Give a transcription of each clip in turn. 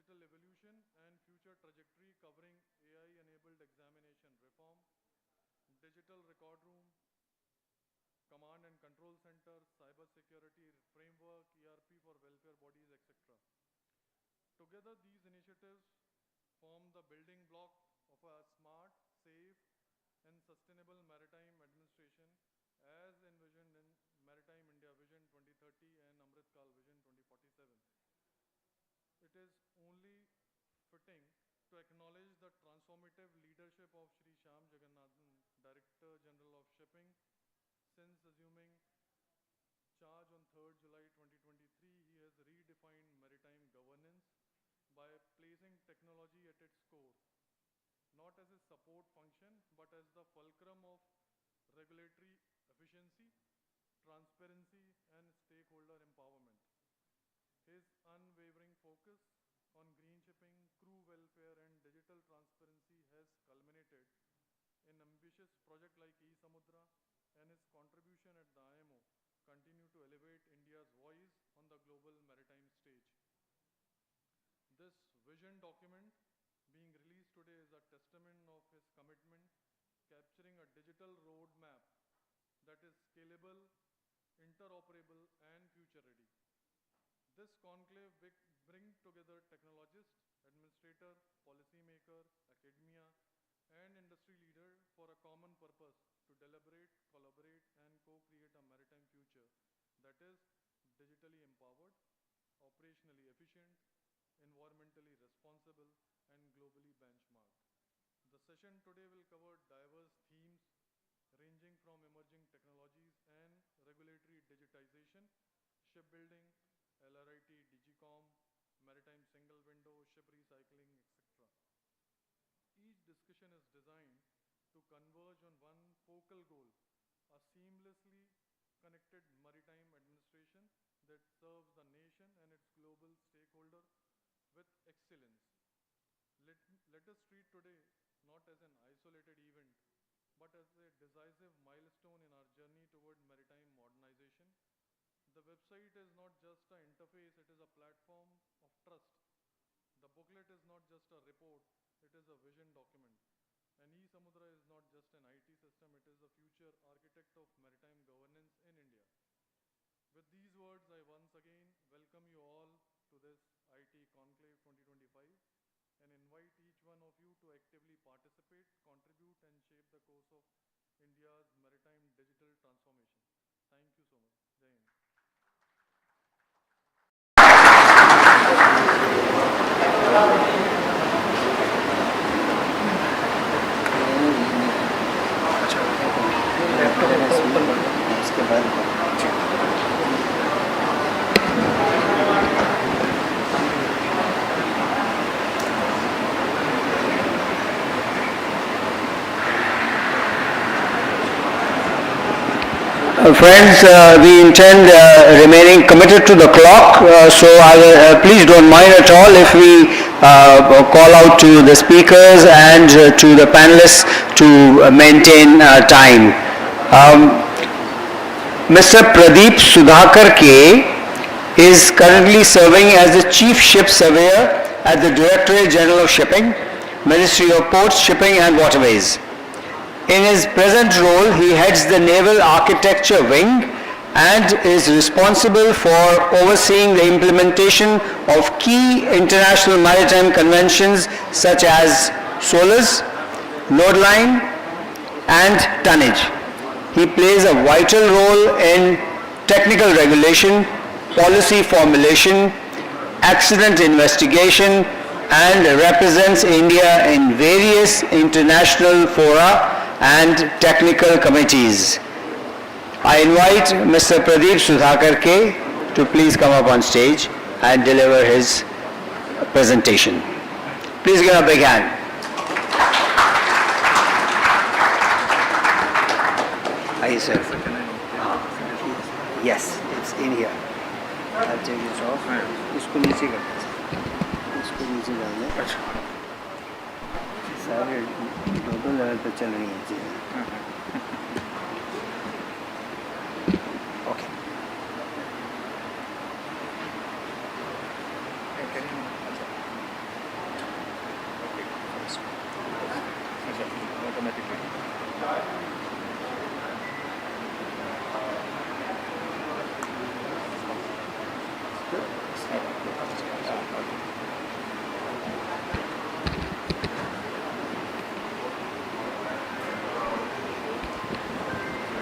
digital evolution and future trajectory covering AI-enabled examination reform, digital record room, command and control center, cyber security framework, ERP for welfare bodies, etc. Together, these initiatives form the building block of a smart, safe, and sustainable maritime administration as envisioned in Maritime India Vision 2030 and Amrit Kal Vision 2047. It is only fitting to acknowledge the transformative leadership of Shri Shyam Jagannathan, Director General of Shipping. Since assuming charge on 3rd July 2023, he has redefined maritime governance by placing technology at its core, not as a support function, but as the fulcrum of regulatory efficiency, transparency, and stakeholder empowerment. His unwavering focus on green shipping, crew welfare, and digital transparency has culminated in ambitious projects like e-Samudra, and his contribution at the IMO continue to elevate India's voice on the global maritime stage. This vision document being released today is a testament of his commitment, capturing a digital roadmap that is scalable, interoperable, and future-ready. This conclave brings together technologists, administrator, policymaker, academia, and industry leader for a common purpose to deliberate, collaborate, and co-create a maritime future that is digitally empowered, operationally efficient, environmentally responsible, and globally benchmarked. The session today will cover diverse themes ranging from emerging technologies and regulatory digitization, shipbuilding, LRIT, DigiCom, maritime single window, ship recycling, etc. Each discussion is designed to converge on one focal goal, a seamlessly connected maritime administration that serves the nation and its global stakeholder with excellence. Let us treat today not as an isolated event, but as a decisive milestone in our journey toward maritime modernization. The website is not just an interface, it is a platform of trust. The booklet is not just a report, it is a vision document. And e-Samudra is not just an IT system, it is the future architect of maritime governance in India. With these words, I once again welcome you all to this IT Conclave 2025 and invite each one of you to actively participate, contribute, and shape the course of India's maritime digital transformation. Thank you so much. Jai Hind. Friends, we intend remaining committed to the clock, so please don't mind at all if we call out to the speakers and to the panelists to maintain time. Mr. Pradeep Sudhakar K is currently serving as the Chief Ship Surveyor at the Directorate General of Shipping, Ministry of Ports, Shipping and Waterways. In his present role, he heads the Naval Architecture Wing and is responsible for overseeing the implementation of key international maritime conventions such as SOLAS, load line, and tonnage. He plays a vital role in technical regulation, policy formulation, accident investigation, and represents India in various international fora and technical committees. I invite Mr. Pradeep Sudhakar K to please come up on stage and deliver his presentation. Please give a big hand. Hi, sir. Yes, it's in here. I'll take this off. इसको नीचे कर दो. इसको नीचे डाल दे. सारे दो level पे चल रही हैं चीज़ें. Okay.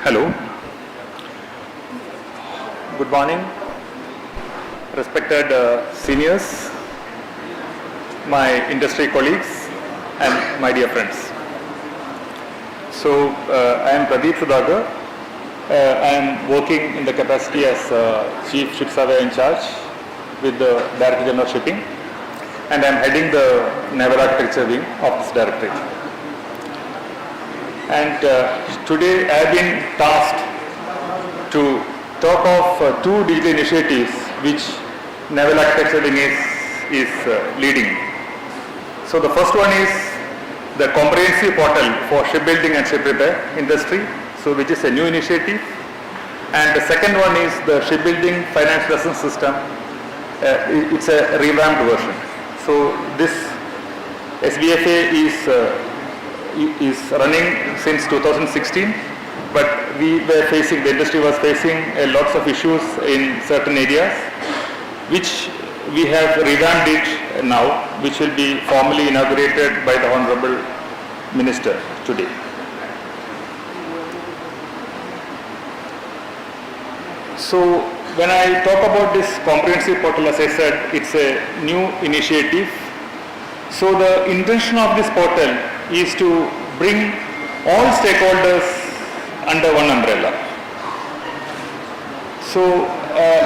Hello. Good morning, respected seniors, my industry colleagues, and my dear friends. So, I am Pradeep Sudhakar. I am working in the capacity as Chief Ship Surveyor in charge with the Director General of Shipping, and I am heading the Naval Architecture Wing of this Directorate. And today I have been tasked to talk of two digital initiatives which Naval Architecture Wing is leading. So the first one is the comprehensive portal for shipbuilding and ship repair industry, so which is a new initiative. And the second one is the shipbuilding finance lesson system. It's a revamped version. So this SBFA is running since 2016, but the industry was facing lots of issues in certain areas, which we have revamped it now, which will be formally inaugurated by the Honorable Minister today. So when I talk about this comprehensive portal, as I said, it's a new initiative. So the intention of this portal is to bring all stakeholders under one umbrella. So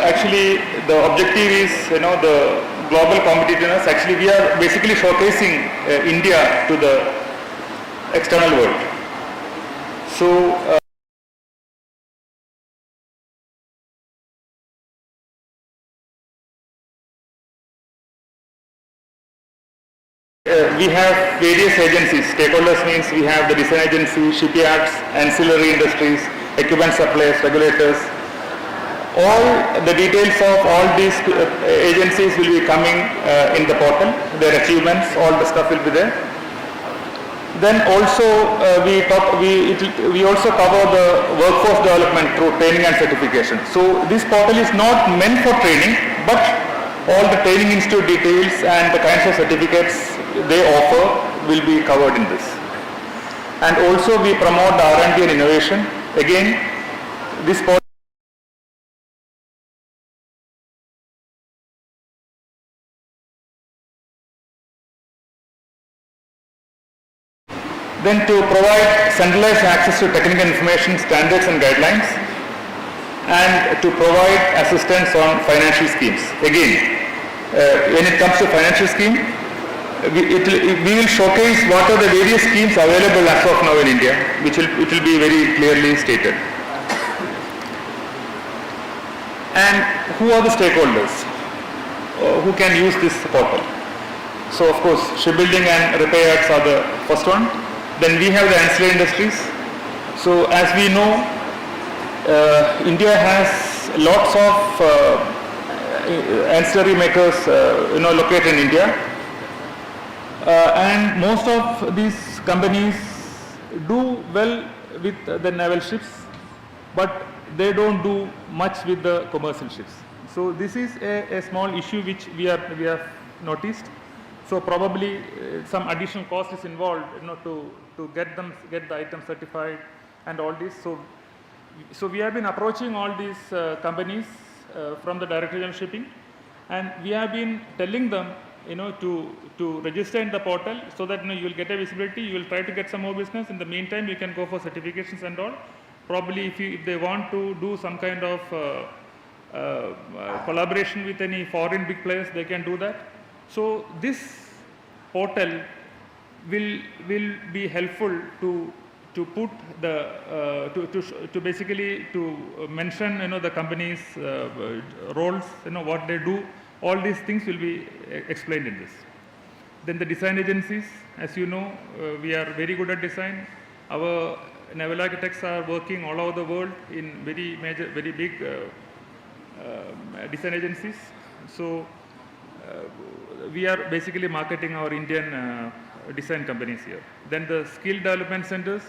actually the objective is, the global competitiveness. Actually we are basically showcasing India to the external world. So we have various agencies. Stakeholders means we have the design agency, shipyards, ancillary industries, equipment suppliers, regulators. All the details of all these agencies will be coming in the portal. Their achievements, all the stuff will be there. Then also we also cover the workforce development through training and certification. So this portal is not meant for training, but all the training institute details and the kinds of certificates they offer will be covered in this. And also we promote the R&D and innovation. Again, this portal then to provide centralized access to technical information, standards and guidelines, and to provide assistance on financial schemes. Again, when it comes to financial scheme, we will showcase what are the various schemes available as of now in India, which it will be very clearly stated. And who are the stakeholders who can use this portal? So of course, shipbuilding and repairs are the first one. Then we have the ancillary industries. So as we know, India has lots of ancillary makers located in India. And most of these companies do well with the naval ships, but they don't do much with the commercial ships. So this is a small issue which we have noticed. So probably some additional cost is involved, to get the item certified and all this. So we have been approaching all these companies from the Director General Shipping, and we have been telling them to register in the portal, so that you will get a visibility, you will try to get some more business. In the meantime, you can go for certifications and all. Probably if they want to do some kind of collaboration with any foreign big players, they can do that. So this portal will be helpful to put the to basically to mention the company's roles, what they do. All these things will be explained in this. Then the design agencies, as you know, we are very good at design. Our naval architects are working all over the world in very big design agencies. So we are basically marketing our Indian design companies here. Then the skill development centers,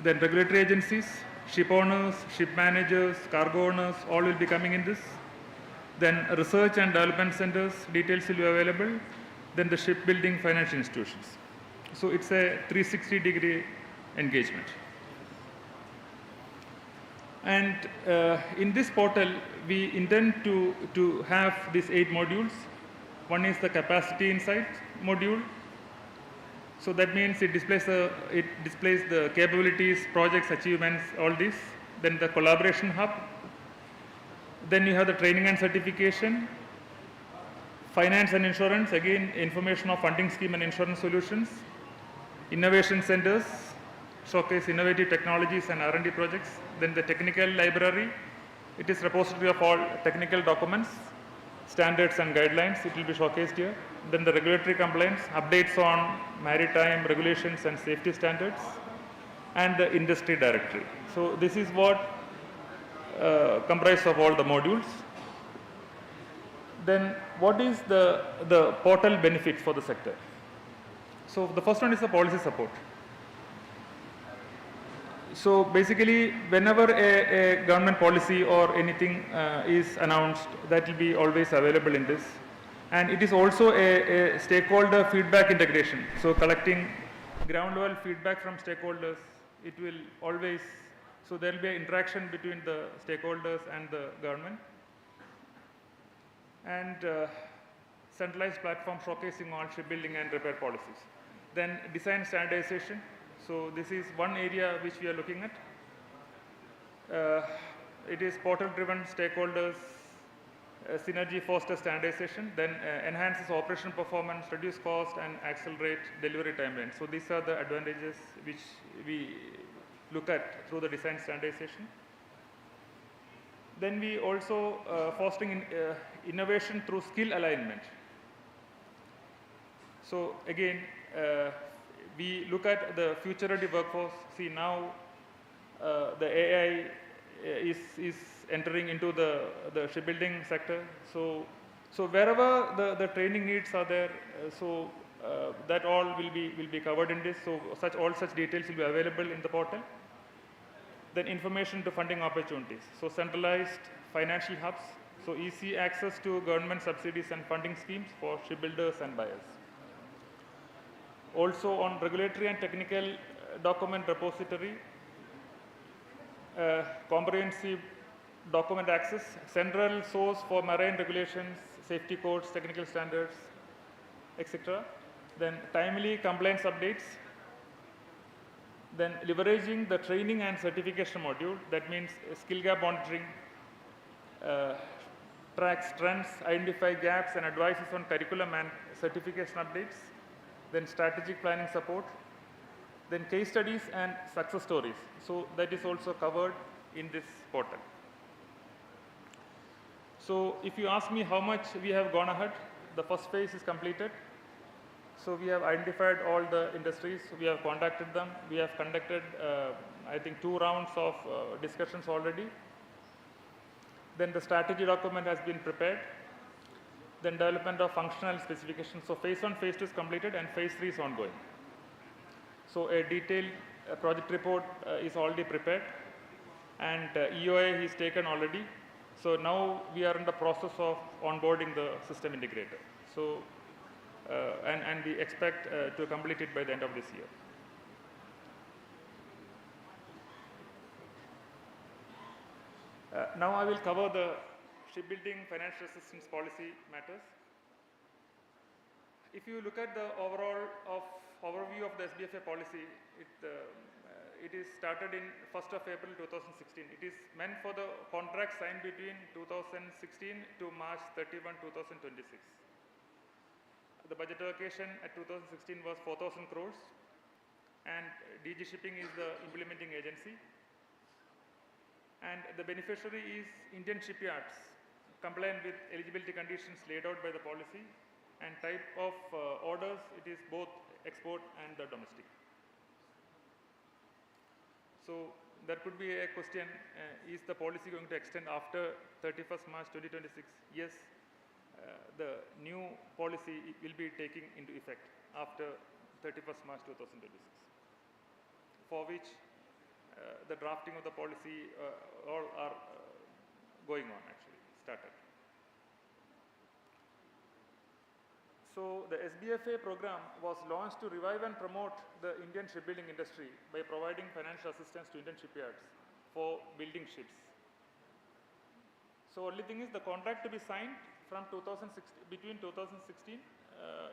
then regulatory agencies, ship owners, ship managers, cargo owners, all will be coming in this. Then research and development centers, details will be available. Then the shipbuilding financial institutions. So it's a 360-degree engagement. And in this portal, we intend to have these 8 modules. One is the capacity insight module. So that means it displays the capabilities, projects, achievements, all this. Then the collaboration hub. Then you have the training and certification, finance and insurance, again information of funding scheme and insurance solutions, innovation centers, showcase innovative technologies and R&D projects. Then the technical library, it is repository of all technical documents, standards and guidelines, it will be showcased here. Then the regulatory compliance, updates on maritime regulations and safety standards, and the industry directory. So this is what comprised of all the modules. Then what is the portal benefits for the sector? So the first one is the policy support. So basically, whenever a government policy or anything is announced, that will be always available in this. And it is also a stakeholder feedback integration. So collecting ground level feedback from stakeholders, it will always, so there will be an interaction between the stakeholders and the government. And centralized platform showcasing all shipbuilding and repair policies. Then design standardization. So this is one area which we are looking at. It is portal-driven stakeholders, synergy foster standardization, then enhances operational performance, reduce cost, and accelerate delivery timelines. So these are the advantages which we look at through the design standardization. Then we also fostering innovation through skill alignment. So again, we look at the future-ready workforce. See now the AI is entering into the shipbuilding sector. So wherever the training needs are there, that all will be covered in this. So all such details will be available in the portal. Then information to funding opportunities. So centralized financial hubs. So easy access to government subsidies and funding schemes for shipbuilders and buyers. Also on regulatory and technical document repository, comprehensive document access, central source for marine regulations, safety codes, technical standards, etc. Then timely compliance updates. Then leveraging the training and certification module, that means skill gap monitoring, tracks trends, identify gaps and advises on curriculum and certification updates. Then strategic planning support. Then case studies and success stories. So that is also covered in this portal. So if you ask me how much we have gone ahead, the first phase is completed. So we have identified all the industries, we have contacted them, we have conducted I think 2 rounds of discussions already. Then the strategy document has been prepared. Then development of functional specifications. So phase 1, phase 2 is completed and phase 3 is ongoing. So a detailed project report is already prepared and EOI is taken already. So now we are in the process of onboarding the system integrator. So and we expect to complete it by the end of this year. Now I will cover the shipbuilding financial assistance policy matters. If you look at the overview of the SBFA policy, it is started in 1st of April 2016. It is meant for the contract signed between 2016 to March 31, 2026. The budget allocation at 2016 was 4,000 crores and DG Shipping is the implementing agency. And the beneficiary is Indian shipyards compliant with eligibility conditions laid out by the policy, and type of orders, it is both export and the domestic. So there could be a question, is the policy going to extend after 31st March 2026? Yes, the new policy will be taking into effect after 31st March 2026, for which the drafting of the policy all are going on, actually started. So the SBFA program was launched to revive and promote the Indian shipbuilding industry by providing financial assistance to Indian shipyards for building ships. So only thing is the contract to be signed from 2016, between 2016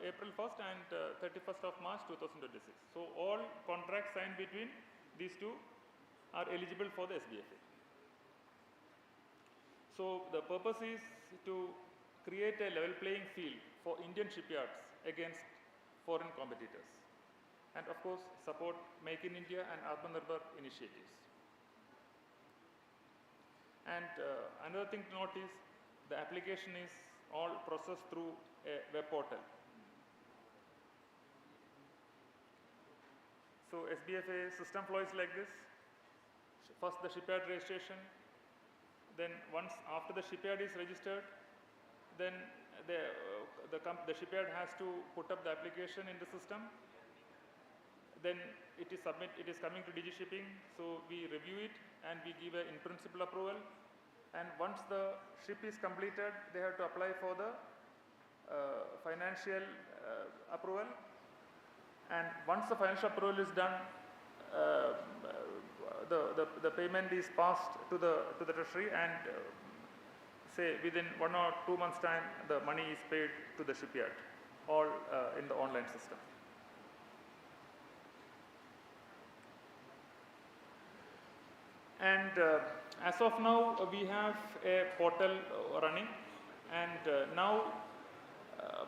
April 1st and 31st of March 2026. So all contracts signed between these two are eligible for the SBFA. So the purpose is to create a level playing field for Indian shipyards against foreign competitors, and of course support Make in India and Atmanirbhar initiatives. And another thing to note is the application is all processed through a web portal. So SBFA system flow is like this. First the shipyard registration, then once after the shipyard is registered, then the shipyard has to put up the application in the system. Then it is coming to DG Shipping, so we review it and we give an in-principle approval. And once the ship is completed, they have to apply for the financial approval. And once the financial approval is done, the payment is passed to the treasury, and say within 1 or 2 months' time, the money is paid to the shipyard, all in the online system. And as of now, we have a portal running, and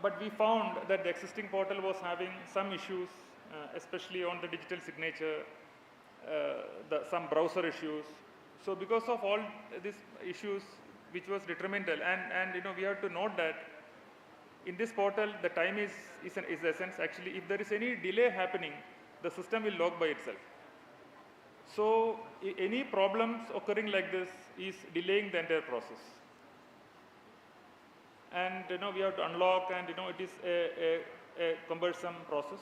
but we found that the existing portal was having some issues, especially on the digital signature, some browser issues. So because of all these issues, which was detrimental, and we have to note that in this portal, the time is the essence. Actually, if there is any delay happening, the system will log by itself. So any problems occurring like this is delaying the entire process. And we have to unlock, and it is a cumbersome process.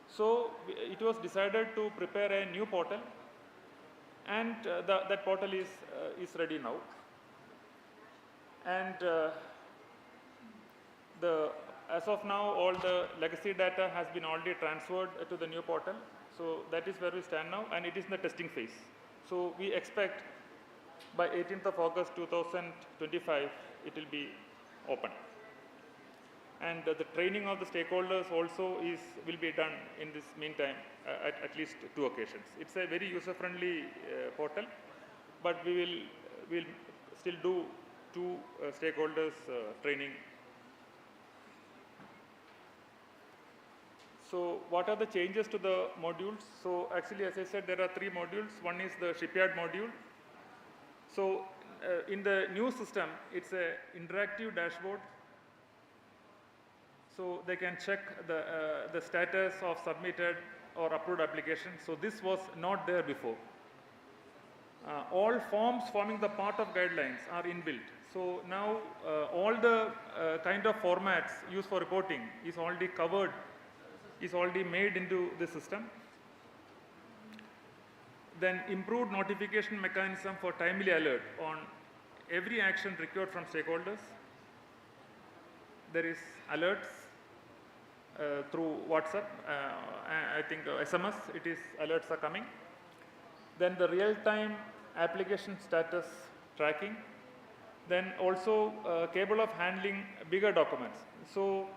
So it was decided to prepare a new portal, and that portal is ready now. And as of now, all the legacy data has been already transferred to the new portal. So that is where we stand now, and it is in the testing phase. So we expect by 18th of August 2025, it will be open. And the training of the stakeholders also will be done in this meantime at least 2 occasions. It's a very user-friendly portal, but we will still do 2 stakeholders training. So what are the changes to the modules? So actually, as I said, there are 3 modules. One is the shipyard module. So in the new system, it's an interactive dashboard. So they can check the status of submitted or approved application. So this was not there before. All forms forming the part of guidelines are inbuilt. So now all the kind of formats used for reporting is already covered, is already made into the system. Then improved notification mechanism for timely alert on every action required from stakeholders. There is alerts through WhatsApp, I think SMS, alerts are coming. Then the real-time application status tracking. Then also capable of handling bigger documents. So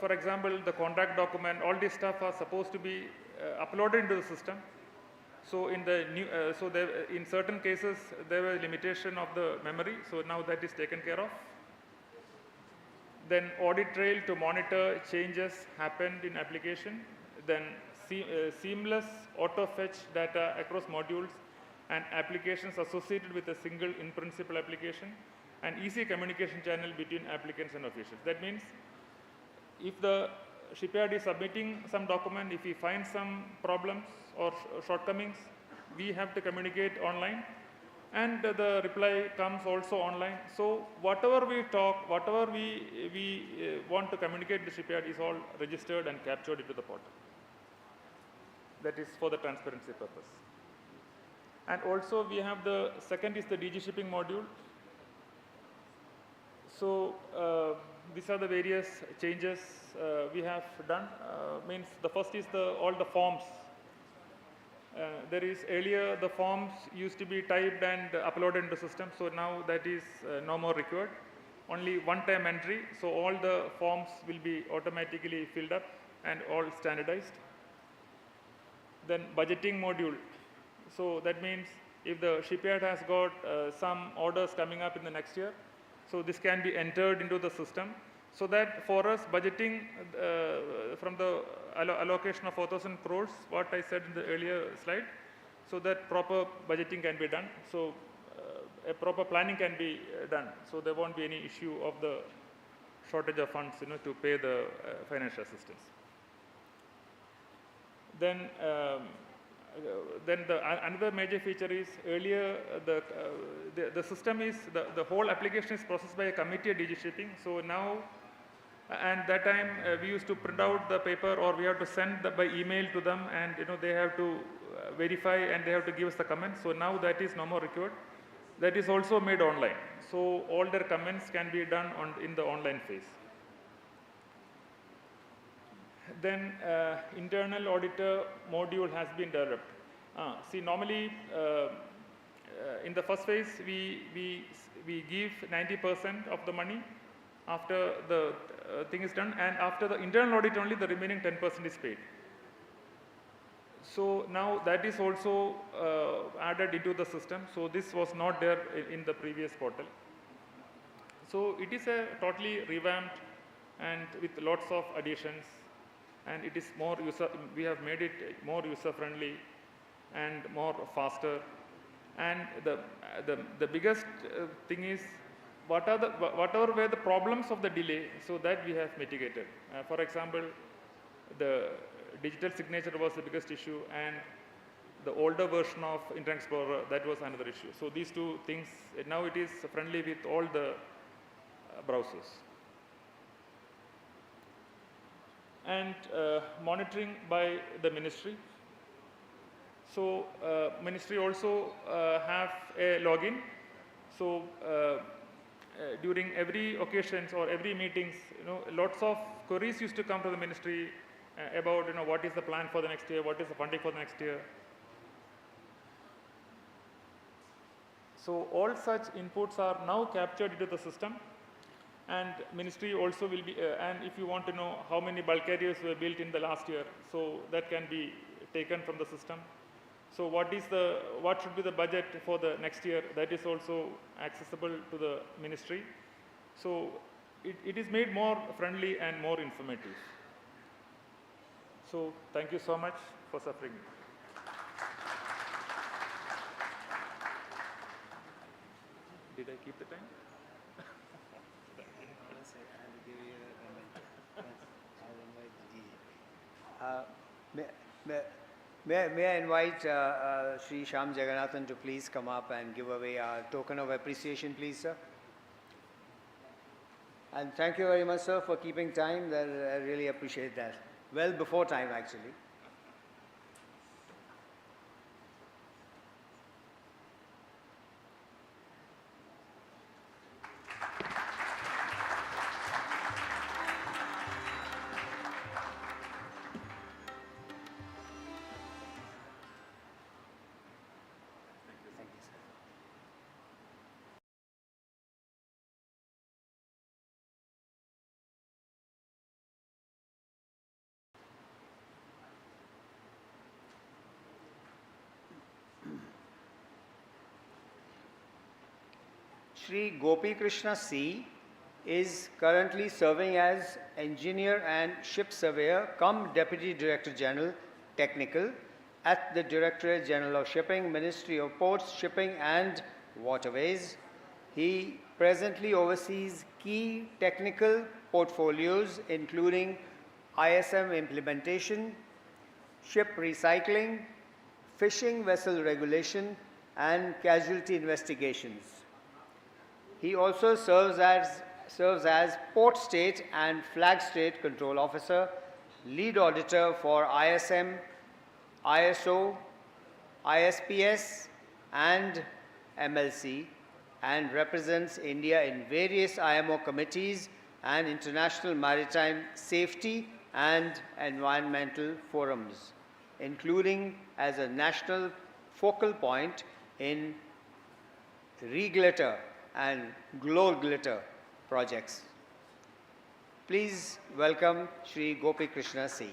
for example, the contract document, all this stuff are supposed to be uploaded into the system. So in the new, in certain cases there was limitation of the memory. So now that is taken care of. Then audit trail to monitor changes happened in application. Then seamless auto fetch data across modules and applications associated with a single in-principle application, and easy communication channel between applicants and officials. That means if the shipyard is submitting some document, if we find some problems or shortcomings, we have to communicate online, and the reply comes also online. So whatever we talk, whatever we want to communicate to the shipyard is all registered and captured into the portal. That is for the transparency purpose. And also we have the second is the DG shipping module. So these are the various changes we have done. Means the first is all the forms There is earlier the forms used to be typed and uploaded into system, so now that is no more required. Only one-time entry, so all the forms will be automatically filled up and all standardized. Then budgeting module. So that means if the shipyard has got some orders coming up in the next year, so this can be entered into the system, so that for us budgeting from the allocation of 4,000 crores, what I said in the earlier slide, so that proper budgeting can be done. So a proper planning can be done. So there won't be any issue of the shortage of funds, to pay the financial assistance. Then another major feature is earlier the system is the whole application is processed by a committee at DG Shipping. So now, and that time we used to print out the paper, or we have to send by email to them, and they have to verify and they have to give us the comments. So now that is no more required. That is also made online. So all their comments can be done in the online phase. Then internal auditor module has been developed. See, normally in the first phase we give 90% of the money after the thing is done, and after the internal audit only the remaining 10% is paid. So now that is also added into the system. So this was not there in the previous portal. So it is a totally revamped and with lots of additions, and it is more we have made it more user friendly and more faster. And the biggest thing is whatever were the problems of the delay, so that we have mitigated. For example, the digital signature was the biggest issue, and the older version of Internet Explorer, that was another issue. So these two things, now it is friendly with all the browsers. And monitoring by the ministry. So ministry also have a login. So during every occasions or every meetings, lots of queries used to come to the ministry about what is the plan for the next year, what is the funding for the next year. So all such inputs are now captured into the system, and ministry also will be, and if you want to know how many bulk carriers were built in the last year, so that can be taken from the system. So what should be the budget for the next year, that is also accessible to the ministry. So it is made more friendly and more informative. So thank you so much for suffering. Did I keep the time? May I invite Sri Shyam Jagannathan to please come up and give away our token of appreciation, please, sir. And thank you very much, sir, for keeping time. I really appreciate that. Well before time, actually. Shri Gopi Krishna C is currently serving as Engineer and Ship Surveyor cum Deputy Director General Technical at the Directorate General of Shipping, Ministry of Ports, Shipping and Waterways. He presently oversees key technical portfolios including ISM implementation, ship recycling, fishing vessel regulation and casualty investigations. He also serves as Port State and Flag State Control Officer, Lead Auditor for ISM, ISO, ISPS and MLC, and represents India in various IMO committees and international maritime safety and environmental forums. including as a national focal point in re-glitter and glow glitter projects. Please welcome Shri Gopi Krishna C.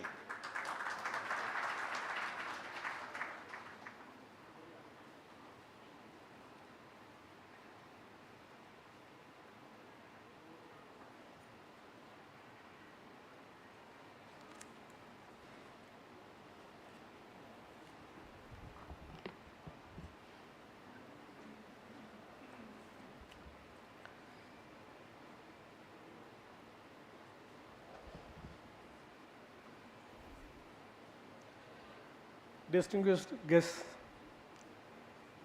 Distinguished guests,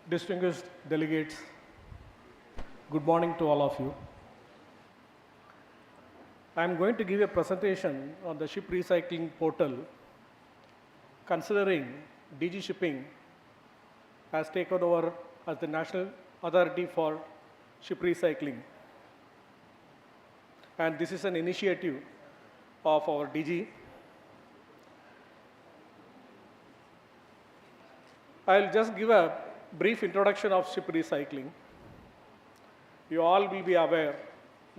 distinguished delegates, good morning to all of you. I am going to give a presentation on the ship recycling portal, considering DG Shipping has taken over as the national authority for ship recycling. And this is an initiative of our DG. I'll just give a brief introduction of ship recycling. You all will be aware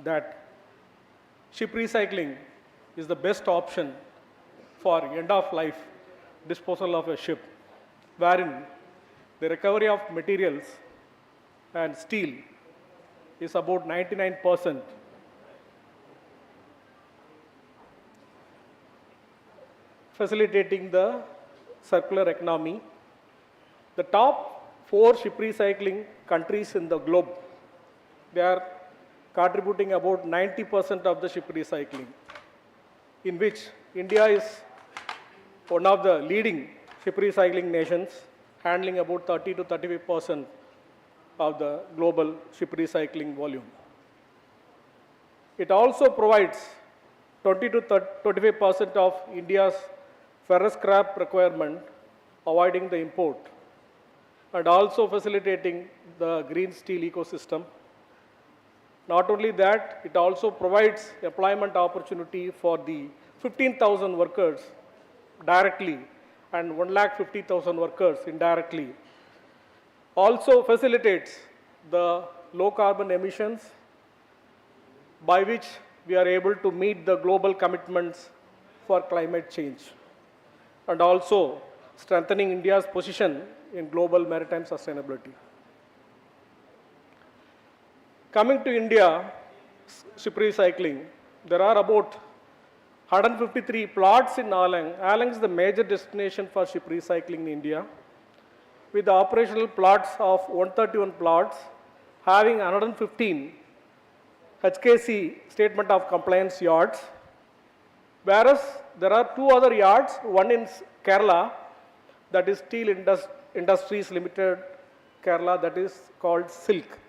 that ship recycling is the best option for end-of-life disposal of a ship, wherein the recovery of materials and steel is about 99%. Facilitating the circular economy. The top 4 ship recycling countries in the globe, they are contributing about 90% of the ship recycling, in which India is one of the leading ship recycling nations, handling about 30 to 35% of the global ship recycling volume. It also provides 20 to 25% of India's ferrous scrap requirement, avoiding the import, and also facilitating the green steel ecosystem. Not only that, it also provides employment opportunity for the 15,000 workers directly and 150,000 workers indirectly. Also facilitates the low carbon emissions, by which we are able to meet the global commitments for climate change, and also strengthening India's position in global maritime sustainability. Coming to India, ship recycling, there are about 153 plots in Alang. Alang is the major destination for ship recycling in India, with the operational plots of 131 plots, having 115 HKC statement of compliance yards, whereas there are 2 other yards, one in Kerala, that is Steel Industries Limited, Kerala, that is called Silk.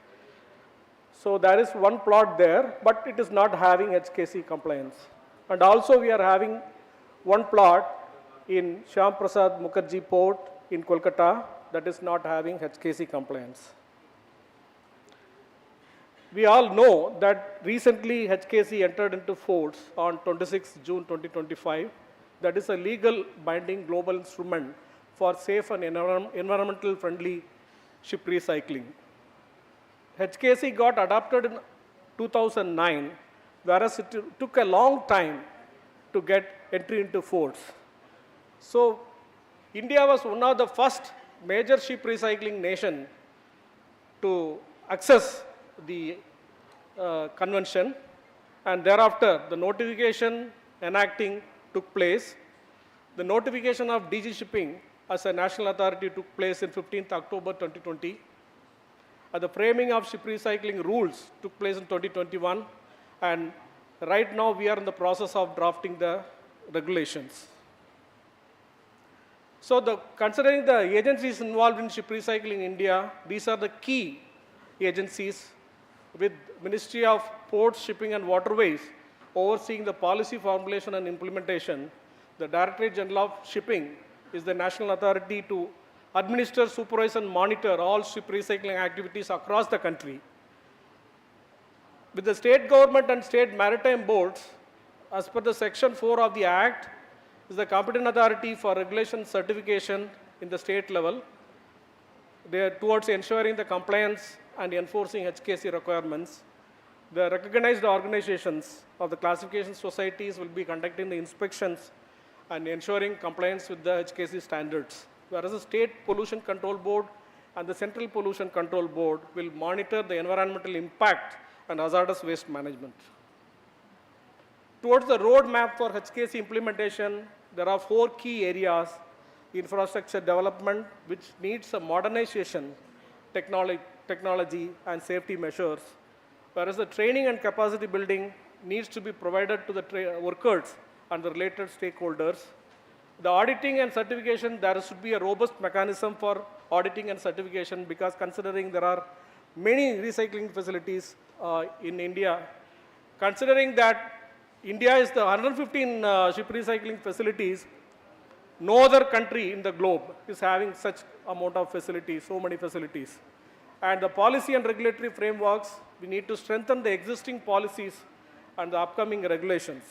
So there is one plot there, but it is not having HKC compliance. And also we are having one plot in Shyam Prasad Mukherjee Port in Kolkata that is not having HKC compliance. We all know that recently HKC entered into force on 26 June 2025. That is a legal binding global instrument for safe and environmental friendly ship recycling. HKC got adopted in 2009, whereas it took a long time to get entry into force. So India was one of the first major ship recycling nation to access the convention, and thereafter the notification enacting took place. The notification of DG Shipping as a national authority took place in 15th October 2020. The framing of ship recycling rules took place in 2021, and right now we are in the process of drafting the regulations. So considering the agencies involved in ship recycling in India, these are the key agencies, with Ministry of Ports, Shipping and Waterways overseeing the policy formulation and implementation. The Directorate General of Shipping is the national authority to administer, supervise and monitor all ship recycling activities across the country. With the state government and state maritime boards, as per the section 4 of the Act, is the competent authority for regulation certification in the state level. They are towards ensuring the compliance and enforcing HKC requirements. The recognized organizations of the classification societies will be conducting the inspections and ensuring compliance with the HKC standards, whereas the State Pollution Control Board and the Central Pollution Control Board will monitor the environmental impact and hazardous waste management. Towards the roadmap for HKC implementation, there are 4 key areas: infrastructure development, which needs a modernization, technology and safety measures, whereas the training and capacity building needs to be provided to the workers and the related stakeholders. The auditing and certification, there should be a robust mechanism for auditing and certification, because considering there are many recycling facilities in India, considering that India is the 115 ship recycling facilities, no other country in the globe is having such amount of facilities, so many facilities. And the policy and regulatory frameworks, we need to strengthen the existing policies and the upcoming regulations.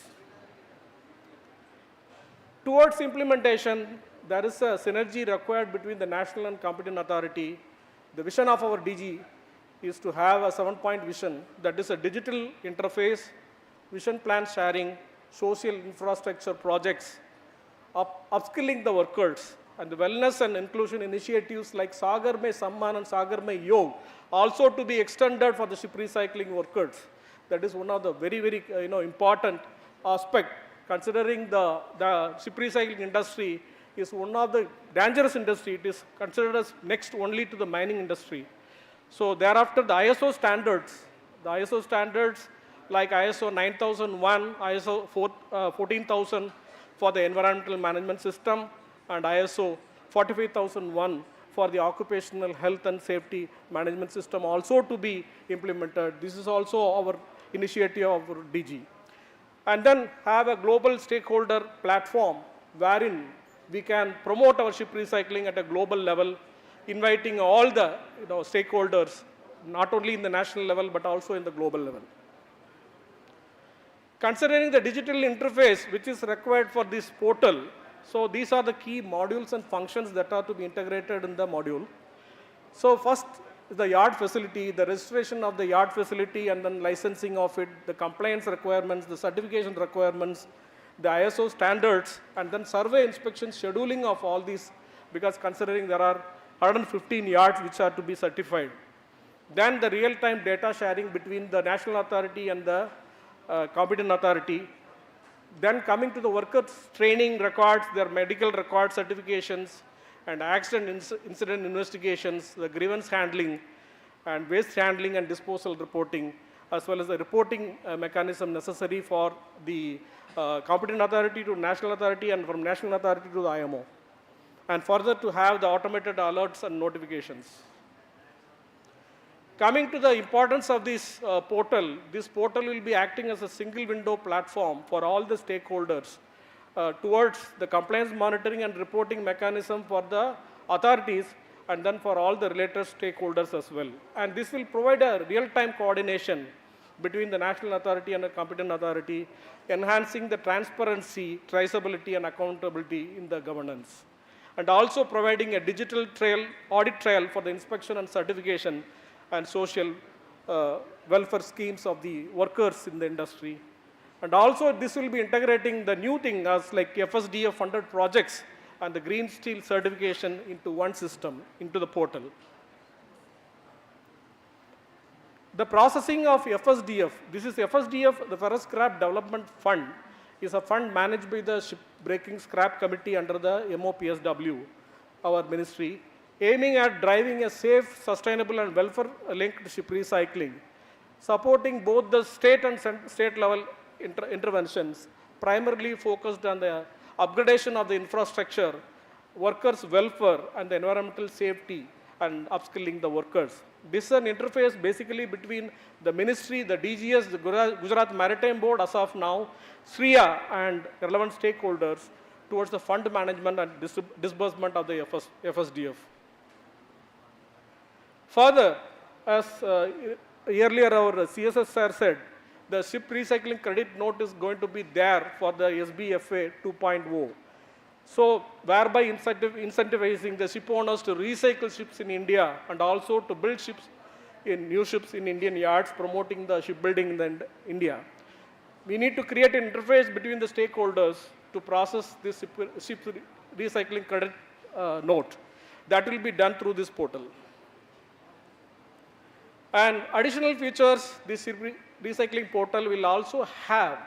Towards implementation, there is a synergy required between the national and competent authority. The vision of our DG is to have a 7-point vision, that is a digital interface, vision plan sharing, social infrastructure projects, upskilling the workers, and the wellness and inclusion initiatives like Sagar Mein Samman and Sagar Mein Yog also to be extended for the ship recycling workers. That is one of the very, very important aspect, considering the ship recycling industry is one of the dangerous industry. It is considered as next only to the mining industry. So thereafter, the ISO standards like ISO 9001, ISO 14000 for the environmental management system, and ISO 45001 for the occupational health and safety management system also to be implemented. This is also our initiative of our DG. And then have a global stakeholder platform wherein we can promote our ship recycling at a global level, inviting all the stakeholders, not only in the national level but also in the global level. Considering the digital interface which is required for this portal, so these are the key modules and functions that are to be integrated in the module. So first, the yard facility, the registration of the yard facility and then licensing of it, the compliance requirements, the certification requirements, the ISO standards, and then survey inspection scheduling of all these, because considering there are 115 yards which are to be certified. Then the real-time data sharing between the national authority and the competent authority. Then coming to the workers' training records, their medical record certifications, and accident incident investigations, the grievance handling, and waste handling and disposal reporting, as well as the reporting mechanism necessary for the competent authority to national authority and from national authority to the IMO. And further to have the automated alerts and notifications. Coming to the importance of this portal will be acting as a single window platform for all the stakeholders towards the compliance monitoring and reporting mechanism for the authorities and then for all the related stakeholders as well. And this will provide a real-time coordination between the national authority and the competent authority, enhancing the transparency, traceability and accountability in the governance. And also providing a digital audit trail for the inspection and certification and social welfare schemes of the workers in the industry. And also this will be integrating the new thing as like FSDF funded projects and the green steel certification into one system, into the portal. The processing of FSDF, this is FSDF, the Ferrous Scrap Development Fund, is a fund managed by the Shipbreaking Scrap Committee under the MOPSW, our ministry, aiming at driving a safe, sustainable and welfare-linked ship recycling, supporting both the state and state-level interventions, primarily focused on the upgradation of the infrastructure, workers' welfare and the environmental safety, and upskilling the workers. This is an interface basically between the ministry, the DGS, the Gujarat Maritime Board as of now, SRIA and relevant stakeholders towards the fund management and disbursement of the FSDF. Further, as earlier our CSS sir said, the ship recycling credit note is going to be there for the SBFA 2.0. So whereby incentivizing the ship owners to recycle ships in India and also to build new ships in Indian yards, promoting the shipbuilding in India. We need to create an interface between the stakeholders to process this ship recycling credit note. That will be done through this portal. And additional features, this recycling portal will also have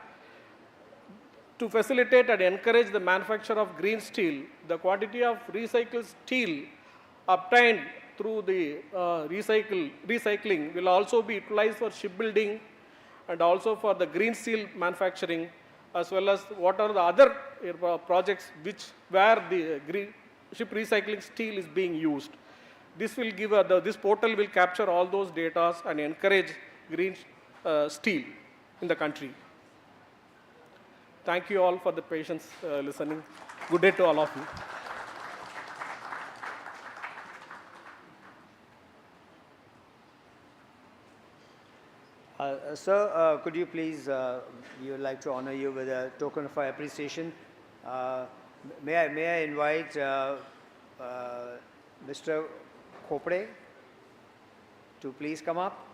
to facilitate and encourage the manufacture of green steel. The quantity of recycled steel obtained through the recycling will also be utilized for shipbuilding and also for the green steel manufacturing, as well as what are the other projects where the ship recycling steel is being used. This will give this portal will capture all those data and encourage green steel in the country. Thank you all for the patience listening. Good day to all of you. Sir, could you please, we would like to honor you with a token of our appreciation. May I invite Mr. Khopre to please come up?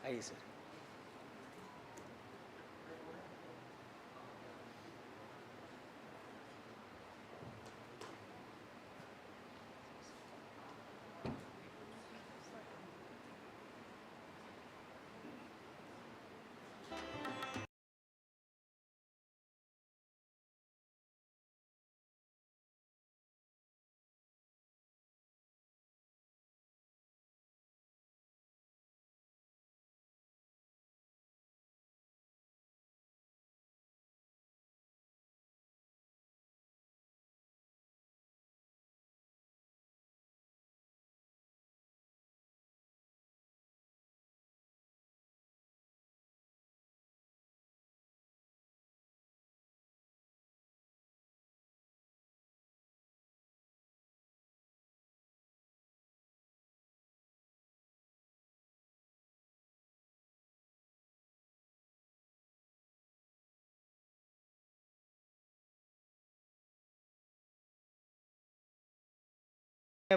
Aye, sir.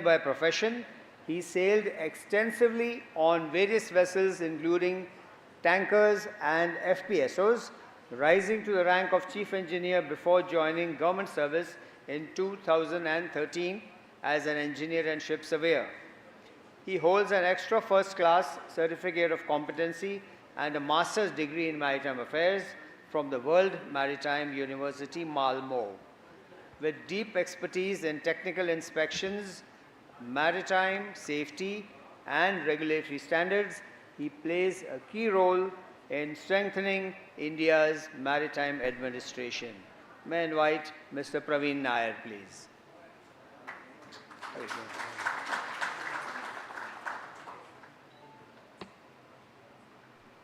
By profession, he sailed extensively on various vessels including tankers and FPSOs, rising to the rank of chief engineer before joining government service in 2013 as an engineer and ship surveyor. He holds an extra first class certificate of competency and a master's degree in maritime affairs from the World Maritime University, Malmo. With deep expertise in technical inspections, maritime safety and regulatory standards, he plays a key role in strengthening India's maritime administration. May I invite Mr. Praveen Nair, please.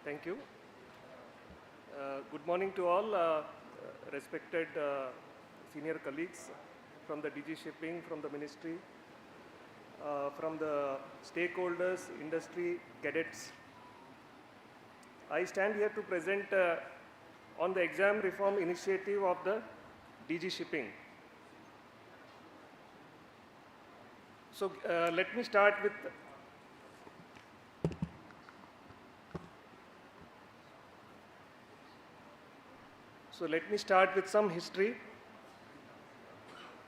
Thank you. Good morning to all respected senior colleagues from the DG Shipping, from the Ministry, from the stakeholders, industry, cadets. I stand here to present on the exam reform initiative of the DG Shipping. So let me start with some history.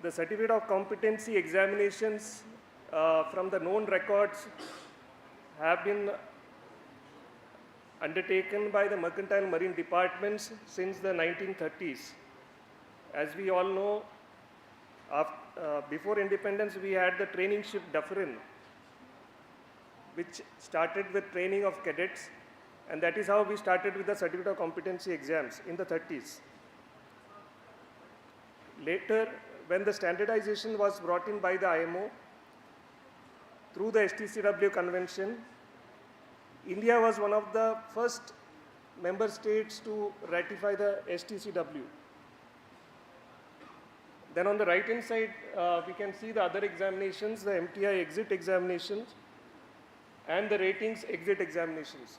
The certificate of competency examinations from the known records have been undertaken by the Mercantile Marine Departments since the 1930s. As we all know, before independence, we had the training ship Dufferin, which started with training of cadets, and that is how we started with the certificate of competency exams in the 30s. Later, when the standardization was brought in by the IMO through the STCW convention, India was one of the first member states to ratify the STCW. Then on the right hand side, we can see the other examinations, the MTI exit examinations. and the ratings exit examinations.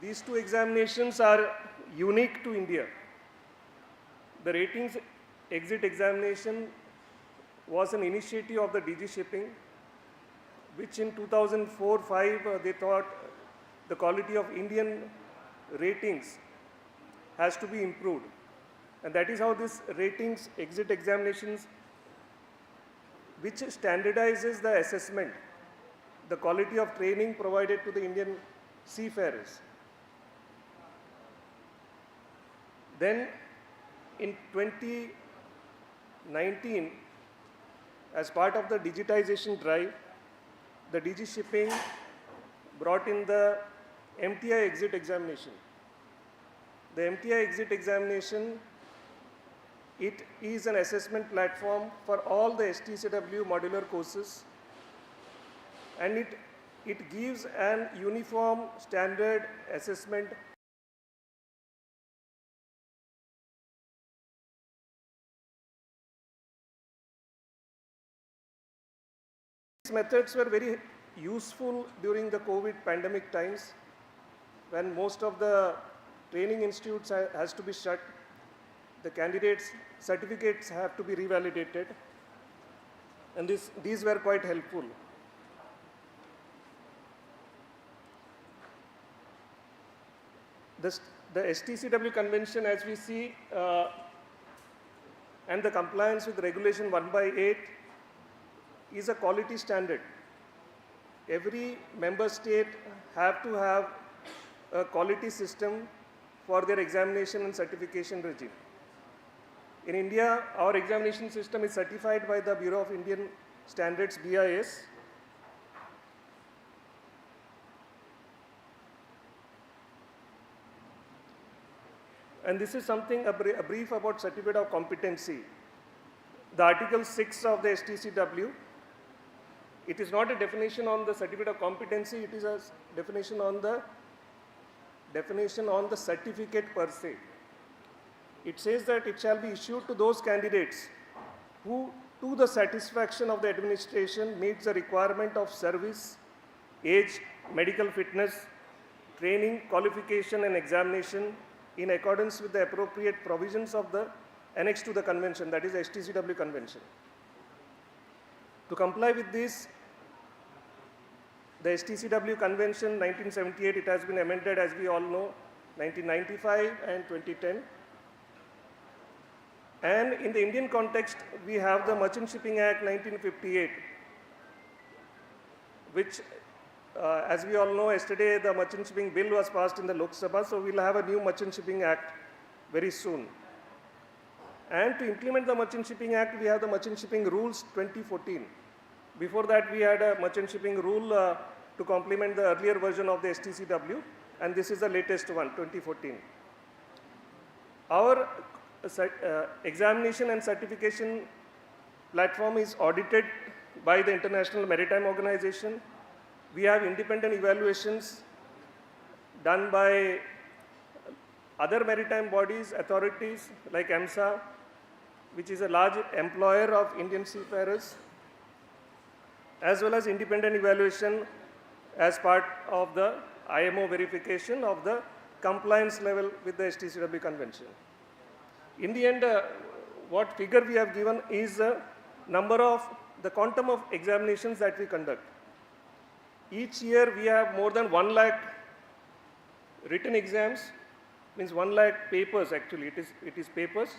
These two examinations are unique to India. The ratings exit examination was an initiative of the DG Shipping, which in 2004-05 they thought the quality of Indian ratings has to be improved. And that is how this ratings exit examinations, which standardizes the assessment, the quality of training provided to the Indian seafarers. Then in 2019, as part of the digitization drive, the DG Shipping brought in the MTI exit examination. The MTI exit examination, it is an assessment platform for all the STCW modular courses, and it gives an uniform standard assessment These methods were very useful during the COVID pandemic times, when most of the training institutes has to be shut. The candidates' certificates have to be revalidated, and these were quite helpful. The STCW convention, as we see, and the compliance with regulation 1/8 is a quality standard. Every member state have to have a quality system for their examination and certification regime. In India, our examination system is certified by the Bureau of Indian Standards, BIS. And this is something, a brief about certificate of competency. The Article 6 of the STCW, it is not a definition on the certificate of competency, it is a definition on the certificate per se. It says that it shall be issued to those candidates who, to the satisfaction of the administration, meets the requirement of service, age, medical fitness, training, qualification and examination in accordance with the appropriate provisions of the annex to the convention, that is STCW convention. To comply with this, the STCW convention 1978, it has been amended, as we all know, 1995 and 2010. And in the Indian context, we have the Merchant Shipping Act 1958, which, as we all know, yesterday the Merchant Shipping Bill was passed in the Lok Sabha, so we'll have a new Merchant Shipping Act very soon. And to implement the Merchant Shipping Act, we have the Merchant Shipping Rules 2014. Before that, we had a Merchant Shipping Rule to complement the earlier version of the STCW, and this is the latest one, 2014. Our examination and certification platform is audited by the International Maritime Organization. We have independent evaluations done by other maritime bodies, authorities like EMSA, which is a large employer of Indian seafarers, as well as independent evaluation as part of the IMO verification of the compliance level with the STCW convention. In the end, what figure we have given is the quantum of examinations that we conduct. Each year we have more than 1 lakh written exams, means 1 lakh papers actually, it is papers.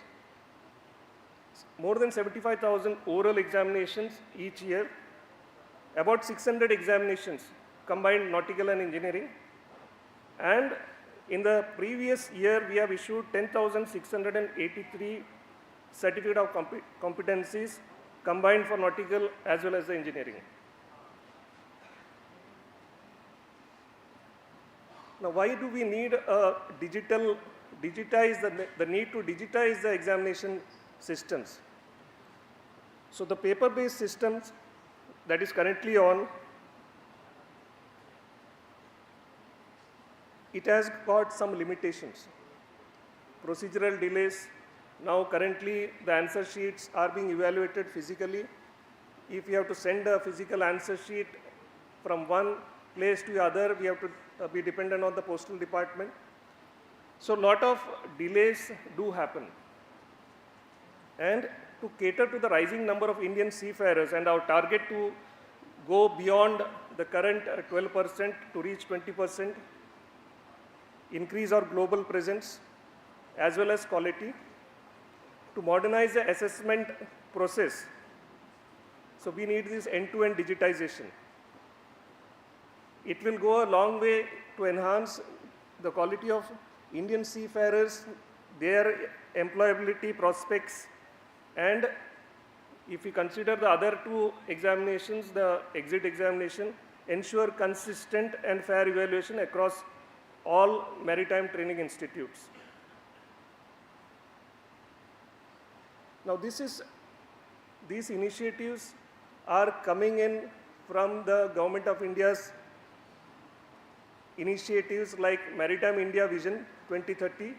More than 75,000 oral examinations each year, about 600 examinations, combined nautical and engineering. And in the previous year, we have issued 10,683 certificate of competencies, combined for nautical as well as the engineering. Now, why do we need the need to digitize the examination systems? So the paper-based systems that is currently on, it has got some limitations. Procedural delays. Now currently the answer sheets are being evaluated physically. If you have to send a physical answer sheet from one place to the other, we have to be dependent on the postal department. So a lot of delays do happen. And to cater to the rising number of Indian seafarers and our target to go beyond the current 12% to reach 20%, increase our global presence as well as quality, to modernize the assessment process. So we need this end-to-end digitization. It will go a long way to enhance the quality of Indian seafarers, their employability prospects, and if we consider the other two examinations, the exit examination, ensure consistent and fair evaluation across all maritime training institutes. Now these initiatives are coming in from the Government of India's initiatives like Maritime India Vision 2030,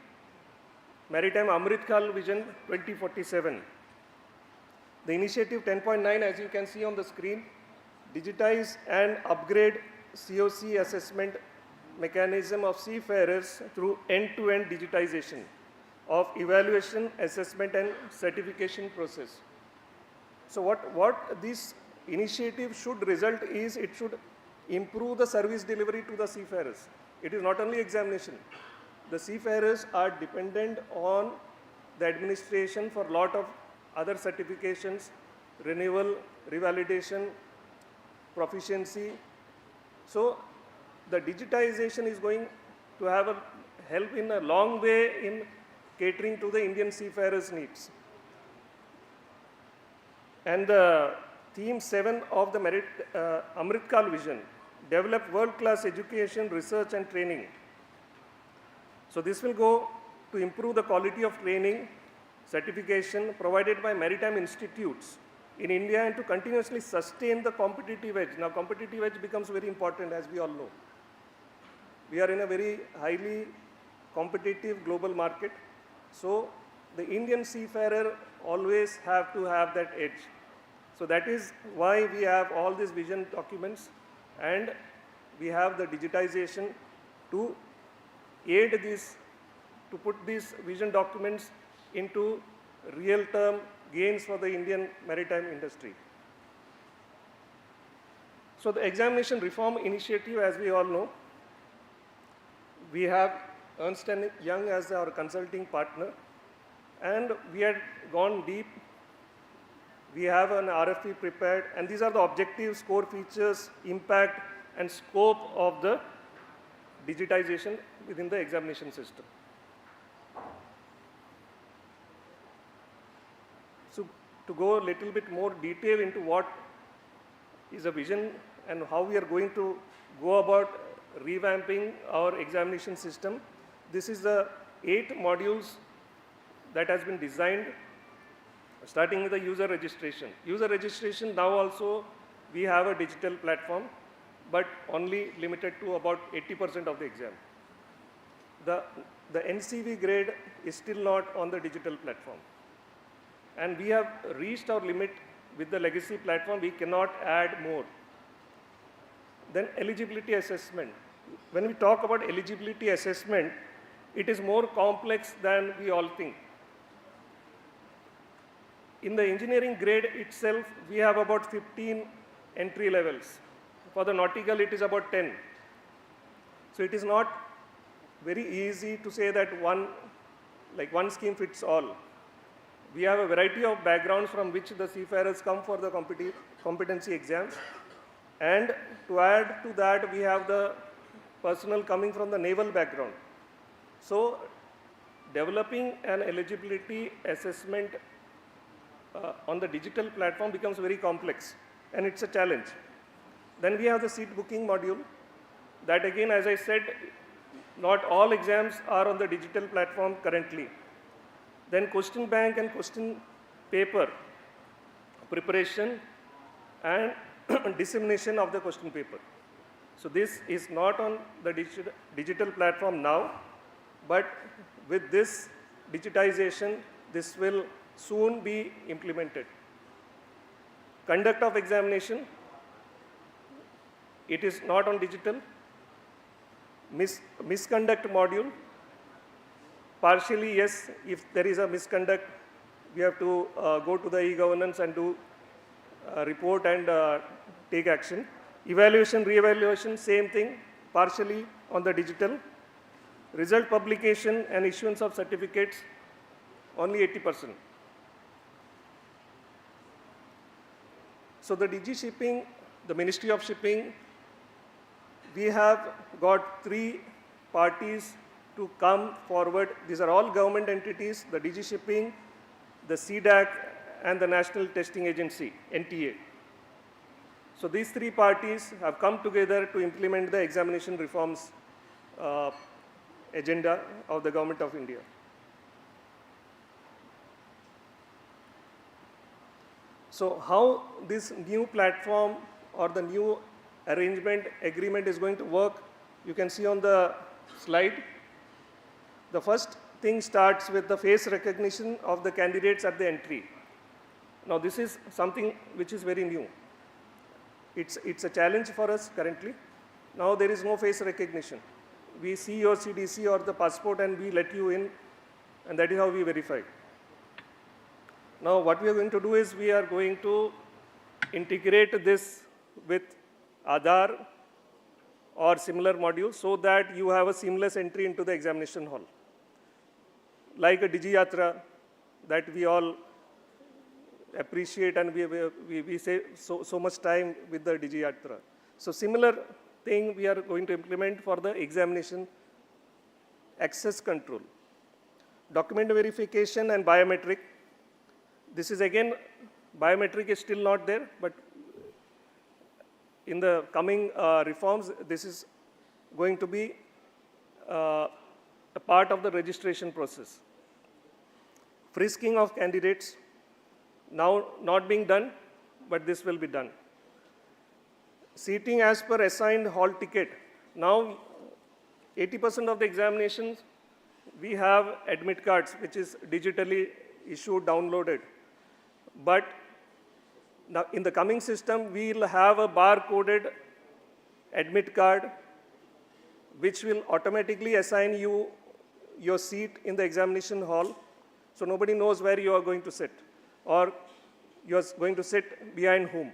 Maritime Amritkal Vision 2047. The initiative 10.9, as you can see on the screen, digitize and upgrade COC assessment mechanism of seafarers through end-to-end digitization of evaluation, assessment and certification process. So what this initiative should result is, it should improve the service delivery to the seafarers. It is not only examination. The seafarers are dependent on the administration for a lot of other certifications, renewal, revalidation, proficiency. So the digitization is going to have a help in a long way in catering to the Indian seafarers' needs. And the theme 7 of the Amritkal Vision, develop world-class education, research and training. So this will go to improve the quality of training, certification provided by maritime institutes in India and to continuously sustain the competitive edge. Now competitive edge becomes very important, as we all know. We are in a very highly competitive global market. So the Indian seafarer always have to have that edge. So that is why we have all these vision documents, and we have the digitization to aid this, to put these vision documents into real-term gains for the Indian maritime industry. So the examination reform initiative, as we all know, we have Ernst & Young as our consulting partner, and we had gone deep. We have an RFP prepared, and these are the objectives, core features, impact, and scope of the digitization within the examination system. So to go a little bit more detail into what is a vision and how we are going to go about revamping our examination system, this is the 8 modules that has been designed, starting with the user registration. User registration, now also we have a digital platform, but only limited to about 80% of the exam. The NCV grade is still not on the digital platform. And we have reached our limit with the legacy platform. We cannot add more. Then eligibility assessment. When we talk about eligibility assessment, it is more complex than we all think. In the engineering grade itself, we have about 15 entry levels. For the nautical, it is about 10. So it is not very easy to say that one scheme fits all. We have a variety of backgrounds from which the seafarers come for the competency exams. And to add to that, we have the personnel coming from the naval background. So developing an eligibility assessment on the digital platform becomes very complex, and it's a challenge. Then we have the seat booking module. That again, as I said, not all exams are on the digital platform currently. Then question bank and question paper preparation and dissemination of the question paper. So this is not on the digital platform now, but with this digitization, this will soon be implemented. Conduct of examination. it is not on digital. Misconduct module, partially yes, if there is a misconduct, we have to go to the e-governance and do report and take action. Evaluation, re-evaluation, same thing, partially on the digital. Result publication and issuance of certificates, only 80%. So the DG Shipping, the Ministry of Shipping, we have got 3 parties to come forward. These are all government entities, the DG Shipping, the CDAC, and the National Testing Agency, NTA. So these 3 parties have come together to implement the examination reforms agenda of the Government of India. So how this new platform or the new arrangement agreement is going to work, you can see on the slide. The first thing starts with the face recognition of the candidates at the entry. Now this is something which is very new. It's a challenge for us currently. Now there is no face recognition. We see your CDC or the passport and we let you in, and that is how we verify. Now what we are going to do is we are going to integrate this with Aadhaar or similar modules so that you have a seamless entry into the examination hall. Like a DigiYatra that we all appreciate and we save so much time with the DigiYatra. So similar thing we are going to implement for the examination access control. Document verification and biometric. This is again, biometric is still not there, but in the coming reforms, this is going to be a part of the registration process. Frisking of candidates, now not being done, but this will be done. Seating as per assigned hall ticket. Now 80% of the examinations, we have admit cards, which is digitally issued, downloaded. But now in the coming system, we'll have a bar-coded admit card, which will automatically assign you your seat in the examination hall. So nobody knows where you are going to sit, or you are going to sit behind whom.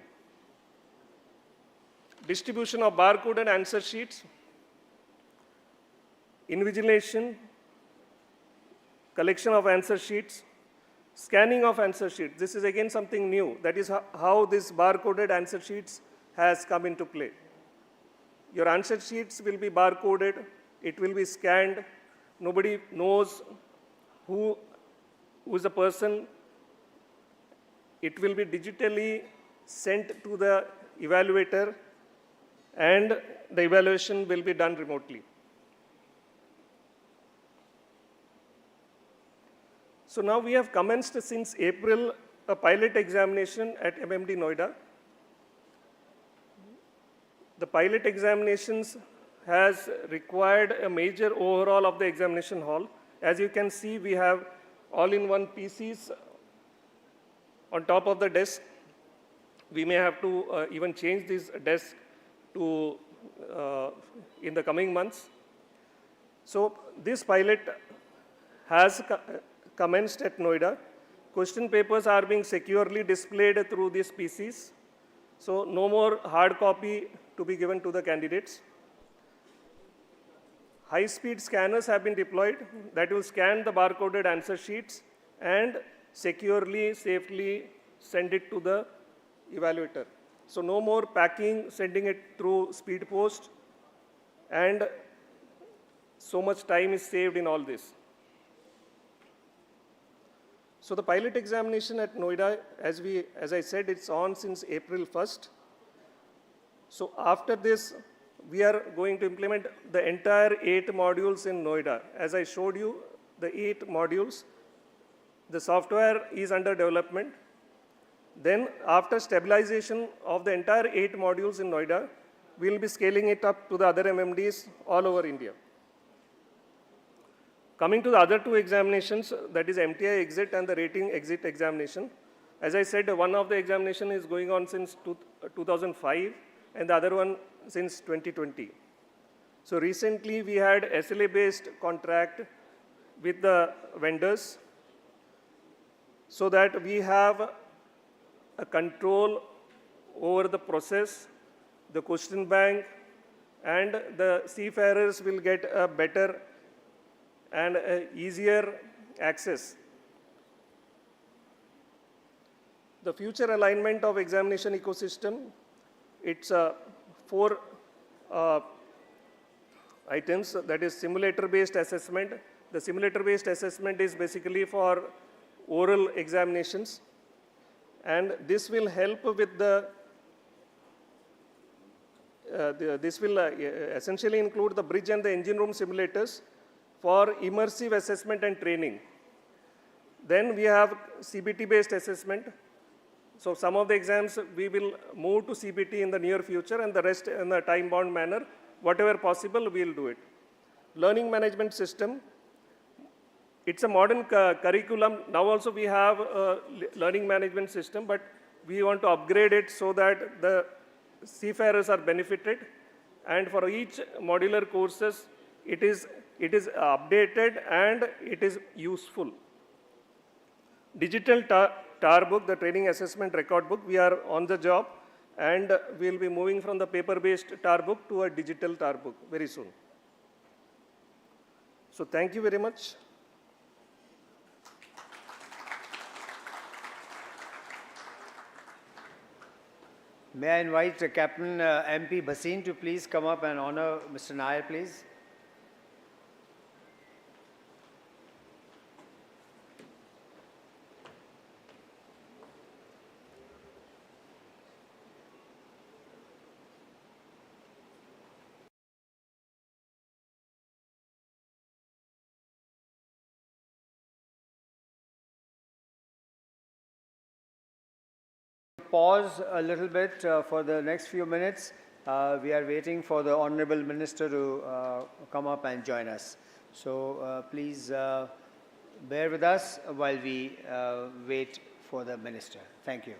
Distribution of barcoded answer sheets, invigilation, collection of answer sheets, scanning of answer sheets. This is again something new. That is how this barcoded answer sheets has come into play. Your answer sheets will be barcoded. It will be scanned. Nobody knows who is the person. It will be digitally sent to the evaluator, and the evaluation will be done remotely. So now we have commenced since April a pilot examination at MMD Noida. The pilot examinations has required a major overhaul of the examination hall. As you can see, we have all-in-one PCs on top of the desk. We may have to even change this desk to in the coming months. So this pilot has commenced at Noida. Question papers are being securely displayed through these PCs. So no more hard copy to be given to the candidates. High-speed scanners have been deployed that will scan the barcoded answer sheets and securely, safely send it to the evaluator. So no more packing, sending it through speed post, and so much time is saved in all this. So the pilot examination at Noida, as I said, it's on since April 1st. So after this, we are going to implement the entire 8 modules in Noida. As I showed you, the 8 modules, the software is under development. Then after stabilization of the entire 8 modules in Noida, we'll be scaling it up to the other MMDs all over India. Coming to the other 2 examinations, that is MTI exit and the rating exit examination. As I said, one of the examination is going on since 2005. and the other one since 2020. So recently we had SLA-based contract with the vendors so that we have a control over the process, the question bank, and the seafarers will get a better and easier access. The future alignment of examination ecosystem, it's four items, that is simulator-based assessment. The simulator-based assessment is basically for oral examinations, and this will help with this will essentially include the bridge and the engine room simulators for immersive assessment and training. Then we have CBT-based assessment. So some of the exams we will move to CBT in the near future, and the rest in a time-bound manner. Whatever possible, we will do it. Learning management system. It's a modern curriculum. Now also we have a learning management system, but we want to upgrade it so that the seafarers are benefited. And for each modular courses, it is updated and it is useful. Digital TAR book, the training assessment record book, we are on the job, and we will be moving from the paper-based TAR book to a digital TAR book very soon. So thank you very much. May I invite Captain MP Bhasin to please come up and honor Mr. Nair, please. Pause a little bit for the next few minutes. We are waiting for the Honorable Minister to come up and join us. So please bear with us while we wait for the Minister. Thank you.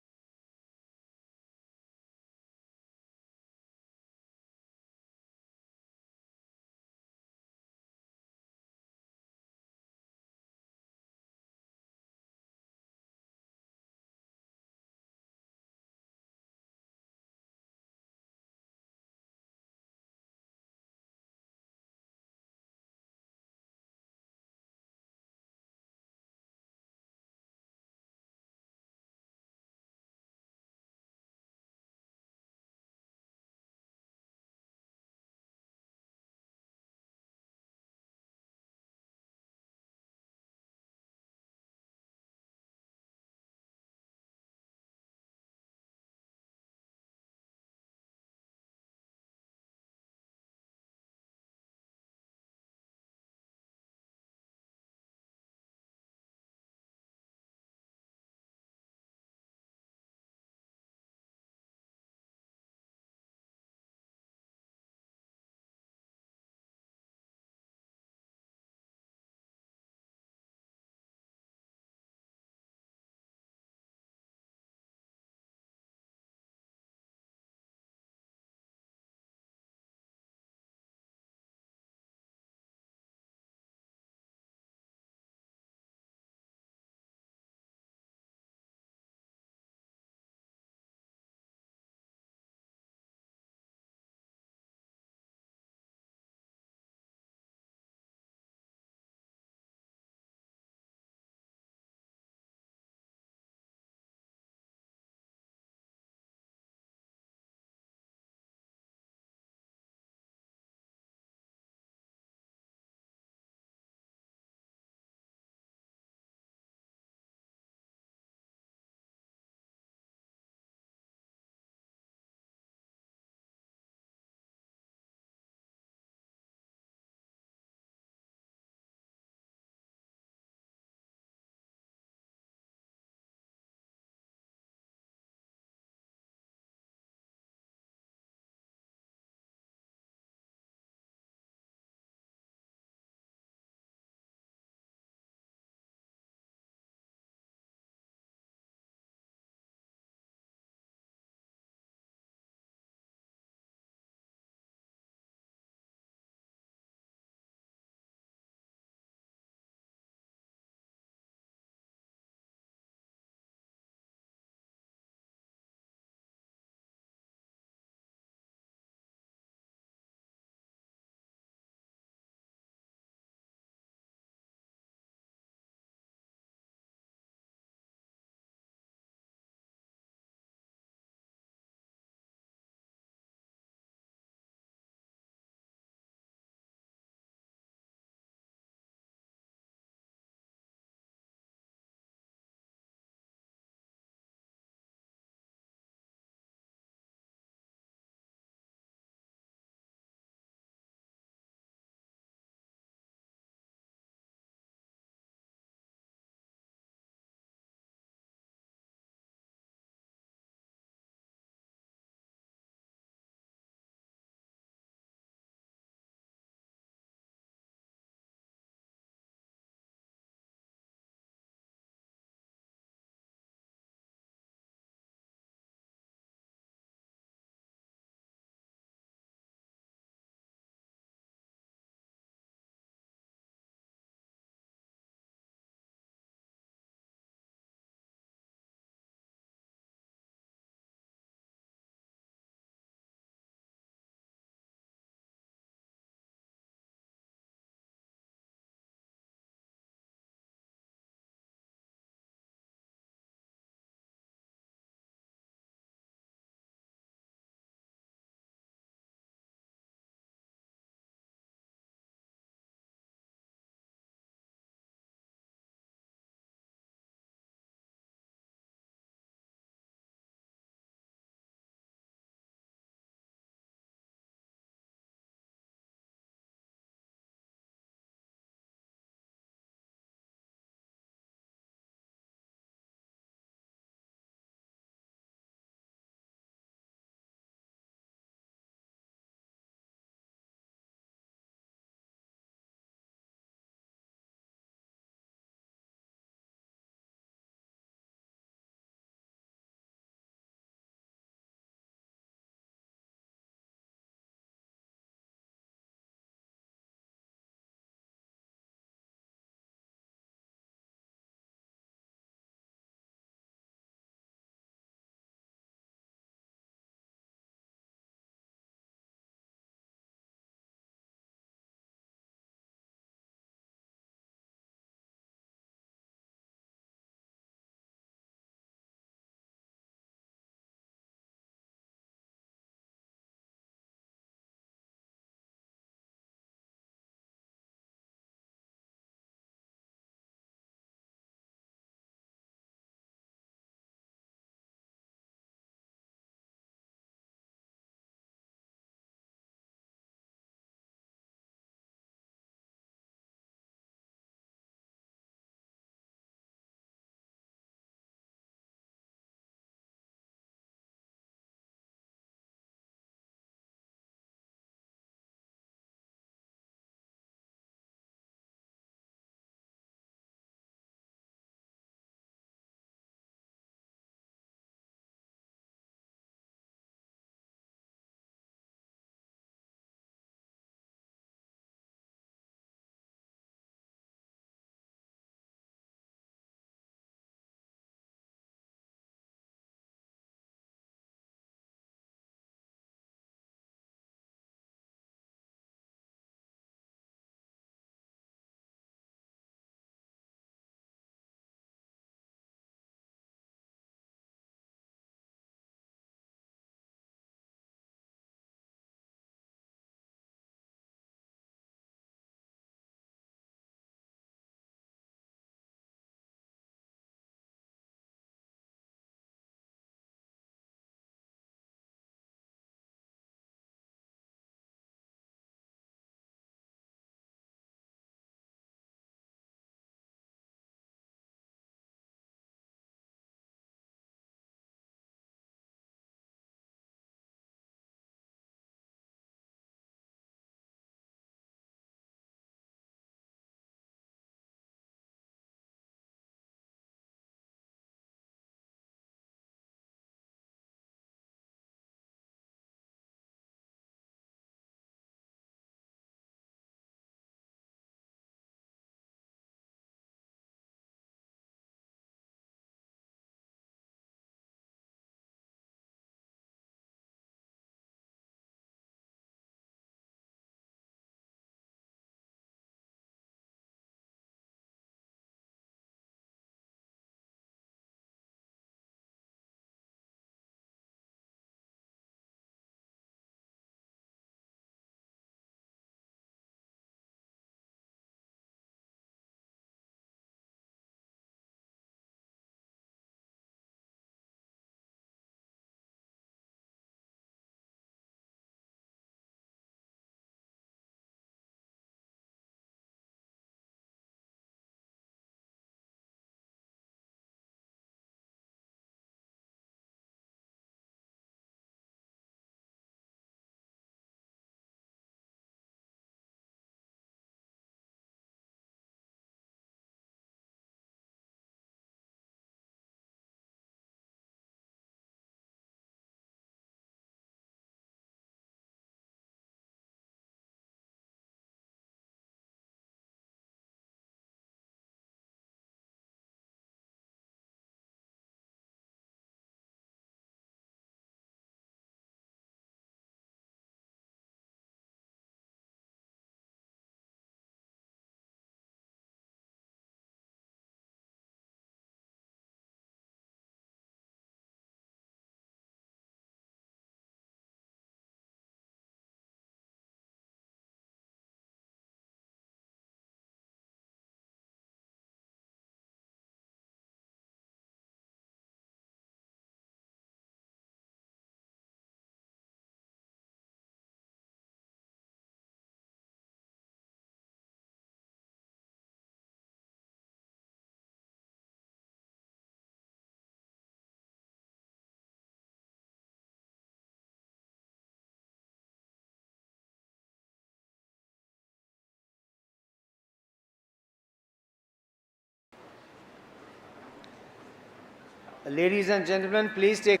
Ladies and gentlemen, please take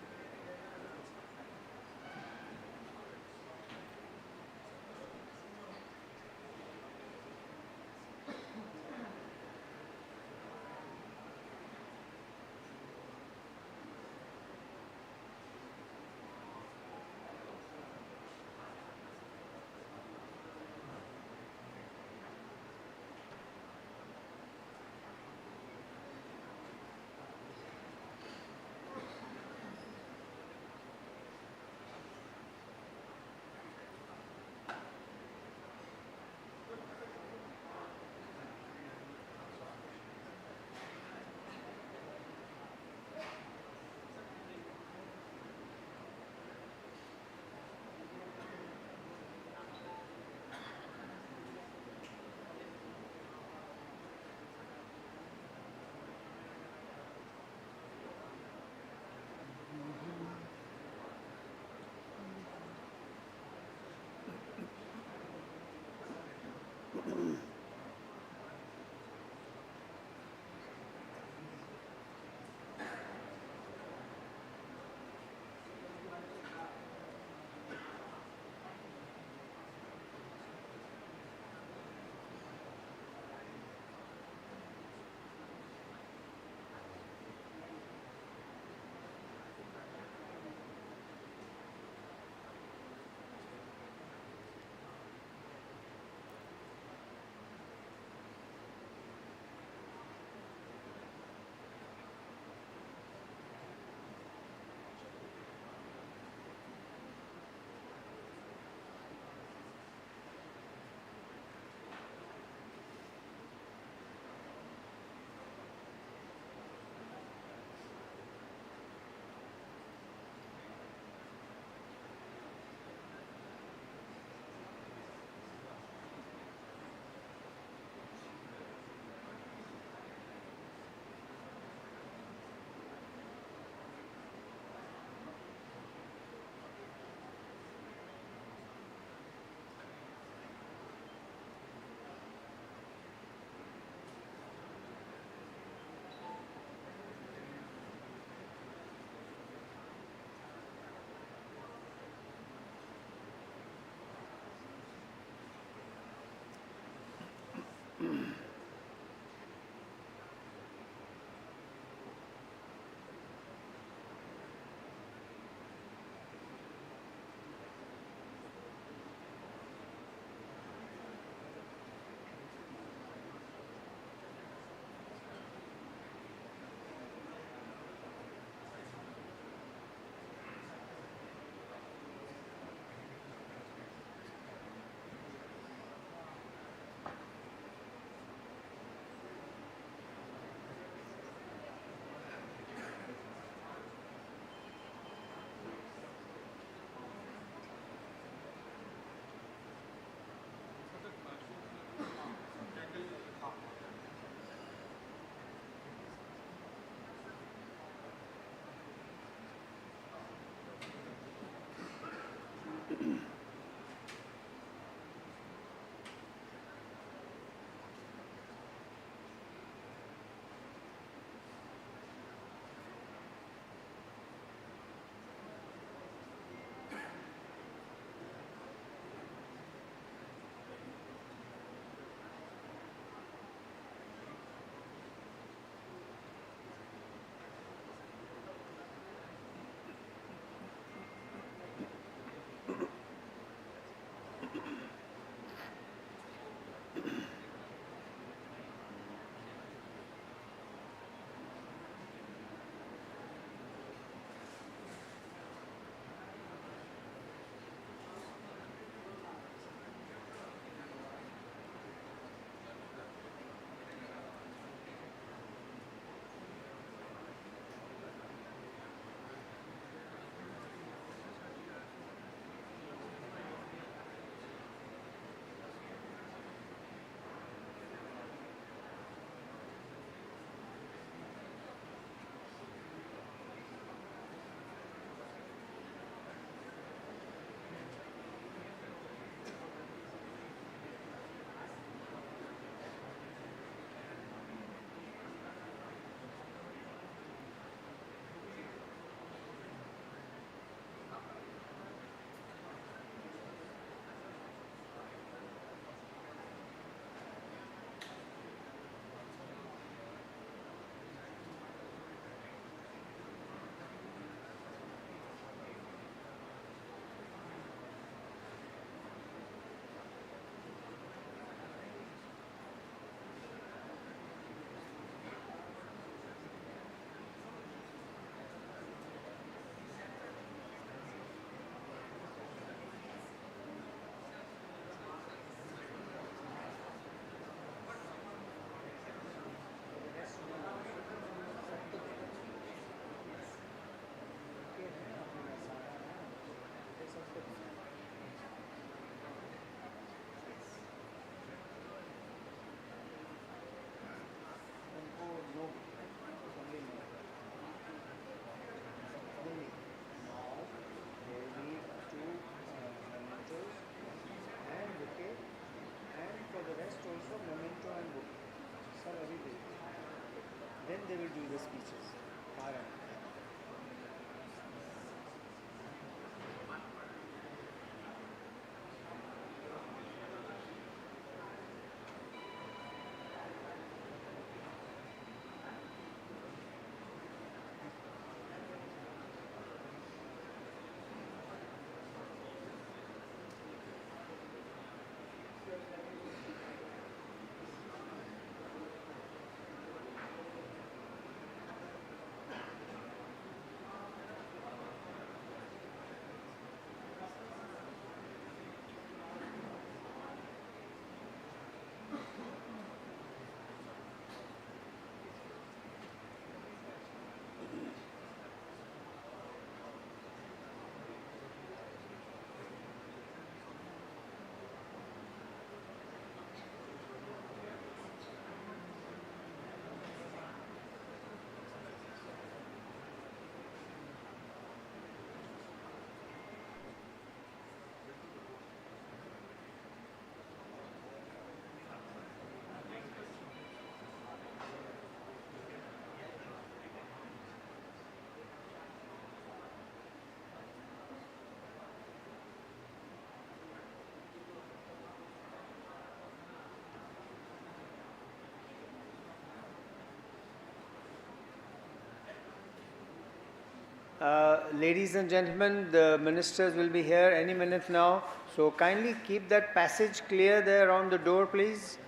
Ladies and gentlemen, the ministers will be here any minute now. So kindly keep that passage clear there around the door, please.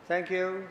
Thank you.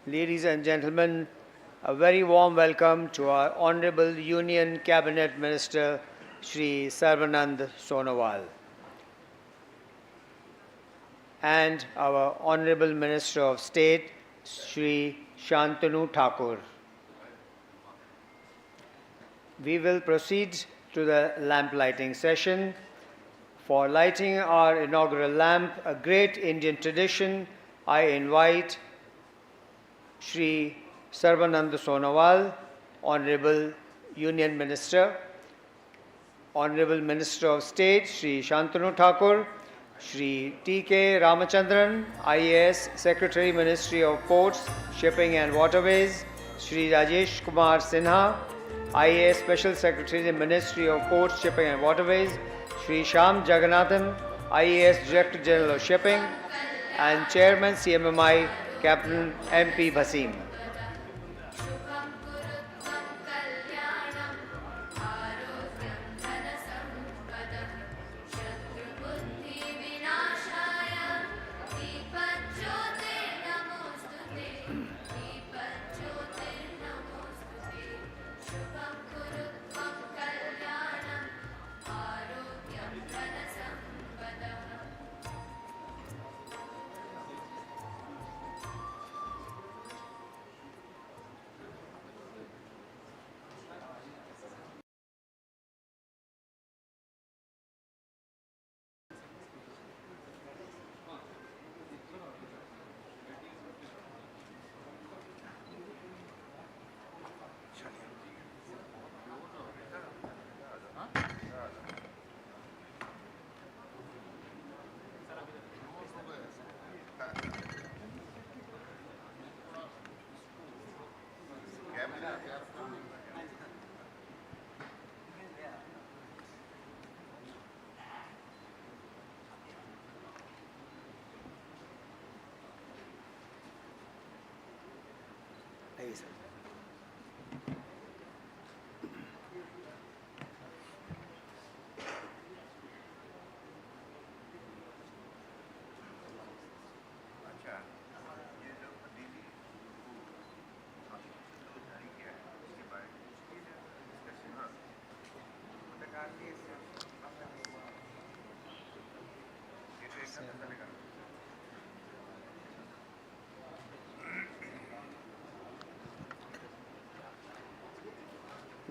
Ladies and gentlemen, a very warm welcome to our Honorable Union Cabinet Minister, Shri Sarvanand Sonowal, and our Honorable Minister of State, Shri Shantanu Thakur. We will proceed to the lamp lighting session. For lighting our inaugural lamp, a great Indian tradition, I invite Shri Sarvanand Sonowal, Honorable Union Minister, Honorable Minister of State, Shri Shantanu Thakur, Shri T.K. Ramachandran, IAS, Secretary, Ministry of Ports, Shipping and Waterways, Shri Rajesh Kumar Sinha, IAS, Special Secretary, Ministry of Ports, Shipping and Waterways, Shri Shyam Jagannathan, IAS, Director General of Shipping, and Chairman CMMI, Captain M.P. Bhasim.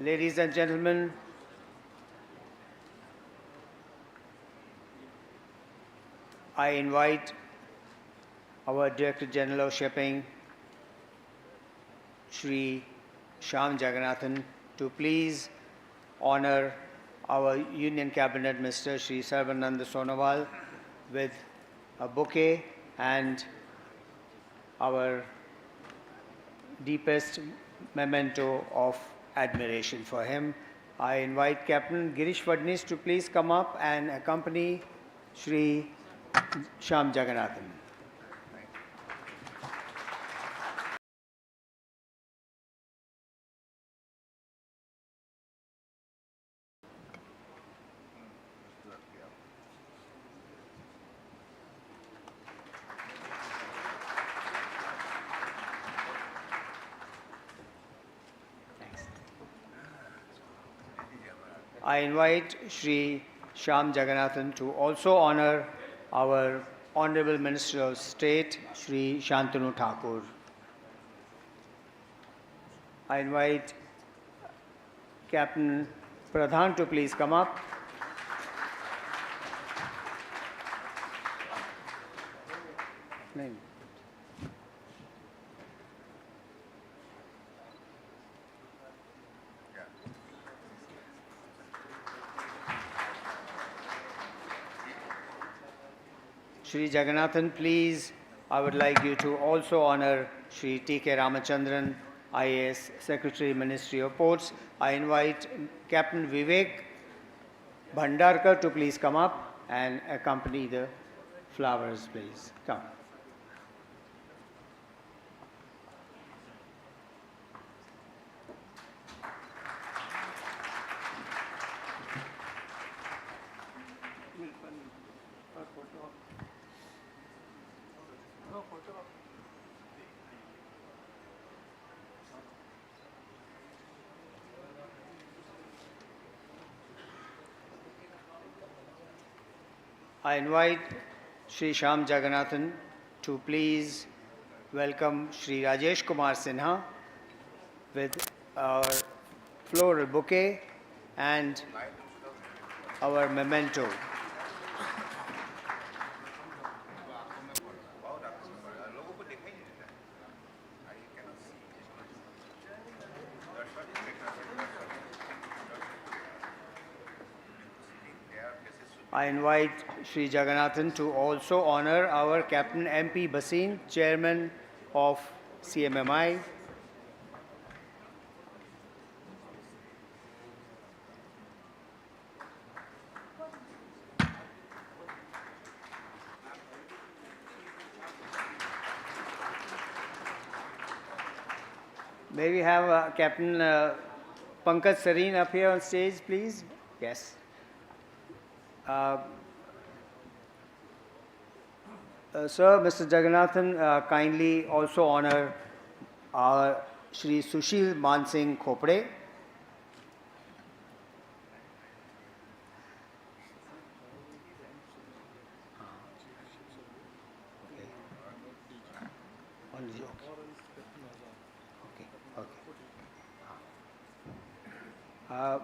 Ladies and gentlemen, I invite our Director General of Shipping, Shri Shyam Jagannathan, to please honor our Union Cabinet Minister, Shri Sarvanand Sonowal, with a bouquet and our deepest memento of admiration for him. I invite Captain Girish Fadnis to please come up and accompany Shri Shyam Jagannathan. I invite Shri Shyam Jagannathan to also honor our Honorable Minister of State, Shri Shantanu Thakur. I invite Captain Pradhan to please come up. Name. Shri Jagannathan, please, I would like you to also honor Shri T.K. Ramachandran, IAS, Secretary, Ministry of Ports. I invite Captain Vivek Bhandarkar to please come up and accompany the flowers, please. Come. I invite Shri Shyam Jagannathan to please welcome Shri Rajesh Kumar Sinha with our floral bouquet and our memento. I invite Shri Jagannathan to also honor our Captain MP Bhasin, Chairman of CMMI. May we have Captain Pankaj Sareen up here on stage, please? Yes. Sir, Mr. Jagannathan, kindly also honor our Shri Sushil Mansingh Khopde.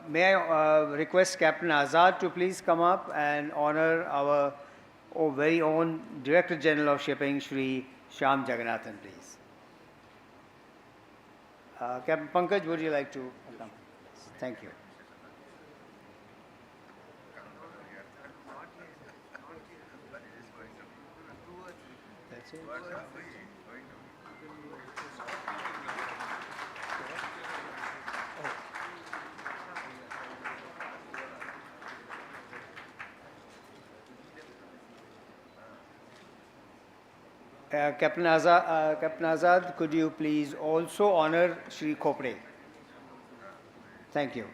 May I request Captain Azad to please come up and honor our very own Director General of Shipping, Shri Shyam Jagannathan, please. Captain Pankaj, would you like to come? Thank you. That's it. Captain Azad, could you please also honor Shri Khopde? Thank you.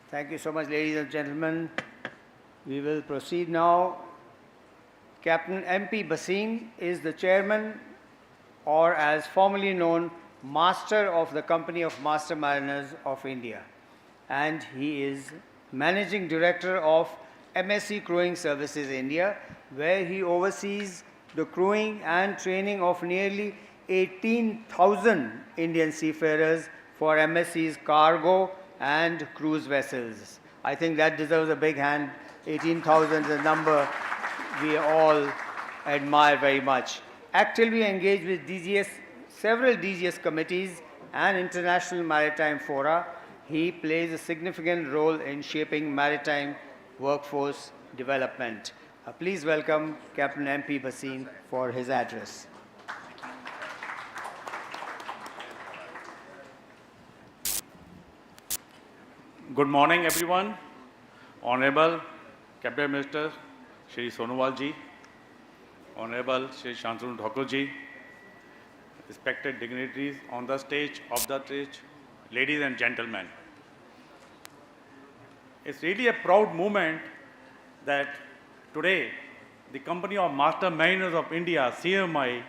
Thank you so much, ladies and gentlemen. We will proceed now. Captain MP Bhasin is the chairman, or as formerly known, Master of the Company of Master Mariners of India. And he is Managing Director of MSC Crewing Services India, where he oversees the crewing and training of nearly 18,000 Indian seafarers for MSC's cargo and cruise vessels. I think that deserves a big hand. 18,000 is a number we all admire very much. Actively engaged with DGS, several DGS committees and international maritime fora, he plays a significant role in shaping maritime workforce development. Please welcome Captain MP Bhasin for his address. Good morning, everyone. Honorable Cabinet Minister Shri Sonowal ji, Honorable Shri Shantanu Thakur ji, respected dignitaries on the stage, off the stage, ladies and gentlemen. It's really a proud moment that today the Company of Master Mariners of India, CMI,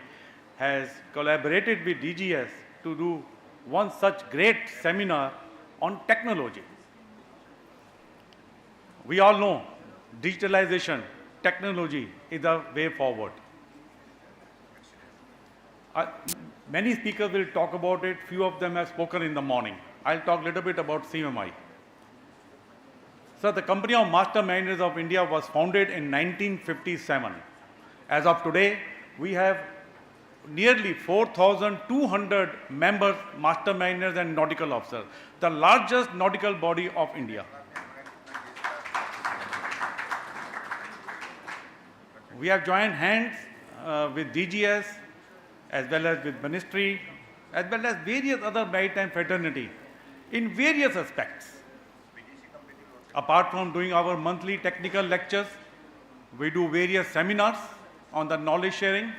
has collaborated with DGS to do one such great seminar on technology. We all know digitalization, technology is the way forward. Many speakers will talk about it. Few of them have spoken in the morning. I'll talk a little bit about CMI. So the Company of Master Mariners of India was founded in 1957. As of today, we have nearly 4,200 members, master mariners and nautical officers, the largest nautical body of India. We have joined hands with DGS as well as with Ministry, as well as various other maritime fraternity in various aspects. Apart from doing our monthly technical lectures, we do various seminars on the knowledge sharing.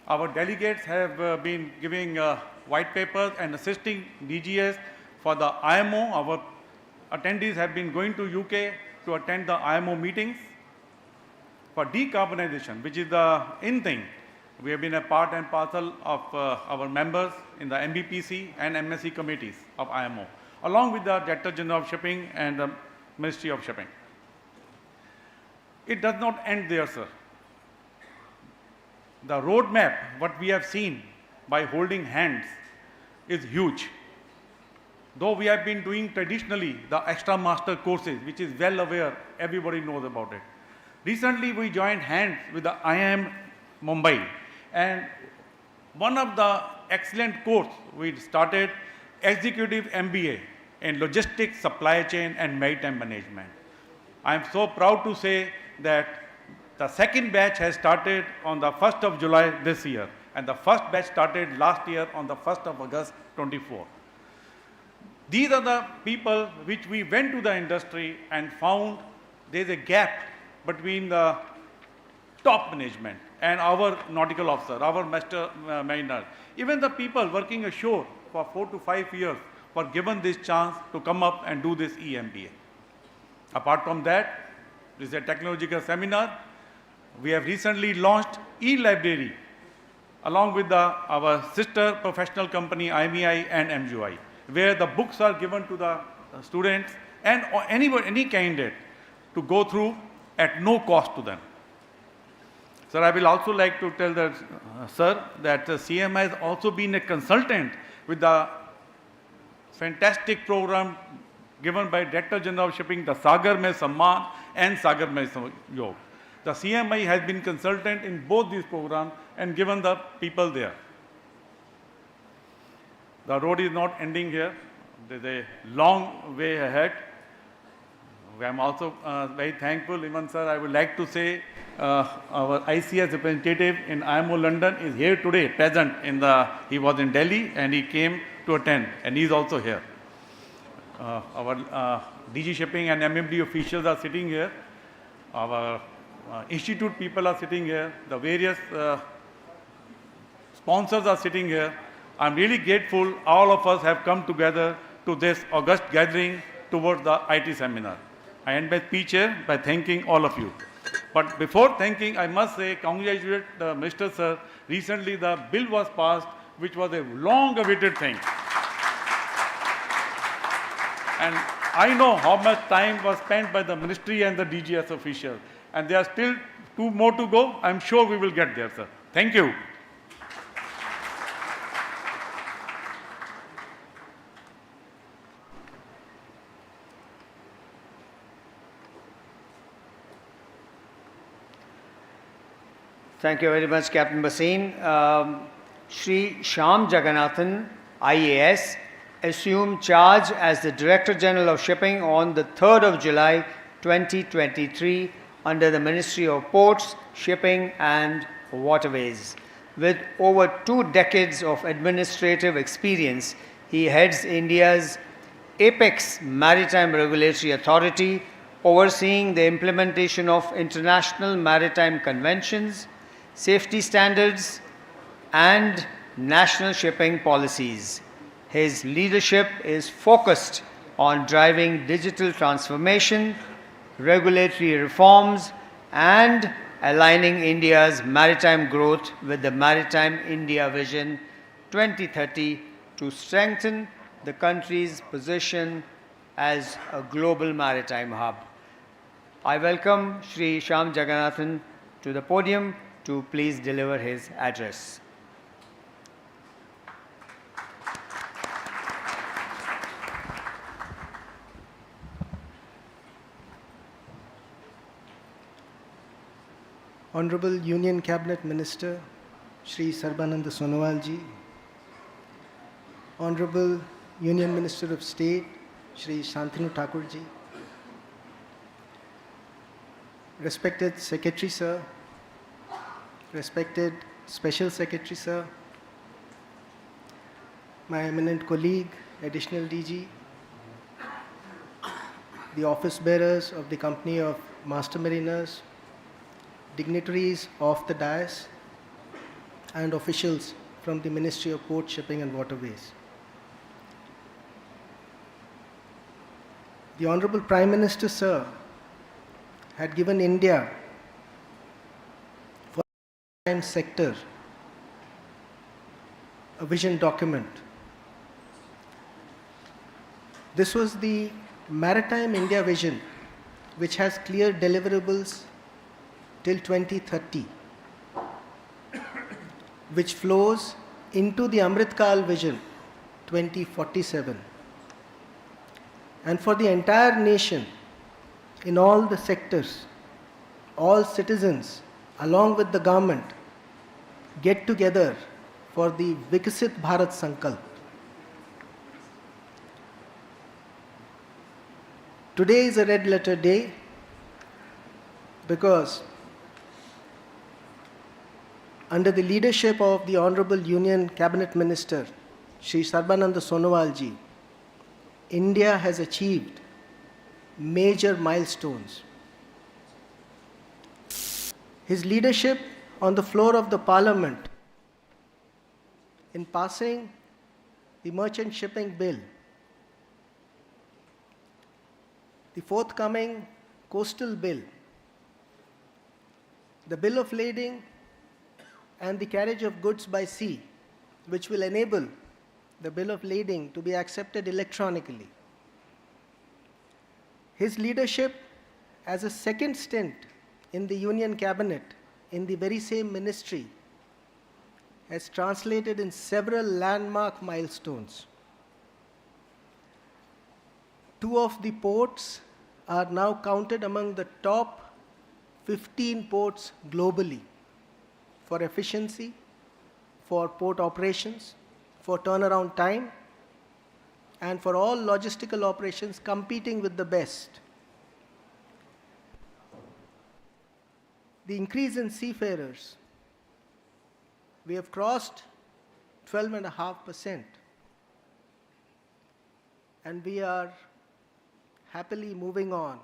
Our delegates have been giving white papers and assisting DGS for the IMO. Our attendees have been going to UK to attend the IMO meetings. For decarbonization, which is the in thing, we have been a part and parcel of our members in the MBPC and MSC committees of IMO, along with the Director General of Shipping and the Ministry of Shipping. It does not end there, sir. The roadmap, what we have seen by holding hands, is huge. Though we have been doing traditionally the extra master courses, which is well aware, everybody knows about it. Recently, we joined hands with the IIM Mumbai, and one of the excellent course we started, Executive MBA in Logistics, Supply Chain and Maritime Management. I am so proud to say that the second batch has started on the 1st of July this year, and the first batch started last year on the 1st of August 24. These are the people which we went to the industry and found there is a gap between the top management and our nautical officer, our master mariner. Even the people working ashore for 4 to 5 years were given this chance to come up and do this EMBA. Apart from that, this is a technological seminar. We have recently launched e-library along with our sister professional company IMEI and MGI, where the books are given to the students and any candidate to go through at no cost to them. Sir, I will also like to tell that, sir, that CMI has also been a consultant with the fantastic program given by Director General of Shipping, the Sagar Mein Samman and Sagar Mein Yog. The CMI has been consultant in both these programs and given the people there. The road is not ending here. There is a long way ahead. I am also very thankful, even sir, I would like to say our ICS representative in IMO London is here today, present he was in Delhi and he came to attend, and he is also here. Our DG Shipping and MMD officials are sitting here. Our institute people are sitting here. The various sponsors are sitting here. I am really grateful all of us have come together to this August gathering towards the IT seminar. I end my speech here by thanking all of you. But before thanking, I must say, congratulate the Minister, sir. Recently, the bill was passed, which was a long-awaited thing. And I know how much time was spent by the Ministry and the DGS officials. And there are still 2 more to go. I'm sure we will get there, sir. Thank you. Thank you very much, Captain Basin. Shri Shyam Jagannathan, IAS, assumed charge as the Director General of Shipping on the 3rd of July 2023 under the Ministry of Ports, Shipping and Waterways. With over 2 decades of administrative experience, he heads India's apex maritime regulatory authority, overseeing the implementation of international maritime conventions, safety standards, and national shipping policies. His leadership is focused on driving digital transformation, regulatory reforms, and aligning India's maritime growth with the Maritime India Vision 2030 to strengthen the country's position as a global maritime hub. I welcome Shri Shyam Jagannathan to the podium to please deliver his address. Honorable Union Cabinet Minister Shri Sarbananda Sonowal ji, Honorable Union Minister of State Shri Shantanu Thakur ji, respected Secretary Sir, respected Special Secretary Sir, my eminent colleague, Additional DG, the office bearers of the Company of Master Mariners, dignitaries of the dais, and officials from the Ministry of Port, Shipping and Waterways. The Honorable Prime Minister, sir, had given India for the maritime sector a vision document. This was the Maritime India Vision, which has clear deliverables till 2030, which flows into the Amrit Kal Vision 2047. And for the entire nation, in all the sectors, all citizens, along with the government, get together for the Viksit Bharat Sankalp. Today is a red letter day because under the leadership of the Honorable Union Cabinet Minister, Shri Sarbananda Sonowal ji, India has achieved major milestones. His leadership on the floor of the Parliament in passing the Merchant Shipping Bill, the forthcoming Coastal Bill, the Bill of Lading, and the carriage of goods by sea, which will enable the Bill of Lading to be accepted electronically. His leadership as a second stint in the Union Cabinet in the very same ministry has translated in several landmark milestones. 2 of the ports are now counted among the top 15 ports globally for efficiency, for port operations, for turnaround time, and for all logistical operations competing with the best. The increase in seafarers, we have crossed 12.5%, and we are happily moving on,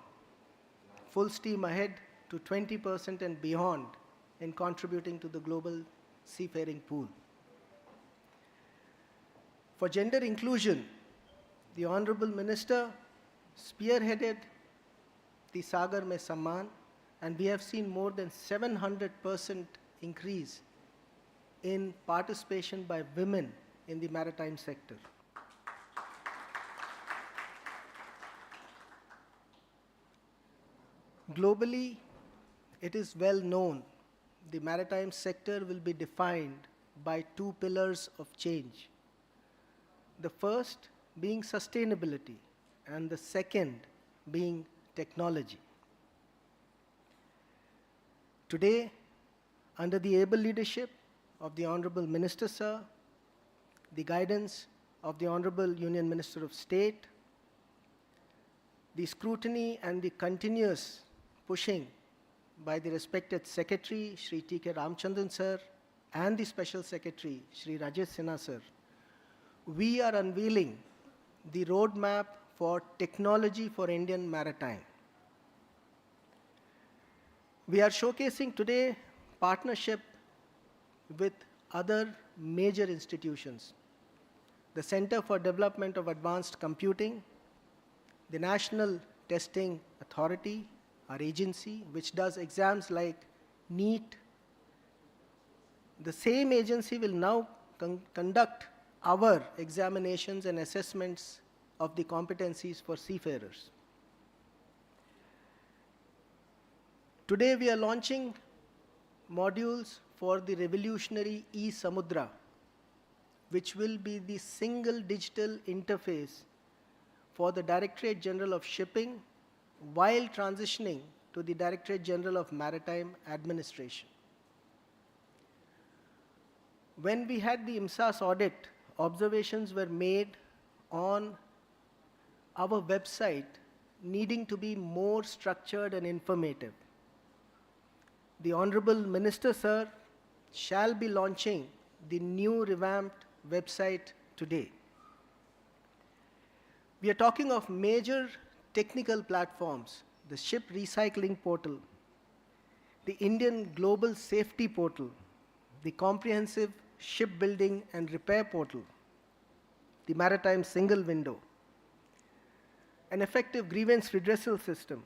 full steam ahead to 20% and beyond in contributing to the global seafaring pool. For gender inclusion, the Honorable Minister spearheaded the Sagar Mein Samman, and we have seen more than 700% increase in participation by women in the maritime sector. Globally, it is well known the maritime sector will be defined by 2 pillars of change. The first being sustainability, and the second being technology. Today, under the able leadership of the Honorable Minister, sir, the guidance of the Honorable Union Minister of State, the scrutiny and the continuous pushing by the respected Secretary, Shri T.K. Ramchandran, sir, and the Special Secretary, Shri Rajesh Sinha, sir, we are unveiling the roadmap for technology for Indian maritime. We are showcasing today partnership with other major institutions, the Center for Development of Advanced Computing, the National Testing Authority, our agency, which does exams like NEET. The same agency will now conduct our examinations and assessments of the competencies for seafarers. Today we are launching modules for the revolutionary e-Samudra, which will be the single digital interface for the Directorate General of Shipping while transitioning to the Directorate General of Maritime Administration. When we had the IMSAS audit, observations were made on our website needing to be more structured and informative. The Honorable Minister, sir, shall be launching the new revamped website today. We are talking of major technical platforms, the ship recycling portal, the Indian Global Safety Portal, the comprehensive shipbuilding and repair portal, the Maritime Single Window, an effective grievance redressal system,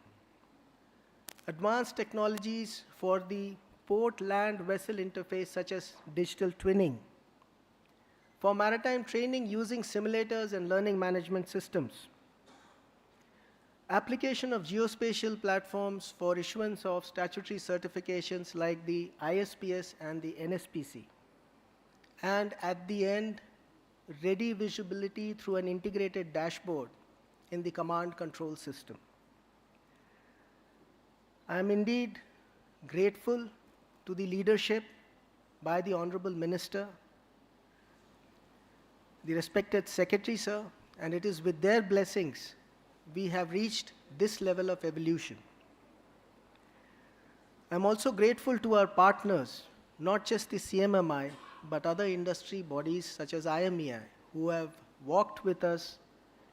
advanced technologies for the port-land vessel interface such as digital twinning, for maritime training using simulators and learning management systems, application of geospatial platforms for issuance of statutory certifications like the ISPS and the NSPC, and at the end, ready visibility through an integrated dashboard in the command control system. I am indeed grateful to the leadership by the Honorable Minister, the respected Secretary, sir, and it is with their blessings we have reached this level of evolution. I am also grateful to our partners, not just the CMMI, but other industry bodies such as IMEI, who have walked with us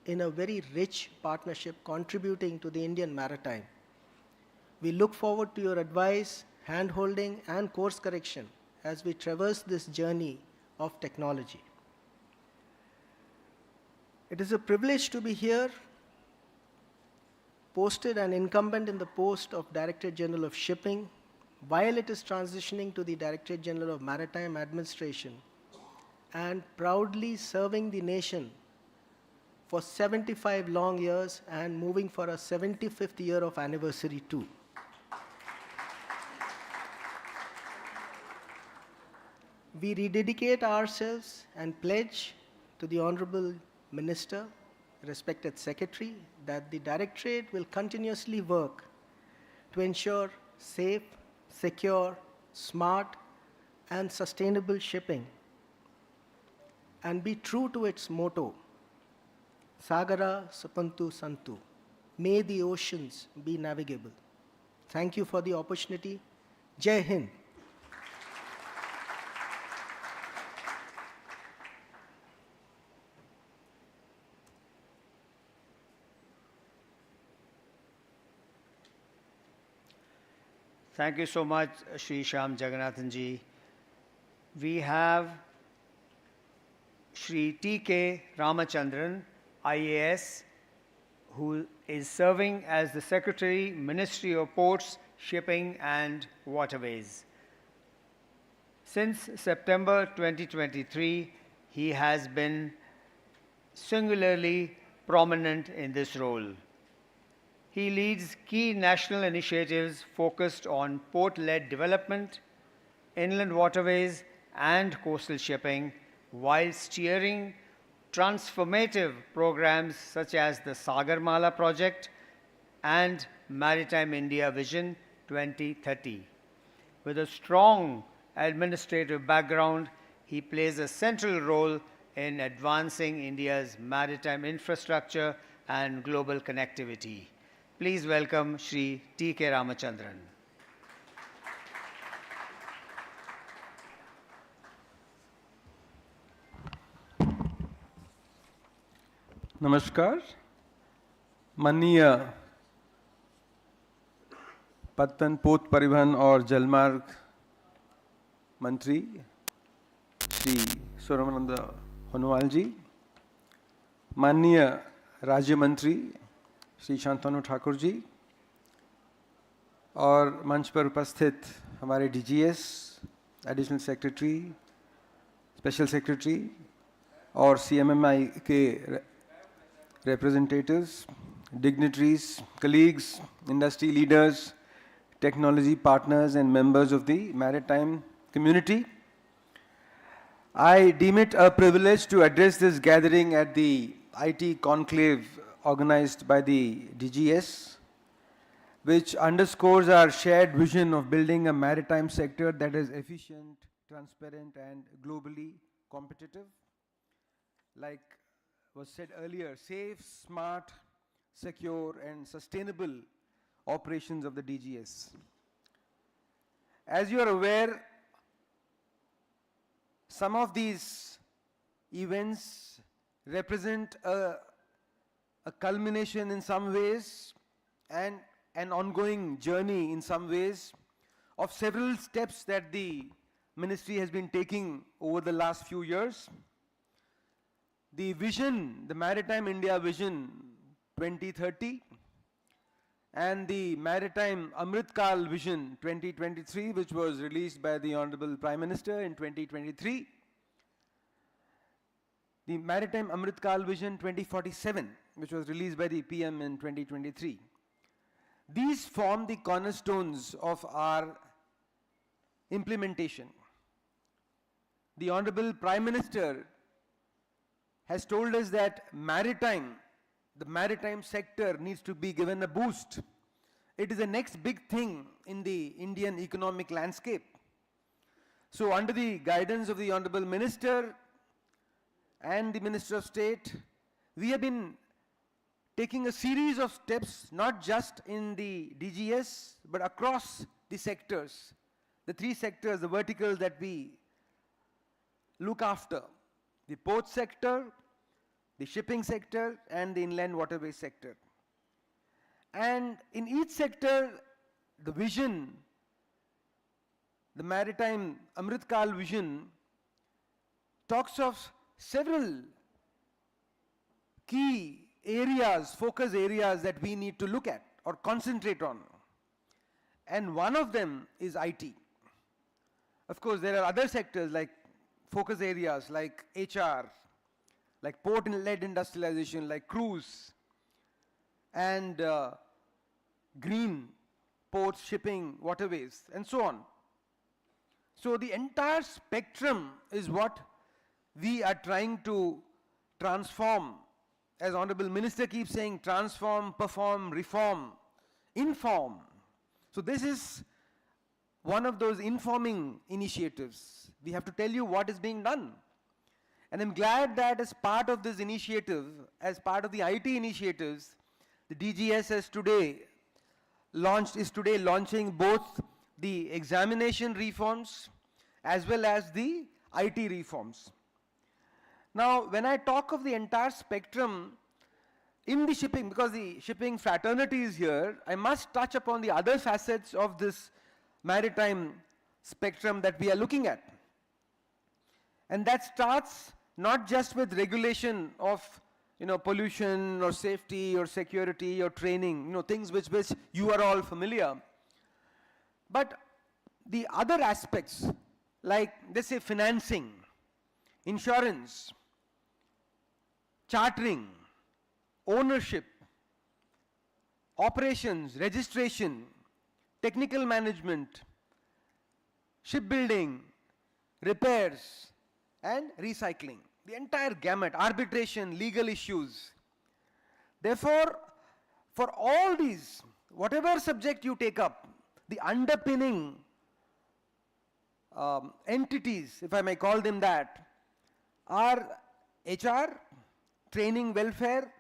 in a very rich partnership contributing to the Indian maritime. We look forward to your advice, hand-holding, and course correction as we traverse this journey of technology. It is a privilege to be here, posted and incumbent in the post of Director General of Shipping, while it is transitioning to the Director General of Maritime Administration, and proudly serving the nation for 75 long years and moving for a 75th year of anniversary too. We rededicate ourselves and pledge to the Honorable Minister, respected Secretary, that the Directorate will continuously work to ensure safe, secure, smart, and sustainable shipping, and be true to its motto, Sagara Sapantu Santu, may the oceans be navigable. Thank you for the opportunity. Jai Hind. Thank you so much, Shri Shyam Jagannathan ji. We have Shri T.K. Ramachandran, IAS, who is serving as the Secretary, Ministry of Ports, Shipping and Waterways. Since September 2023, he has been singularly prominent in this role. He leads key national initiatives focused on port-led development, inland waterways, and coastal shipping, while steering transformative programs such as the Sagarmala project and Maritime India Vision 2030. With a strong administrative background, he plays a central role in advancing India's maritime infrastructure and global connectivity. Please welcome Shri T.K. Ramachandran. नमस्कार माननीय पत्तन पोत परिवहन और जलमार्ग मंत्री श्री सोमानंद होनवाल जी, माननीय राज्य मंत्री श्री शांतनु ठाकुर जी और मंच पर उपस्थित हमारे DGS, additional secretary, special secretary और सीएमएमआई के representatives, dignitaries, colleagues, industry leaders, technology partners and members of the maritime community. I deem it a privilege to address this gathering at the IT Conclave organized by the DGS, which underscores our shared vision of building a maritime sector that is efficient, transparent and globally competitive. Like was said earlier, safe, smart, secure and sustainable operations of the DGS. As you are aware, some of these events represent a culmination in some ways and an ongoing journey in some ways of several steps that the ministry has been taking over the last few years. The vision, the Maritime India Vision 2030, and the Maritime Amritkal Vision 2023, which was released by the Honorable Prime Minister in 2023. The Maritime Amritkal Vision 2047, which was released by the PM in 2023. These form the cornerstones of our implementation. The Honorable Prime Minister has told us that the maritime sector needs to be given a boost. It is the next big thing in the Indian economic landscape. So under the guidance of the Honorable Minister and the Minister of State, we have been taking a series of steps, not just in the DGS, but across the sectors, the three sectors, the verticals that we look after: the port sector, the shipping sector, and the inland waterway sector. And in each sector, the vision, the Maritime Amritkal Vision, talks of several key areas, focus areas that we need to look at or concentrate on. And one of them is IT. Of course, there are other sectors like focus areas like HR, like port-led industrialization, like cruise, and green ports, shipping, waterways, and so on. So the entire spectrum is what we are trying to transform. As Honorable Minister keeps saying, transform, perform, reform, inform. So this is one of those informing initiatives. We have to tell you what is being done. And I'm glad that as part of this initiative, as part of the IT initiatives, the DGS is today launching both the examination reforms as well as the IT reforms. Now, when I talk of the entire spectrum in the shipping, because the shipping fraternity is here, I must touch upon the other facets of this maritime spectrum that we are looking at. And that starts not just with regulation of pollution or safety or security or training, things which you are all familiar. But the other aspects, like let's say financing, insurance, chartering, ownership, operations, registration, technical management, shipbuilding, repairs, and recycling. The entire gamut, arbitration, legal issues. Therefore, for all these, whatever subject you take up, the underpinning entities, if I may call them that, are HR, training welfare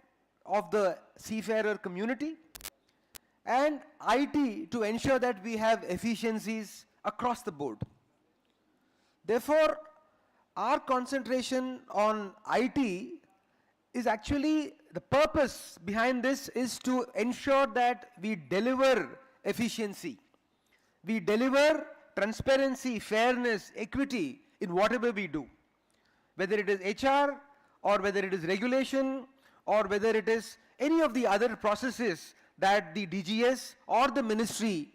of the seafarer community, and IT to ensure that we have efficiencies across the board. Therefore, our concentration on IT is actually, the purpose behind this is to ensure that we deliver efficiency. We deliver transparency, fairness, equity in whatever we do. Whether it is HR, or whether it is regulation, or whether it is any of the other processes that the DGS or the ministry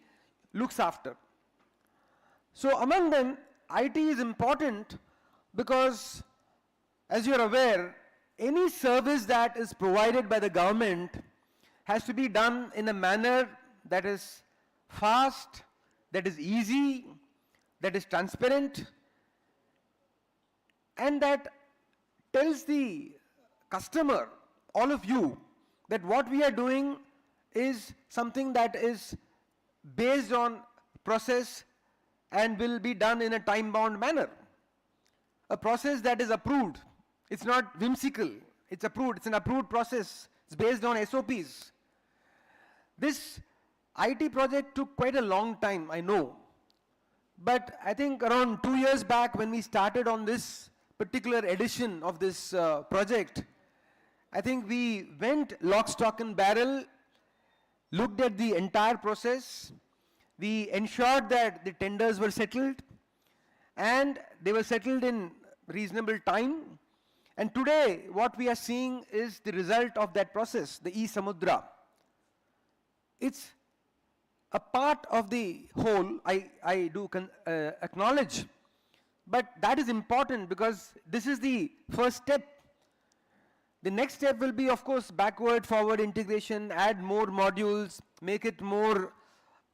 looks after. So among them, IT is important because, as you are aware, any service that is provided by the government has to be done in a manner that is fast, that is easy, that is transparent, and that tells the customer, all of you, that what we are doing is something that is based on process and will be done in a time-bound manner. A process that is approved. It's not whimsical. It's approved. It's an approved process. It's based on SOPs. This IT project took quite a long time, I know. But I think around 2 years back when we started on this particular edition of this project, I think we went lock, stock and barrel, looked at the entire process. We ensured that the tenders were settled, and they were settled in reasonable time. And today, what we are seeing is the result of that process, the e-Samudra. It's a part of the whole, I do acknowledge, but that is important because this is the first step. The next step will be, of course, backward, forward integration, add more modules, make it more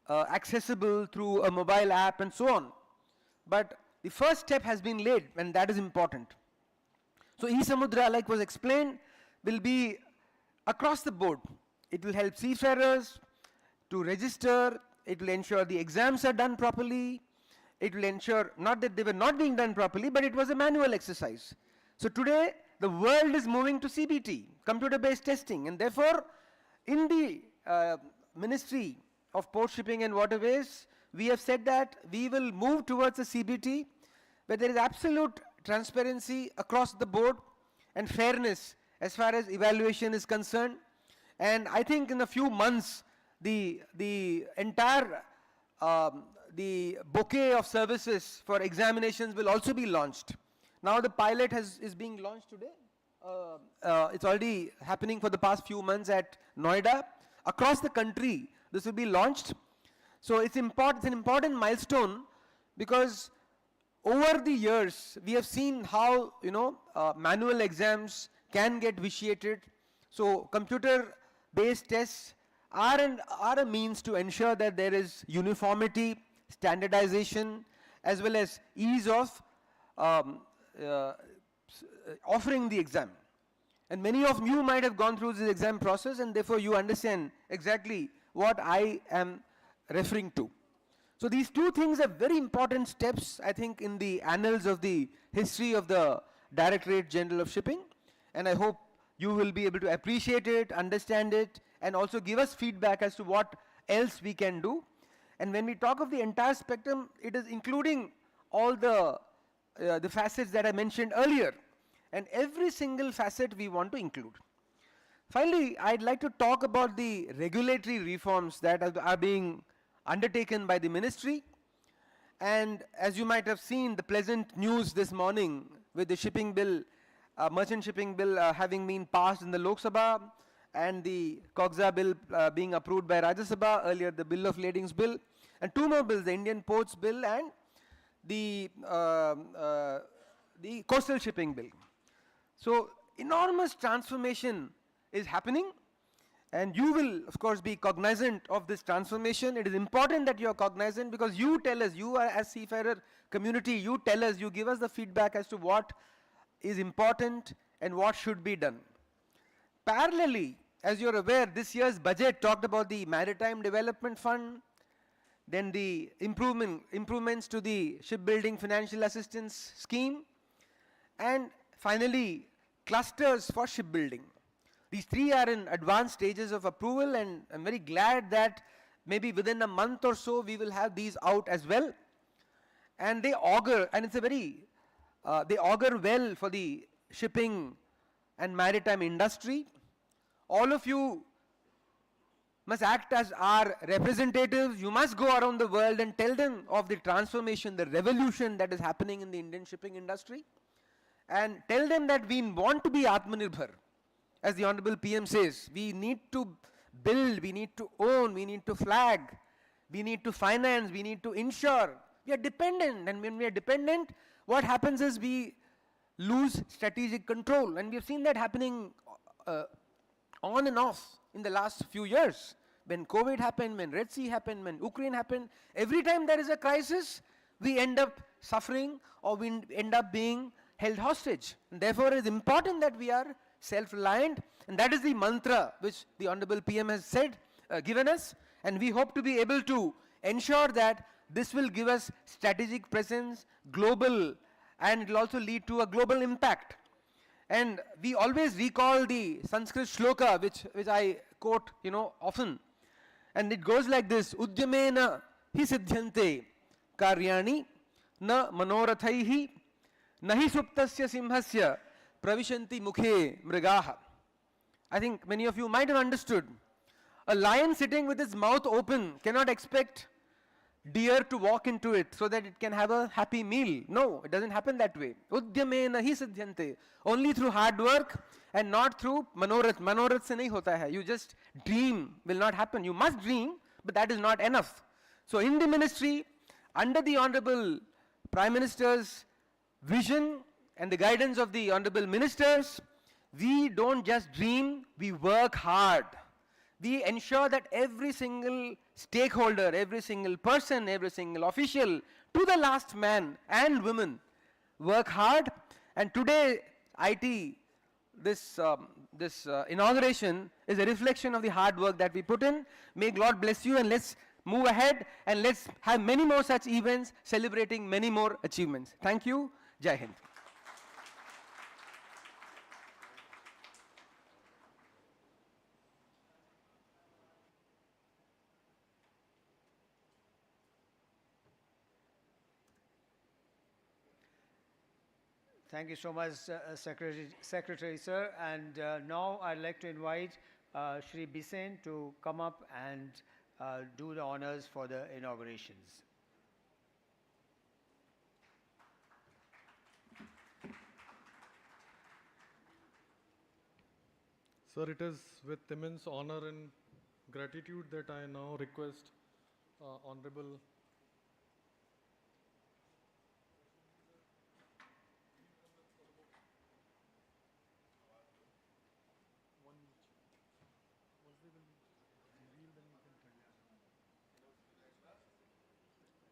accessible through a mobile app and so on. But the first step has been laid, and that is important. So e-Samudra, like was explained, will be across the board. It will help seafarers to register, it will ensure the exams are done properly, it will ensure not that they were not being done properly, but it was a manual exercise. So today, the world is moving to CBT, computer-based testing, and therefore, in the Ministry of Port Shipping and Waterways, we have said that we will move towards a CBT where there is absolute transparency across the board and fairness as far as evaluation is concerned. And I think in a few months, the entire the bouquet of services for examinations will also be launched. Now the pilot is being launched today. It's already happening for the past few months at Noida. Across the country, this will be launched. So it's an important milestone because over the years, we have seen how, manual exams can get vitiated. So computer-based tests are a means to ensure that there is uniformity, standardization, as well as ease of offering the exam. And many of you might have gone through this exam process, and therefore you understand exactly what I am referring to. So these two things are very important steps, I think, in the annals of the history of the Directorate General of Shipping, and I hope you will be able to appreciate it, understand it, and also give us feedback as to what else we can do. And when we talk of the entire spectrum, it is including all the facets that I mentioned earlier, and every single facet we want to include. Finally, I'd like to talk about the regulatory reforms that are being undertaken by the ministry. And as you might have seen, the pleasant news this morning with the shipping bill, merchant shipping bill having been passed in the Lok Sabha, and the COGSA bill being approved by Rajya Sabha, earlier the Bill of Ladings bill, and two more bills, the Indian Ports bill and the Coastal Shipping bill. So enormous transformation is happening, and you will, of course, be cognizant of this transformation. It is important that you are cognizant because you tell us, you are as seafarer community, you tell us, you give us the feedback as to what is important and what should be done. Parallelly, as you are aware, this year's budget talked about the Maritime Development Fund, then the improvements to the Shipbuilding Financial Assistance Scheme, and finally, clusters for shipbuilding. These three are in advanced stages of approval, and I'm very glad that maybe within a month or so we will have these out as well. And they augur, and it's a very, they augur well for the shipping and maritime industry. All of you must act as our representatives. You must go around the world and tell them of the transformation, the revolution that is happening in the Indian shipping industry. And tell them that we want to be Atmanirbhar. As the Honorable PM says, we need to build, we need to own, we need to flag, we need to finance, we need to insure. We are dependent, and when we are dependent, what happens is we lose strategic control, and we have seen that happening on and off in the last few years. When COVID happened, when Red Sea happened, when Ukraine happened, every time there is a crisis, we end up suffering or we end up being held hostage. And therefore, it is important that we are self-reliant, and that is the mantra which the Honorable PM has said, given us, and we hope to be able to ensure that this will give us strategic presence, global, and it will also lead to a global impact. And we always recall the Sanskrit shloka, which I quote, often, and it goes like this: Udyamena hi siddhyante karyani na manorathaihi nahi suptasya simhasya pravishanti mukhe mrigaha. I think many of you might have understood. A lion sitting with its mouth open cannot expect deer to walk into it so that it can have a happy meal. No, it doesn't happen that way. Udyame nahi siddhyante. Only through hard work and not through manorath. Manorath se nahi hota hai. You just dream will not happen. You must dream, but that is not enough. So in the ministry, under the Honorable Prime Minister's vision and the guidance of the Honorable Ministers, we don't just dream, we work hard. We ensure that every single stakeholder, every single person, every single official, to the last man and woman, work hard. And today, IT, this inauguration is a reflection of the hard work that we put in. May God bless you, and let's move ahead and let's have many more such events celebrating many more achievements. Thank you. Jai Hind. Thank you so much, Secretary Sir. And now I'd like to invite Shri Bisen to come up and do the honors for the inaugurations. Sir, it is with immense honor and gratitude that I now request Honorable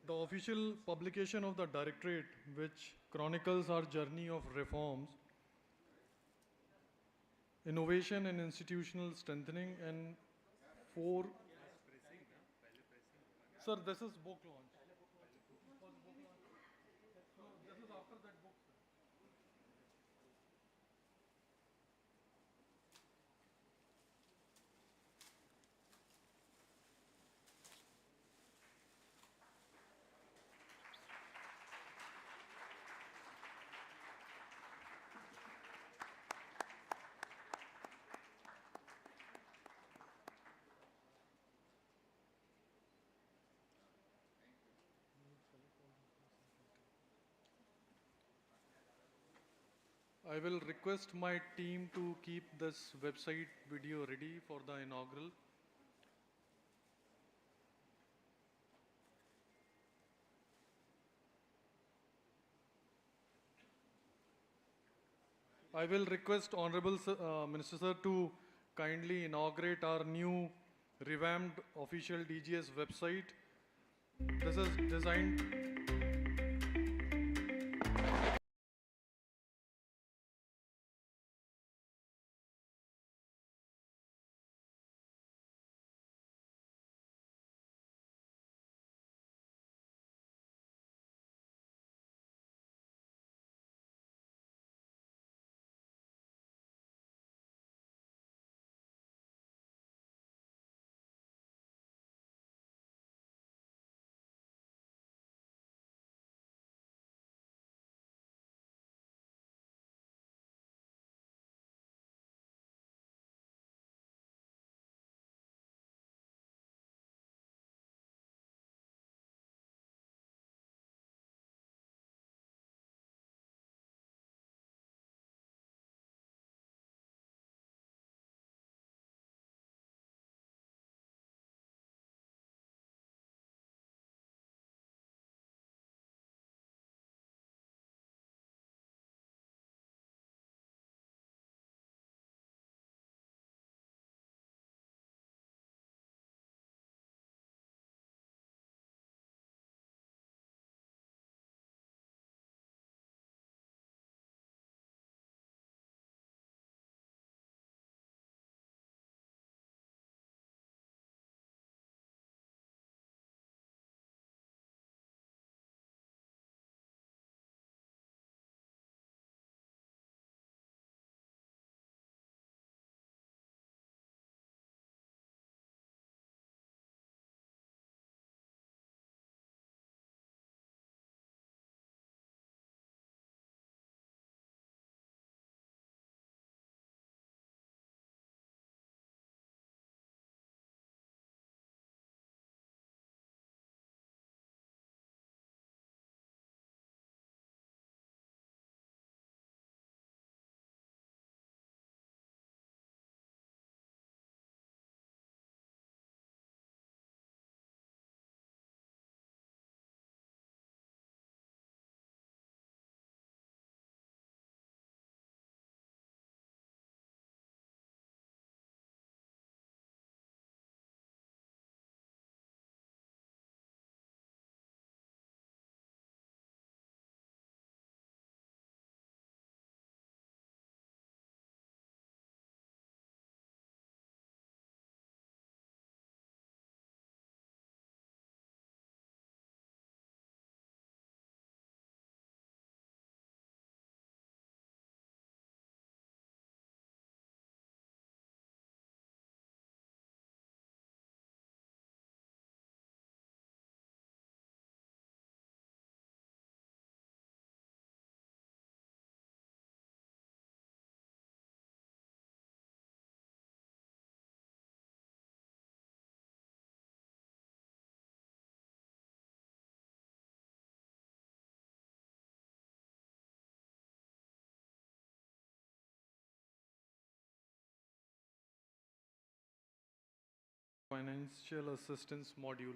the official publication of the Directorate, which chronicles our journey of reforms, innovation and institutional strengthening, and four. Sir, this is book launch. This is after that book. I will request my team to keep this website video ready for the inaugural. I will request Honorable Minister Sir to kindly inaugurate our new revamped official DGS website. This is designed Financial assistance module.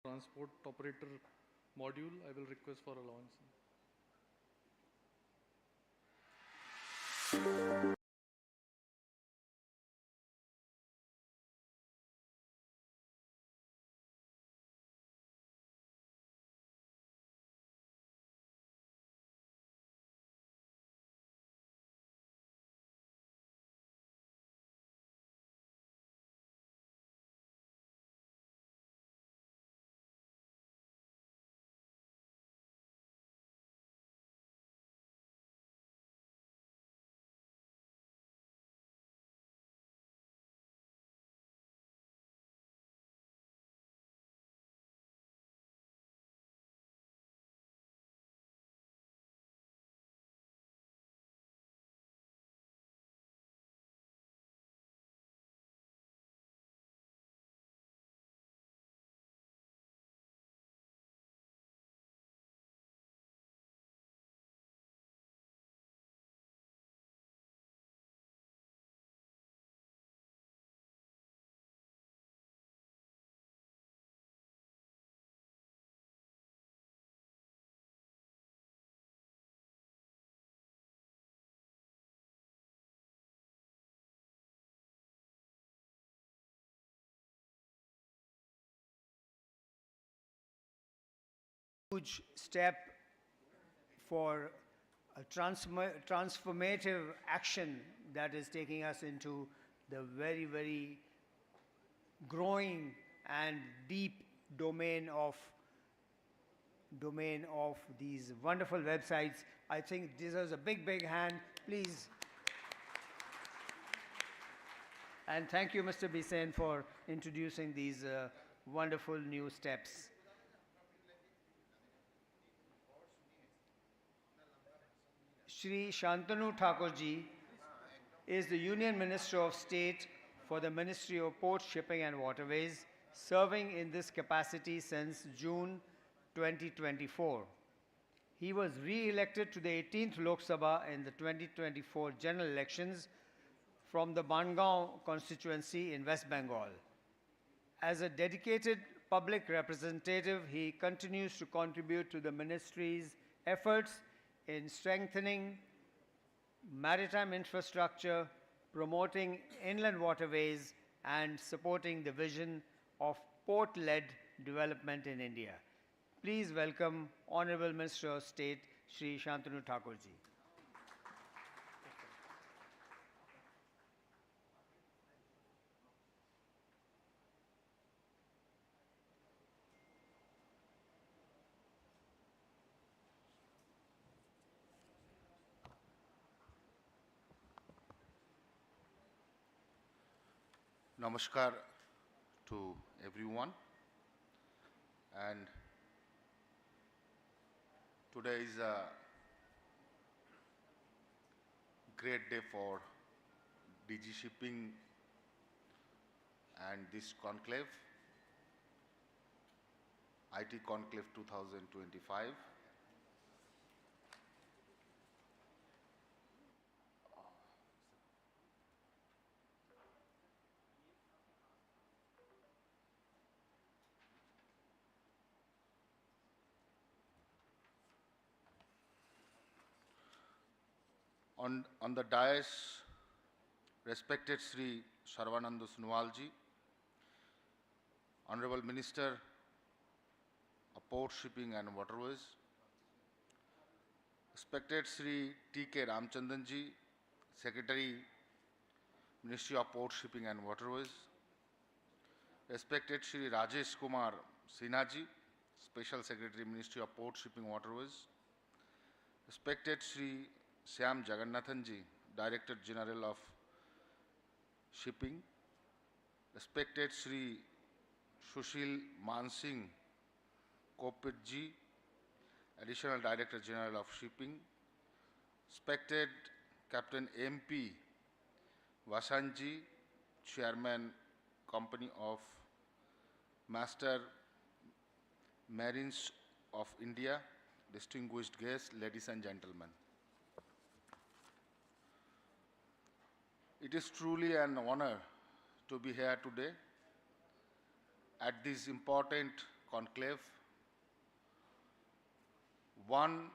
Transport operator module. I will request for allowance. Huge step for a transformative action that is taking us into the very, very growing and deep domain of these wonderful websites. I think deserves a big, big hand, please. And thank you, Mr. Bisen, for introducing these wonderful new steps. Shri Shantanu Thakurji is the Union Minister of State for the Ministry of Ports, Shipping and Waterways, serving in this capacity since June 2024. He was re-elected to the 18th Lok Sabha in the 2024 general elections from the Bangaon constituency in West Bengal. As a dedicated public representative, he continues to contribute to the ministry's efforts in strengthening maritime infrastructure, promoting inland waterways, and supporting the vision of port-led development in India. Please welcome Honorable Minister of State, Shri Shantanu Thakurji. Namaskar to everyone, and today is a great day for DG Shipping and this conclave, IT Conclave 2025. On the dais, respected Sri Sarvananda Sunwalji, Honorable Minister of Port, Shipping and Waterways, respected Sri T.K. Ramchandranji, Secretary, Ministry of Port, Shipping and Waterways, respected Sri Rajesh Kumar Sinhaji, Special Secretary, Ministry of Port, Shipping and Waterways, respected Sri Syam Jagannathanji, Director General of Shipping, respected Sri Sushil Mansingh Kopitji, Additional Director General of Shipping, respected Captain M.P. Vasanji, Chairman, Company of Master Marines of India, distinguished guests, ladies and gentlemen. It is truly an honor to be here today at this important conclave, one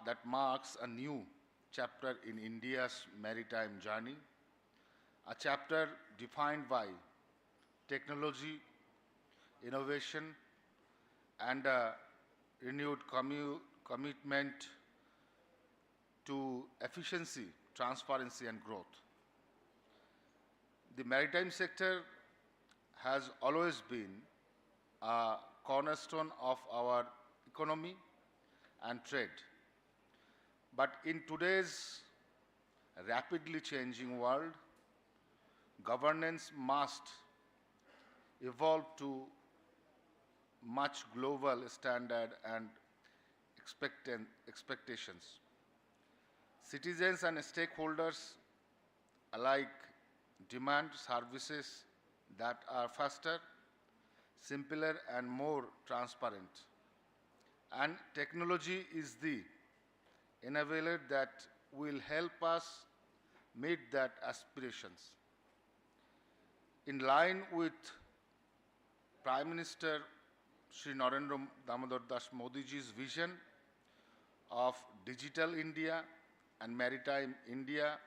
that marks a new chapter in India's maritime journey, a chapter defined by technology, innovation, and a renewed commitment to efficiency, transparency, and growth. The maritime sector has always been a cornerstone of our economy and trade. But in today's rapidly changing world, governance must evolve to much global standard and expectations. Citizens and stakeholders alike demand services that are faster, simpler, and more transparent. And technology is the enabler that will help us meet that aspirations. In line with Prime Minister Sri Narendra Damodar Das Modiji's vision of Digital India and Maritime India,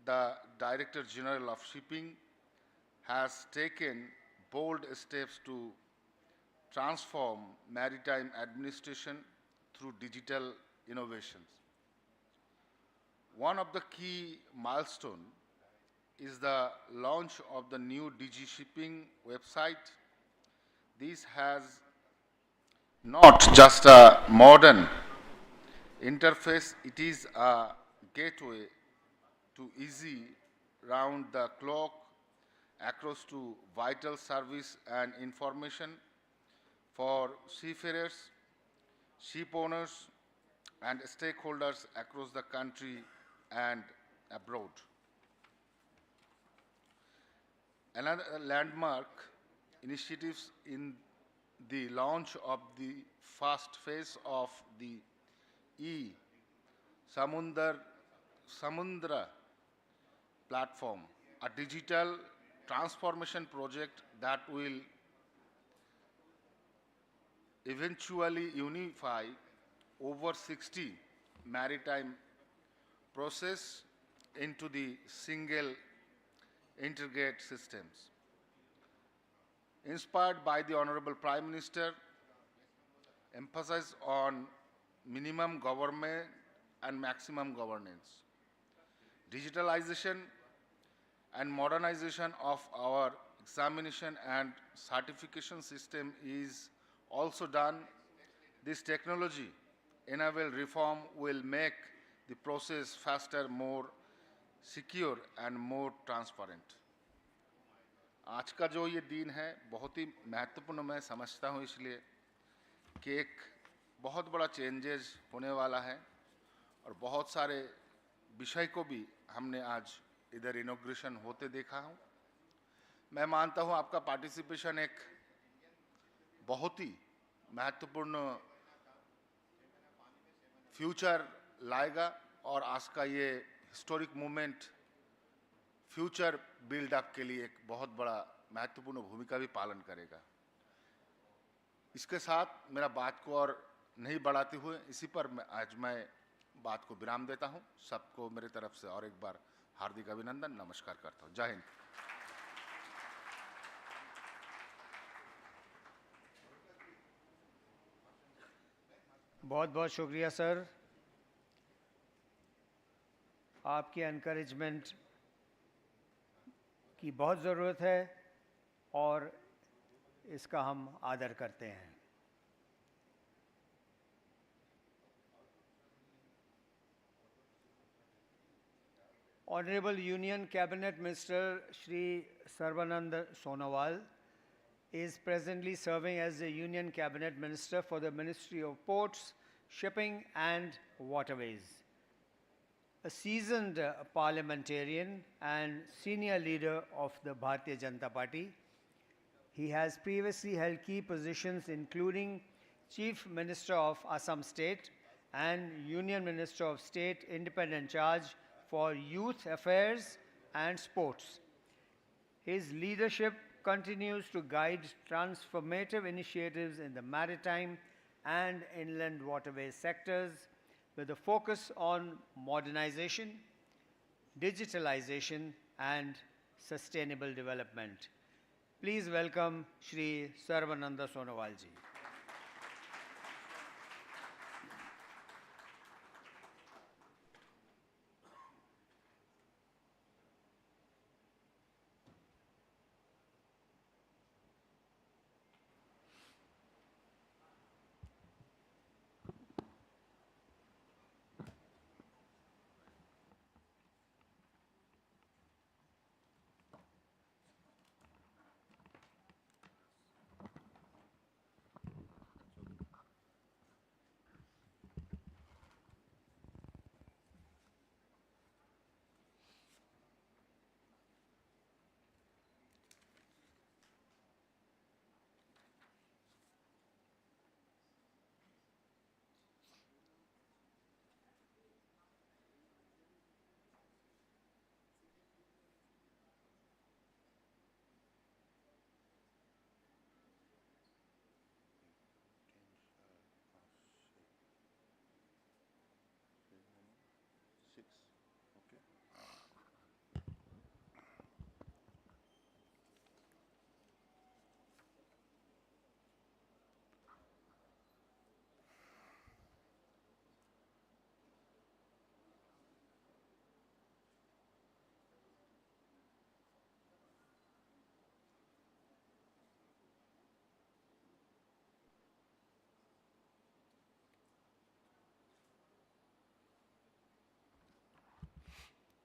the Director General of Shipping has taken bold steps to transform maritime administration through digital innovations. One of the key milestones is the launch of the new DG Shipping website. This has not just a modern interface, it is a gateway to easy round-the-clock access to vital service and information for seafarers, ship owners, and stakeholders across the country and abroad. Another landmark initiatives in the launch of the first phase of the Samundra platform, a digital transformation project that will eventually unify over 60 maritime processes into the single integrated systems. Inspired by the Honorable Prime Minister, emphasis on minimum government and maximum governance. Digitalization and modernization of our examination and certification system is also done. This technology-enabled reform will make the process faster, more secure and more transparent. आज का जो ये दिन है बहुत ही महत्वपूर्ण मैं समझता हूँ इसलिए कि एक बहुत बड़ा चेंजेस होने वाला है और बहुत सारे विषय को भी हमने आज इधर इनॉग्रेशन होते देखा हूं। मैं मानता हूं आपका पार्टिसिपेशन एक बहुत ही महत्वपूर्ण फ्यूचर लाएगा और आज का ये हिस्टोरिक मूवमेंट फ्यूचर बिल्डअप के लिए एक बहुत बड़ा महत्वपूर्ण भूमिका भी पालन करेगा। इसके साथ मेरा बात को और नहीं बढ़ाते हुए इसी पर आज मैं बात को विराम देता हूं। सबको मेरे तरफ से और एक बार हार्दिक अभिनंदन, नमस्कार करता हूं। जय हिंद। बहुत बहुत शुक्रिया सर। आपकी एनकरेजमेंट की बहुत ज़रूरत है और इसका हम आदर करते हैं। Honorable Union Cabinet Minister Shri Sarvanand Sonowal is presently serving as the Union Cabinet Minister for the Ministry of Ports, Shipping and Waterways. A seasoned parliamentarian and senior leader of the Bharatiya Janata Party, he has previously held key positions including Chief Minister of Assam State and Union Minister of State Independent Charge for Youth Affairs and Sports. His leadership continues to guide transformative initiatives in the maritime and inland waterways sectors with a focus on modernization, digitalization, and sustainable development. Please welcome Shri Sarvananda Sonowal ji.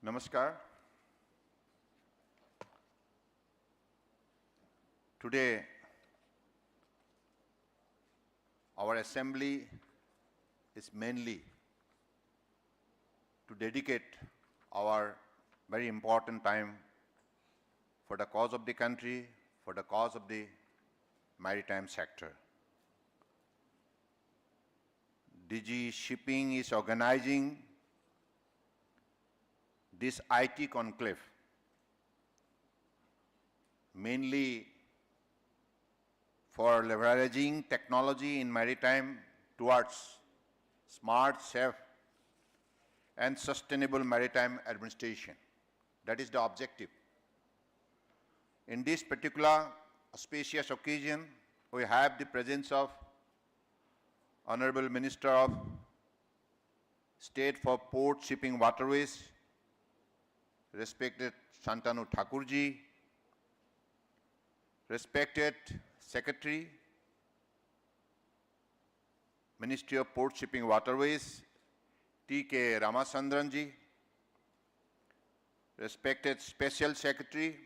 Namaskar. Today, our assembly is mainly to dedicate our very important time for the cause of the country, for the cause of the maritime sector. DG Shipping is organizing this IT conclave mainly for leveraging technology in maritime towards smart, safe, and sustainable maritime administration. That is the objective. In this particular auspicious occasion, we have the presence of Honorable Minister of State for Port, Shipping, Waterways, respected Shantanu Thakurji, respected Secretary, Ministry of Port, Shipping, Waterways, T.K. Ramasandranji, respected Special Secretary,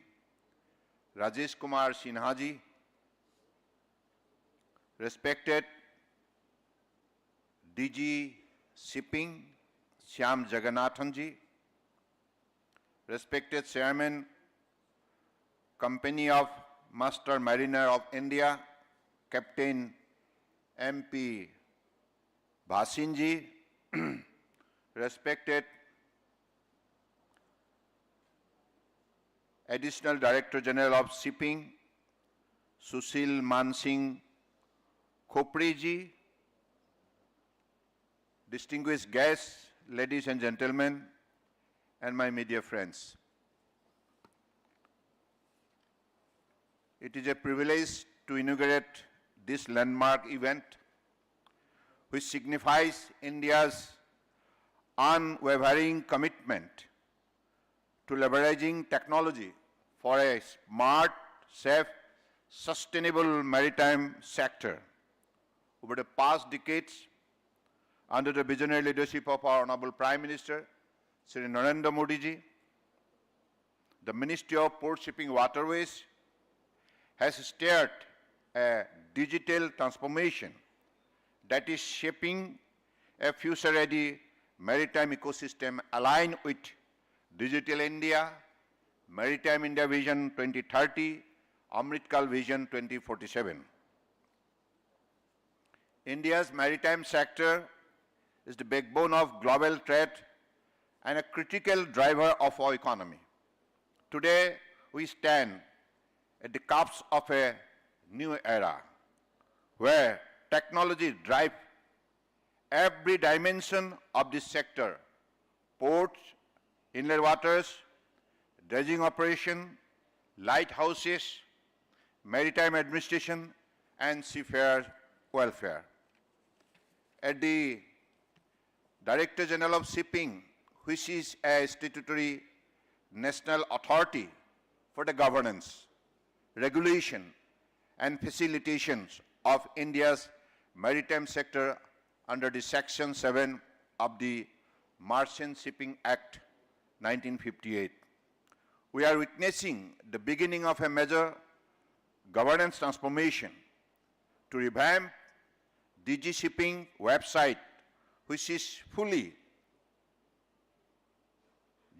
Rajesh Kumar Sinhaji, respected DG Shipping, Shyam Jagannathanji, respected Chairman, Company of Master Mariner of India, Captain MP Bhasinji, respected Additional Director General of Shipping, Sushil Mansingh Khopriji, distinguished guests, ladies and gentlemen, and my media friends. It is a privilege to inaugurate this landmark event, which signifies India's unwavering commitment to leveraging technology for a smart, safe, sustainable maritime sector. Over the past decades, under the visionary leadership of our Honorable Prime Minister, Shri Narendra Modi ji, the Ministry of Port Shipping Waterways has steered a digital transformation that is shaping a future-ready maritime ecosystem aligned with Digital India, Maritime India Vision 2030, Amritkal Vision 2047. India's maritime sector is the backbone of global trade and a critical driver of our economy. Today, we stand at the cusp of a new era where technology drives every dimension of this sector: ports, inland waters, dredging operation, lighthouses, maritime administration, and seafarer welfare. At the Director General of Shipping, which is a statutory national authority for the governance, regulation, and facilitations of India's maritime sector under the Section 7 of the Merchant Shipping Act 1958. We are witnessing the beginning of a major governance transformation to revamp DG Shipping website, which is fully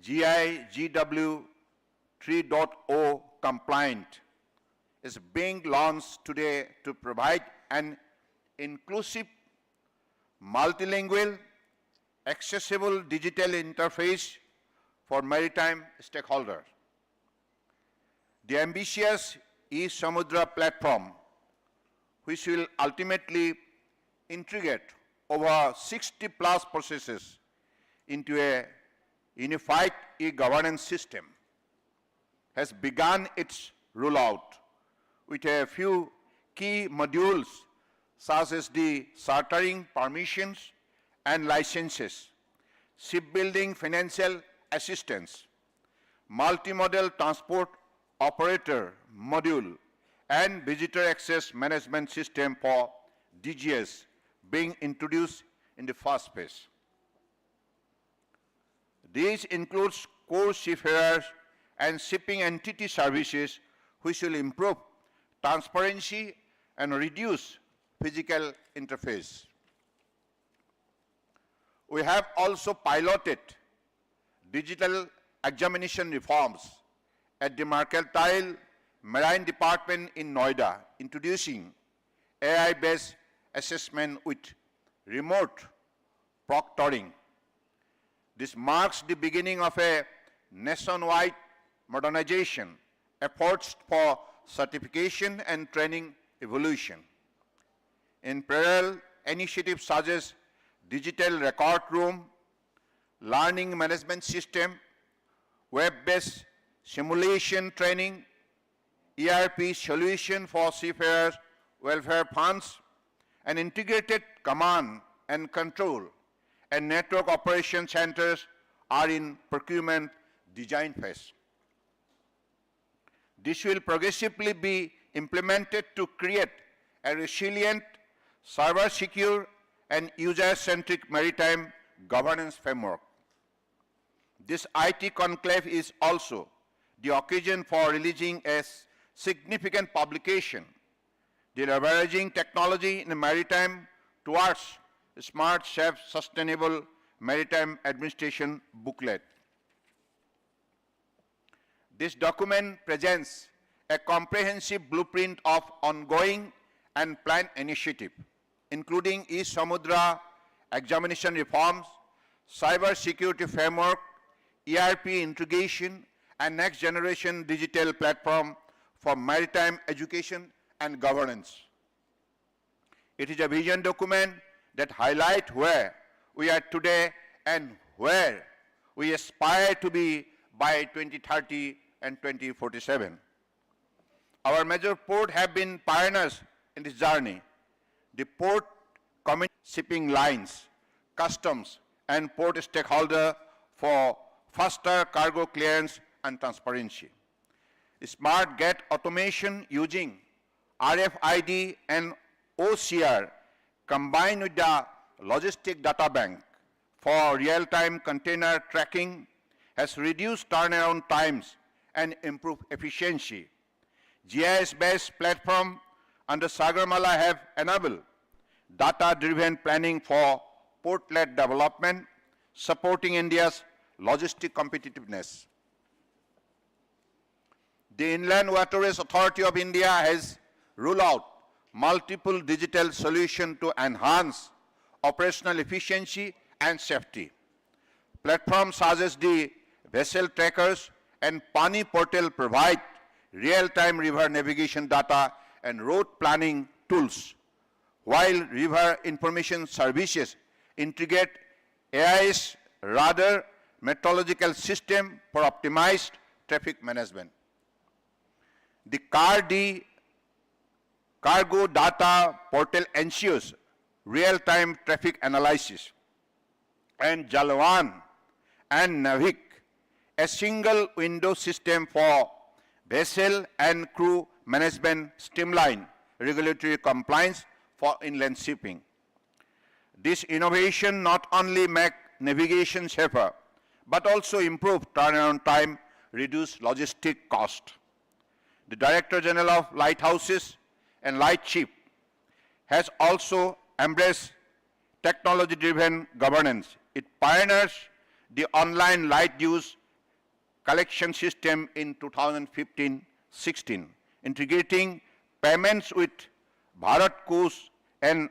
GIGW 3.0 compliant, is being launched today to provide an inclusive, multilingual, accessible digital interface for maritime stakeholders. The ambitious e-Samudra platform, which will ultimately integrate over 60 plus processes into a unified e-governance system, has begun its rollout with a few key modules such as the chartering permissions and licenses, shipbuilding financial assistance, multimodal transport operator module, and visitor access management system for DGS being introduced in the first phase. These includes core seafarers and shipping entity services, which will improve transparency and reduce physical interface. We have also piloted digital examination reforms at the Mercantile Marine Department in Noida, introducing AI-based assessment with remote proctoring. This marks the beginning of a nationwide modernization efforts for certification and training evolution. In parallel, initiatives such as digital record room, learning management system, web-based simulation training, ERP solution for seafarers welfare funds, and integrated command and control and network operation centers are in procurement design phase. This will progressively be implemented to create a resilient, cyber-secure, and user-centric maritime governance framework. This IT conclave is also the occasion for releasing a significant publication, the Leveraging Technology in Maritime Towards Smart, Safe, Sustainable Maritime Administration booklet. This document presents a comprehensive blueprint of ongoing and planned initiative, including e-Samudra examination reforms, cyber security framework, ERP integration, and next generation digital platform for maritime education and governance. It is a vision document that highlights where we are today and where we aspire to be by 2030 and 2047. Our major ports have been pioneers in this journey. The port community, shipping lines, customs, and port stakeholders for faster cargo clearance and transparency. Smart gate automation using RFID and OCR combined with the logistic data bank for real-time container tracking has reduced turnaround times and improved efficiency. GIS-based platform under Sagarmala have enabled data-driven planning for port-led development, supporting India's logistic competitiveness. The Inland Waterways Authority of India has rolled out multiple digital solutions to enhance operational efficiency and safety. Platforms such as the vessel trackers and Pani portal provide real-time river navigation data and road planning tools, while river information services integrate AIS radar meteorological system for optimized traffic management. The cargo data portal ensures real-time traffic analysis, and Jalwan and Navik, a single window system for vessel and crew management, streamline regulatory compliance for inland shipping. This innovation not only makes navigation safer, but also improve turnaround time, reduce logistic cost. The Director General of Lighthouses and Lightship has also embraced technology-driven governance. It pioneers the online light use collection system in 2015-16, integrating payments with Bharat Kosh and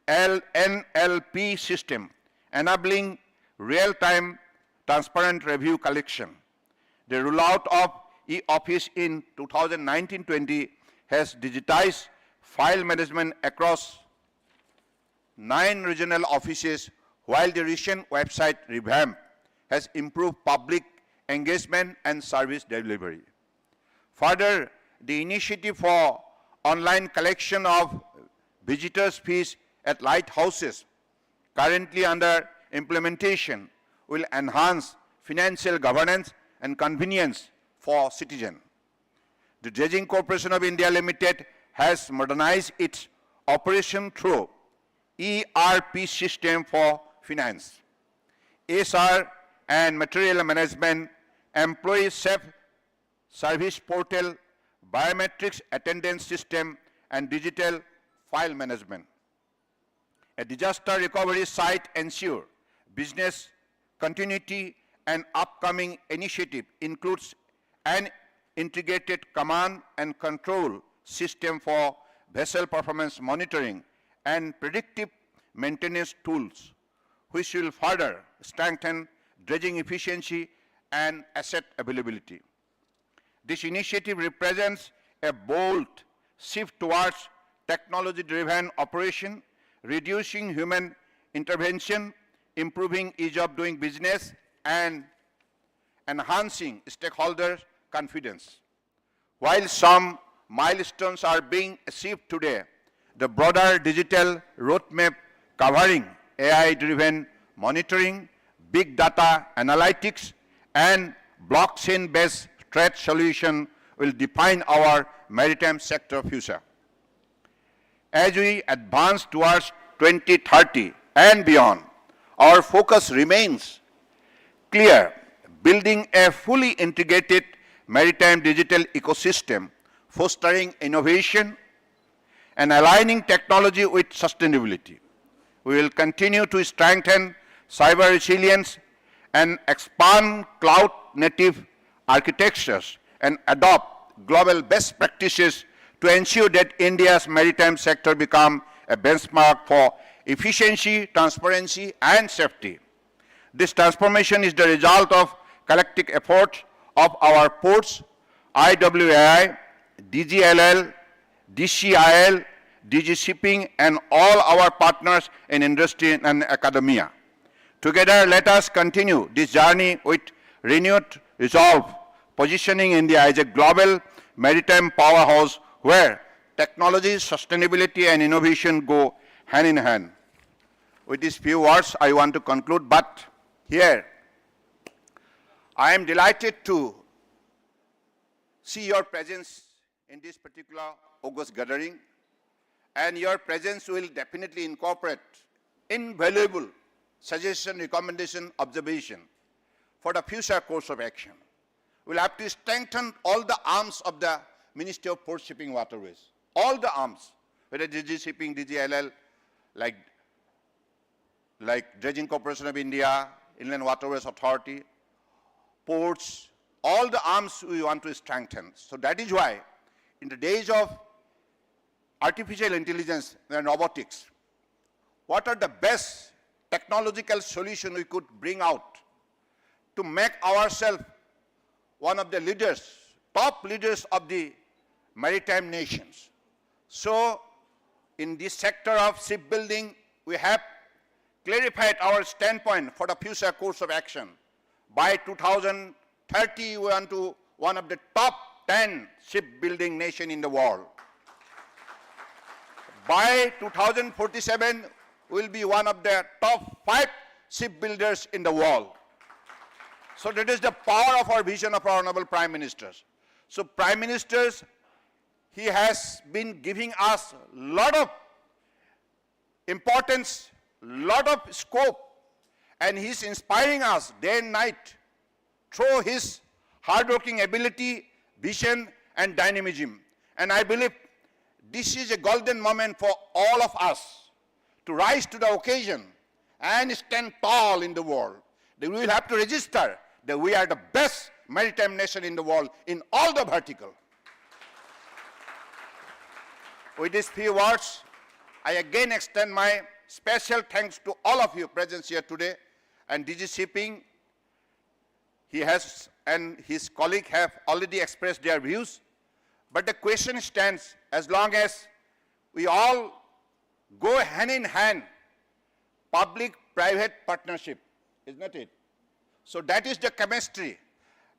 NLP system, enabling real-time transparent review collection. The rollout of e-office in 2019-20 has digitized file management across 9 regional offices, while the recent website revamp has improved public engagement and service delivery. Further, the initiative for online collection of visitors' fees at lighthouses, currently under implementation, will enhance financial governance and convenience for citizens. The Dredging Corporation of India Limited has modernized its operation through ERP system for finance, HR and material management, employee self-service portal, biometrics attendance system, and digital file management. A disaster recovery site ensures business continuity, and upcoming initiative includes an integrated command and control system for vessel performance monitoring and predictive maintenance tools, which will further strengthen dredging efficiency and asset availability. This initiative represents a bold shift towards technology-driven operation, reducing human intervention, improving ease of doing business, and enhancing stakeholders' confidence. While some milestones are being achieved today, the broader digital roadmap covering AI-driven monitoring, big data analytics, and blockchain-based trade solution will define our maritime sector future. As we advance towards 2030 and beyond, our focus remains clear: building a fully integrated maritime digital ecosystem, fostering innovation, and aligning technology with sustainability. We will continue to strengthen cyber resilience and expand cloud-native architectures and adopt global best practices to ensure that India's maritime sector become a benchmark for efficiency, transparency, and safety. This transformation is the result of collective efforts of our ports, IWAI, DGLL, DCIL, DG Shipping, and all our partners in industry and academia. Together, let us continue this journey with renewed resolve, positioning India as a global maritime powerhouse where technology, sustainability, and innovation go hand in hand. With these few words, I want to conclude, but here, I am delighted to see your presence in this particular August gathering, and your presence will definitely incorporate invaluable suggestion, recommendation, observation for the future course of action. We'll have to strengthen all the arms of the Ministry of Port Shipping Waterways, all the arms, whether DG Shipping, DGLL, like Dredging Corporation of India, Inland Waterways Authority, ports, all the arms we want to strengthen. So that is why, in the days of artificial intelligence and robotics, what are the best technological solutions we could bring out to make ourselves one of the leaders, top leaders of the maritime nations. So, in this sector of shipbuilding, we have clarified our standpoint for the future course of action. By 2030, we want to one of the top 10 shipbuilding nation in the world. By 2047, we will be one of the top 5 shipbuilders in the world. So that is the power of our vision of our Honorable Prime Ministers. So Prime Ministers, he has been giving us a lot of importance, lot of scope, and he's inspiring us day and night through his hard-working ability, vision, and dynamism. And I believe this is a golden moment for all of us to rise to the occasion and stand tall in the world. We will have to register that we are the best maritime nation in the world in all the vertical. With these few words, I again extend my special thanks to all of you present here today, and DG Shipping, he has and his colleague have already expressed their views, but the question stands as long as we all go hand in hand, public-private partnership, isn't it? So that is the chemistry.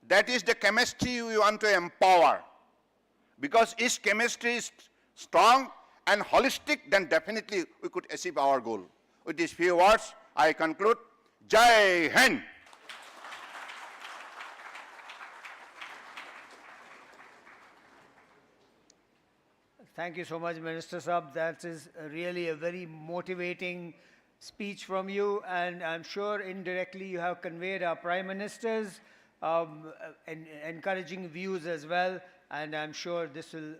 That is the chemistry we want to empower. Because if chemistry is strong and holistic, then definitely we could achieve our goal. With these few words, I conclude. Jai Hind! Thank you so much, Minister Saab. That is really a very motivating speech from you, and I'm sure indirectly you have conveyed our Prime Minister's encouraging views as well, and I'm sure this will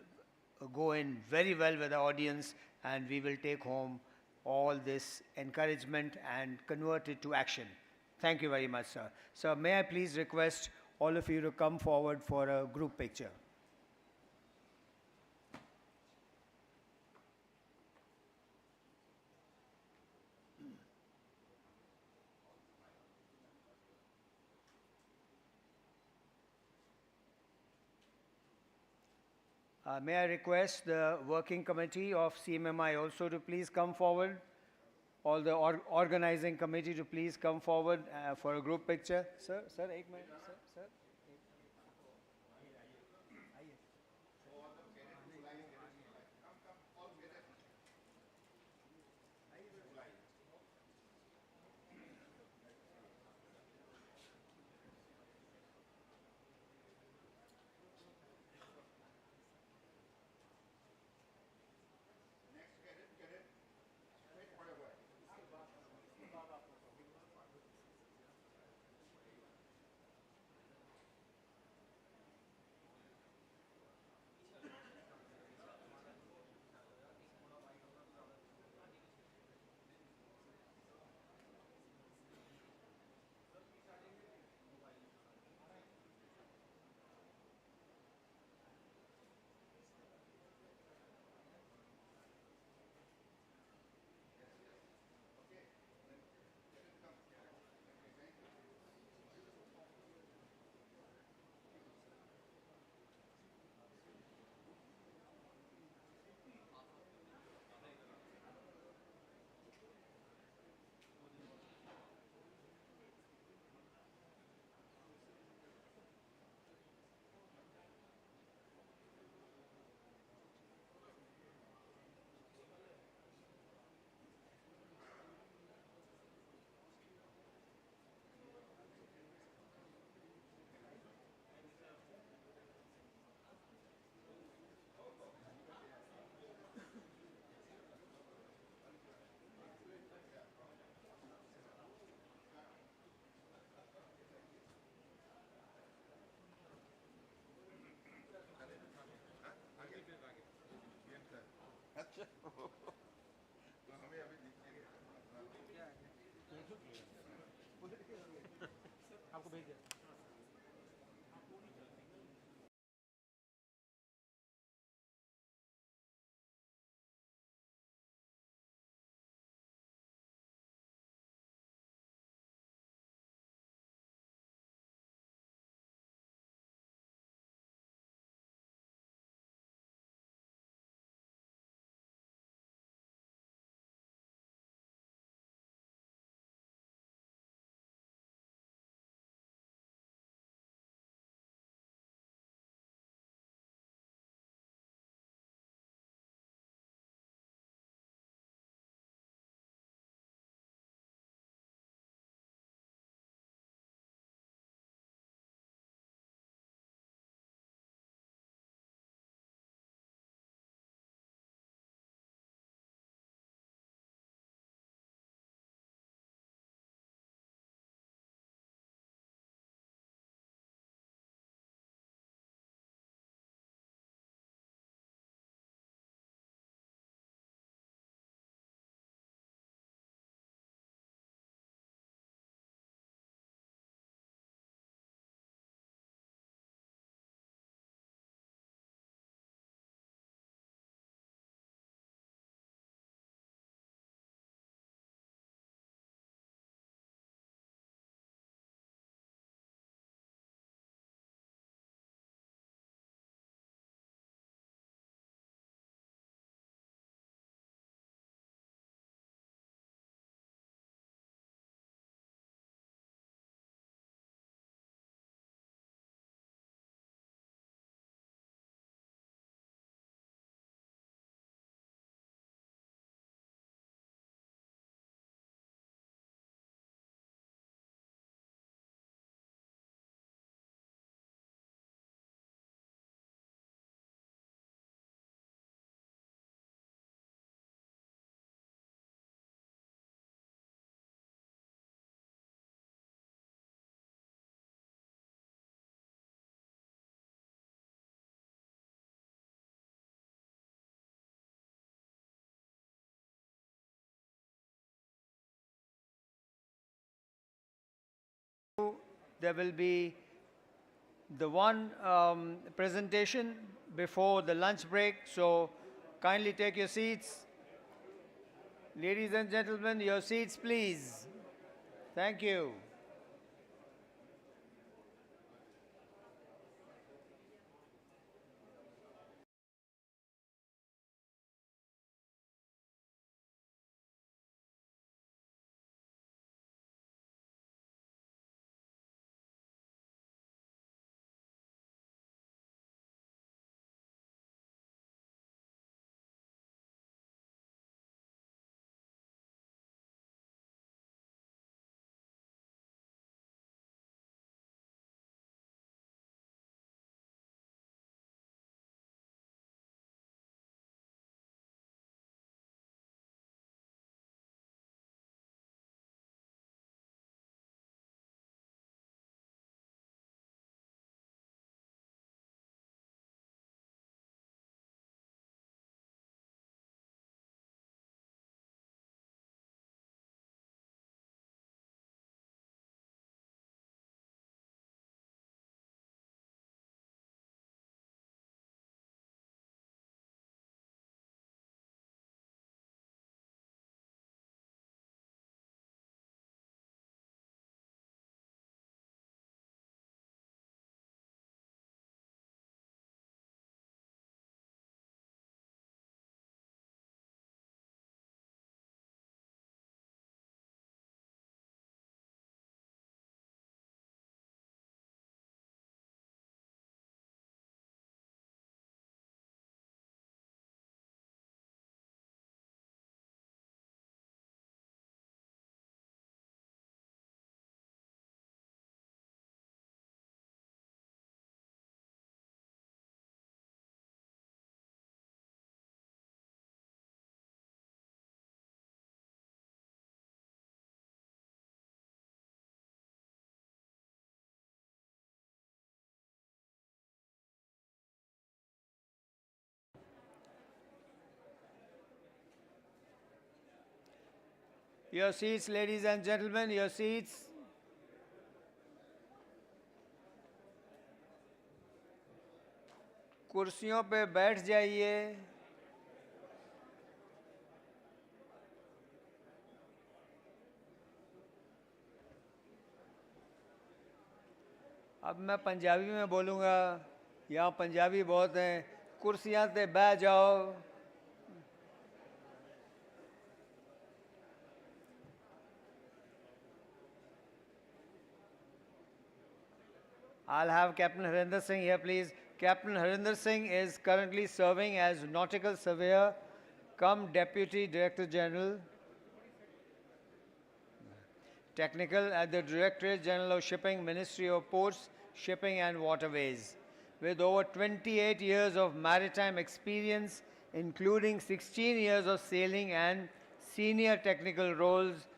go in very well with the audience, and we will take home all this encouragement and convert it to action. Thank you very much, sir. So may I please request all of you to come forward for a group picture. May I request the working committee of CMMI also to please come forward? All the organizing committee to please come forward for a group picture. Sir, sir, एक minute, sir. There will be the one presentation before the lunch break, so kindly take your seats. Ladies and gentlemen, your seats please. Thank you. Your seats, ladies and gentlemen, your seats. कुर्सियों पे बैठ जाइए. अब मैं पंजाबी में बोलूँगा, यहाँ पंजाबी बहुत हैं. कुर्सियाँ पे बैठ जाओ. I'll have Captain Harinder Singh here, please. Captain Harinder Singh is currently serving as Nautical Surveyor, cum Deputy Director General, Technical at the Directorate General of Shipping, Ministry of Ports, Shipping and Waterways. With over 28 years of maritime experience, including 16 years of sailing and senior technical roles,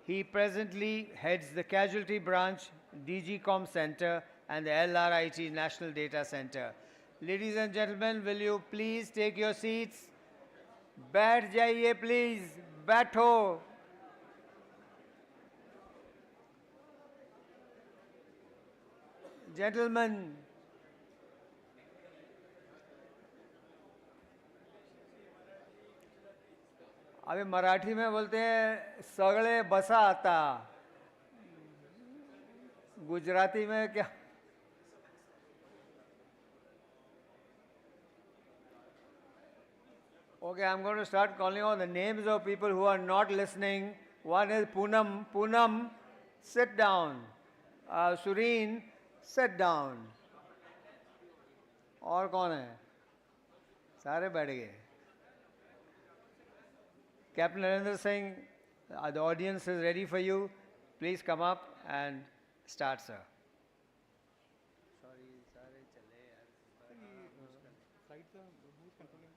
he presently heads the Casualty Branch, DGCOM Center, and the LRIT National Data Center. Ladies and gentlemen, will you please take your seats? बैठ जाइए please, बैठो. Gentlemen, अभी मराठी में बोलते हैं सगळे बसा आता. गुजराती में क्या? Okay, I'm going to start calling out the names of people who are not listening. One is Poonam. Poonam, sit down. Sureen, sit down. और कौन है? सारे बैठ गए. Captain Harinder Singh, the audience is ready for you. Please come up and start, sir. Sorry, सारे चले यार. Slide the who's controlling?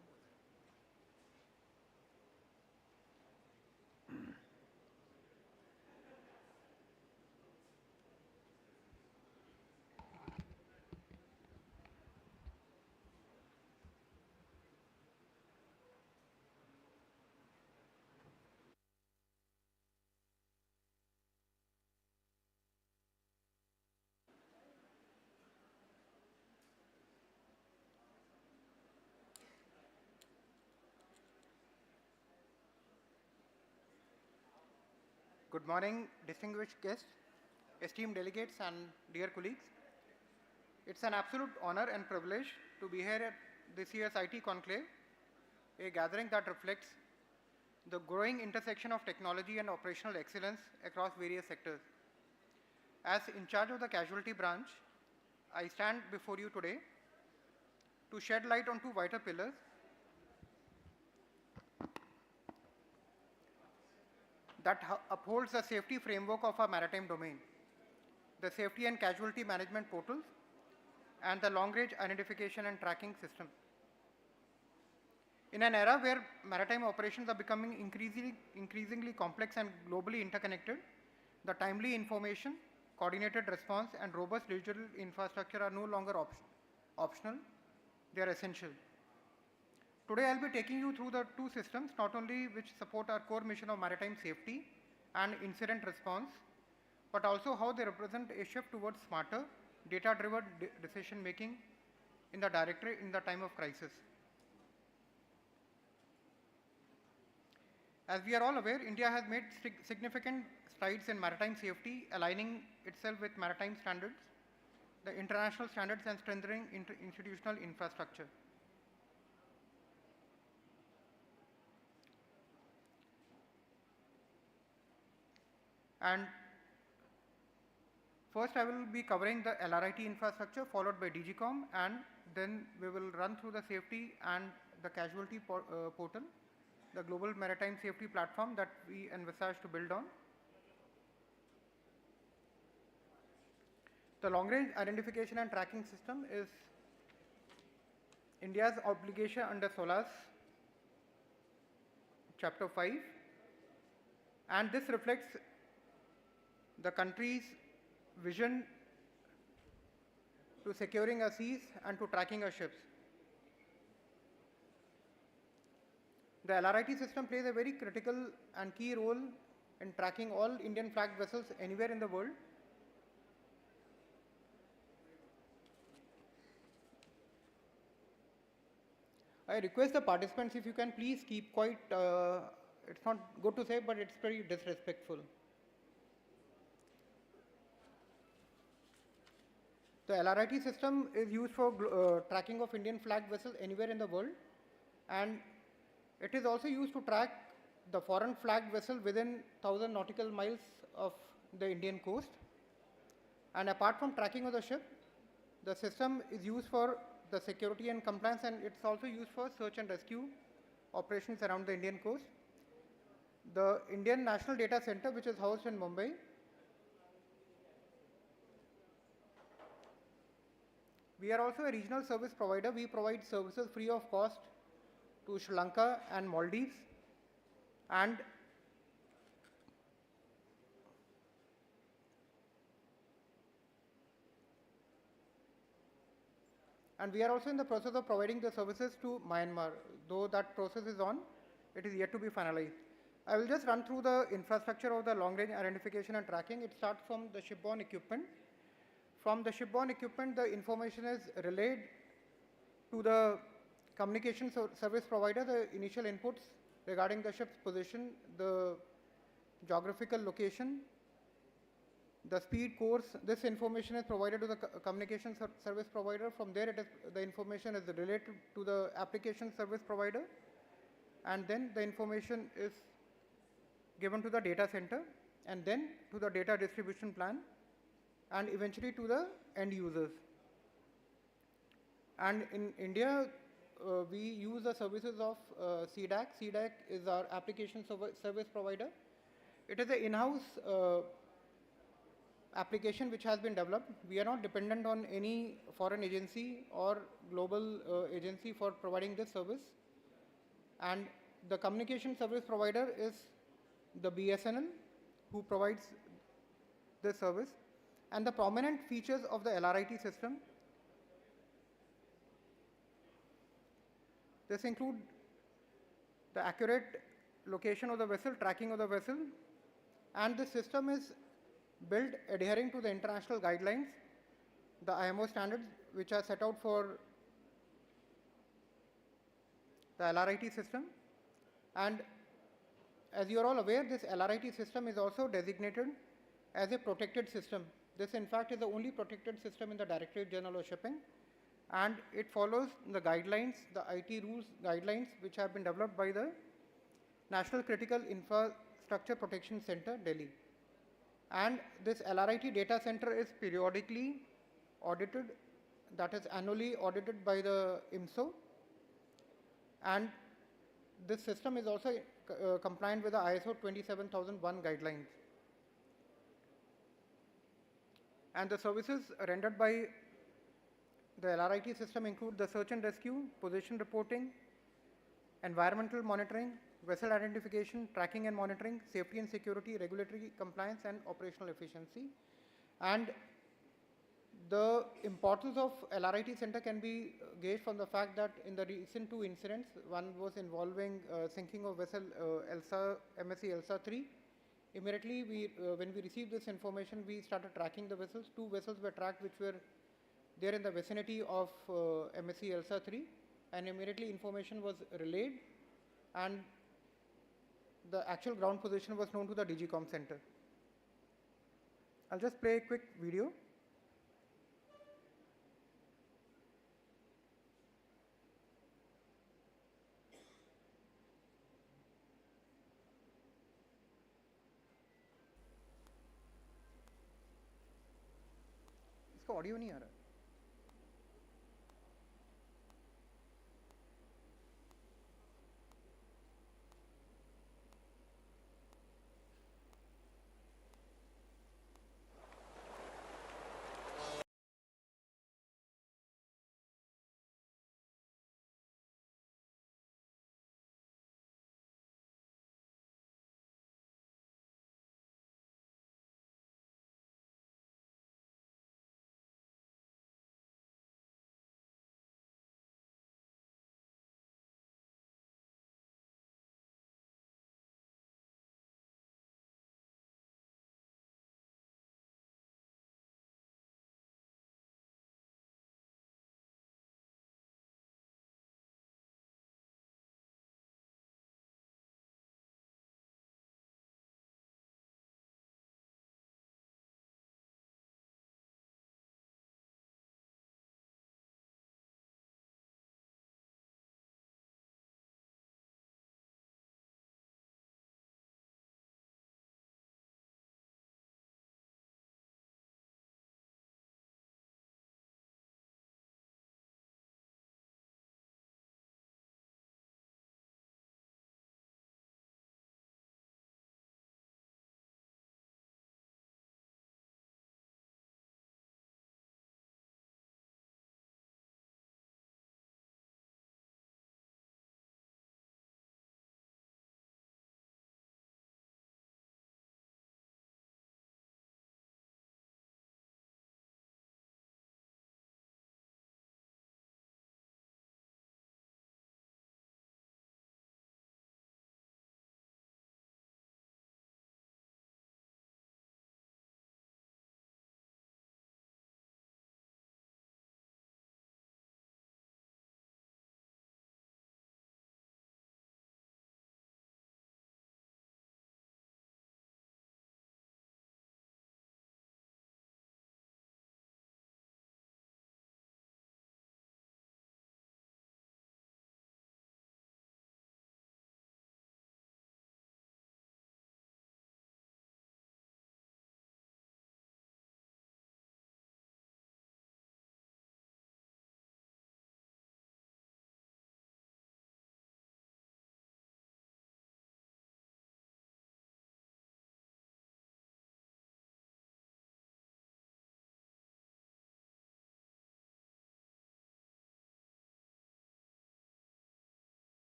Good morning, distinguished guests, esteemed delegates, and dear colleagues. It's an absolute honor and privilege to be here at this year's IT Conclave, a gathering that reflects the growing intersection of technology and operational excellence across various sectors. As in charge of the Casualty Branch, I stand before you today to shed light on two vital pillars: that upholds the safety framework of our maritime domain, the Safety and Casualty Management Portals, and the Long-Range Identification and Tracking System. In an era where maritime operations are becoming increasingly complex and globally interconnected, the timely information, coordinated response, and robust digital infrastructure are no longer optional, they are essential. Today I'll be taking you through the two systems, not only which support our core mission of maritime safety and incident response, but also how they represent a shift towards smarter, data-driven decision making in the directorate in the time of crisis. As we are all aware, India has made significant strides in maritime safety, aligning itself with maritime standards, the international standards, and strengthening institutional infrastructure. And first I will be covering the LRIT infrastructure, followed by DGCOM, and then we will run through the safety and the casualty portal, the global maritime safety platform that we envisage to build on. The long-range identification and tracking system is India's obligation under SOLAS Chapter 5, and this reflects the country's vision to securing our seas and to tracking our ships. The LRIT system plays a very critical and key role in tracking all Indian flagged vessels anywhere in the world. I request the participants, if you can please keep quiet. It's not good to say, but it's pretty disrespectful. The LRIT system is used for tracking of Indian flagged vessels anywhere in the world, and it is also used to track the foreign flagged vessel within 1,000 nautical miles of the Indian coast. And apart from tracking of the ship, the system is used for the security and compliance, and it's also used for search and rescue operations around the Indian coast. The Indian National Data Center, which is housed in Mumbai, we are also a regional service provider. We provide services free of cost to Sri Lanka and Maldives, and we are also in the process of providing the services to Myanmar. Though that process is on, it is yet to be finalized. I will just run through the infrastructure of the long-range identification and tracking. It starts from the shipborne equipment. From the shipborne equipment, the information is relayed to the communication service provider, the initial inputs regarding the ship's position, the geographical location, the speed course. This information is provided to the communication service provider. From there, the information is related to the application service provider, and then the information is given to the data center, and then to the data distribution plan, and eventually to the end users. And in India, we use the services of CDAC. CDAC is our application service provider. It is an in-house application which has been developed. We are not dependent on any foreign agency or global agency for providing this service. And the communication service provider is the BSNL, who provides this service. And the prominent features of the LRIT system, this include the accurate location of the vessel, tracking of the vessel, and the system is built adhering to the international guidelines, the IMO standards which are set out for the LRIT system. And as you are all aware, this LRIT system is also designated as a protected system. This in fact is the only protected system in the Directorate General of Shipping, and it follows the guidelines, the IT rules guidelines which have been developed by the National Critical Infrastructure Protection Center, Delhi. And this LRIT data center is periodically audited, that is annually audited by the IMSO, and this system is also compliant with the ISO 27001 guidelines. And the services rendered by the LRIT system include the search and rescue, position reporting, environmental monitoring, vessel identification, tracking and monitoring, safety and security, regulatory compliance, and operational efficiency. And the importance of LRIT center can be gauged from the fact that in the recent two incidents, one was involving sinking of vessel MSC ELSA 3. Immediately, when we received this information, we started tracking the vessels. Two vessels were tracked which were there in the vicinity of MSC ELSA 3, and immediately information was relayed, and the actual ground position was known to the DGCOM center. I'll just play a quick video. इसका audio नहीं आ रहा।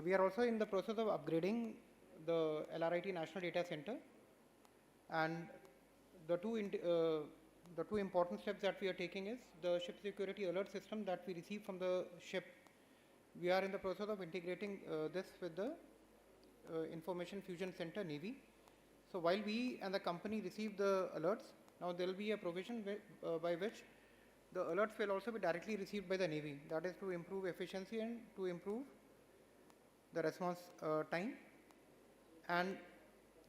we are also in the process of upgrading the LRIT National Data Center, and the two important steps that we are taking is the ship security alert system that we receive from the ship. We are in the process of integrating this with the Information Fusion Center, Navy. So while we and the company receive the alerts, now there will be a provision by which the alerts will also be directly received by the Navy. That is to improve efficiency and to improve the response time. And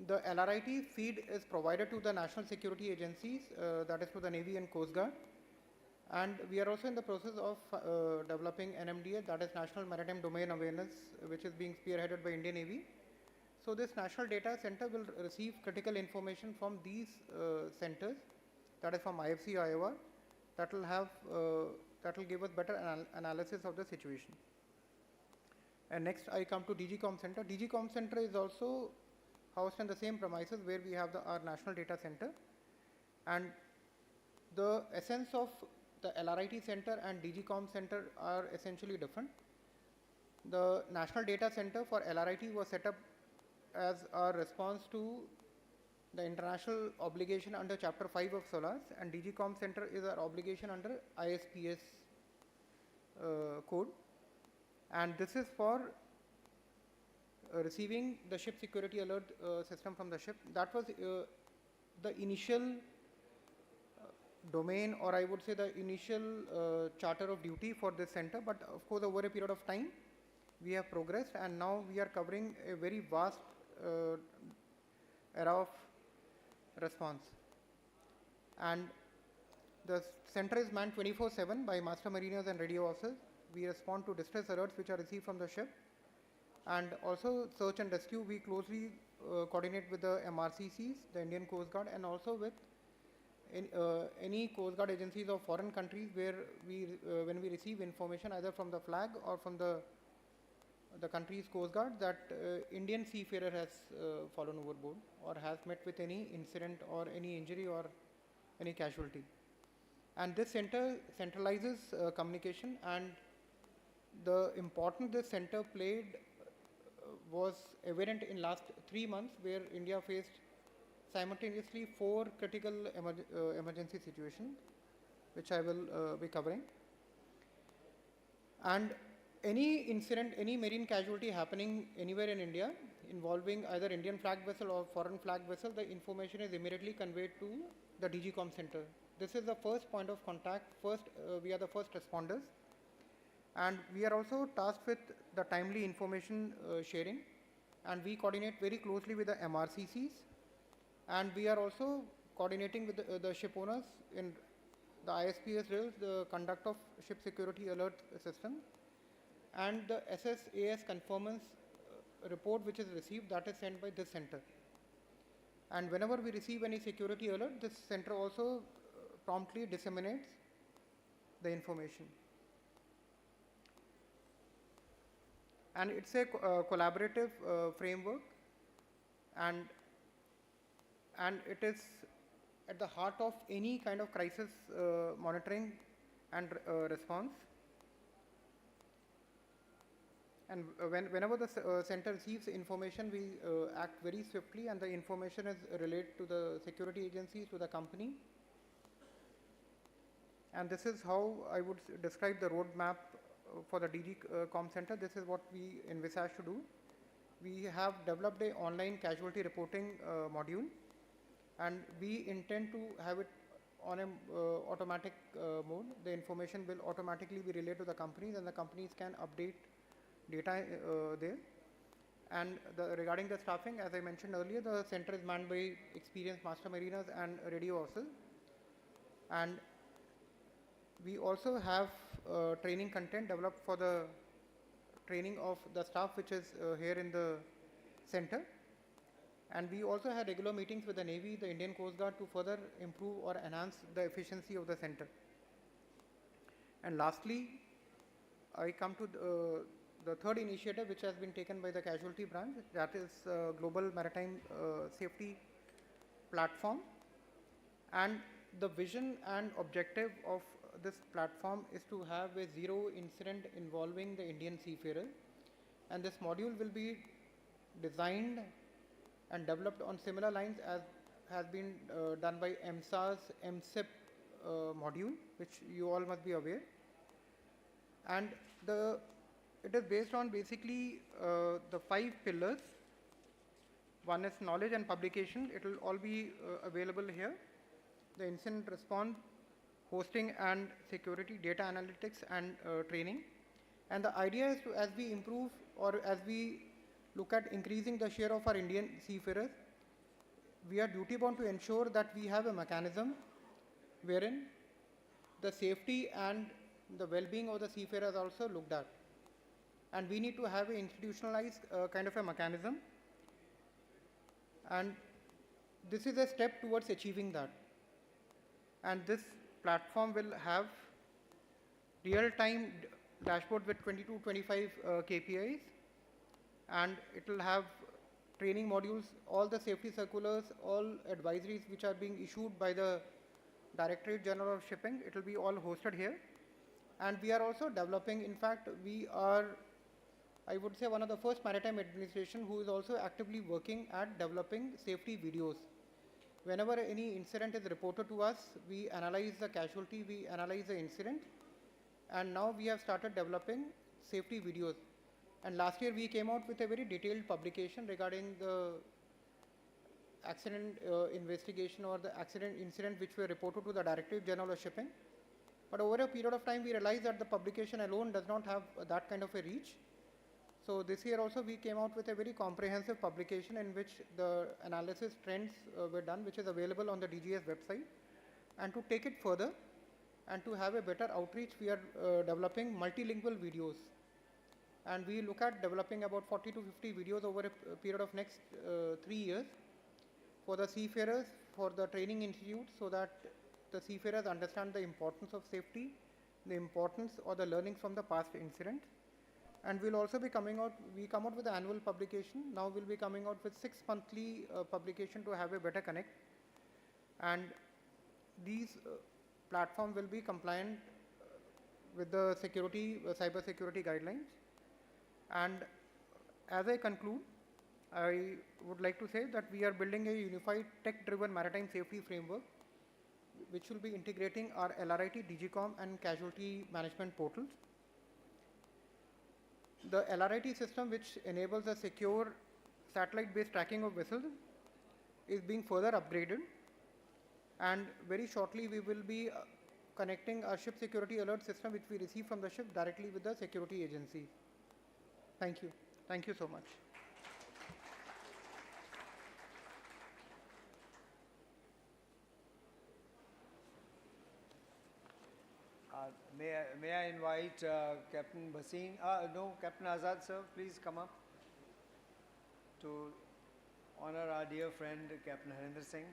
the LRIT feed is provided to the national security agencies, that is to the Navy and Coast Guard. And we are also in the process of developing NMDA, that is National Maritime Domain Awareness, which is being spearheaded by Indian Navy. So this National Data Center will receive critical information from these centers, that is from IFC, Iowa, that will give us better analysis of the situation. And next I come to DGCOM Center. DGCOM Center is also housed in the same premises where we have our National Data Center. And the essence of the LRIT Center and DGCOM Center are essentially different. The National Data Center for LRIT was set up as a response to the international obligation under Chapter 5 of SOLAS, and DGCOM Center is our obligation under ISPS code. And this is for receiving the ship security alert system from the ship. That was the initial domain, or I would say the initial charter of duty for this center, but of course over a period of time we have progressed, and now we are covering a very vast era of response. And the center is manned 24/7 by master mariners and radio officers. We respond to distress alerts which are received from the ship, and also search and rescue. We closely coordinate with the MRCCs, the Indian Coast Guard, and also with any Coast Guard agencies of foreign countries where when we receive information either from the flag or from the country's Coast Guard that Indian seafarer has fallen overboard or has met with any incident or any injury or any casualty. And this center centralizes communication, and the importance this center played was evident in last 3 months, where India faced simultaneously 4 critical emergency situations, which I will be covering. And any incident, any marine casualty happening anywhere in India involving either Indian flag vessel or foreign flag vessel, the information is immediately conveyed to the DGCOM Center. This is the first point of contact. We are the first responders, and we are also tasked with the timely information sharing, and we coordinate very closely with the MRCCs, and we are also coordinating with the ship owners in the ISPS drills, the conduct of ship security alert system, and the SSAS conformance report which is received, that is sent by this center. And whenever we receive any security alert, this center also promptly disseminates the information. And it's a collaborative framework, and it is at the heart of any kind of crisis monitoring and response. And whenever the center receives information, we act very swiftly, and the information is relayed to the security agencies, to the company. And this is how I would describe the roadmap for the DGCOM Center. This is what we envisage to do. We have developed an online casualty reporting module, and we intend to have it on an automatic mode. The information will automatically be relayed to the companies, and the companies can update data there. And regarding the staffing, as I mentioned earlier, the center is manned by experienced master mariners and radio officers. And we also have training content developed for the training of the staff which is here in the center. And we also had regular meetings with the Navy, the Indian Coast Guard, to further improve or enhance the efficiency of the center. And lastly, I come to the third initiative which has been taken by the casualty branch, that is Global Maritime Safety Platform. And the vision and objective of this platform is to have a zero incident involving the Indian seafarer. and this module will be designed and developed on similar lines as has been done by EMSA's MSIP module, which you all must be aware. And it is based on basically the 5 pillars. One is knowledge and publication. It will all be available here. The incident response, hosting and security, data analytics and training. And the idea is to, as we improve or as we look at increasing the share of our Indian seafarers, we are duty bound to ensure that we have a mechanism wherein the safety and the well-being of the seafarers are also looked at. And we need to have an institutionalized kind of a mechanism. And this is a step towards achieving that. And this platform will have real-time dashboard with 22, 25 KPIs, and it will have training modules, all the safety circulars, all advisories which are being issued by the Directorate General of Shipping. It will be all hosted here. And we are also developing, in fact, we are, I would say, one of the first maritime administration who is also actively working at developing safety videos. Whenever any incident is reported to us, we analyze the casualty, we analyze the incident, and now we have started developing safety videos. And last year we came out with a very detailed publication regarding the accident investigation or the accident incident which were reported to the Directorate General of Shipping. But over a period of time we realized that the publication alone does not have that kind of a reach. So this year also we came out with a very comprehensive publication in which the analysis trends were done, which is available on the DGS website. And to take it further and to have a better outreach, we are developing multilingual videos. And we look at developing about 40 to 50 videos over a period of next 3 years for the seafarers, for the training institute, so that the seafarers understand the importance of safety, the importance or the learnings from the past incident. And we'll also be coming out, we come out with the annual publication. Now we'll be coming out with 6 monthly publication to have a better connect. And these platform will be compliant with the security, cyber security guidelines. And as I conclude, I would like to say that we are building a unified tech-driven maritime safety framework, which will be integrating our LRIT, DGCOM and casualty management portals. The LRIT system, which enables a secure satellite-based tracking of vessels, is being further upgraded. And very shortly we will be connecting our ship security alert system, which we receive from the ship, directly with the security agency. Thank you. Thank you so much. May I invite Captain Bhasin, no, Captain Azad sir, please come up to honor our dear friend Captain Harinder Singh.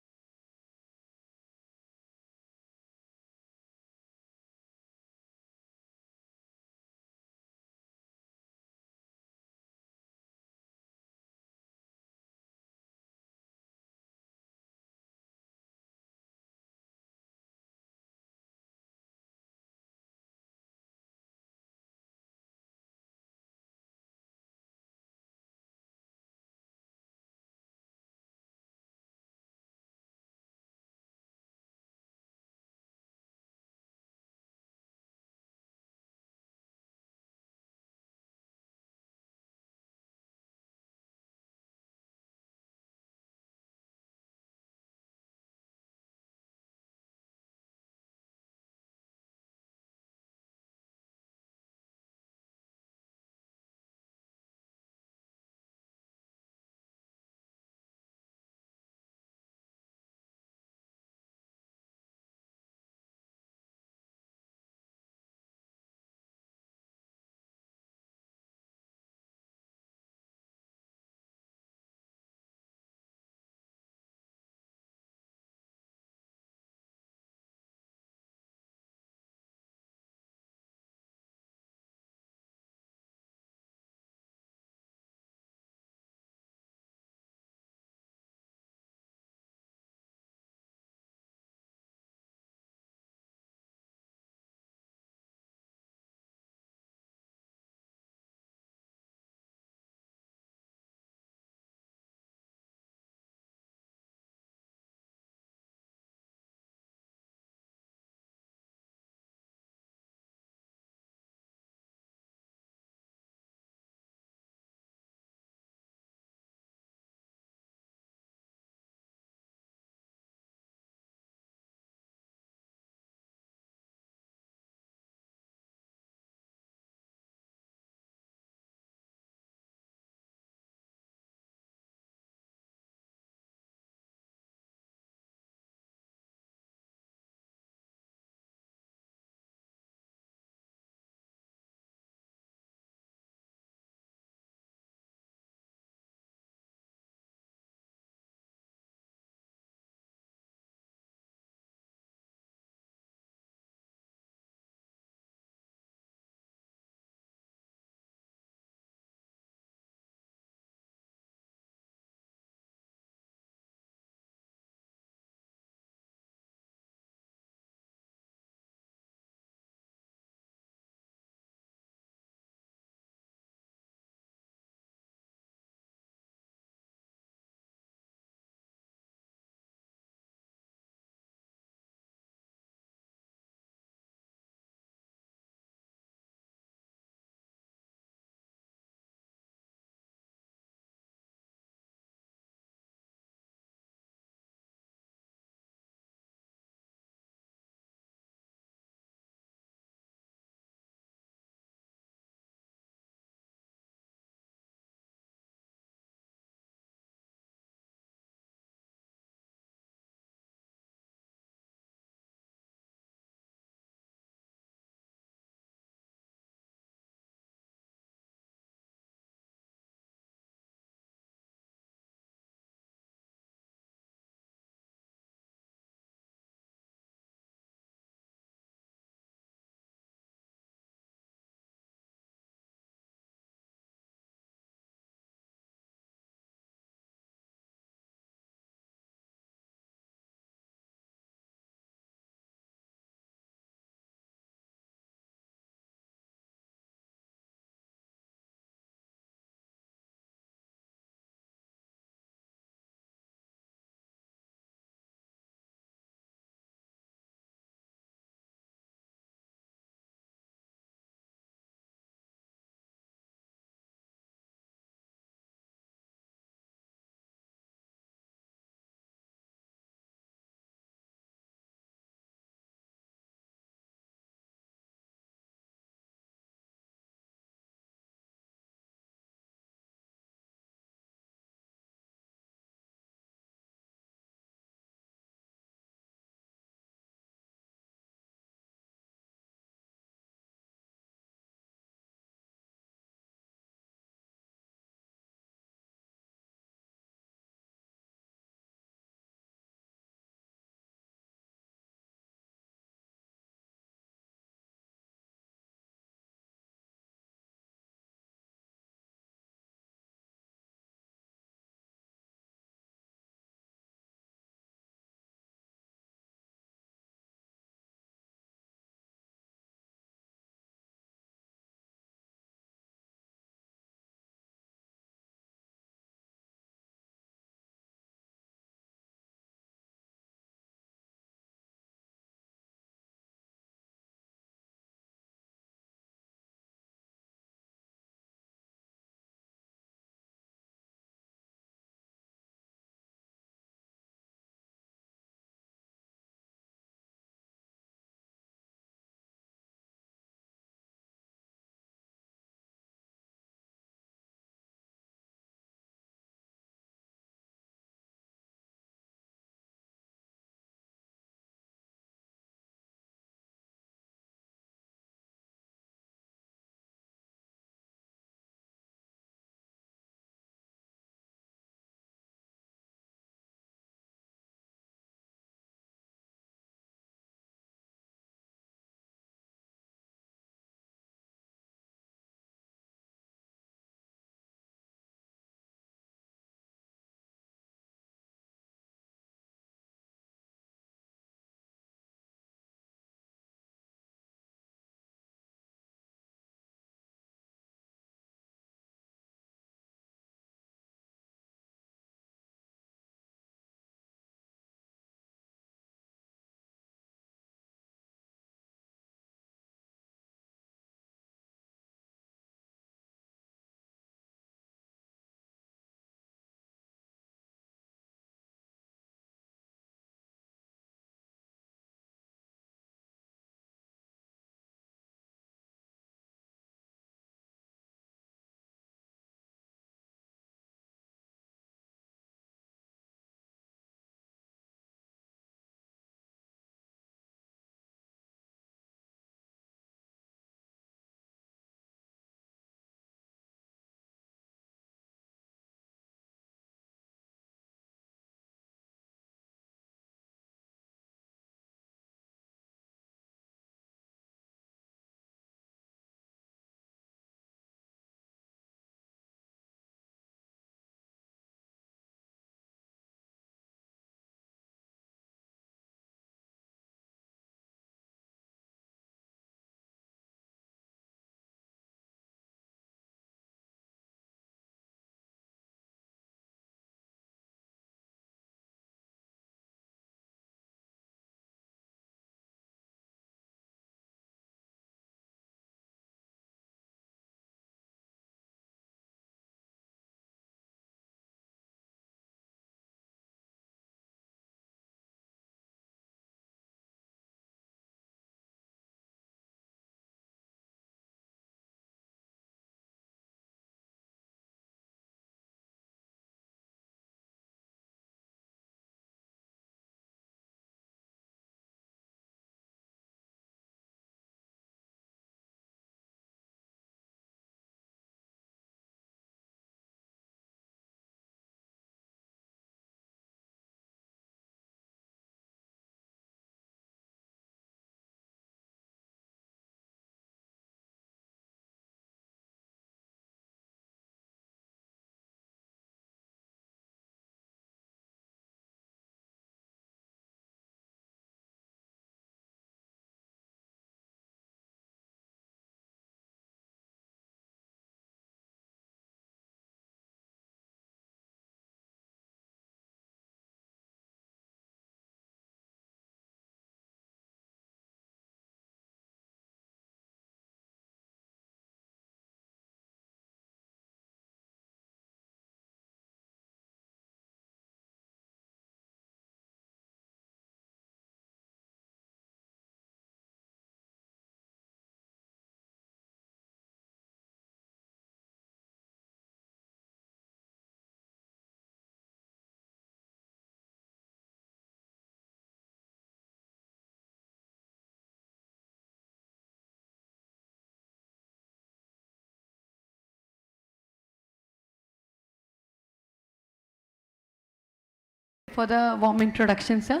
for the warm introduction, sir.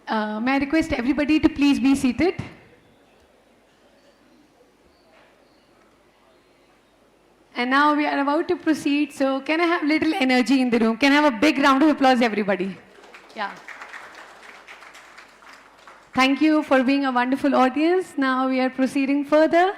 May I request everybody to please be seated? And now we are about to proceed, so can I have little energy in the room? Can I have a big round of applause, everybody? Yeah. Thank you for being a wonderful audience. Now we are proceeding further.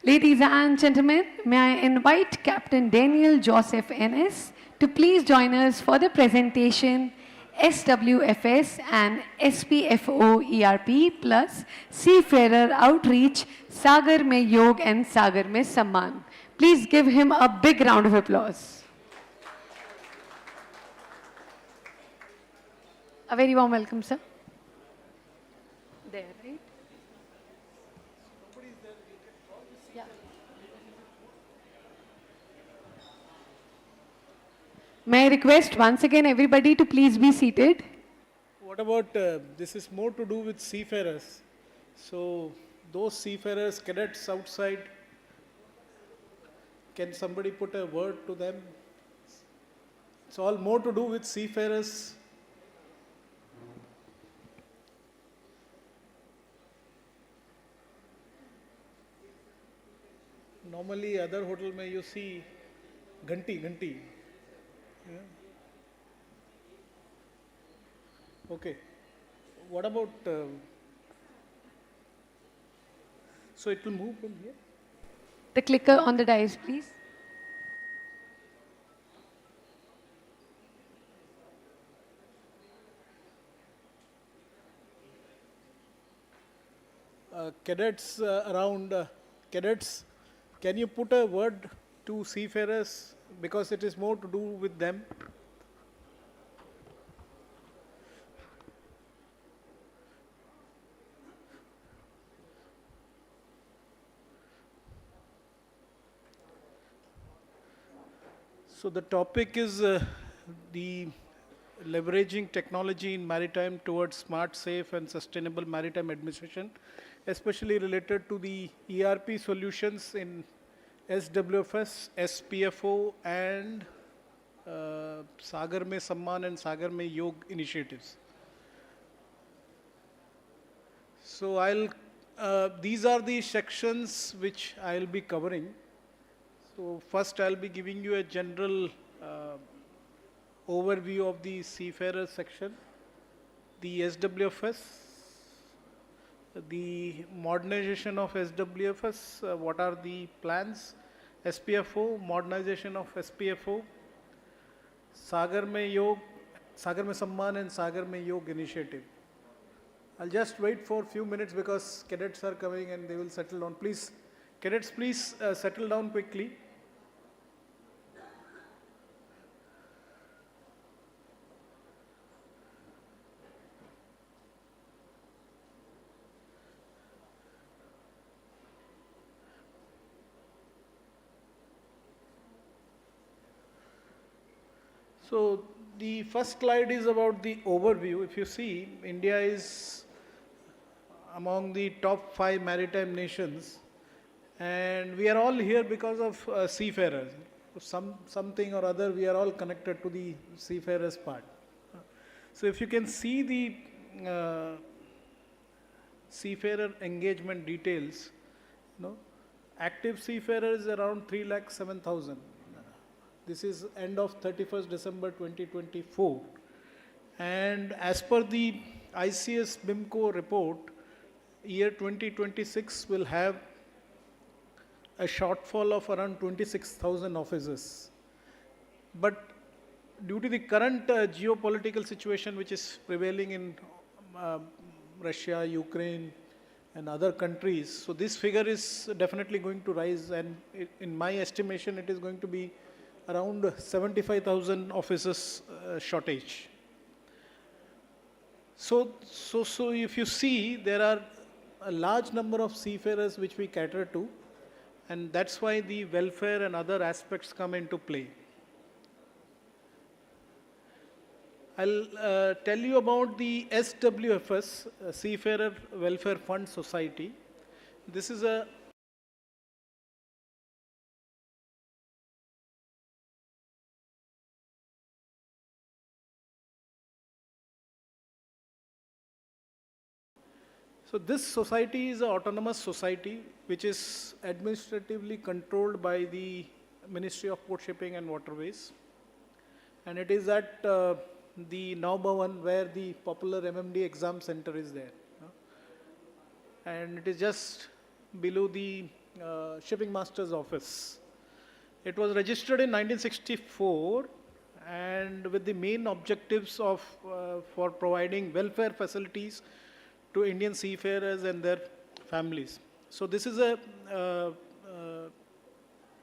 Ladies and gentlemen, may I invite Captain Daniel Joseph NS to please join us for the presentation SWFS and SPFO ERP plus Seafarer Outreach Sagar Mein Yog and Sagar Mein Samman. Please give him a big round of applause. A very warm welcome, sir. There, right? Yeah. May I request once again everybody to please be seated? What about, this is more to do with seafarers. So those seafarers, cadets outside, can somebody put a word to them? It's all more to do with seafarers. Normally other hotel mein you see ghanti. Yeah. Okay. What about, so it will move from here? The clicker on the dais, please. Cadets around, cadets, can you put a word to seafarers because it is more to do with them? So the topic is the leveraging technology in maritime towards smart, safe and sustainable maritime administration, especially related to the ERP solutions in SWFS, SPFO and Sagar Mein Samman and Sagar Mein Yog initiatives. So these are the sections which I'll be covering. So first I'll be giving you a general overview of the seafarer section, the SWFS, the modernization of SWFS, what are the plans, SPFO, modernization of SPFO, Sagar Mein Yog, Sagar Mein Samman and Sagar Mein Yog initiative. I'll just wait for a few minutes because cadets are coming and they will settle down. Please, cadets, please settle down quickly. So the first slide is about the overview. If you see, India is among the top 5 maritime nations, and we are all here because of seafarers. Something or other, we are all connected to the seafarers part. So if you can see the seafarer engagement details, active seafarers around 307,000. This is end of 31st December 2024. And as per the ICS BIMCO report, year 2026 will have a shortfall of around 26,000 officers. But due to the current geopolitical situation which is prevailing in Russia, Ukraine, and other countries, so this figure is definitely going to rise, and in my estimation, it is going to be around 75,000 officers shortage. So if you see, there are a large number of seafarers which we cater to, and that's why the welfare and other aspects come into play. I'll tell you about the SWFS, Seafarer Welfare Fund Society. This is a So this society is an autonomous society which is administratively controlled by the Ministry of Port Shipping and Waterways. And it is at the Naubhavan where the popular MMD exam center is there. And it is just below the Shipping Master's office. It was registered in 1964 and with the main objectives of for providing welfare facilities to Indian seafarers and their families. So this is a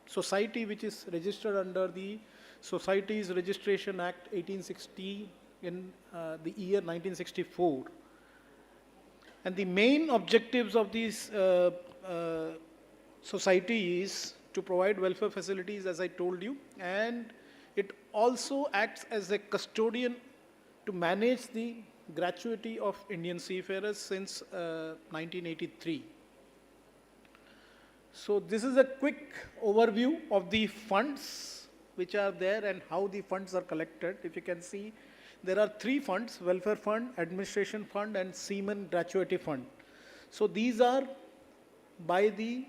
society which is registered under the Societies Registration Act 1860 in the year 1964. And the main objectives of this society is to provide welfare facilities, as I told you, and it also acts as a custodian to manage the gratuity of Indian seafarers since 1983. So this is a quick overview of the funds which are there and how the funds are collected. If you can see, there are three funds: Welfare Fund, Administration Fund, and Seaman Gratuity Fund. So these are by the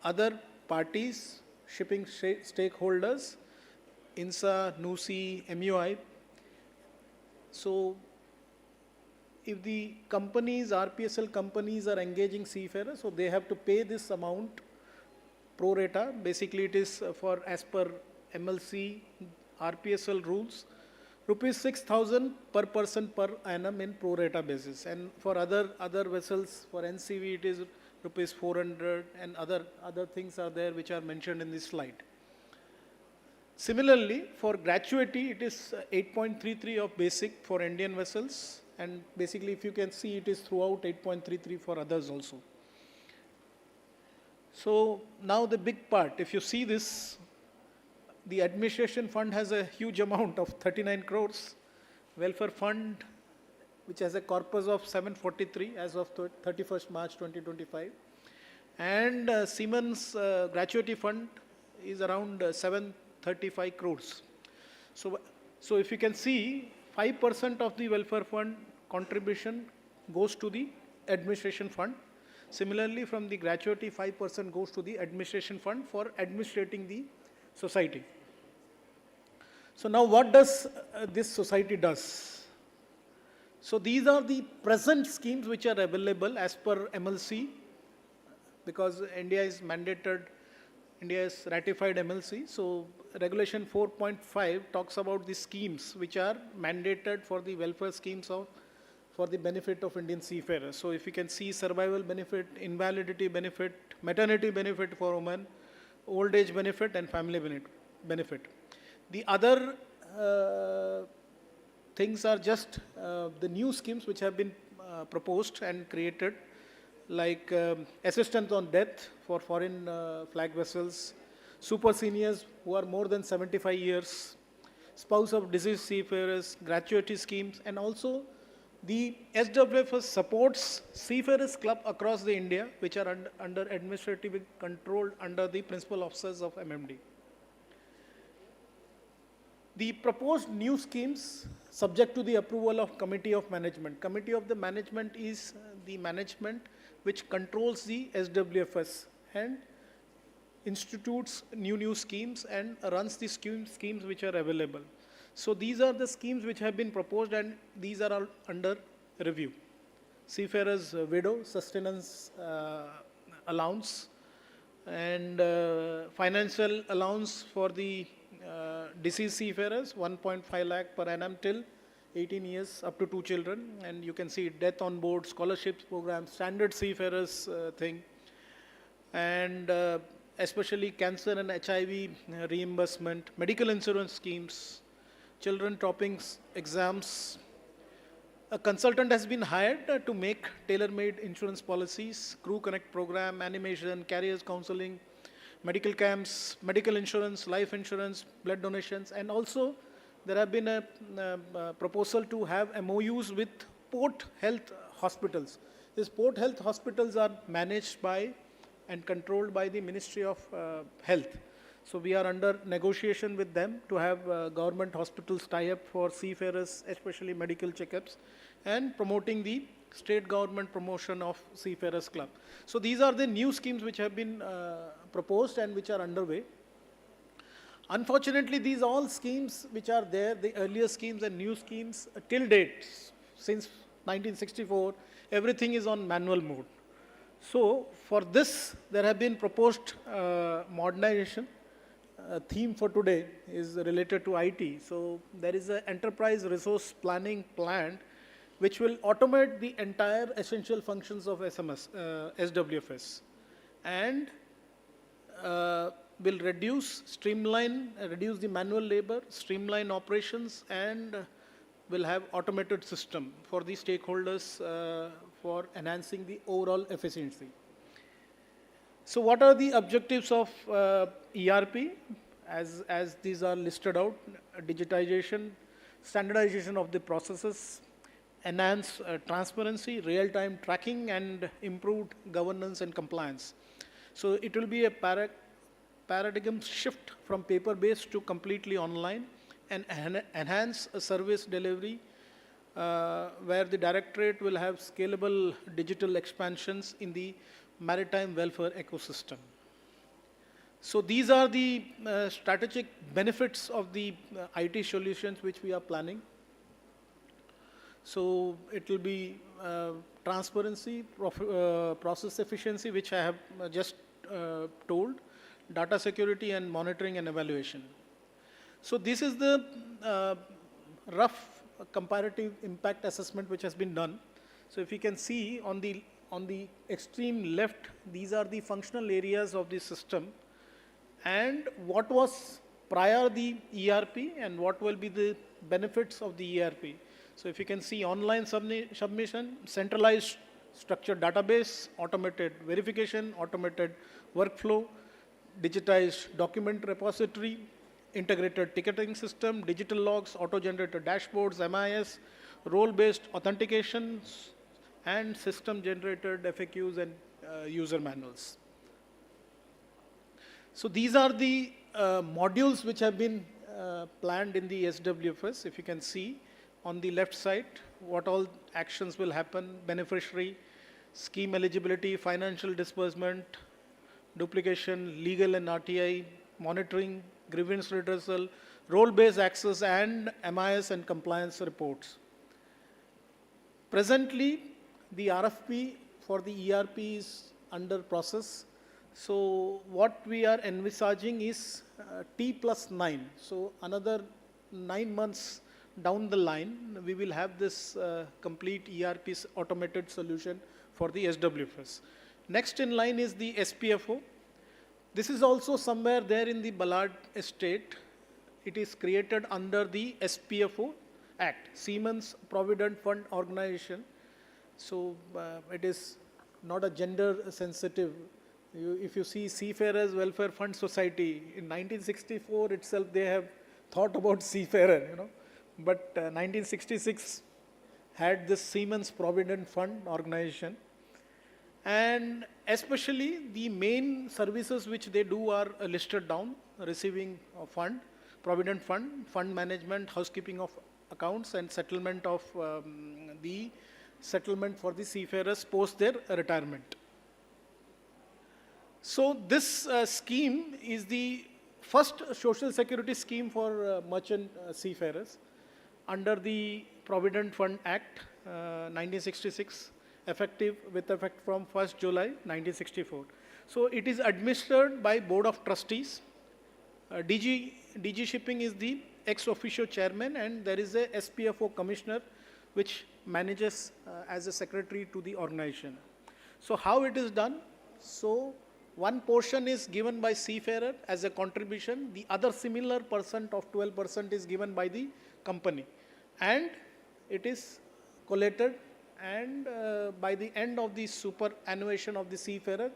other parties, shipping stakeholders, INSA, NUSI, MUI. So if the companies, RPSL companies are engaging seafarers, so they have to pay this amount pro rata. Basically it is for as per MLC RPSL rules, rupees 6,000 per person per annum in pro rata basis. And for other vessels, for NCV it is rupees 400 and other things are there which are mentioned in this slide. Similarly, for gratuity it is 8.33 of basic for Indian vessels, and basically if you can see it is throughout 8.33 for others also. So now the big part, if you see this, the administration fund has a huge amount of 39 crores, welfare fund which has a corpus of 743 as of 31st March 2025, and Siemens gratuity fund is around 735 crores. So if you can see, 5% of the welfare fund contribution goes to the administration fund. Similarly, from the gratuity, 5% goes to the administration fund for administrating the society. So now what does this society does? So these are the present schemes which are available as per MLC, because India is mandated, India has ratified MLC. So regulation 4.5 talks about the schemes which are mandated for the welfare schemes for the benefit of Indian seafarers. So if you can see, survival benefit, invalidity benefit, maternity benefit for women, old age benefit, and family benefit. The other things are just the new schemes which have been proposed and created, like assistance on death for foreign flag vessels, super seniors who are more than 75 years, spouse of deceased seafarers, gratuity schemes, and also the SWFS supports Seafarers Club across the India, which are under administrative control under the principal officers of MMD. The proposed new schemes subject to the approval of Committee of Management. Committee of the Management is the management which controls the SWFS and institutes new schemes and runs the schemes which are available. So these are the schemes which have been proposed, and these are all under review. Seafarers widow sustenance allowance, and financial allowance for the deceased seafarers, 1.5 lakh per annum till 18 years up to 2 children. And you can see death on board, scholarships program, standard seafarers thing, and especially cancer and HIV reimbursement, medical insurance schemes, children topping exams. A consultant has been hired to make tailor-made insurance policies, crew connect program, animation, carriers counseling, medical camps, medical insurance, life insurance, blood donations, and also there have been a proposal to have MOUs with port health hospitals. These port health hospitals are managed by and controlled by the Ministry of Health. So we are under negotiation with them to have government hospitals tie up for seafarers, especially medical checkups, and promoting the state government promotion of Seafarers Club. So these are the new schemes which have been proposed and which are underway. Unfortunately, these all schemes which are there, the earlier schemes and new schemes, till date, since 1964, everything is on manual mode. So for this, there have been proposed modernization. Theme for today is related to IT. So there is an enterprise resource planning plan which will automate the entire essential functions of SWFS and will reduce the manual labor, streamline operations, and will have automated system for the stakeholders for enhancing the overall efficiency. So what are the objectives of ERP? As these are listed out: digitization, standardization of the processes, enhance transparency, real-time tracking, and improved governance and compliance. So it will be a paradigm shift from paper-based to completely online, and enhance a service delivery where the directorate will have scalable digital expansions in the maritime welfare ecosystem. So these are the strategic benefits of the IT solutions which we are planning. So it will be transparency, process efficiency, which I have just told, data security, and monitoring and evaluation. So this is the rough comparative impact assessment which has been done. So if you can see on the extreme left, these are the functional areas of the system and what was prior the ERP and what will be the benefits of the ERP. So if you can see online submission, centralized structured database, automated verification, automated workflow, digitized document repository, integrated ticketing system, digital logs, auto-generated dashboards, MIS, role-based authentications, and system-generated FAQs and user manuals. So these are the modules which have been planned in the SWFS. If you can see on the left side, what all actions will happen: beneficiary, scheme eligibility, financial disbursement, duplication, legal and RTI, monitoring, grievance redressal, role-based access, and MIS and compliance reports. Presently, the RFP for the ERP is under process. So what we are envisaging is T+9. So another 9 months down the line, we will have this complete ERP automated solution for the SWFS. Next in line is the SPFO. This is also somewhere there in the Ballard estate. It is created under the SPFO Act, Siemens Provident Fund Organization. So it is not a gender sensitive. If you see Seafarers Welfare Fund Society, in 1964 itself they have thought about seafarer, but 1966 had this Siemens Provident Fund Organization. And especially the main services which they do are listed down: receiving a fund, provident fund, fund management, housekeeping of accounts, and settlement of the settlement for the seafarers post their retirement. So this scheme is the first social security scheme for merchant seafarers under the Provident Fund Act 1966, with effect from 1st July 1964. So it is administered by Board of Trustees. DG Shipping is the ex officio chairman, and there is a SPFO commissioner which manages as a secretary to the organization. So how it is done? So one portion is given by seafarer as a contribution. The other similar percent of 12% is given by the company, and it is collated. And by the end of the superannuation of the seafarer,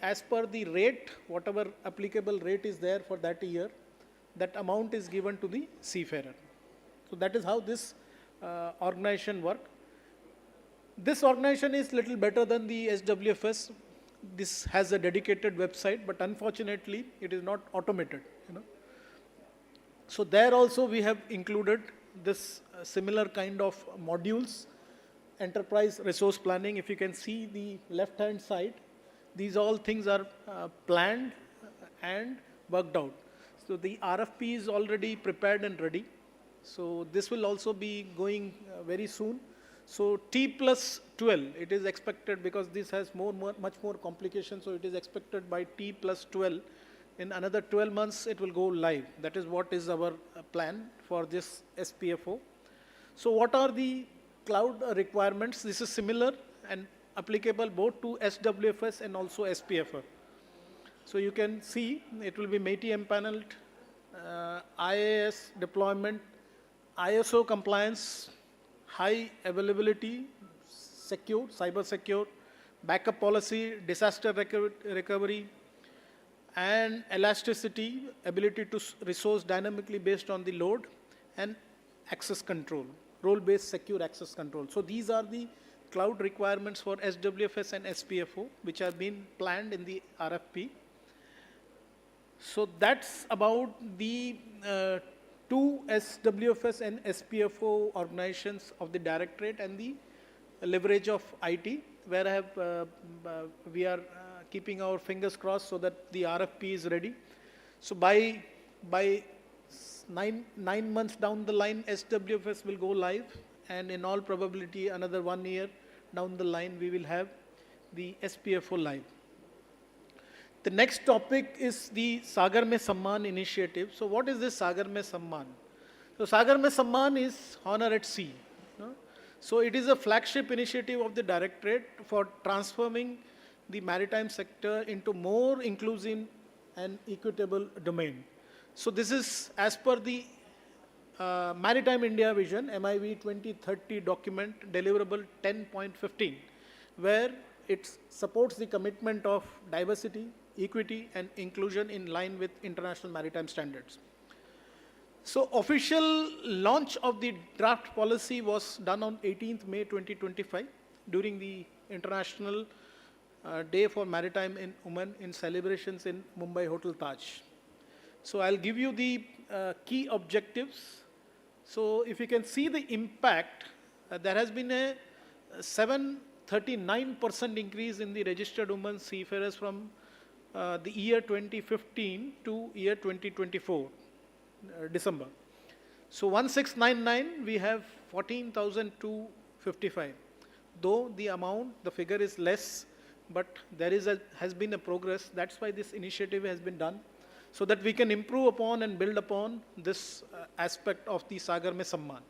as per the rate, whatever applicable rate is there for that year, that amount is given to the seafarer. So that is how this organization works. This organization is little better than the SWFS. This has a dedicated website, but unfortunately, it is not automated. So there also we have included this similar kind of modules, enterprise resource planning. If you can see the left-hand side, these all things are planned and worked out. So the RFP is already prepared and ready. So this will also be going very soon. So T plus 12, it is expected, because this has much more complications, so it is expected by T plus 12. In another 12 months, it will go live. That is what is our plan for this SPFO. So what are the cloud requirements? This is similar and applicable both to SWFS and also SPFR. So you can see it will be Maritime paneled, IAS deployment, ISO compliance, high availability, secure, cyber secure, backup policy, disaster recovery, and elasticity, ability to resource dynamically based on the load, and access control, role-based secure access control. So these are the cloud requirements for SWFS and SPFO, which have been planned in the RFP. So that's about the two SWFS and SPFO organizations of the directorate and the leverage of IT, where we are keeping our fingers crossed so that the RFP is ready. So by 9 months down the line, SWFS will go live, and in all probability another 1 year down the line we will have the SPFO live. The next topic is the Sagar Mein Samman initiative. So what is this Sagar Mein Samman? So Sagar Mein Samman is honor at sea. So it is a flagship initiative of the directorate for transforming the maritime sector into more inclusive and equitable domain. So this is as per the Maritime India Vision, MIV 2030 document, deliverable 10.15, where it supports the commitment of diversity, equity, and inclusion in line with international maritime standards. So official launch of the draft policy was done on 18th May 2025 during the International Day for Maritime in Women in celebrations in Mumbai Hotel Taj. So I'll give you the key objectives. So if you can see the impact, there has been a 739% increase in the registered women seafarers from the year 2015 to year 2024, December. So 1699, we have 14,255. Though the amount, the figure is less, but there has been a progress. That's why this initiative has been done, so that we can improve upon and build upon this aspect of the Sagar Mein Samman.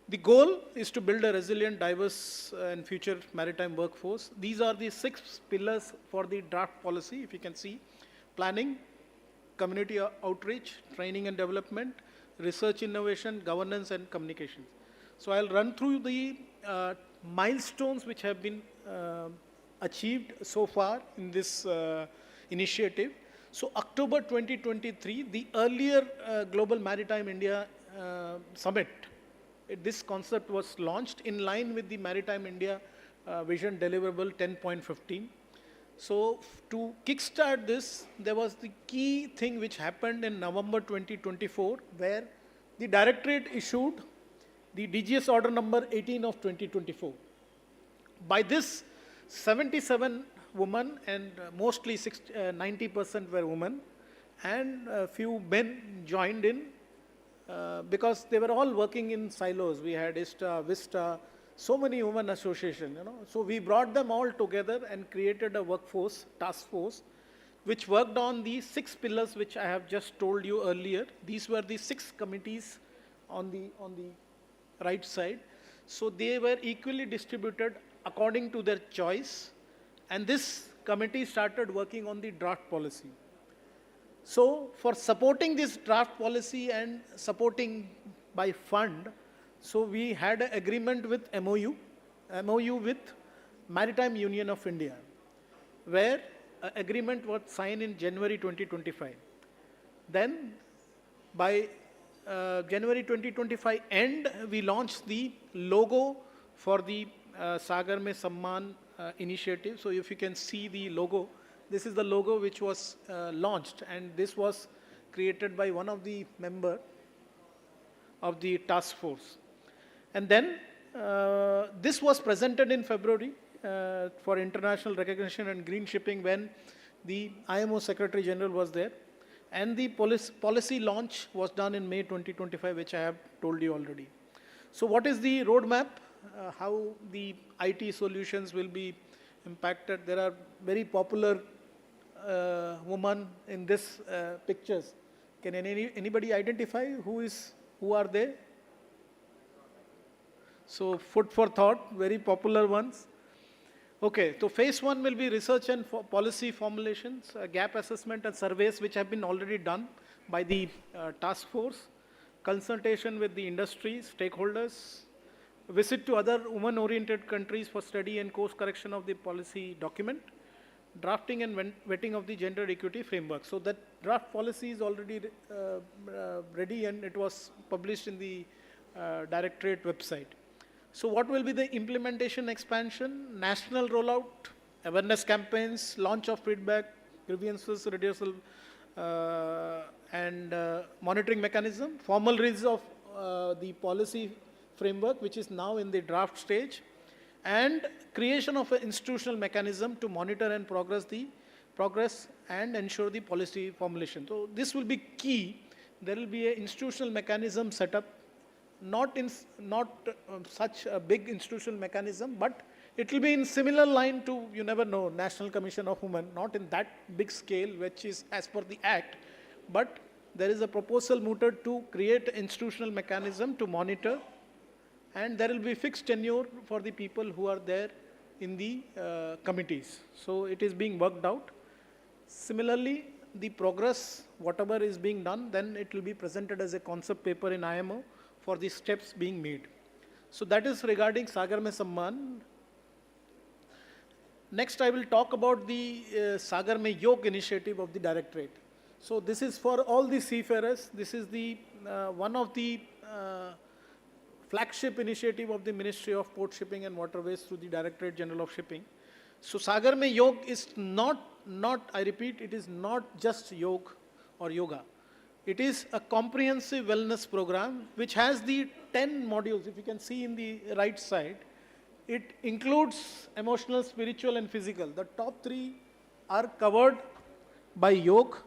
The goal is to build a resilient, diverse, and future maritime workforce. These are the 6 pillars for the draft policy. If you can see: planning, community outreach, training and development, research innovation, governance, and communications. So I'll run through the milestones which have been achieved so far in this initiative. So October 2023, the earlier Global Maritime India Summit, this concept was launched in line with the Maritime India Vision Deliverable 10.15. So to kickstart this, there was the key thing which happened in November 2024, where the directorate issued the DGS order number 18 of 2024. By this, 77 women, and mostly 90% were women, and a few men joined in because they were all working in silos. We had ISTA, VISTA, so many women associations, So we brought them all together and created a workforce, task force, which worked on the 6 pillars which I have just told you earlier. These were the 6 committees on the right side. So they were equally distributed according to their choice, and this committee started working on the draft policy. So for supporting this draft policy and supporting by fund, so we had an agreement with MOU with Maritime Union of India, where an agreement was signed in January 2025. Then by January 2025 end, we launched the logo for the Sagar Mein Samman initiative. So if you can see the logo, this is the logo which was launched, and this was created by one of the members of the task force. And then this was presented in February for international recognition and green shipping when the IMO Secretary General was there. And the policy launch was done in May 2025, which I have told you already. So what is the roadmap? How the IT solutions will be impacted? There are very popular women in this pictures. Can anybody identify who are they? So food for thought, very popular ones. Okay, so phase 1 will be research and policy formulations, gap assessment and surveys which have been already done by the task force, consultation with the industry, stakeholders, visit to other women-oriented countries for study and course correction of the policy document, drafting and vetting of the gender equity framework. So that draft policy is already ready and it was published in the Directorate website. So what will be the implementation expansion? National rollout, awareness campaigns, launch of feedback, grievances, redressal, and monitoring mechanism, formal release of the policy framework, which is now in the draft stage, and creation of an institutional mechanism to monitor and progress and ensure the policy formulation. So this will be key. There will be an institutional mechanism set up, not such a big institutional mechanism, but it will be in similar line to, you never know, National Commission of Women, not in that big scale, which is as per the Act, but there is a proposal mooted to create an institutional mechanism to monitor, and there will be fixed tenure for the people who are there in the committees. So it is being worked out. Similarly, the progress, whatever is being done, then it will be presented as a concept paper in IMO for the steps being made. So that is regarding Sagar Mein Samman. Next, I will talk about the Sagar Mein Yog initiative of the Directorate. So this is for all the seafarers. This is the one of the flagship initiative of the Ministry of Port Shipping and Waterways through the Directorate General of Shipping. So Sagar Mein Yog is not, I repeat, it is not just yoga or yoga. It is a comprehensive wellness program which has the 10 modules, if you can see in the right side. It includes emotional, spiritual and physical. The top 3 are covered by yoga.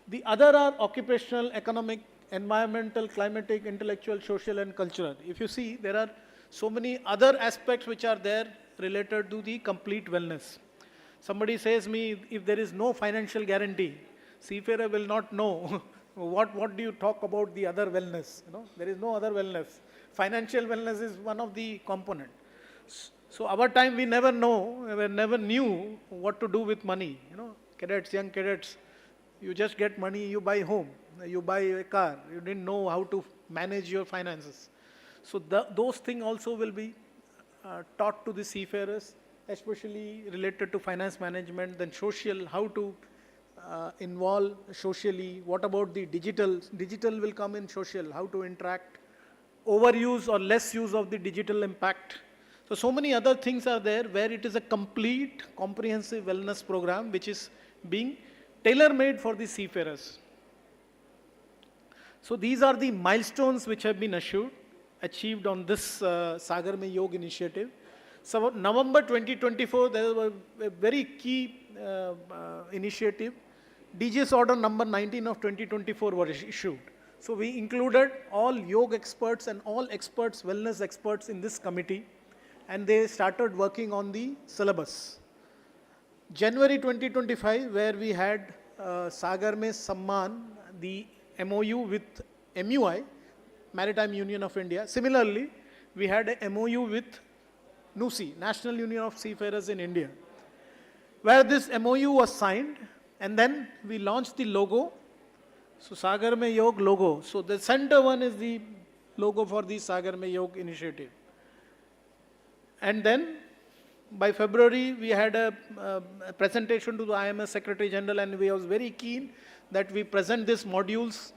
The other are occupational, economic, environmental, climatic, intellectual, social and cultural. If you see, there are so many other aspects which are there related to the complete wellness. Somebody says me, if there is no financial guarantee, seafarer will not know what do you talk about the other wellness. You know, there is no other wellness. Financial wellness is one of the component. So our time we never knew what to do with money. You know, cadets, young cadets, you just get money, you buy home, you buy a car. You didn't know how to manage your finances. So those things also will be taught to the seafarers, especially related to finance management, then social, how to involve socially. What about the digital? Digital will come in social, how to interact, overuse or less use of the digital impact. So many other things are there where it is a complete comprehensive wellness program which is being tailor-made for the seafarers. So these are the milestones which have been achieved on this Sagar Mein Yog initiative. So November 2024, there was a very key initiative. DGS order number 19 of 2024 was issued. So we included all yoga experts and all experts, wellness experts in this committee, and they started working on the syllabus. January 2025, where we had Sagar Mein Samman, the MOU with MUI, Maritime Union of India. Similarly, we had a MOU with NUSI, National Union of Seafarers in India, where this MOU was signed, and then we launched the logo. So Sagar Mein Yog logo. So the center one is the logo for the Sagar Mein Yog initiative. And then by February, we had a presentation to the IMS Secretary General, and we was very keen that we present these modules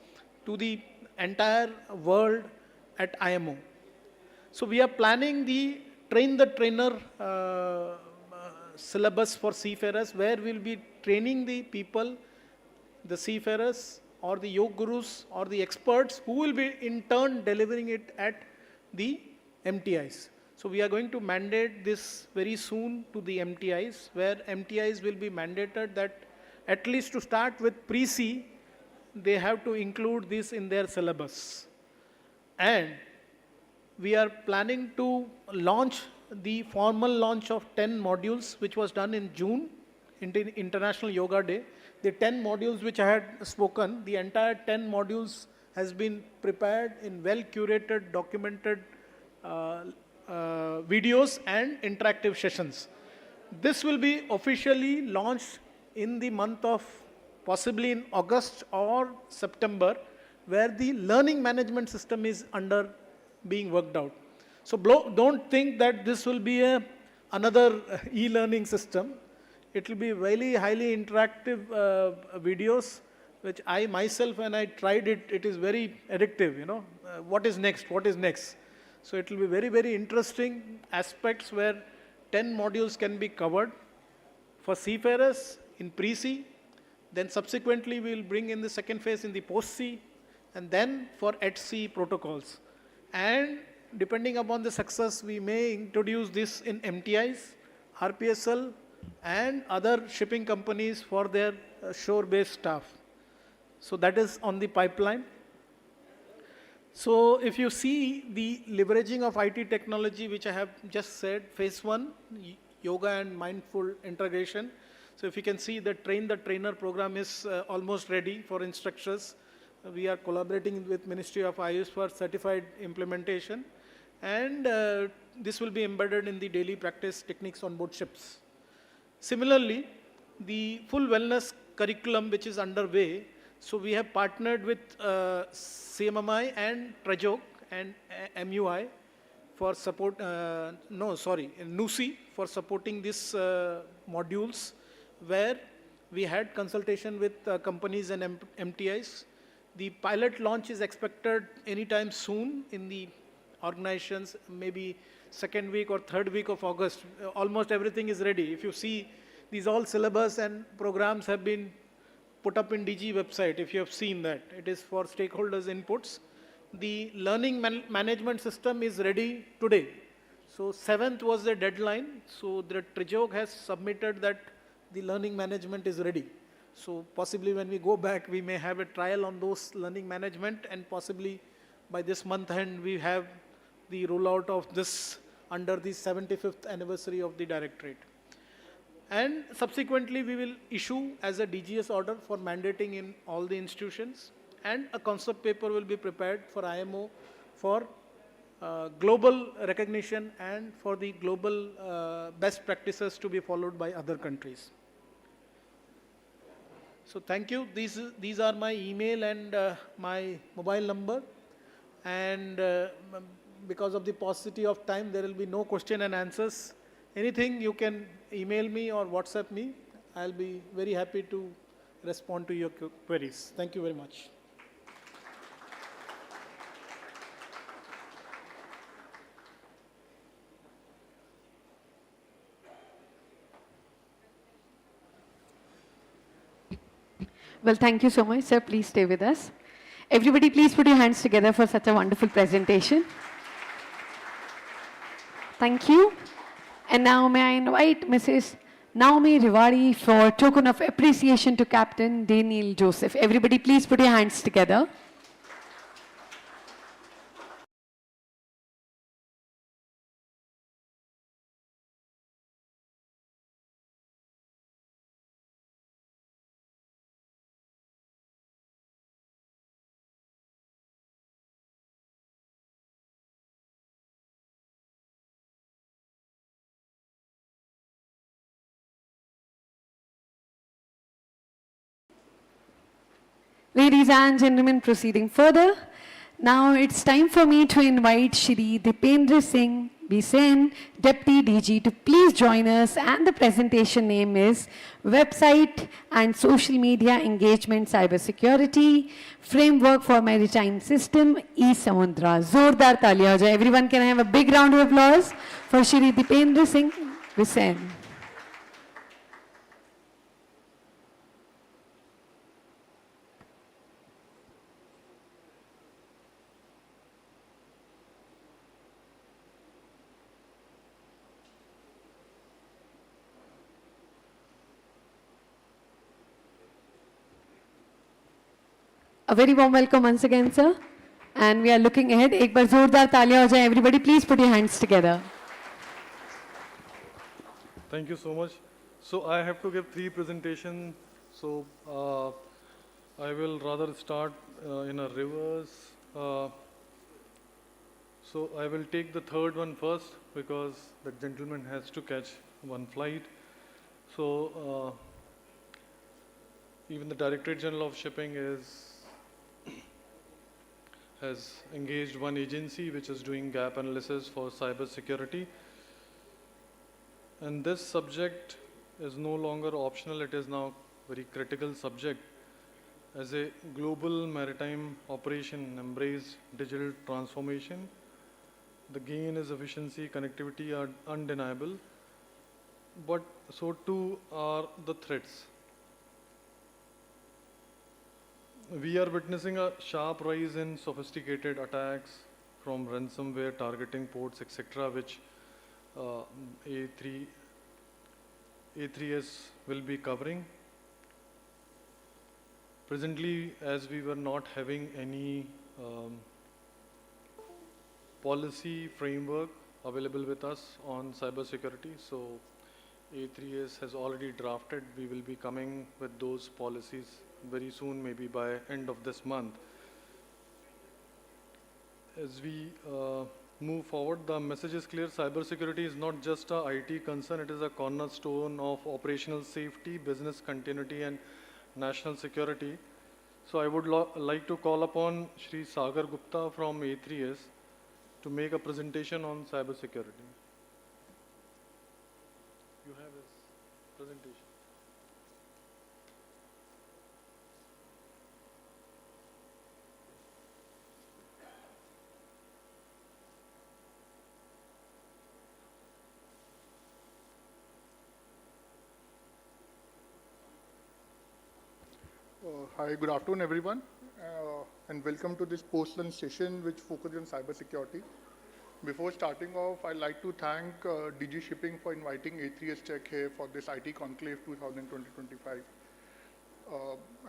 to the entire world at IMO. So we are planning the train the trainer syllabus for seafarers, where we will be training the people, the seafarers or the yoga gurus or the experts who will be in turn delivering it at the MTIs. So we are going to mandate this very soon to the MTIs, where MTIs will be mandated that at least to start with pre-C, they have to include this in their syllabus. And we are planning to launch the formal launch of 10 modules, which was done in June, International Yoga Day. The 10 modules which I had spoken, the entire 10 modules has been prepared in well-curated, documented videos and interactive sessions. This will be officially launched in the month of possibly in August or September, where the learning management system is under being worked out. So don't think that this will be another e-learning system. It will be very highly interactive videos, which I myself, when I tried it, it is very addictive, you know. What is next? What is next? So it will be very, very interesting aspects where 10 modules can be covered for seafarers in pre-C. Then subsequently, we will bring in the second phase in the post-C, and then for at-sea protocols. And depending upon the success, we may introduce this in MTIs, RPSL, and other shipping companies for their shore-based staff. So that is on the pipeline. So if you see the leveraging of IT technology, which I have just said, phase 1, yoga and mindful integration. So if you can see the Train the Trainer program is almost ready for instructors. We are collaborating with Ministry of Ayush for certified implementation. And this will be embedded in the daily practice techniques on board ships. Similarly, the full wellness curriculum which is underway, so we have partnered with CMMI and Trajok and MUI for support, NUSI for supporting these modules, where we had consultation with companies and MTIs. The pilot launch is expected anytime soon in the organizations, maybe second week or third week of August. Almost everything is ready. If you see, these all syllabus and programs have been put up in DG website, if you have seen that. It is for stakeholders' inputs. The learning management system is ready today. So 7th was the deadline. So the Trajok has submitted that the learning management is ready. So possibly when we go back, we may have a trial on those learning management, and possibly by this month end, we have the rollout of this under the 75th anniversary of the directorate. And subsequently, we will issue as a DGS order for mandating in all the institutions, and a concept paper will be prepared for IMO for global recognition and for the global best practices to be followed by other countries. So thank you. These are my email and my mobile number. And because of the paucity of time, there will be no question and answers. Anything you can email me or WhatsApp me. I'll be very happy to respond to your queries. Thank you very much. Well, thank you so much, sir. Please stay with us. Everybody, please put your hands together for such a wonderful presentation. Thank you. And now may I invite Mrs. Naomi Riwari for token of appreciation to Captain Daniel Joseph. Everybody, please put your hands together. Ladies and gentlemen, proceeding further, now it's time for me to invite Shri Dipendra Singh Bisen, Deputy DG, to please join us, and the presentation name is Website and Social Media Engagement Cybersecurity Framework for Maritime System E-Samudra. Zordar taaliyan ho jaye. Everyone, can I have a big round of applause for Shri Dipendra Singh Bisen. A very warm welcome once again, sir. And we are looking ahead. एक बार जोरदार तालियां हो जाए. Everybody, please put your hands together. Thank you so much. So I have to give 3 presentations. So I will rather start in a reverse. So I will take the third one first because the gentleman has to catch one flight. So even the Directorate General of Shipping has engaged one agency which is doing gap analysis for cyber security. And this subject is no longer optional, it is now very critical subject. As a global maritime operation embrace digital transformation, the gain is efficiency, connectivity are undeniable, but so too are the threats. We are witnessing a sharp rise in sophisticated attacks from ransomware targeting ports, etc., which A3S will be covering. Presently, as we were not having any policy framework available with us on cybersecurity, so A3S has already drafted. We will be coming with those policies very soon, maybe by end of this month. As we move forward, the message is clear. Cybersecurity is not just a IT concern, it is a cornerstone of operational safety, business continuity, and national security. So I would like to call upon Shri Sagar Gupta from A3S to make a presentation on cybersecurity. You have his presentation. Hi, good afternoon, everyone, and welcome to this post-lunch session which focuses on cybersecurity. Before starting off, I'd like to thank DG Shipping for inviting A3S Tech here for this IT Conclave 2020-25,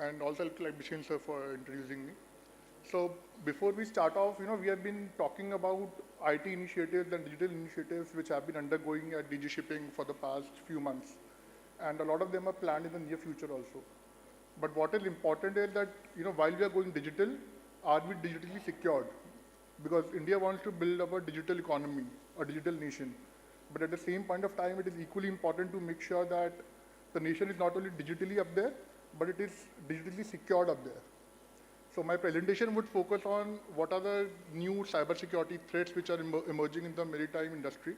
and also I'd like Bishan sir for introducing me. So before we start off, we have been talking about IT initiatives and digital initiatives which have been undergoing at DG Shipping for the past few months, and a lot of them are planned in the near future also. But what is important is that, while we are going digital, are we digitally secured? Because India wants to build up a digital economy, a digital nation. But at the same point of time, it is equally important to make sure that the nation is not only digitally up there, but it is digitally secured up there. So my presentation would focus on what are the new cybersecurity threats which are emerging in the maritime industry,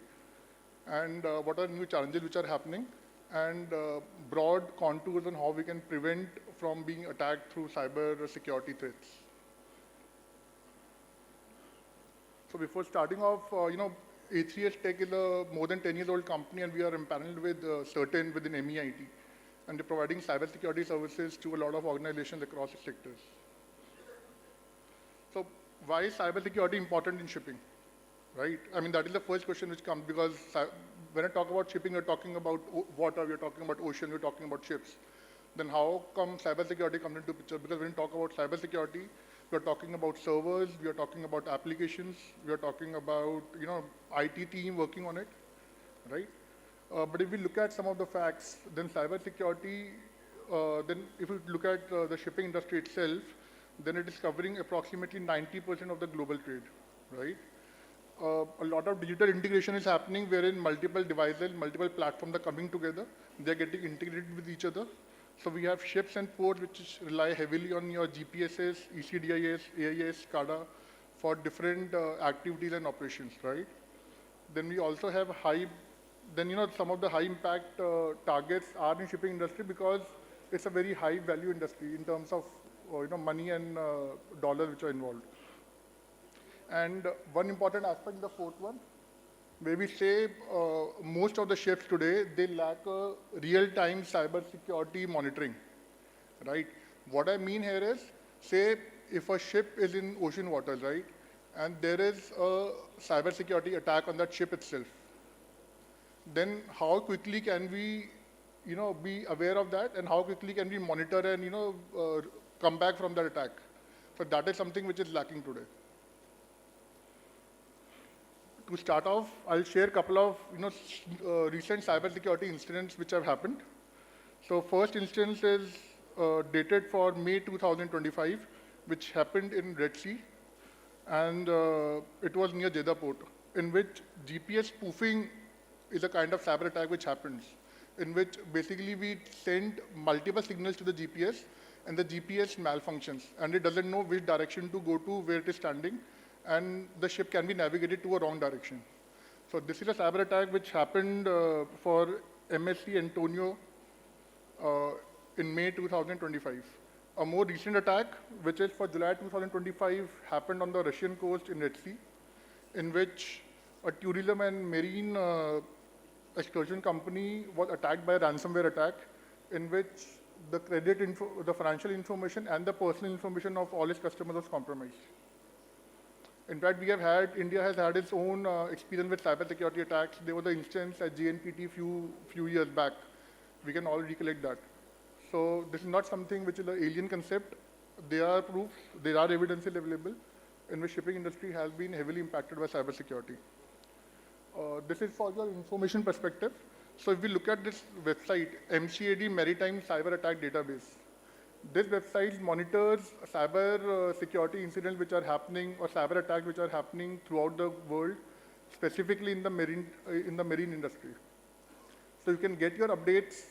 and what are new challenges which are happening, and broad contours on how we can prevent from being attacked through cyber security threats. So before starting off, A3S Tech is a more than 10 years old company, and we are empaneled with certain within MEIT, and they're providing cybersecurity services to a lot of organizations across the sectors. So why is cybersecurity important in shipping, right? I mean, that is the first question which comes, because when I talk about shipping, we're talking about water, we're talking about ocean, we're talking about ships. Then how come cybersecurity comes into picture? Because when we talk about cybersecurity, we're talking about servers, we are talking about applications, we are talking about, IT team working on it, right? But if we look at some of the facts, then cybersecurity, then if we look at the shipping industry itself, then it is covering approximately 90% of the global trade, right? A lot of digital integration is happening wherein multiple devices, multiple platforms are coming together. They're getting integrated with each other. So we have ships and ports which rely heavily on your GPSs, ECDIS, AIS, SCADA for different activities and operations, right? Then we also have some of the high impact targets are in shipping industry because it's a very high value industry in terms of money and dollars which are involved. And one important aspect is the fourth one, where we say most of the ships today, they lack a real-time cybersecurity monitoring, right? What I mean here is, say if a ship is in ocean waters, right, and there is a cybersecurity attack on that ship itself, then how quickly can we, be aware of that, and how quickly can we monitor and, come back from that attack? So that is something which is lacking today. To start off, I'll share a couple of recent cybersecurity incidents which have happened. So first instance is dated for May 2025, which happened in Red Sea, and it was near Jeddah port, in which GPS spoofing is a kind of cyber attack which happens, in which basically we send multiple signals to the GPS, and the GPS malfunctions, and it doesn't know which direction to go to, where it is standing, and the ship can be navigated to a wrong direction. So this is a cyber attack which happened for MSC Antonio in May 2025. A more recent attack, which is for July 2025, happened on the Russian coast in Red Sea, in which a tourism and marine excursion company was attacked by a ransomware attack, in which the the financial information and the personal information of all its customers was compromised. In fact, India has had its own experience with cybersecurity attacks. There was an instance at JNPT few years back. We can all recollect that. So this is not something which is an alien concept. There are proofs, there are evidences available in which shipping industry has been heavily impacted by cybersecurity. This is for your information perspective. So if we look at this website, MCAD Maritime Cyber Attack Database, this website monitors cyber security incidents which are happening or cyber attacks which are happening throughout the world, specifically in the marine industry. So you can get your updates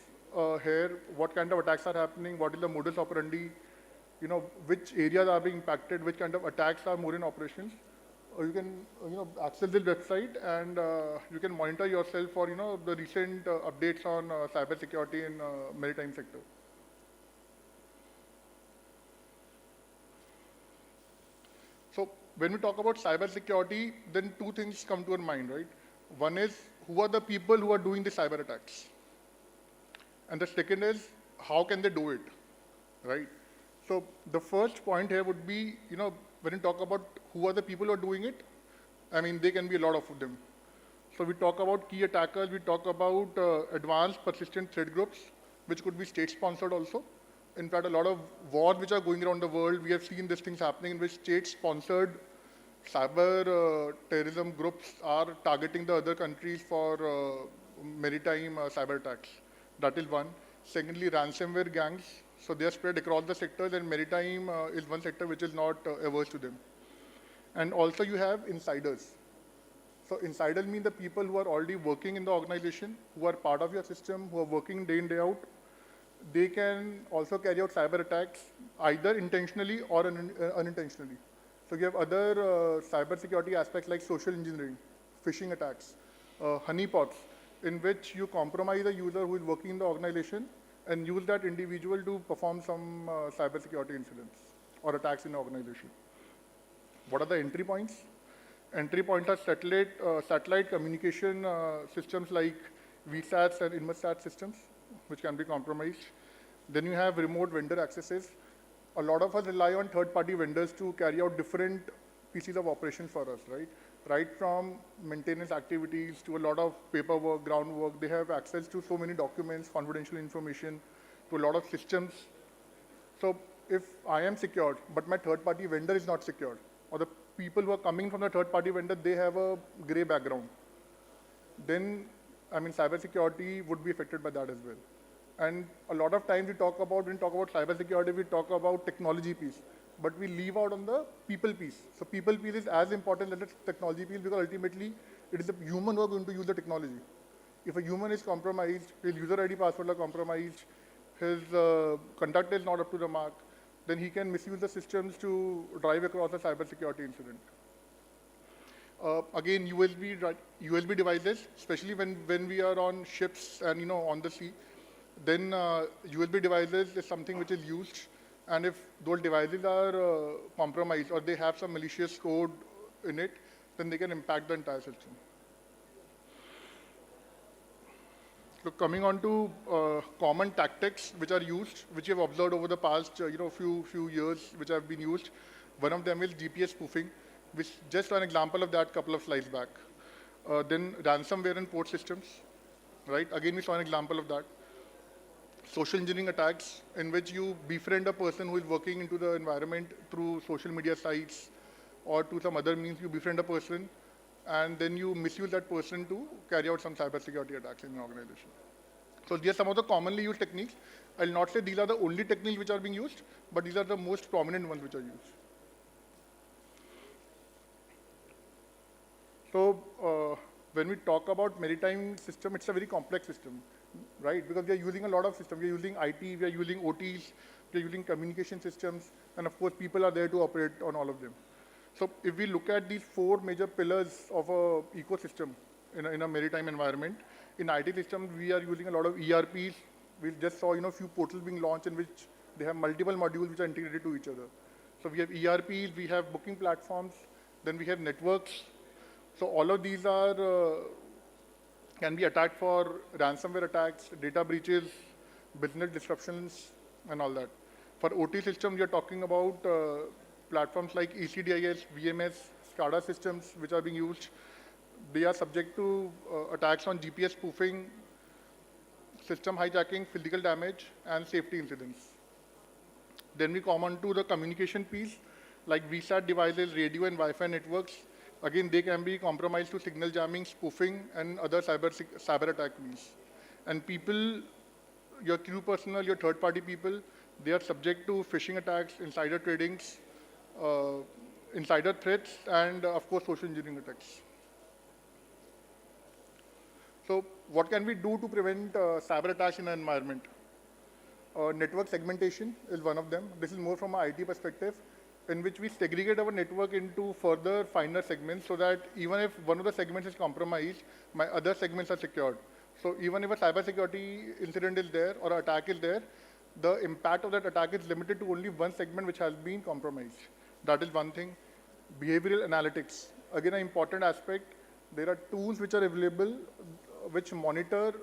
here, what kind of attacks are happening, what is the modus operandi, which areas are being impacted, which kind of attacks are more in operations. You can access this website and you can monitor yourself for the recent updates on cyber security in maritime sector. So when we talk about cyber security, then two things come to our mind, right? One is, who are the people who are doing the cyber attacks? And the second is, how can they do it, right? So the first point here would be, when you talk about who are the people who are doing it, I mean, there can be a lot of them. So we talk about key attackers, we talk about advanced persistent threat groups, which could be state-sponsored also. In fact, a lot of wars which are going around the world, we have seen these things happening in which state-sponsored cyber terrorism groups are targeting the other countries for maritime cyber attacks. That is one. Secondly, ransomware gangs. So they are spread across the sectors, and maritime is one sector which is not averse to them. And also you have insiders. So insiders mean the people who are already working in the organization, who are part of your system, who are working day in, day out. They can also carry out cyber attacks, either intentionally or unintentionally. So you have other cyber security aspects like social engineering, phishing attacks, honeypots, in which you compromise a user who is working in the organization and use that individual to perform some cybersecurity incidents or attacks in the organization. What are the entry points? Entry points are satellite communication systems like VSATs and Inmarsat systems, which can be compromised. Then you have remote vendor accesses. A lot of us rely on third-party vendors to carry out different pieces of operations for us, right? Right from maintenance activities to a lot of paperwork, groundwork. They have access to so many documents, confidential information, to a lot of systems. So if I am secured, but my third-party vendor is not secured, or the people who are coming from the third-party vendor, they have a gray background, then, I mean, cybersecurity would be affected by that as well. And a lot of times when we talk about cybersecurity, we talk about technology piece, but we leave out on the people piece. So people piece is as important as the technology piece, because ultimately it is the human who are going to use the technology. If a human is compromised, his user ID password are compromised, his conduct is not up to the mark, then he can misuse the systems to drive across a cybersecurity incident. Again, USB devices, especially when we are on ships and on the sea, then USB devices is something which is used, and if those devices are compromised or they have some malicious code in it, then they can impact the entire system. So coming on to common tactics which are used, which we have observed over the past few years, which have been used. One of them is GPS spoofing, which just an example of that couple of slides back. Then ransomware and port systems, right? Again, we saw an example of that. social engineering attacks in which you befriend a person who is working into the environment through social media sites or to some other means. You befriend a person and then you misuse that person to carry out some cybersecurity attacks in your organization. So these are some of the commonly used techniques. I'll not say these are the only techniques which are being used, but these are the most prominent ones which are used. So when we talk about maritime system, it's a very complex system, right? Because we are using a lot of systems. We are using IT, we are using OTs, we are using communication systems, and of course people are there to operate on all of them. So if we look at these four major pillars of a ecosystem in a maritime environment, in IT systems we are using a lot of ERPs. We just saw few portals being launched in which they have multiple modules which are integrated to each other. So we have ERPs, we have booking platforms, then we have networks. So all of these are can be attacked for ransomware attacks, data breaches, business disruptions, and all that. For OT systems, we are talking about platforms like ECDIS, VMS, SCADA systems which are being used. They are subject to attacks on GPS spoofing, system hijacking, physical damage, and safety incidents. Then we come on to the communication piece, like VSAT devices, radio and Wi-Fi networks. Again, they can be compromised to signal jamming, spoofing, and other cyber attack means. And people, your crew personnel, your third-party people, they are subject to phishing attacks, insider tradings, insider threats, and of course, social engineering attacks. So what can we do to prevent cyber attacks in an environment? Network segmentation is one of them. This is more from an IT perspective, in which we segregate our network into further finer segments so that even if one of the segments is compromised, my other segments are secured. So even if a cybersecurity incident is there or attack is there, the impact of that attack is limited to only one segment which has been compromised. That is one thing. Behavioral analytics, again an important aspect. There are tools which are available which monitor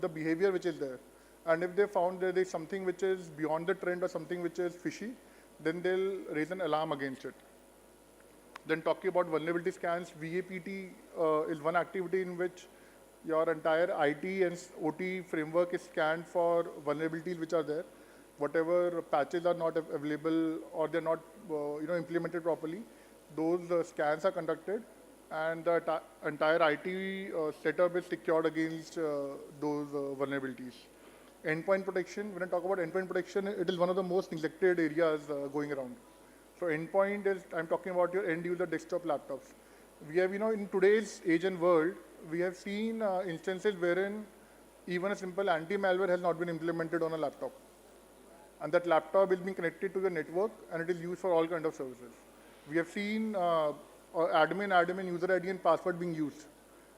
the behavior which is there. And if they found there is something which is beyond the trend or something which is fishy, then they'll raise an alarm against it. Then talking about vulnerability scans, VAPT is one activity in which your entire IT and OT framework is scanned for vulnerabilities which are there. Whatever patches are not available or they're not implemented properly, those scans are conducted and the entire IT setup is secured against those vulnerabilities. Endpoint protection, when I talk about endpoint protection, it is one of the most neglected areas going around. So endpoint is, I'm talking about your end user desktop laptops. We have, in today's age and world, we have seen instances wherein even a simple anti-malware has not been implemented on a laptop. And that laptop is being connected to the network and it is used for all kinds of services. We have seen admin, user ID and password being used.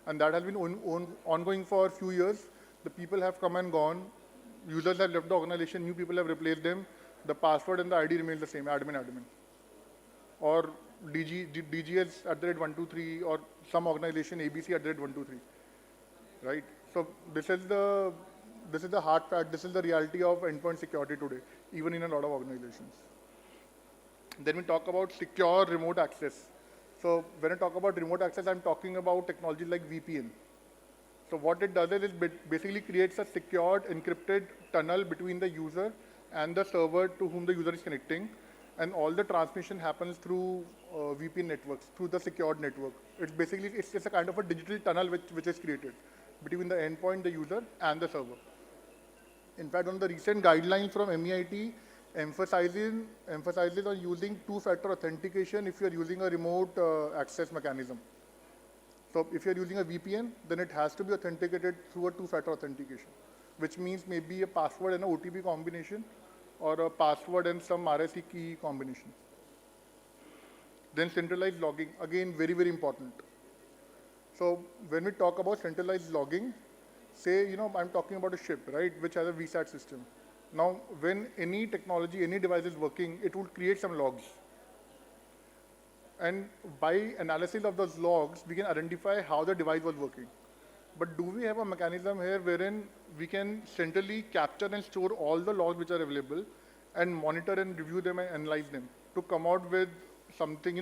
And that has been ongoing for a few years. The people have come and gone. Users have left the organization, new people have replaced them. The password and the ID remains the same, admin. Or DGS @123 or some organization ABC @123, right? So this is the hard fact, this is the reality of endpoint security today, even in a lot of organizations. Then we talk about secure remote access. So when I talk about remote access, I'm talking about technology like VPN. So what it does is it basically creates a secured, encrypted tunnel between the user and the server to whom the user is connecting. And all the transmission happens through VPN networks, through the secured network. It's basically, it's a kind of a digital tunnel which is created between the endpoint, the user, and the server. In fact, on the recent guidelines from MEIT, emphasizes on using two-factor authentication if you're using a remote access mechanism. So if you're using a VPN, then it has to be authenticated through a two-factor authentication, which means maybe a password and an OTP combination or a password and some RSA key combination. Then centralized logging, again, very, very important. So when we talk about centralized logging, say, I'm talking about a ship, right, which has a VSAT system. Now, when any technology, any device is working, it would create some logs. And by analysis of those logs, we can identify how the device was working. But do we have a mechanism here wherein we can centrally capture and store all the logs which are available and monitor and review them and analyze them to come out with something,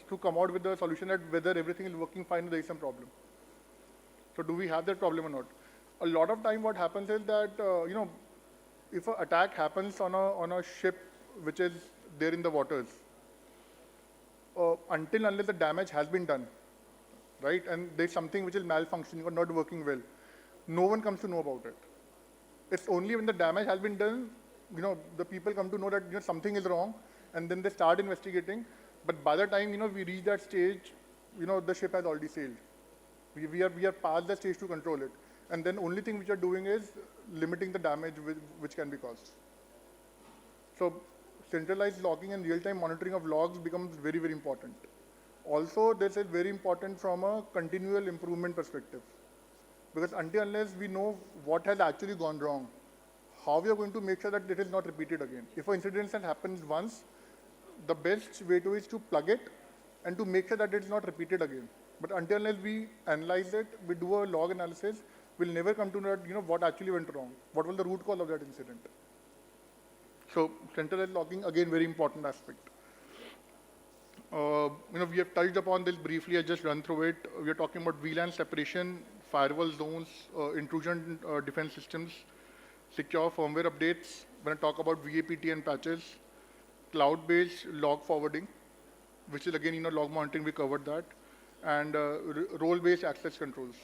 to come out with the solution that whether everything is working fine or there is some problem. So do we have that problem or not? A lot of time what happens is that, if an attack happens on a ship which is there in the waters, until unless the damage has been done, right, and there's something which is malfunctioning or not working well, no one comes to know about it. It's only when the damage has been done, the people come to know that something is wrong, and then they start investigating. But by the time we reach that stage, the ship has already sailed. We are past the stage to control it, and then only thing which we are doing is limiting the damage which can be caused. So centralized logging and real-time monitoring of logs becomes very, very important. Also, this is very important from a continual improvement perspective, because until unless we know what has actually gone wrong, how we are going to make sure that it is not repeated again. If an incident has happened once, the best way to is to plug it and to make sure that it is not repeated again. But until unless we analyze it, we do a log analysis, we'll never come to know what actually went wrong, what was the root cause of that incident. So centralized logging, again, very important aspect. We have touched upon this briefly. I just run through it. We are talking about VLAN separation, firewall zones, intrusion defense systems, secure firmware updates. When I talk about VAPT and patches, cloud-based log forwarding, which is again, log monitoring, we covered that, and role-based access controls.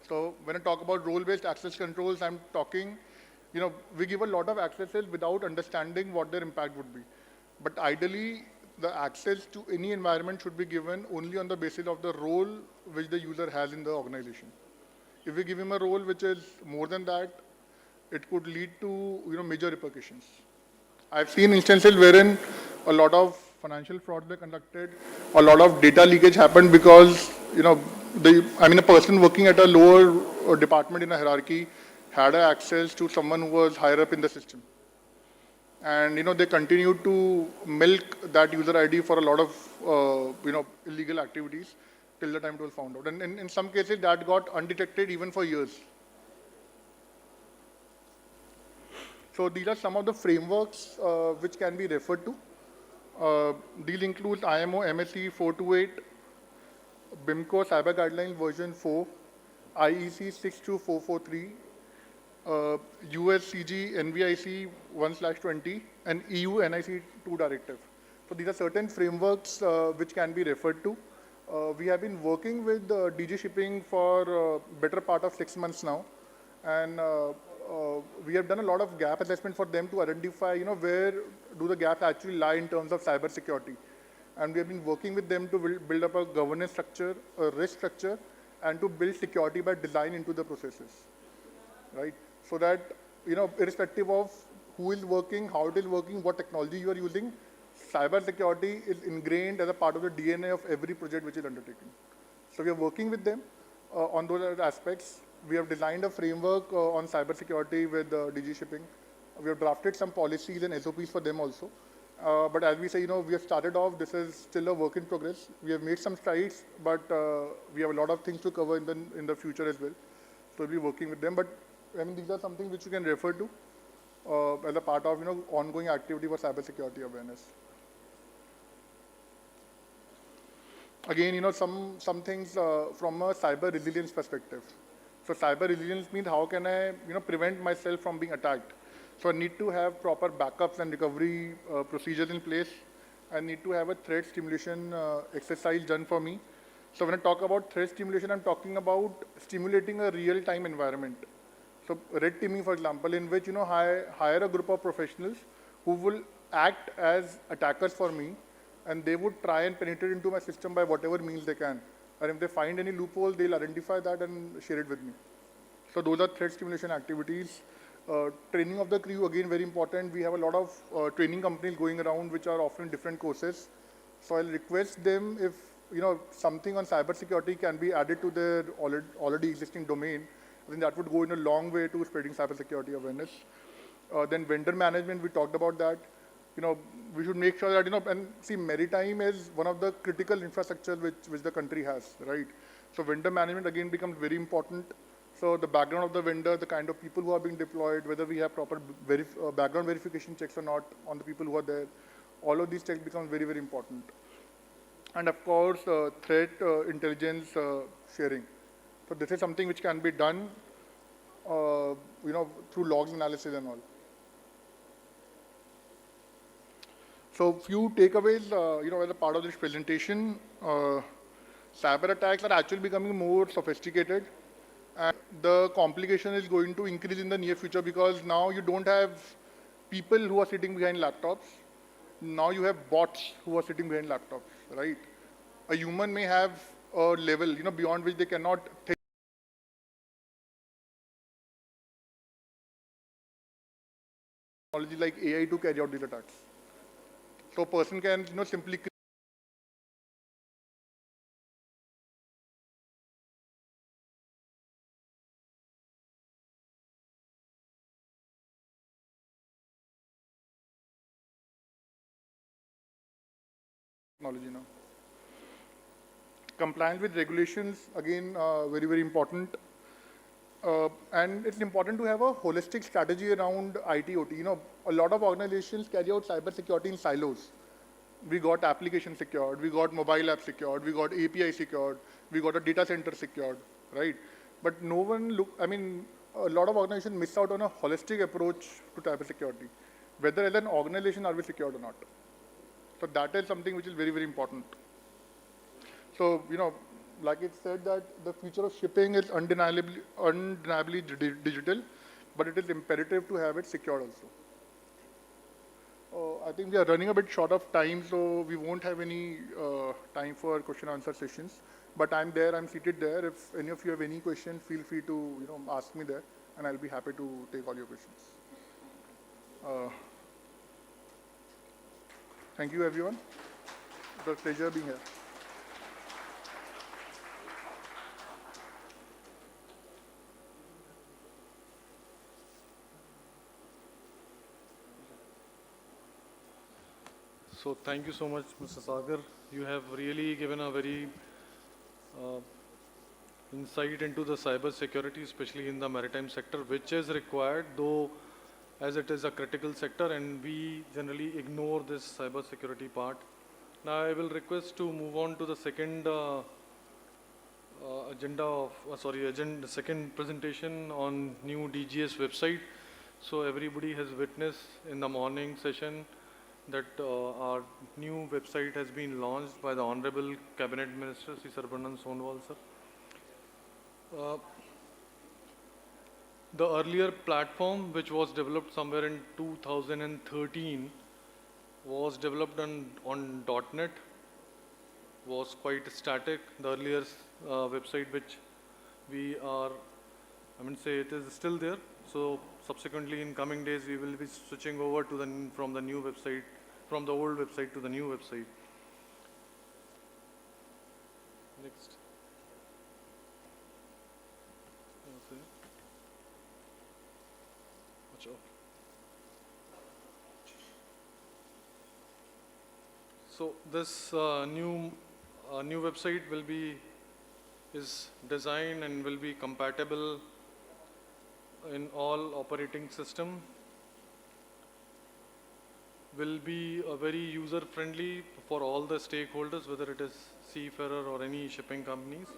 So when I talk about role-based access controls, I'm talking, we give a lot of accesses without understanding what their impact would be. But ideally, the access to any environment should be given only on the basis of the role which the user has in the organization. If we give him a role which is more than that, it could lead to major repercussions. I've seen instances wherein a lot of financial frauds were conducted, a lot of data leakage happened because a person working at a lower department in a hierarchy had access to someone who was higher up in the system. And they continued to milk that user ID for a lot of illegal activities till the time it was found out. And in some cases that got undetected even for years. So these are some of the frameworks which can be referred to. These include IMO MSC 428, BIMCO Cyber Guidelines version 4, IEC 62443, USCG NVIC 1/20, and EU NIC 2 directive. So these are certain frameworks which can be referred to. We have been working with DG Shipping for better part of 6 months now, and we have done a lot of gap assessment for them to identify, where do the gaps actually lie in terms of cyber security. And we have been working with them to build up a governance structure, a risk structure, and to build security by design into the processes, right? So that, irrespective of who is working, how it is working, what technology you are using, cyber security is ingrained as a part of the DNA of every project which is undertaken. So we are working with them on those aspects. We have designed a framework on cyber security with DG Shipping. We have drafted some policies and SOPs for them also. But as we say, we have started off, this is still a work in progress. We have made some strides, but we have a lot of things to cover in the future as well. So we'll be working with them. But these are something which you can refer to as a part of ongoing activity for cybersecurity awareness. Again, some things from a cyber resilience perspective. So cyber resilience means how can I prevent myself from being attacked. So I need to have proper backups and recovery procedures in place. I need to have a threat stimulation exercise done for me. So when I talk about threat stimulation, I'm talking about stimulating a real-time environment. So red teaming, for example, in which hire a group of professionals who will act as attackers for me, and they would try and penetrate into my system by whatever means they can. And if they find any loophole, they'll identify that and share it with me. So those are threat stimulation activities. Training of the crew, again, very important. We have a lot of training companies going around which are offering different courses. So I'll request them if something on cybersecurity can be added to their already existing domain. I think that would go in a long way to spreading cybersecurity awareness. Then vendor management, we talked about that. We should make sure that, and see, maritime is one of the critical infrastructure which the country has, right? So vendor management again becomes very important. So the background of the vendor, the kind of people who are being deployed, whether we have proper background verification checks or not on the people who are there, all of these checks become very, very important. And of course, threat intelligence sharing. So this is something which can be done, through logs analysis and all. So few takeaways, as a part of this presentation, cyber attacks are actually becoming more sophisticated, and the complication is going to increase in the near future because now you don't have people who are sitting behind laptops. Now you have bots who are sitting behind laptops, right? A human may have a level, beyond which they cannot think. Technology like AI to carry out these attacks. So a person can, simply technology now. Compliance with regulations, again, very, very important. And it's important to have a holistic strategy around IT/OT. A lot of organizations carry out cybersecurity in silos. We got application secured, we got mobile app secured, we got API secured, we got a data center secured, right? But no one a lot of organizations miss out on a holistic approach to cybersecurity. Whether as an organization are we secured or not. So that is something which is very, very important. So, like it said that the future of shipping is undeniably digital, but it is imperative to have it secured also. I think we are running a bit short of time, so we won't have any time for question and answer sessions. But I'm there, I'm seated there. If any of you have any questions, feel free to ask me there, and I'll be happy to take all your questions. Thank you, everyone. It was a pleasure being here. So thank you so much, Mr. Sagar. You have really given a very insight into the cyber security, especially in the maritime sector, which is required, though as it is a critical sector, and we generally ignore this cyber security part. Now I will request to move on to the second second presentation on new DGS website. So everybody has witnessed in the morning session that our new website has been launched by the Honorable Cabinet Minister, Sri Sarbanan Sonowal, sir. The earlier platform, which was developed somewhere in 2013, was developed on .NET, was quite static. The earlier website which we are, it is still there. So subsequently in coming days, we will be switching over to from the new website, from the old website to the new website. Next. So this new website is designed and will be compatible in all operating system. Will be very user friendly for all the stakeholders, whether it is seafarer or any shipping companies.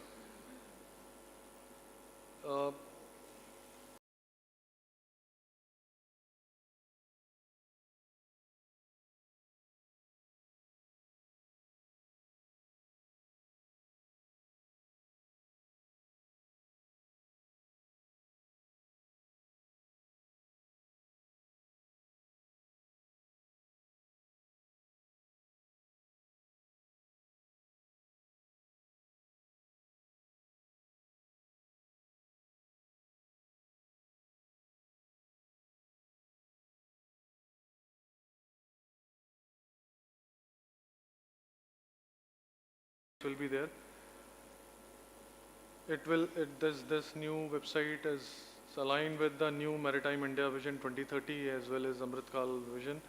Will be there. This new website is aligned with the new Maritime India Vision 2030 as well as Amritkal Vision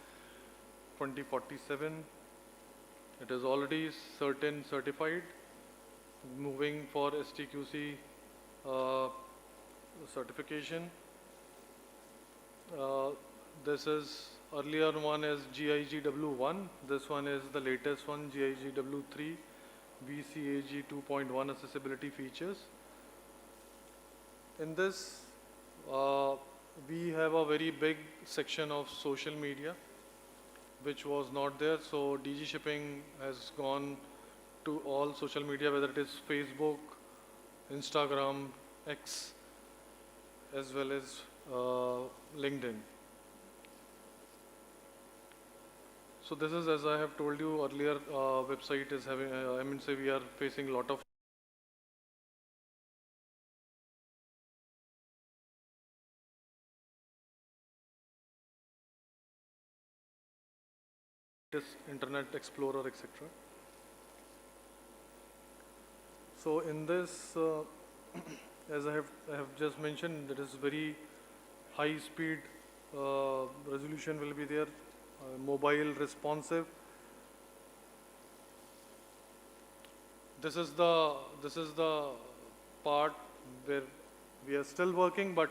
2047. It is already certified, moving for STQC certification. This is earlier one is GIGW1. This one is the latest one, GIGW3. VCAG 2.1 accessibility features. In this, we have a very big section of social media. which was not there. So DG Shipping has gone to all social media, whether it is Facebook, Instagram, X, as well as LinkedIn. So this is, as I have told you earlier, website is having, we are facing a lot of Internet Explorer, etc. So in this, as I have just mentioned, there is very high speed resolution will be there, mobile responsive. This is the part where we are still working, but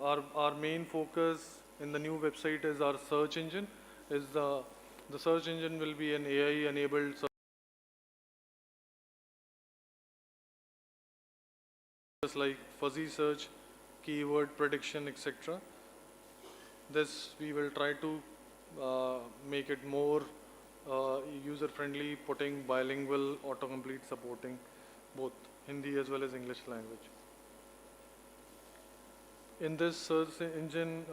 our main focus in the new website is our search engine. The search engine will be an AI enabled search like fuzzy search, keyword prediction, etc. This we will try to make it more user friendly, putting bilingual autocomplete supporting both Hindi as well as English language. In this search engine,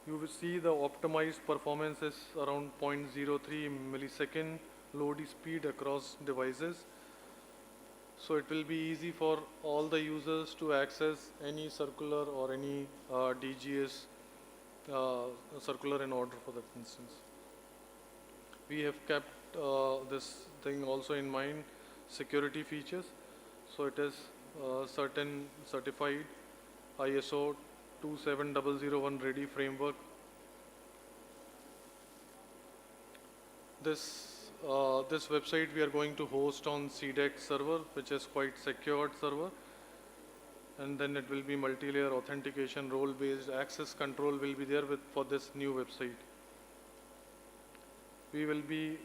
you will see the optimized performance is around 0.03 millisecond load speed across devices. So it will be easy for all the users to access any circular or any DGS circular in order for that instance. We have kept this thing also in mind, security features. So it is certain certified ISO 27001 ready framework. This website we are going to host on CDEC server, which is quite secured server, and then it will be multi-layer authentication, role-based access control will be there for this new website. We will be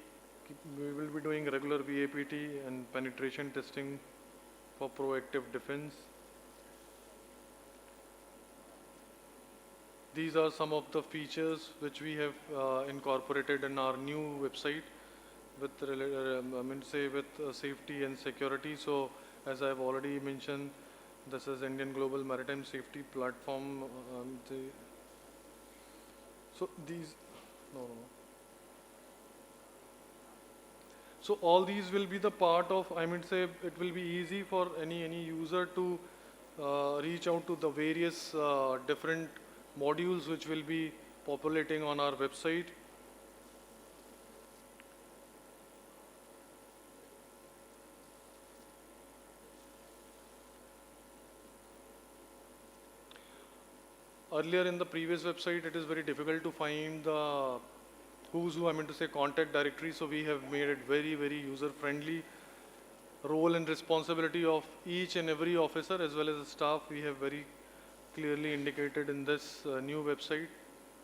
doing regular VAPT and penetration testing for proactive defense. These are some of the features which we have incorporated in our new website with safety and security. So as I have already mentioned, this is Indian Global Maritime Safety Platform. So all these will be the part of, it will be easy for any user to reach out to the various different modules which will be populating on our website. Earlier in the previous website, it is very difficult to find the who's who, contact directory. So we have made it very, very user friendly. Role and responsibility of each and every officer as well as the staff, we have very clearly indicated in this new website.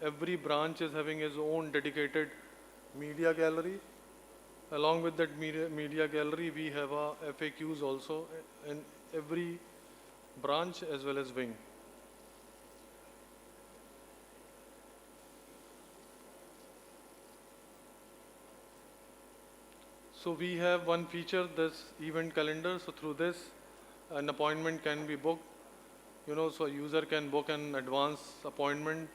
Every branch is having its own dedicated media gallery. Along with that media gallery, we have FAQs also in every branch as well as wing. So we have one feature, this event calendar. So through this, an appointment can be booked. So a user can book an advance appointment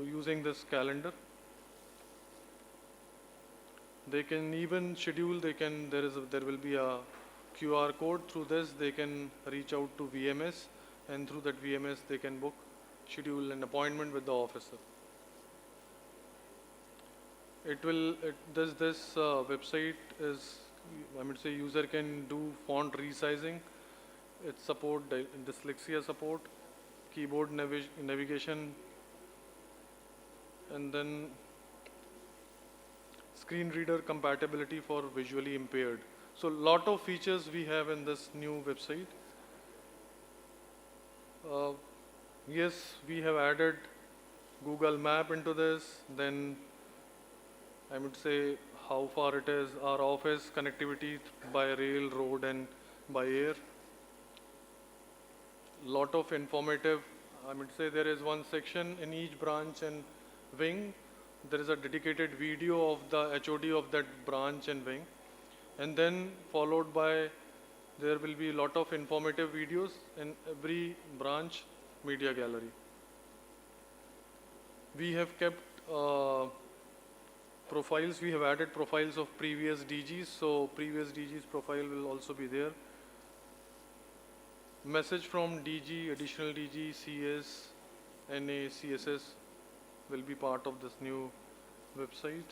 using this calendar. They can even schedule. There will be a QR code. Through this, they can reach out to VMS, and through that VMS, they can schedule an appointment with the officer. This website is, user can do font resizing. It support dyslexia support, keyboard navigation, and then screen reader compatibility for visually impaired. So lot of features we have in this new website. Yes, we have added Google Map into this. Then how far it is, our office connectivity by rail, road and by air. Lot of informative I mean, say there is one section in each branch and wing. There is a dedicated video of the HOD of that branch and wing. And then followed by, there will be a lot of informative videos in every branch media gallery. We have kept profiles, we have added profiles of previous DGs, so previous DG's profile will also be there. Message from DG, additional DG, CS, NA, CSS will be part of this new website.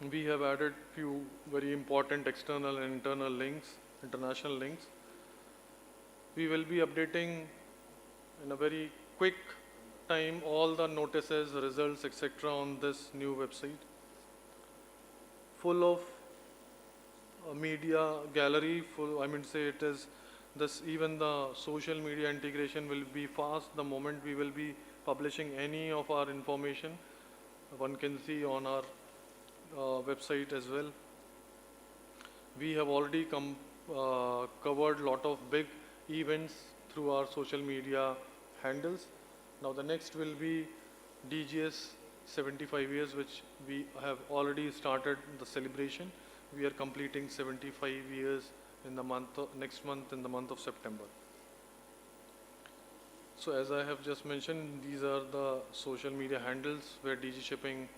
We have added few very important external and internal links, international links. We will be updating in a very quick time all the notices, results, etc. on this new website. Full of media gallery, full, I mean say it is this, even the social media integration will be fast the moment we will be publishing any of our information. One can see on our website as well. We have already covered lot of big events through our social media handles. Now the next will be DGS 75 years, which we have already started the celebration. We are completing 75 years in the next month in the month of September. So as I have just mentioned, these are the social media handles where DG Shipping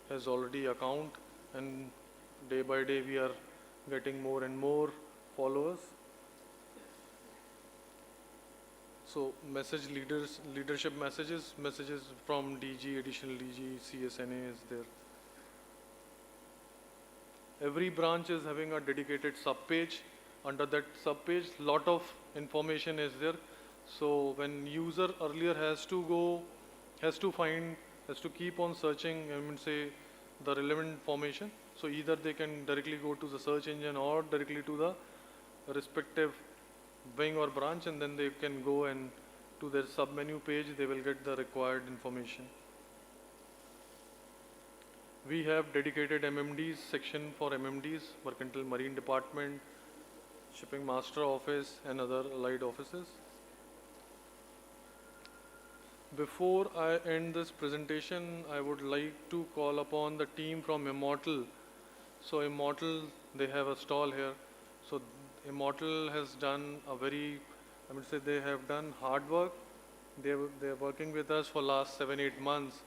has already account, and day by day we are getting more and more followers. So leadership messages from DG, additional DG, CSNA is there. Every branch is having a dedicated sub-page. Under that sub-page, lot of information is there. So when user earlier has to keep on searching, I mean say the relevant information. So either they can directly go to the search engine or directly to the respective wing or branch, and then they can go and to their sub-menu page, they will get the required information. We have dedicated MMDs section for MMDs, Mercantile Marine Department, Shipping Master Office and other allied offices. Before I end this presentation, I would like to call upon the team from Immortal. So Immortal, they have a stall here. So Immortal has done a very, I would say they have done hard work. They're working with us for last 7-8 months.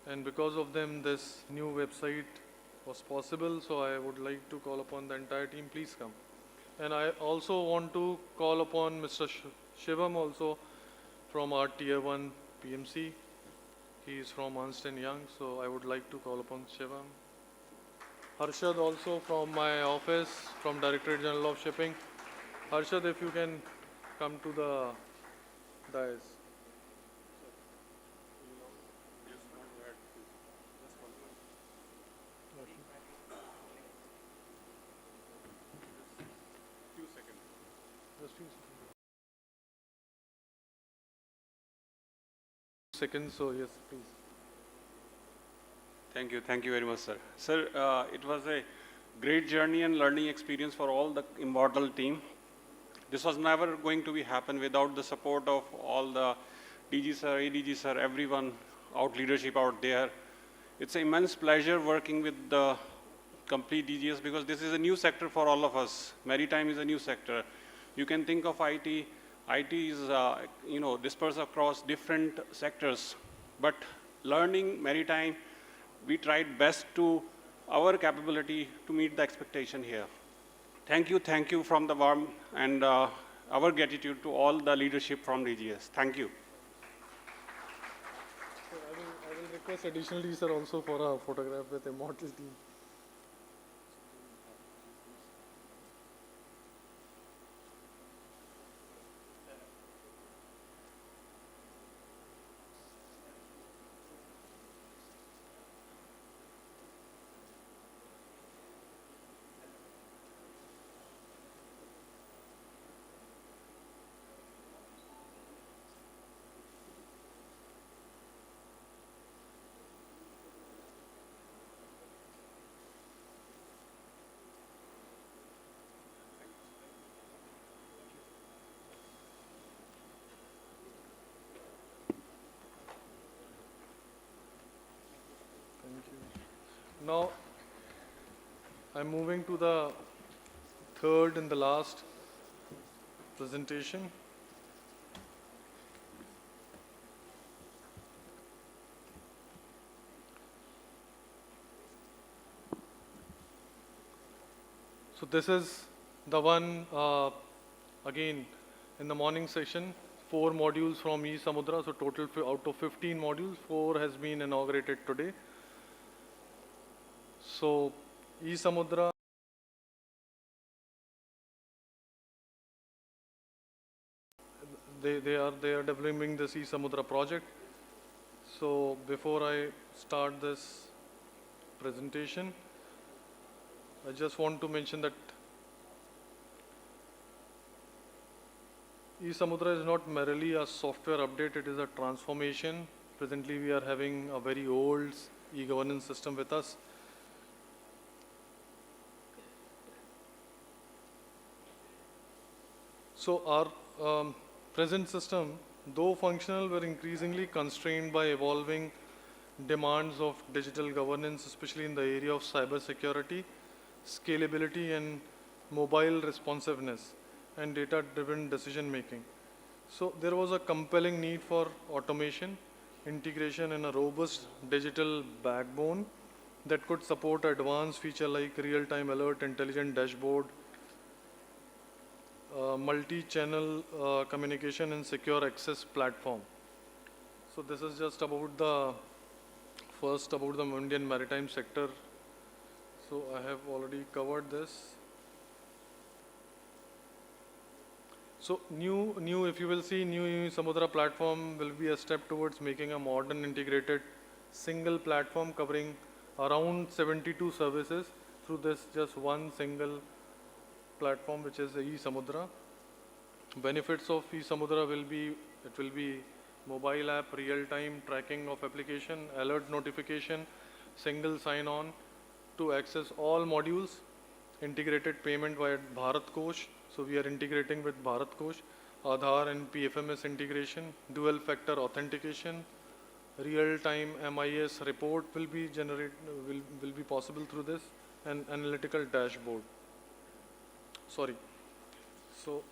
And because of them, this new website was possible. So I would like to call upon the entire team, please come. And I also want to call upon Mr. Shivam also from our Tier 1 PMC. He is from Ernst & Young, so I would like to call upon Shivam. Harshad also from my office, from Directorate General of Shipping. Harshad, if you can come to the dais. Seconds, so yes, please. Thank you very much, sir. Sir, it was a great journey and learning experience for all the Immortal team. This was never going to be happen without the support of all the DG sir, ADG sir, everyone out leadership out there. It's an immense pleasure working with the complete DGS because this is a new sector for all of us. Maritime is a new sector. You can think of IT. IT is, dispersed across different sectors. But learning maritime, we tried best to our capability to meet the expectation here. Thank you from the warm and our gratitude to all the leadership from DGS. Thank you. So I will request additionally, sir, also for a photograph with Immortal team. Now, I'm moving to the third and the last presentation. So this is the one, again, in the morning session, 4 modules from e-Samudra. So total out of 15 modules, 4 has been inaugurated today. So e-Samudra, they are developing this e-Samudra project. So before I start this presentation, I just want to mention that e-Samudra is not merely a software update, it is a transformation. Presently we are having a very old e-governance system with us. So our present system, though functional, were increasingly constrained by evolving demands of digital governance, especially in the area of cyber security, scalability and mobile responsiveness and data-driven decision making. So there was a compelling need for automation, integration and a robust digital backbone that could support advanced features like real-time alert, intelligent dashboard, multi-channel communication and secure access platform. So this is just about the first about the Indian maritime sector. So I have already covered this. So new, if you will see, new Samudra platform will be a step towards making a modern integrated single platform covering around 72 services through this just one single platform, which is the e-Samudra. Benefits of e-Samudra will be, it will be mobile app, real-time tracking of application, alert notification, single sign-on to access all modules, integrated payment via Bharat Kosh. So we are integrating with Bharat Kosh, Aadhaar and PFMS integration, dual factor authentication, real-time MIS report will be will be possible through this, and analytical dashboard. Sorry. So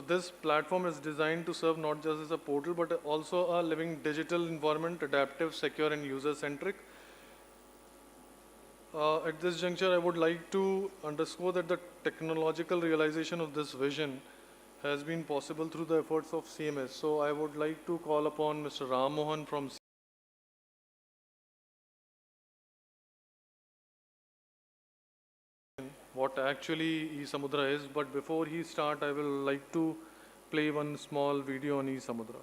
this platform is designed to serve not just as a portal, but also a living digital environment, adaptive, secure, and user-centric. At this juncture, I would like to underscore that the technological realization of this vision has been possible through the efforts of CMS. So I would like to call upon Mr. Ram Mohan from what actually e-Samudra is, but before he start, I will like to play one small video on e-Samudra.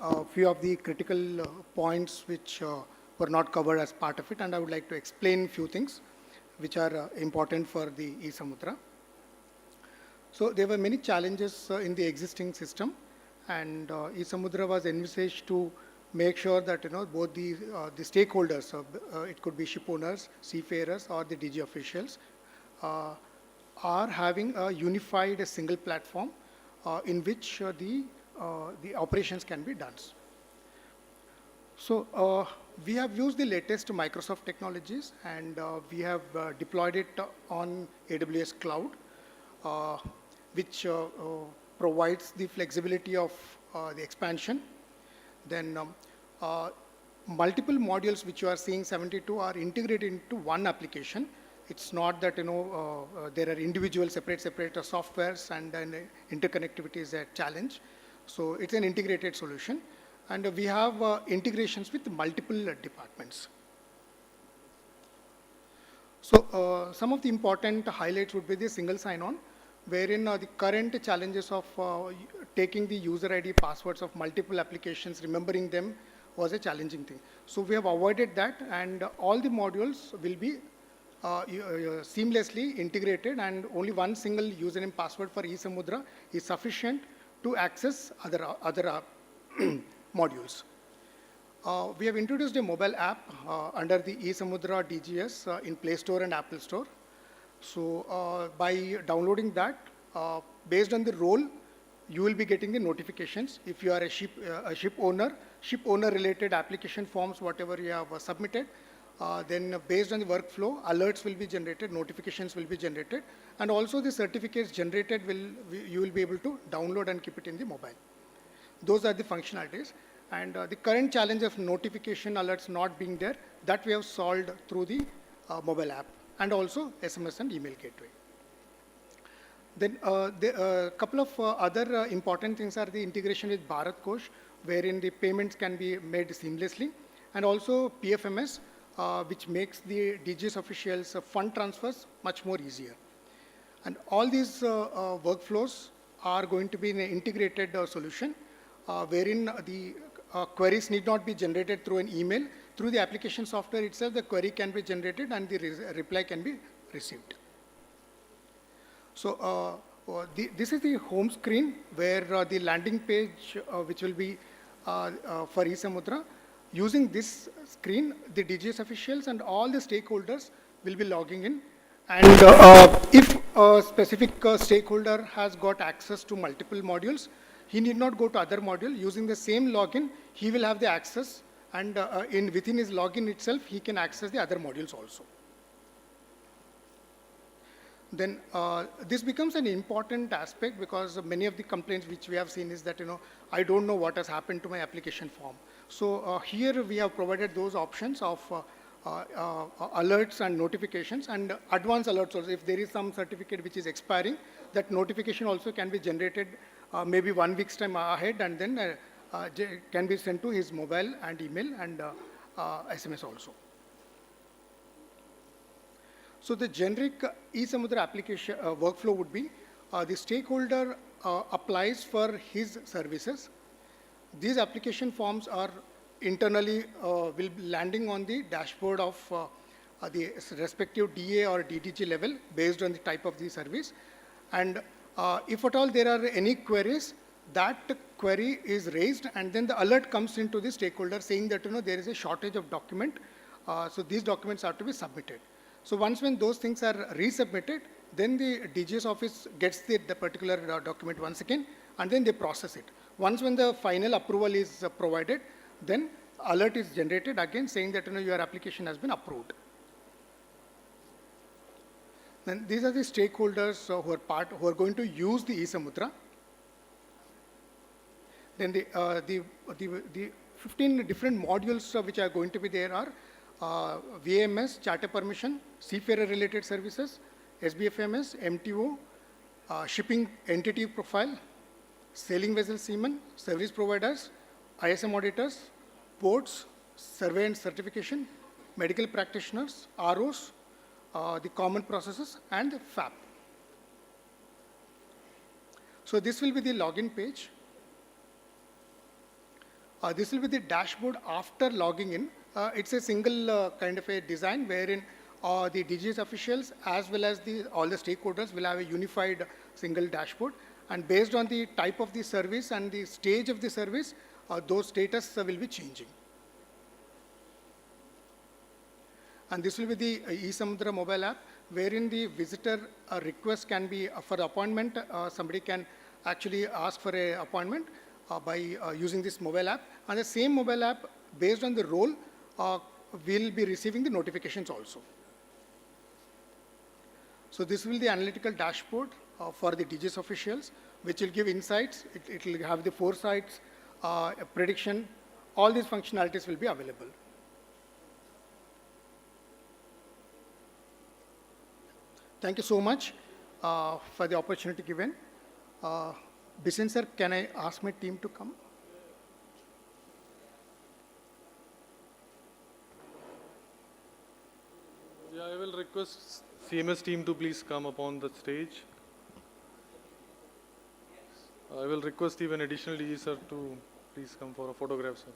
a few of the critical points which were not covered as part of it, and I would like to explain few things which are important for the e-Samudra. So there were many challenges in the existing system, and e-Samudra was envisaged to make sure that both the stakeholders, it could be ship owners, seafarers, or the DG officials, are having a unified single platform in which the operations can be done. So we have used the latest Microsoft technologies, and we have deployed it on AWS Cloud, which provides the flexibility of the expansion. Then multiple modules which you are seeing, 72, are integrated into one application. It's not that there are individual separate softwares, and then interconnectivity is a challenge. So it's an integrated solution, and we have integrations with multiple departments. So some of the important highlights would be the single sign-on, wherein the current challenges of taking the user ID passwords of multiple applications, remembering them, was a challenging thing. So we have avoided that, and all the modules will be seamlessly integrated, and only one single username password for e-Samudra is sufficient to access other modules. We have introduced a mobile app under the e-Samudra DGS in Play Store and Apple Store. So by downloading that, based on the role, you will be getting the notifications. If you are a ship owner related application forms, whatever you have submitted, then based on the workflow, alerts will be generated, notifications will be generated, and also the certificates generated you will be able to download and keep it in the mobile. Those are the functionalities. And the current challenge of notification alerts not being there, that we have solved through the mobile app, and also SMS and email gateway. Then a couple of other important things are the integration with Bharat Kosh, wherein the payments can be made seamlessly, and also PFMS, which makes the DGS officials fund transfers much more easier. And all these workflows are going to be in an integrated solution, wherein the queries need not be generated through an email. Through the application software itself, the query can be generated and the reply can be received. So this is the home screen, where the landing page, which will be for e-Samudra. Using this screen, the DGS officials and all the stakeholders will be logging in. And if a specific stakeholder has got access to multiple modules, he need not go to other module. Using the same login, he will have the access, and within his login itself, he can access the other modules also. Then this becomes an important aspect, because many of the complaints which we have seen is that, I don't know what has happened to my application form. So here we have provided those options of alerts and notifications, and advanced alerts also. If there is some certificate which is expiring, that notification also can be generated maybe 1 week's time ahead, and then can be sent to his mobile and email and SMS also. So the generic e-Samudra application workflow would be, the stakeholder applies for his services. These application forms are internally will be landing on the dashboard of the respective DA or DDG level based on the type of the service. And if at all there are any queries, that query is raised, and then the alert comes into the stakeholder saying that there is a shortage of document, so these documents are to be submitted. So when those things are resubmitted, then the DGS office gets the particular document once again, and then they process it. Once when the final approval is provided, then alert is generated again saying that your application has been approved. Then these are the stakeholders who are going to use the e-Samudra. Then the 15 different modules which are going to be there are VAMS, charter permission, seafarer related services, SBFMS, MTO, shipping entity profile, sailing vessel seamen, service providers, ISM auditors, ports, survey and certification, medical practitioners, ROs, the common processes, and FAP. So this will be the login page. This will be the dashboard after logging in. It's a single kind of a design wherein the DGS officials as well as all the stakeholders will have a unified single dashboard. And based on the type of the service and the stage of the service, those status will be changing. And this will be the eSamudra mobile app, wherein the visitor request can be for appointment. Somebody can actually ask for an appointment by using this mobile app. And the same mobile app, based on the role, will be receiving the notifications also. So this will be the analytical dashboard for the DGS officials, which will give insights. It will have the foresights, prediction. All these functionalities will be available. Thank you so much for the opportunity given. Bisin sir, can I ask my team to come? Yeah, I will request CMS team to please come upon the stage. I will request even additional DG sir to please come for a photograph, sir.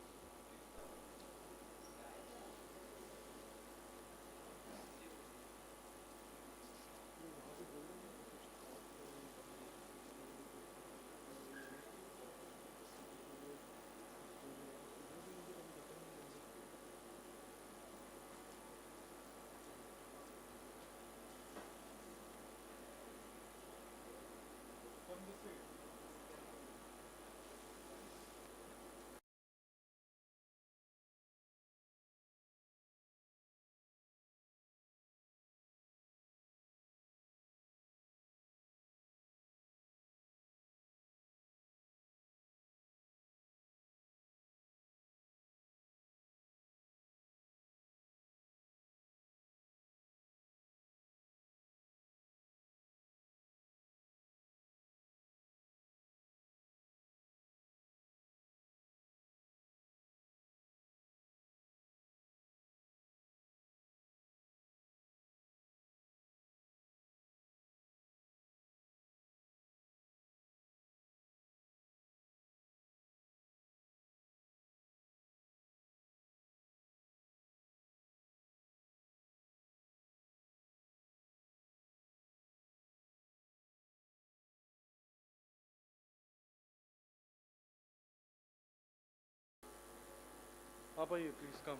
आप आइए, please come.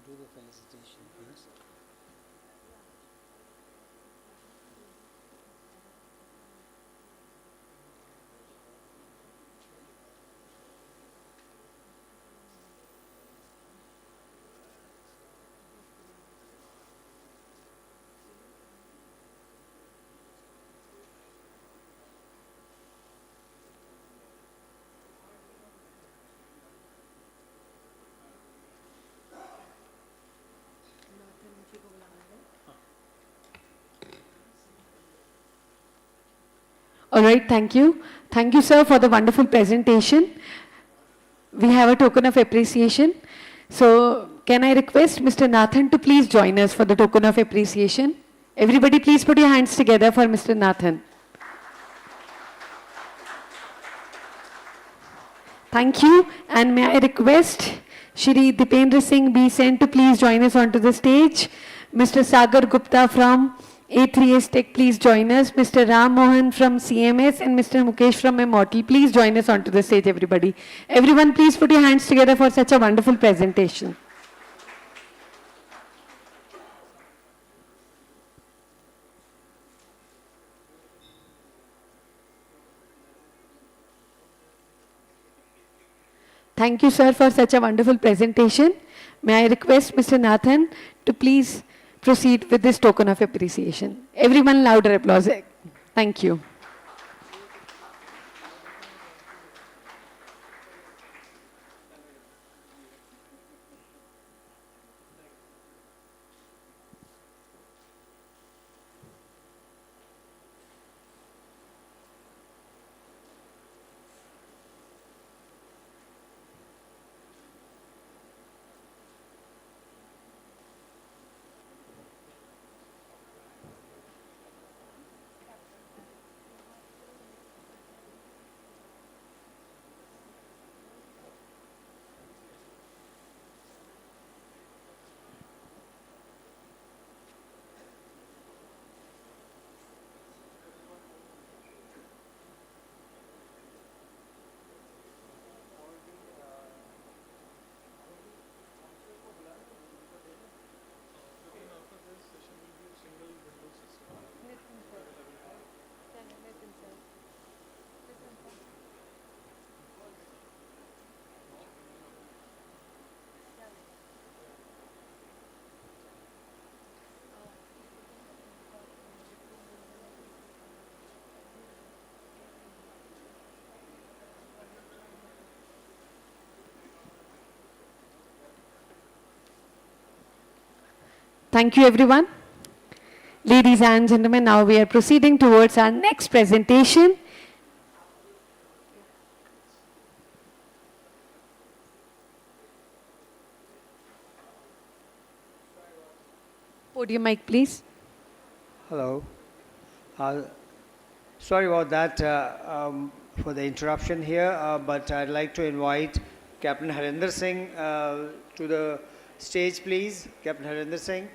Do the felicitation, please. All right, thank you. Thank you, sir, for the wonderful presentation. We have a token of appreciation. So, can I request Mr. Nathan to please join us for the token of appreciation? Everybody, please put your hands together for Mr. Nathan. Thank you. And may I request Shri Dipendra Singh be sent to please join us onto the stage. Mr. Sagar Gupta from A3S Tech, please join us. Mr. Ram Mohan from CMS and Mr. Mukesh from Immortal, please join us onto the stage, everybody. Everyone, please put your hands together for such a wonderful presentation. Thank you, sir, for such a wonderful presentation. May I request Mr. Nathan to please proceed with this token of appreciation. Everyone, louder applause. Thank you. Thank you, everyone. Ladies and gentlemen, now we are proceeding towards our next presentation. Podium mic, please. Hello. Sorry about that for the interruption here, but I'd like to invite Captain Harinder Singh to the stage, please. Captain Harinder Singh.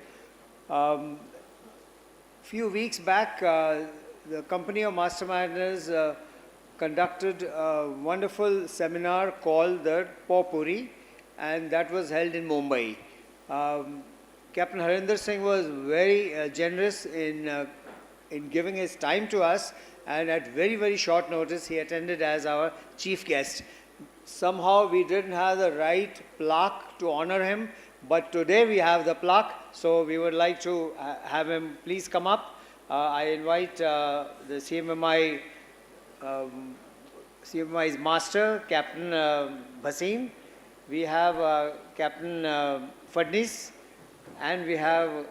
Few weeks back, the company of masterminders conducted a wonderful seminar called the Popuri, and that was held in Mumbai. Captain Harinder Singh was very generous in giving his time to us, and at very, very short notice, he attended as our chief guest. Somehow, we didn't have the right plaque to honor him, but today we have the plaque, so we would like to have him please come up. I invite the CMMI's master, Captain Bhasin. We have Captain Fadnis, and we have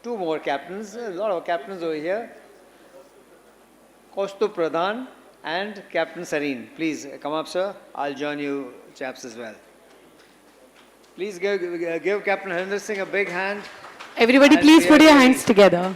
two more captains, a lot of captains over here. Kaustubh Pradhan and Captain Sareen. Please come up, sir. I'll join you chaps as well. Please give Captain Harinder Singh a big hand. Everybody, please put your hands together.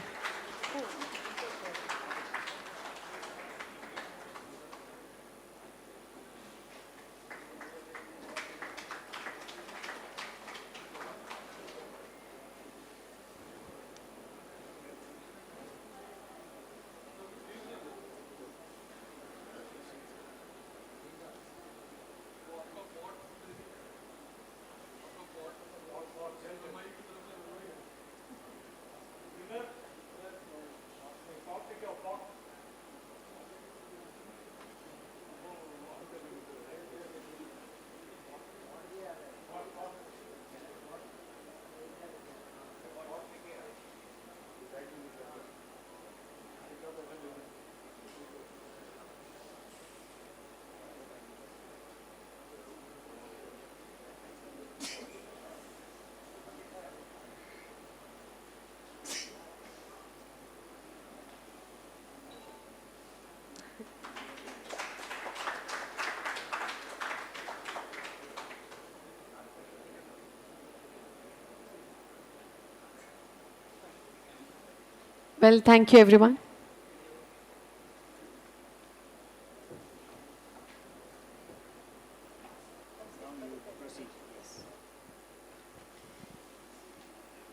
Well, thank you, everyone.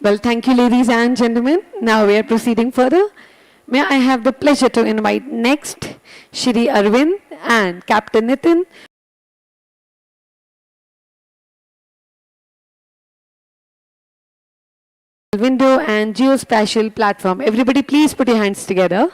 Well, thank you, ladies and gentlemen. Now we are proceeding further. May I have the pleasure to invite next Shri Arvind and Captain Nitin. Window and geospatial platform. Everybody, please put your hands together.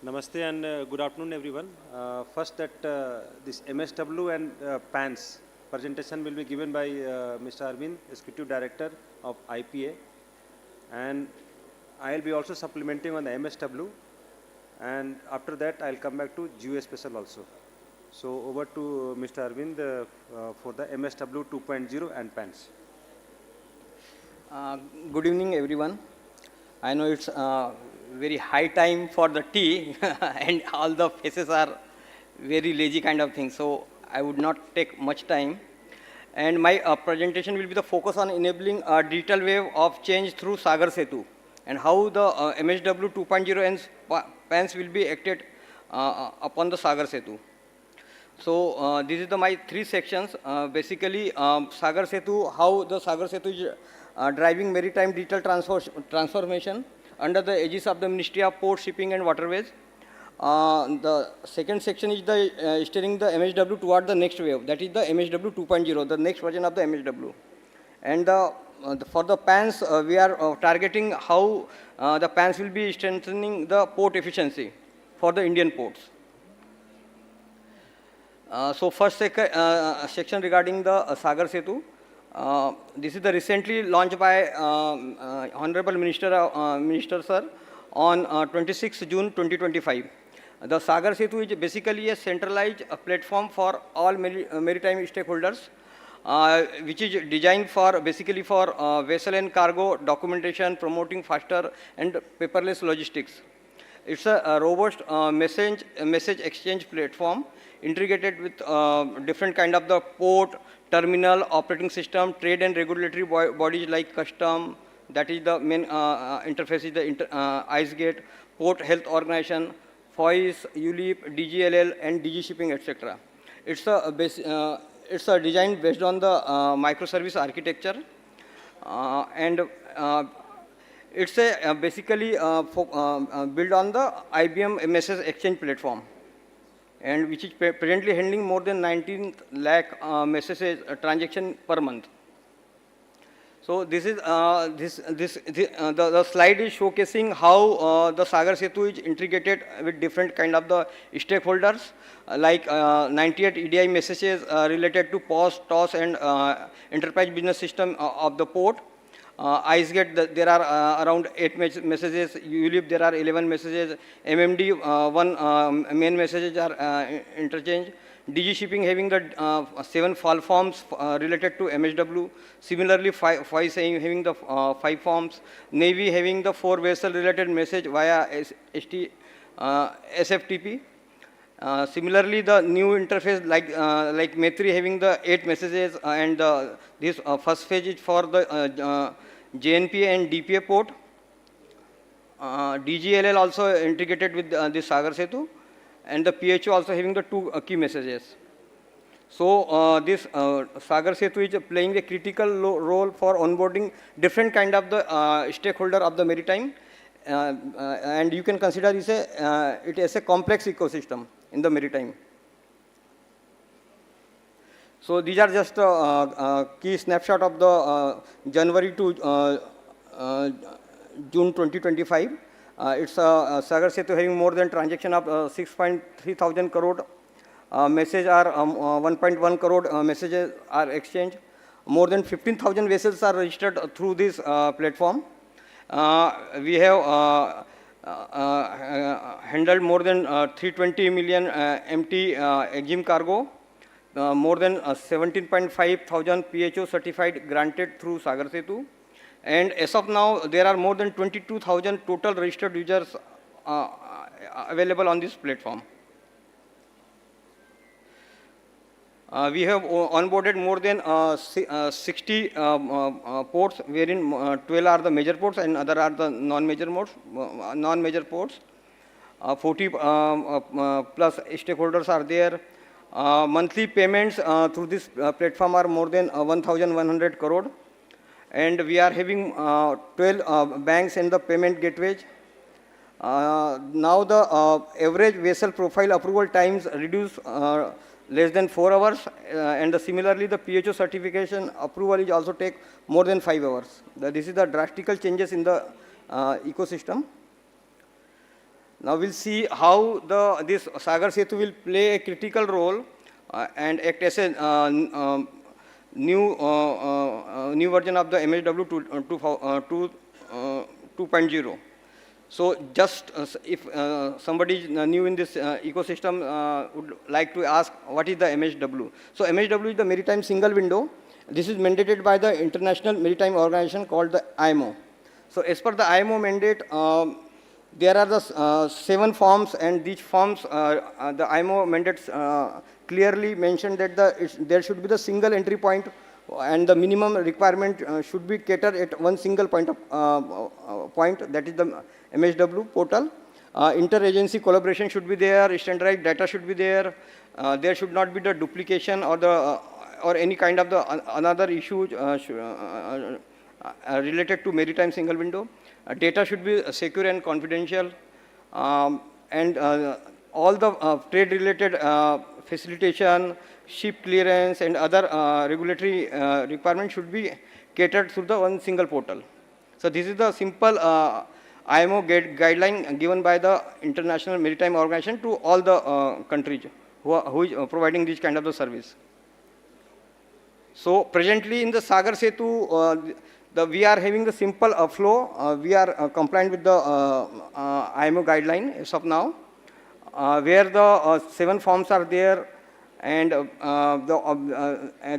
Namaste and good afternoon, everyone. First, that this MSW and PANS presentation will be given by Mr. Arvind, Executive Director of IPA, and I'll be also supplementing on the MSW, and after that I'll come back to geospatial also. So over to Mr. Arvind for the MSW 2.0 and PANS. Good evening, everyone. I know it's very high time for the tea and all the faces are very lazy kind of thing, so I would not take much time. And my presentation will be the focus on enabling a digital wave of change through Sagar Setu and how the MSW 2.0 and PANS will be acted upon the Sagar Setu. So this is my three sections. Basically, Sagar Setu, how the Sagar Setu is driving maritime digital transformation under the aegis of the Ministry of Ports, Shipping and Waterways. The second section is the steering the MSW toward the next wave, that is the MSW 2.0, the next version of the MSW. And for the PANS, we are targeting how the PANS will be strengthening the port efficiency for the Indian ports. So first section regarding the Sagar Setu. This is the recently launched by Honorable Minister Sir on 26 June 2025. The Sagar Setu is basically a centralized platform for all maritime stakeholders, which is designed for basically for vessel and cargo documentation, promoting faster and paperless logistics. It's a robust message exchange platform integrated with different kind of the port, terminal, operating system, trade and regulatory bodies like custom, that is the main interface is the IceGate, Port Health Organization, FOIS, ULIP, DGLL and DG Shipping, etc. It's a design based on the microservice architecture and it's a basically built on the IBM message exchange platform, and which is presently handling more than 19 lakh messages transaction per month. So this is the slide is showcasing how the Sagar Setu is integrated with different kind of the stakeholders, like 98 EDI messages related to POS, TOS and enterprise business system of the port. IceGate, there are around 8 messages. ULIP, there are 11 messages. MMD, one main messages are interchanged. DG Shipping having the 7 file forms related to MSW. Similarly, FOIS having the 5 forms. Navy having the 4 vessel related message via SFTP. Similarly, the new interface like Maitri having the 8 messages, and this first phase is for the JNPA and DPA port. DGLL also integrated with this Sagar Setu, and the PHO also having the 2 key messages. So this Sagar Setu is playing a critical role for onboarding different kind of the stakeholder of the maritime, and you can consider this it as a complex ecosystem in the maritime. So these are just a key snapshot of the January to June 2025. It's a Sagar Setu having more than transaction of 6.3 thousand crore. Message are 1.1 crore messages are exchanged. More than 15,000 vessels are registered through this platform. We have handled more than 320 million empty exim cargo. More than 17.5 thousand PHO certified granted through Sagar Setu. And as of now, there are more than 22,000 total registered users available on this platform. We have onboarded more than 60 ports, wherein 12 are the major ports and other are the non-major ports. 40 plus stakeholders are there. Monthly payments through this platform are more than 1,100 crore. And we are having 12 banks in the payment gateways. Now the average vessel profile approval times reduce less than 4 hours, and similarly the PHO certification approval is also take more than 5 hours. This is the drastical changes in the ecosystem. Now we'll see how this Sagar Setu will play a critical role and act as a new version of the MSW 2.0. So just if somebody is new in this ecosystem would like to ask what is the MSW. So MSW is the Maritime Single Window. This is mandated by the International Maritime Organization called the IMO. So as per the IMO mandate, there are the 7 forms, and these forms, the IMO mandates clearly mentioned that there should be the single entry point, and the minimum requirement should be catered at one single point, that is the MSW portal. Interagency collaboration should be there, standardized data should be there. There should not be the duplication or any kind of the another issue related to maritime single window. Data should be secure and confidential, and all the trade related facilitation, ship clearance and other regulatory requirements should be catered through the one single portal. So this is the simple IMO guideline given by the International Maritime Organization to all the countries who is providing this kind of the service. So presently in the Sagar Setu, we are having the simple flow. We are compliant with the IMO guideline as of now, where the 7 forms are there, and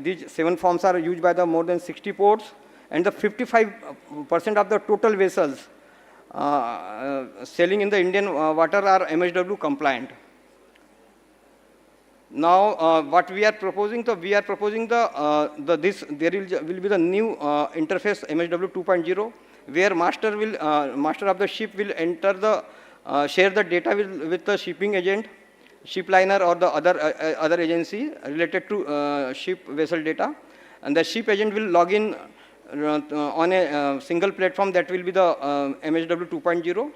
these 7 forms are used by the more than 60 ports, and the 55% of the total vessels sailing in the Indian water are MSW compliant. Now, what we are proposing, there will be the new interface MSW 2.0, where master of the ship will enter the share the data with the shipping agent, ship liner, or the other agency related to ship vessel data, and the ship agent will log in on a single platform that will be the MSW 2.0.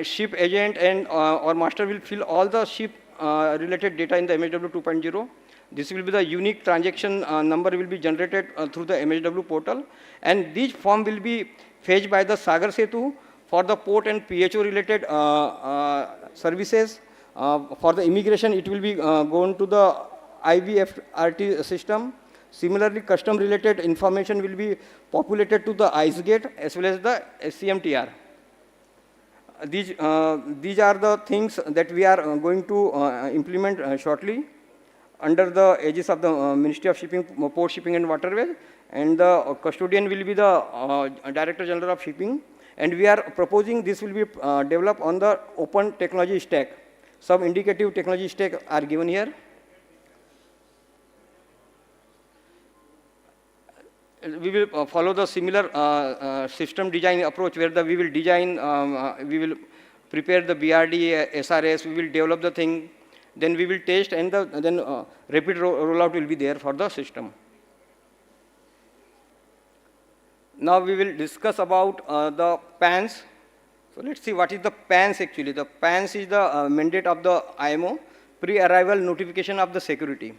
Ship agent and or master will fill all the ship related data in the MSW 2.0. This will be the unique transaction number will be generated through the MSW portal, and this form will be fetched by the Sagar Setu for the port and PHO related services. For the immigration, it will be going to the IVFRT system. Similarly, custom related information will be populated to the ICE gate as well as the SCMTR. These are the things that we are going to implement shortly under the aegis of the Ministry of Shipping, Port Shipping and Waterways, and the custodian will be the Director General of Shipping, and we are proposing this will be developed on the open technology stack. Some indicative technology stack are given here. We will follow the similar system design approach, where we will design, we will prepare the BRD, SRS, we will develop the thing, then we will test, and then rapid rollout will be there for the system. Now we will discuss about the PANS. So let's see what is the PANS actually. The PANS is the mandate of the IMO, pre-arrival notification of the security.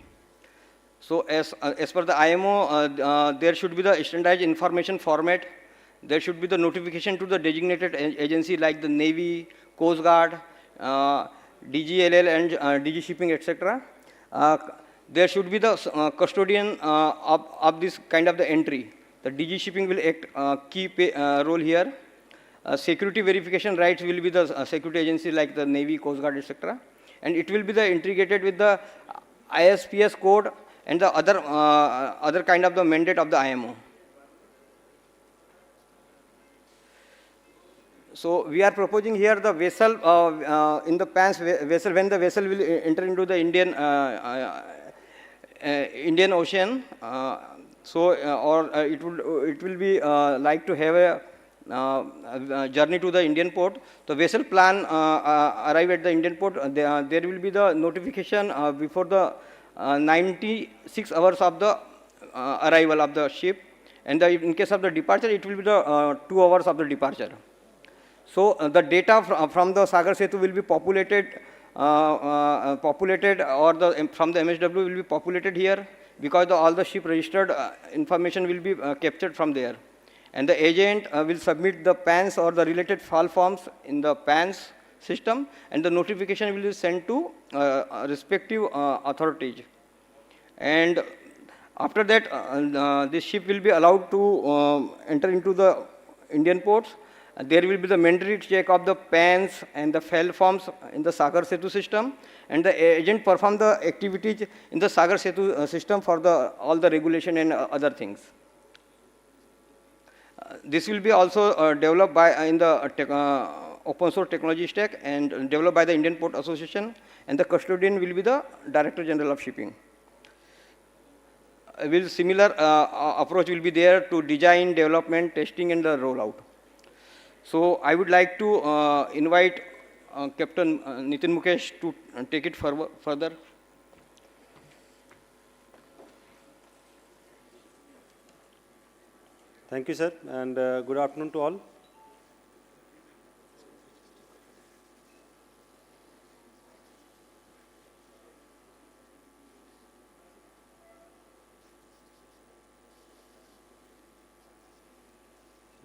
So as per the IMO, there should be the standardized information format. There should be the notification to the designated agency like the Navy, Coast Guard, DGLL and DG Shipping, etc. There should be the custodian of this kind of the entry. The DG Shipping will act key role here. Security verification rights will be the security agency like the Navy, Coast Guard, etc. And it will be the integrated with the ISPS code and the other kind of the mandate of the IMO. So we are proposing here the vessel in the PANS vessel, when the vessel will enter into the Indian Ocean. It will be like to have a journey to the Indian port. The vessel plan arrive at the Indian port. There will be the notification before the 96 hours of the arrival of the ship, and in case of the departure, it will be the 2 hours of the departure. So the data from the Sagar Setu will be populated, or from the MSW will be populated here, because all the ship registered information will be captured from there. And the agent will submit the PANS or the related file forms in the PANS system, and the notification will be sent to respective authorities. And after that, this ship will be allowed to enter into the Indian ports. There will be the mandatory check of the PANS and the file forms in the Sagar Setu system, and the agent perform the activities in the Sagar Setu system for all the regulation and other things. This will be also developed by in the open source technology stack and developed by the Indian Port Association, and the custodian will be the Director General of Shipping. Similar approach will be there to design, development, testing, and the rollout. So I would like to invite Captain Nitin Mukesh to take it further. Thank you, sir, and good afternoon to all.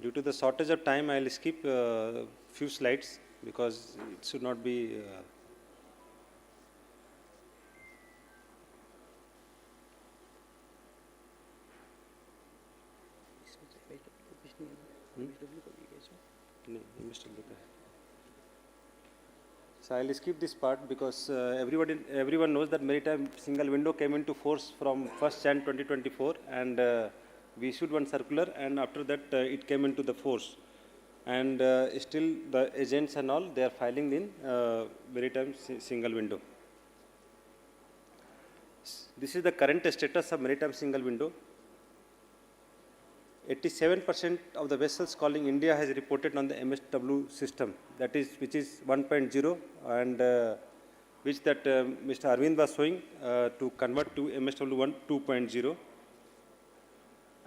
Due to the shortage of time, I will skip a few slides because it should not be So I'll skip this part because everyone knows that maritime single window came into force from 1st Jan 2024, and we issued one circular, and after that it came into the force. And still the agents and all, they are filing in maritime single window. This is the current status of maritime single window. 87% of the vessels calling India has reported on the MSW system, which is 1.0, and which that Mr. Arvind was showing to convert to MSW 2.0.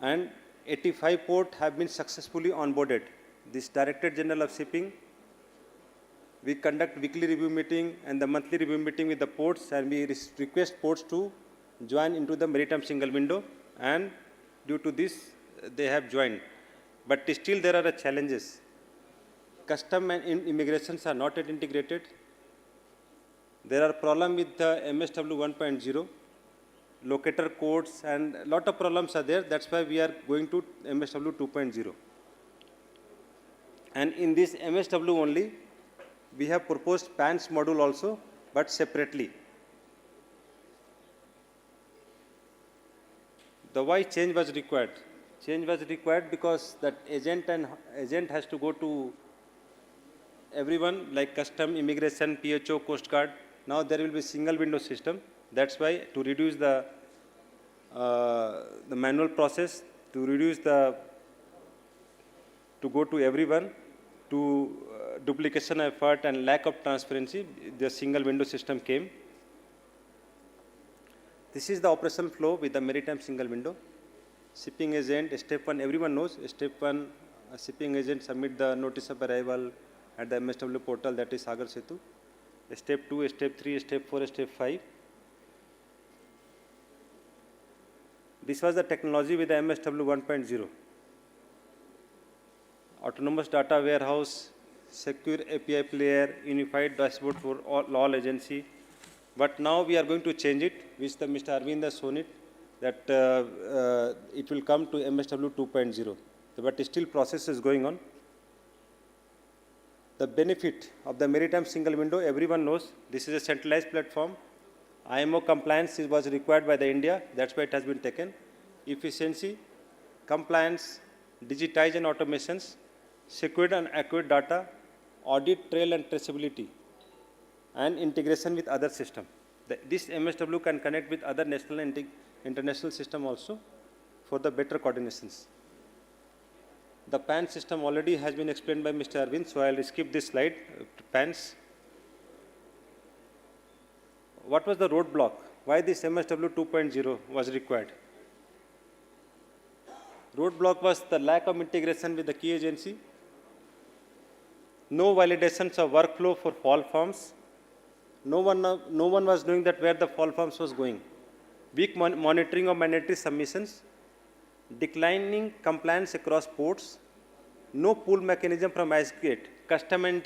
And 85 ports have been successfully onboarded. This Director General of Shipping, we conduct weekly review meeting and the monthly review meeting with the ports, and we request ports to join into the maritime single window, and due to this they have joined. But still there are challenges. Custom and immigrations are not yet integrated. There are problems with the MSW 1.0, locator codes, and a lot of problems are there. That's why we are going to MSW 2.0. And in this MSW only, we have proposed PANS module also, but separately. The why change was required? Change was required because that agent has to go to everyone like custom, immigration, PHO, Coast Guard. Now there will be single window system. That's why to reduce the manual process, to reduce to go to everyone, to duplication effort and lack of transparency, the single window system came. This is the operation flow with the maritime single window. Shipping agent, step 1, everyone knows. Step 1, shipping agent submit the notice of arrival at the MSW portal, that is Sagar Setu. Step 2, step 3, step 4, step 5. This was the technology with the MSW 1.0. Autonomous data warehouse, secure API player, unified dashboard for all agency. But now we are going to change it, which the Mr. Arvind has shown it, that it will come to MSW 2.0. But still process is going on. The benefit of the maritime single window, everyone knows. This is a centralized platform. IMO compliance was required by the India. That's why it has been taken. Efficiency, compliance, digitize and automations, secured and accurate data, audit trail and traceability, and integration with other system. This MSW can connect with other national and international system also for the better coordinations. The PAN system already has been explained by Mr. Arvind, so I will skip this slide. PANs. What was the roadblock? Why this MSW 2.0 was required? Roadblock was the lack of integration with the key agency, no validations of workflow for fall forms. No one was knowing that where the fall forms was going. Weak monitoring of mandatory submissions, declining compliance across ports, no pool mechanism from IceGate. Custom and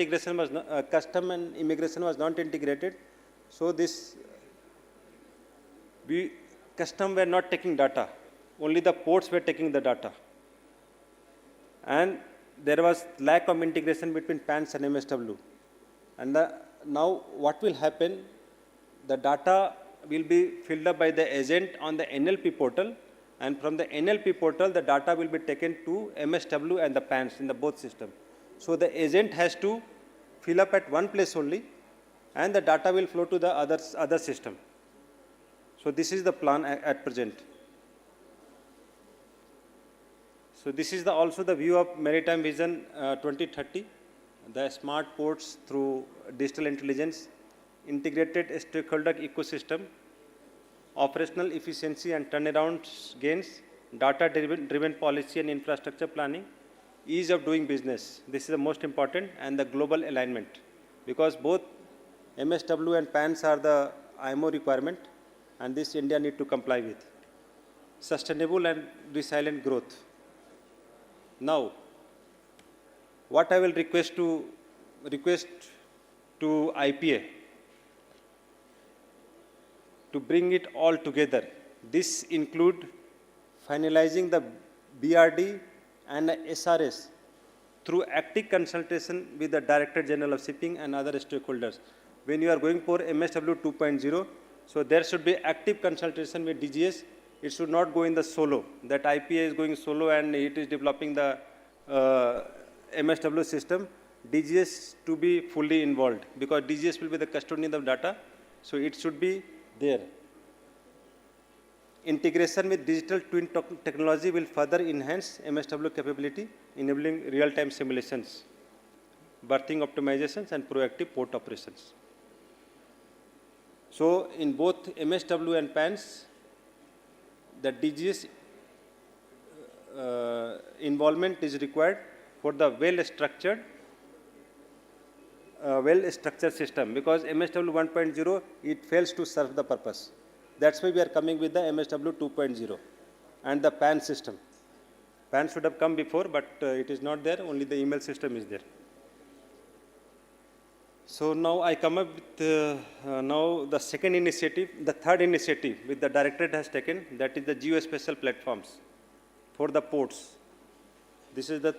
immigration was not integrated. So this custom were not taking data. Only the ports were taking the data. And there was lack of integration between PANS and MSW. And now what will happen? The data will be filled up by the agent on the NLP portal, and from the NLP portal the data will be taken to MSW and the PANS in the both system. So the agent has to fill up at one place only, and the data will flow to the other system. So this is the plan at present. So this is also the view of Maritime Vision 2030, the smart ports through digital intelligence, integrated stakeholder ecosystem, operational efficiency and turnaround gains, data-driven policy and infrastructure planning, ease of doing business. This is the most important, and the global alignment, because both MSW and PANS are the IMO requirement, and this India need to comply with. Sustainable and resilient growth. Now, what I will request to IPA to bring it all together. This include finalizing the BRD and the SRS through active consultation with the Director General of Shipping and other stakeholders. When you are going for MSW 2.0, so there should be active consultation with DGS. It should not go in the solo, that IPA is going solo and it is developing the MSW system. DGS to be fully involved, because DGS will be the custodian of data, so it should be there. Integration with digital twin technology will further enhance MSW capability, enabling real-time simulations, berthing optimizations, and proactive port operations. So in both MSW and PANS, the DGS involvement is required for the well-structured system, because MSW 1.0, it fails to serve the purpose. That's why we are coming with the MSW 2.0 and the PAN system. PAN should have come before, but it is not there, only the email system is there. So now I come up with now the second initiative, the third initiative which the Directorate has taken, that is the geospatial platforms for the ports. This is the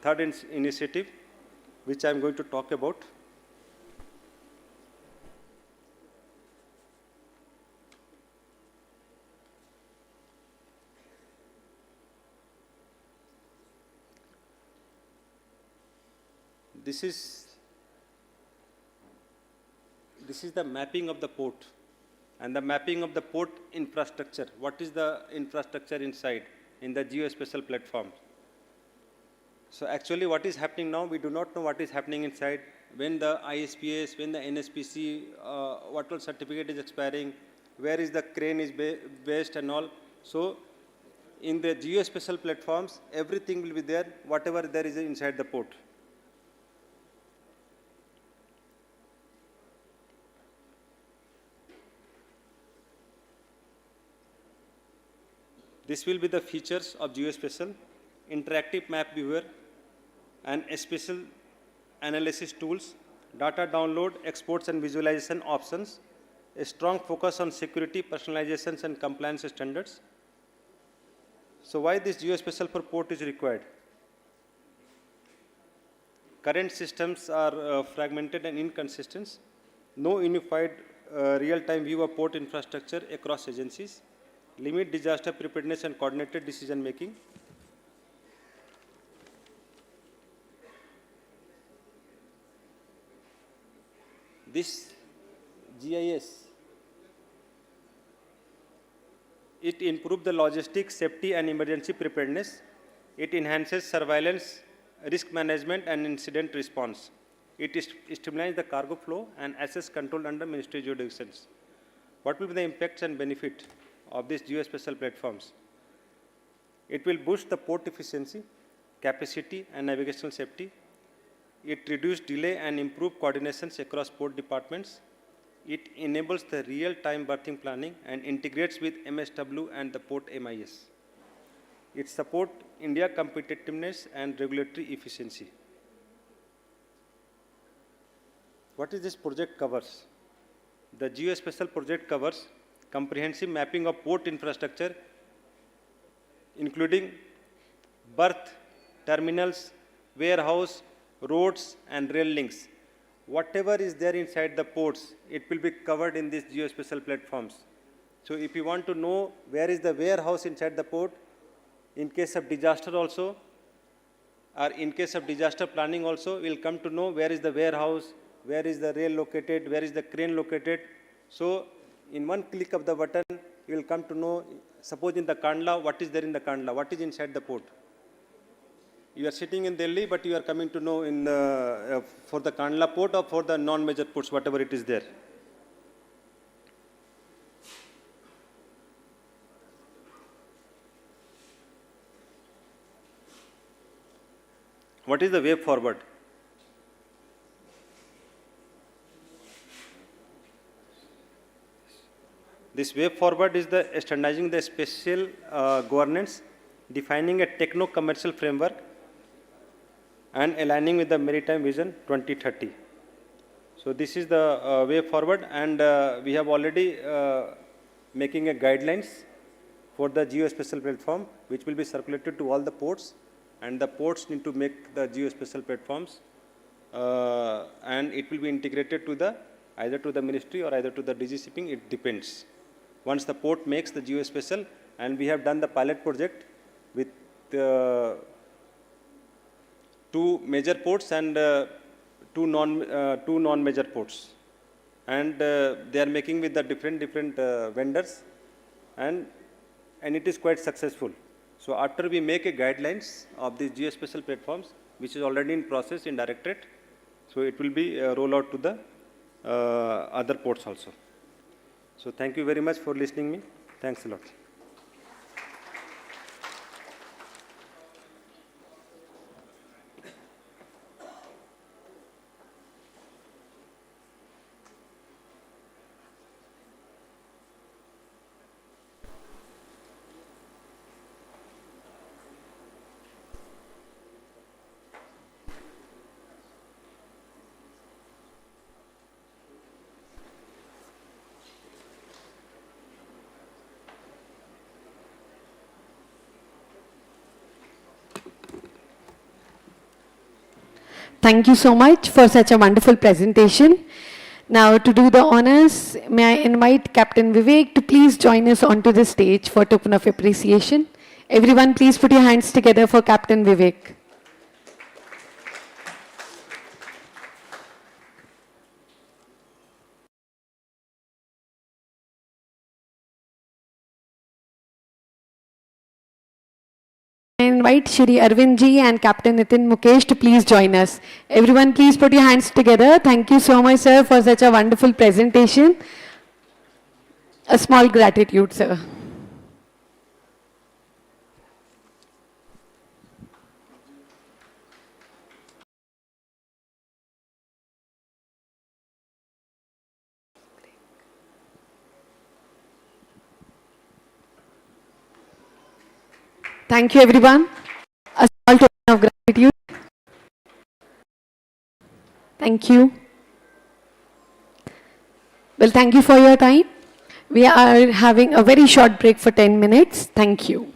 third initiative which I am going to talk about. This is the mapping of the port and the mapping of the port infrastructure. What is the infrastructure inside in the geospatial platform? So actually what is happening now, we do not know what is happening inside, when the ISPS, when the NSPC, what all certificate is expiring, where is the crane is based and all. So in the geospatial platforms, everything will be there, whatever there is inside the port. This will be the features of geospatial: interactive map viewer and spatial analysis tools, data download, exports and visualization options, a strong focus on security, personalizations and compliance standards. So why this geospatial for port is required? Current systems are fragmented and inconsistent. No unified real-time view of port infrastructure across agencies. Limit disaster preparedness and coordinated decision making. This GIS, it improves the logistics, safety and emergency preparedness. It enhances surveillance, risk management and incident response. It streamlines the cargo flow and access control under ministry jurisdictions. What will be the impacts and benefit of these geospatial platforms? It will boost the port efficiency, capacity and navigational safety. It reduces delay and improve coordinations across port departments. It enables the real-time berthing planning and integrates with MSW and the port MIS. It supports India competitiveness and regulatory efficiency. What is this project covers? The geospatial project covers comprehensive mapping of port infrastructure, including berth, terminals, warehouse, roads and rail links. Whatever is there inside the ports, it will be covered in these geospatial platforms. So if you want to know where is the warehouse inside the port, in case of disaster also, or in case of disaster planning also, we will come to know where is the warehouse, where is the rail located, where is the crane located. So in one click of the button, you will come to know, suppose in the Kandla, what is there in the Kandla, what is inside the port. You are sitting in Delhi, but you are coming to know in for the Kandla port or for the non-major ports, whatever it is there. What is the way forward? This way forward is the standardizing the spatial governance, defining a techno-commercial framework, and aligning with the Maritime Vision 2030. So this is the way forward, and we have already making a guidelines for the geospatial platform, which will be circulated to all the ports, and the ports need to make the geospatial platforms, and it will be integrated to the either to the ministry or either to the DG shipping, it depends. Once the port makes the geospatial, and we have done the pilot project with 2 major ports and 2 non-major ports, and they are making with the different vendors, and it is quite successful. So after we make a guidelines of these geospatial platforms, which is already in process in directorate, so it will be rolled out to the other ports also. So thank you very much for listening me. Thanks a lot. Thank you so much for such a wonderful presentation. Now, to do the honors, may I invite Captain Vivek to please join us onto the stage for token of appreciation. Everyone, please put your hands together for Captain Vivek. I invite Shri Arvind ji and Captain Nitin Mukesh to please join us. Everyone, please put your hands together. Thank you so much, sir, for such a wonderful presentation. A small gratitude, sir. Thank you, everyone. A small token of gratitude. Thank you. Well, thank you for your time. We are having a very short break for 10 minutes. Thank you.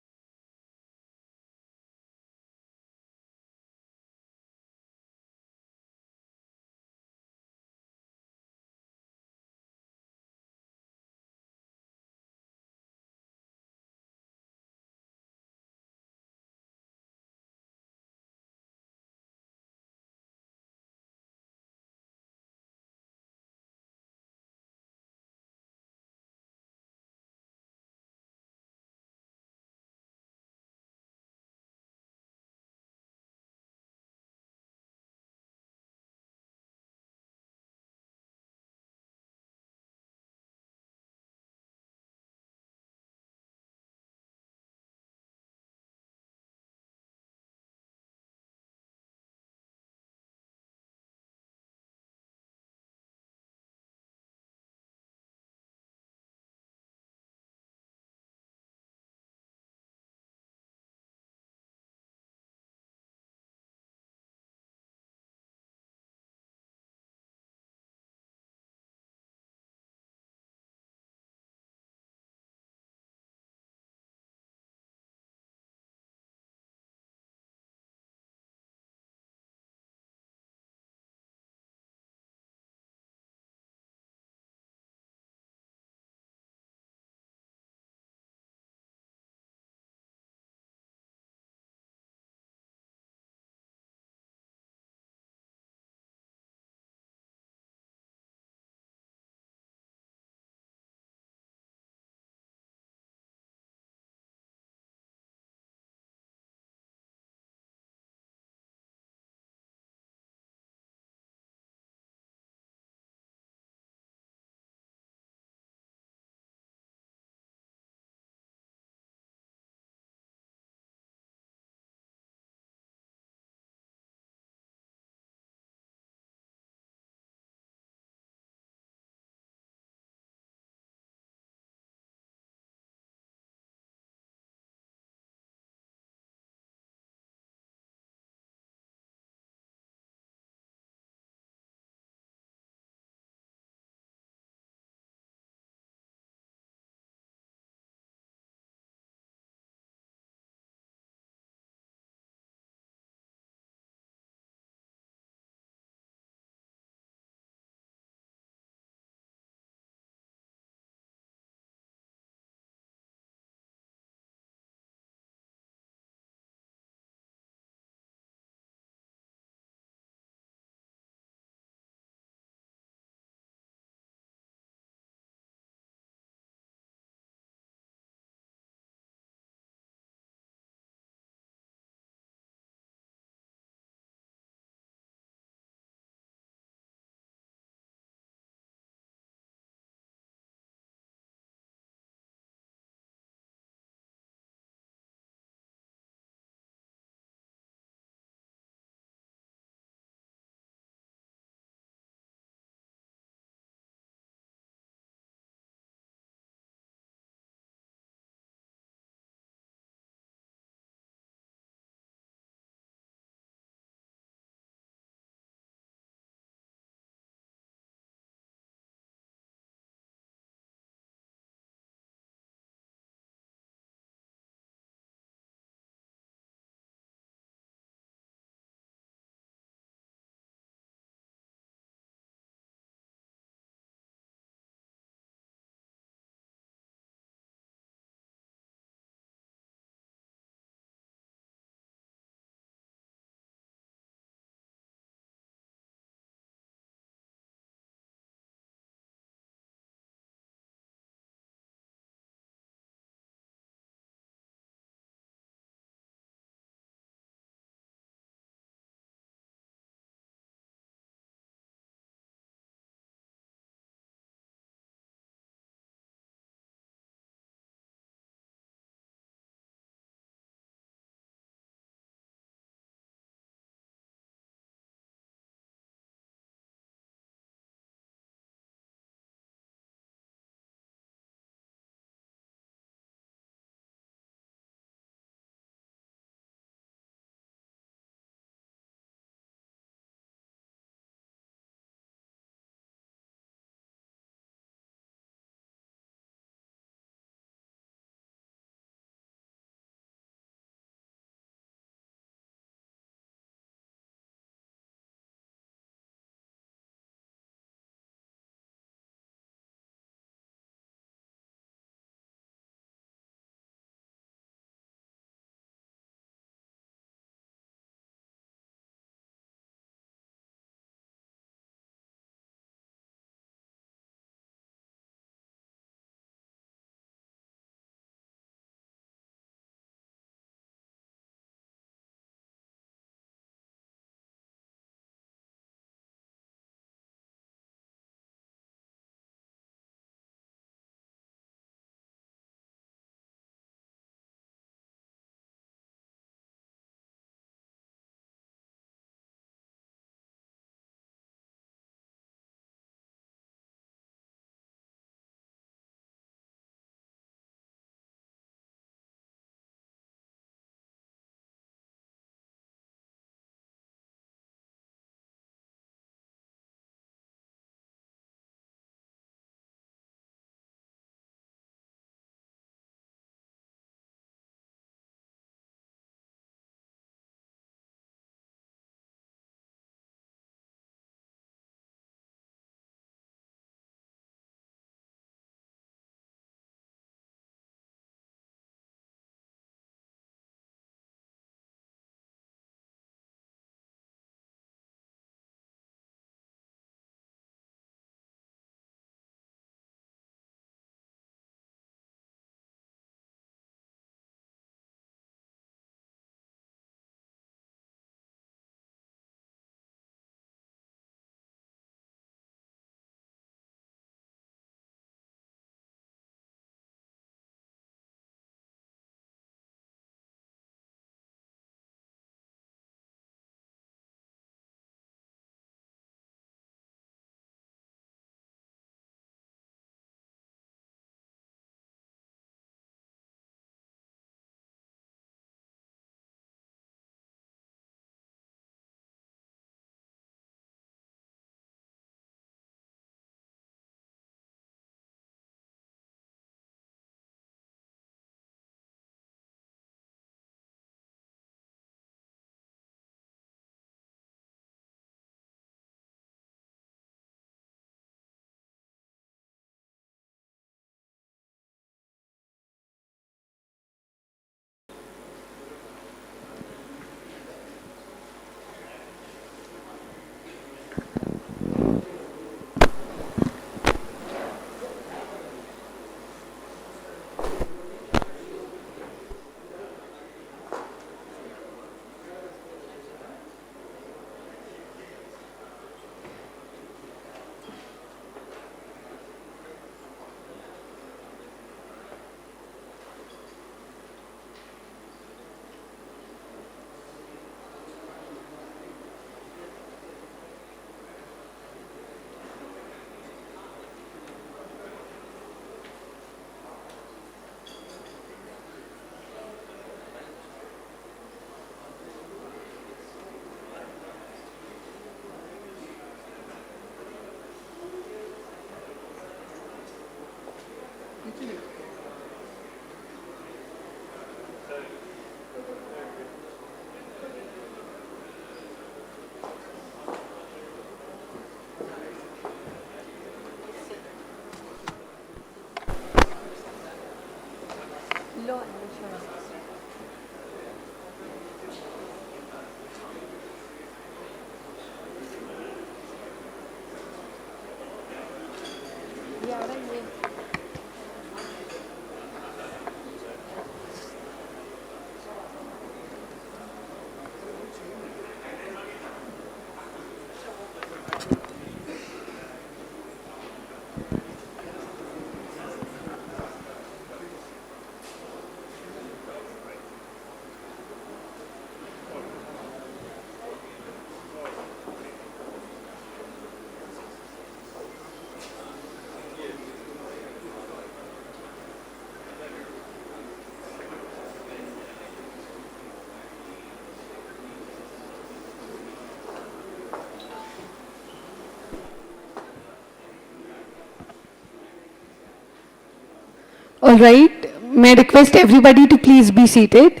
All right, may I request everybody to please be seated.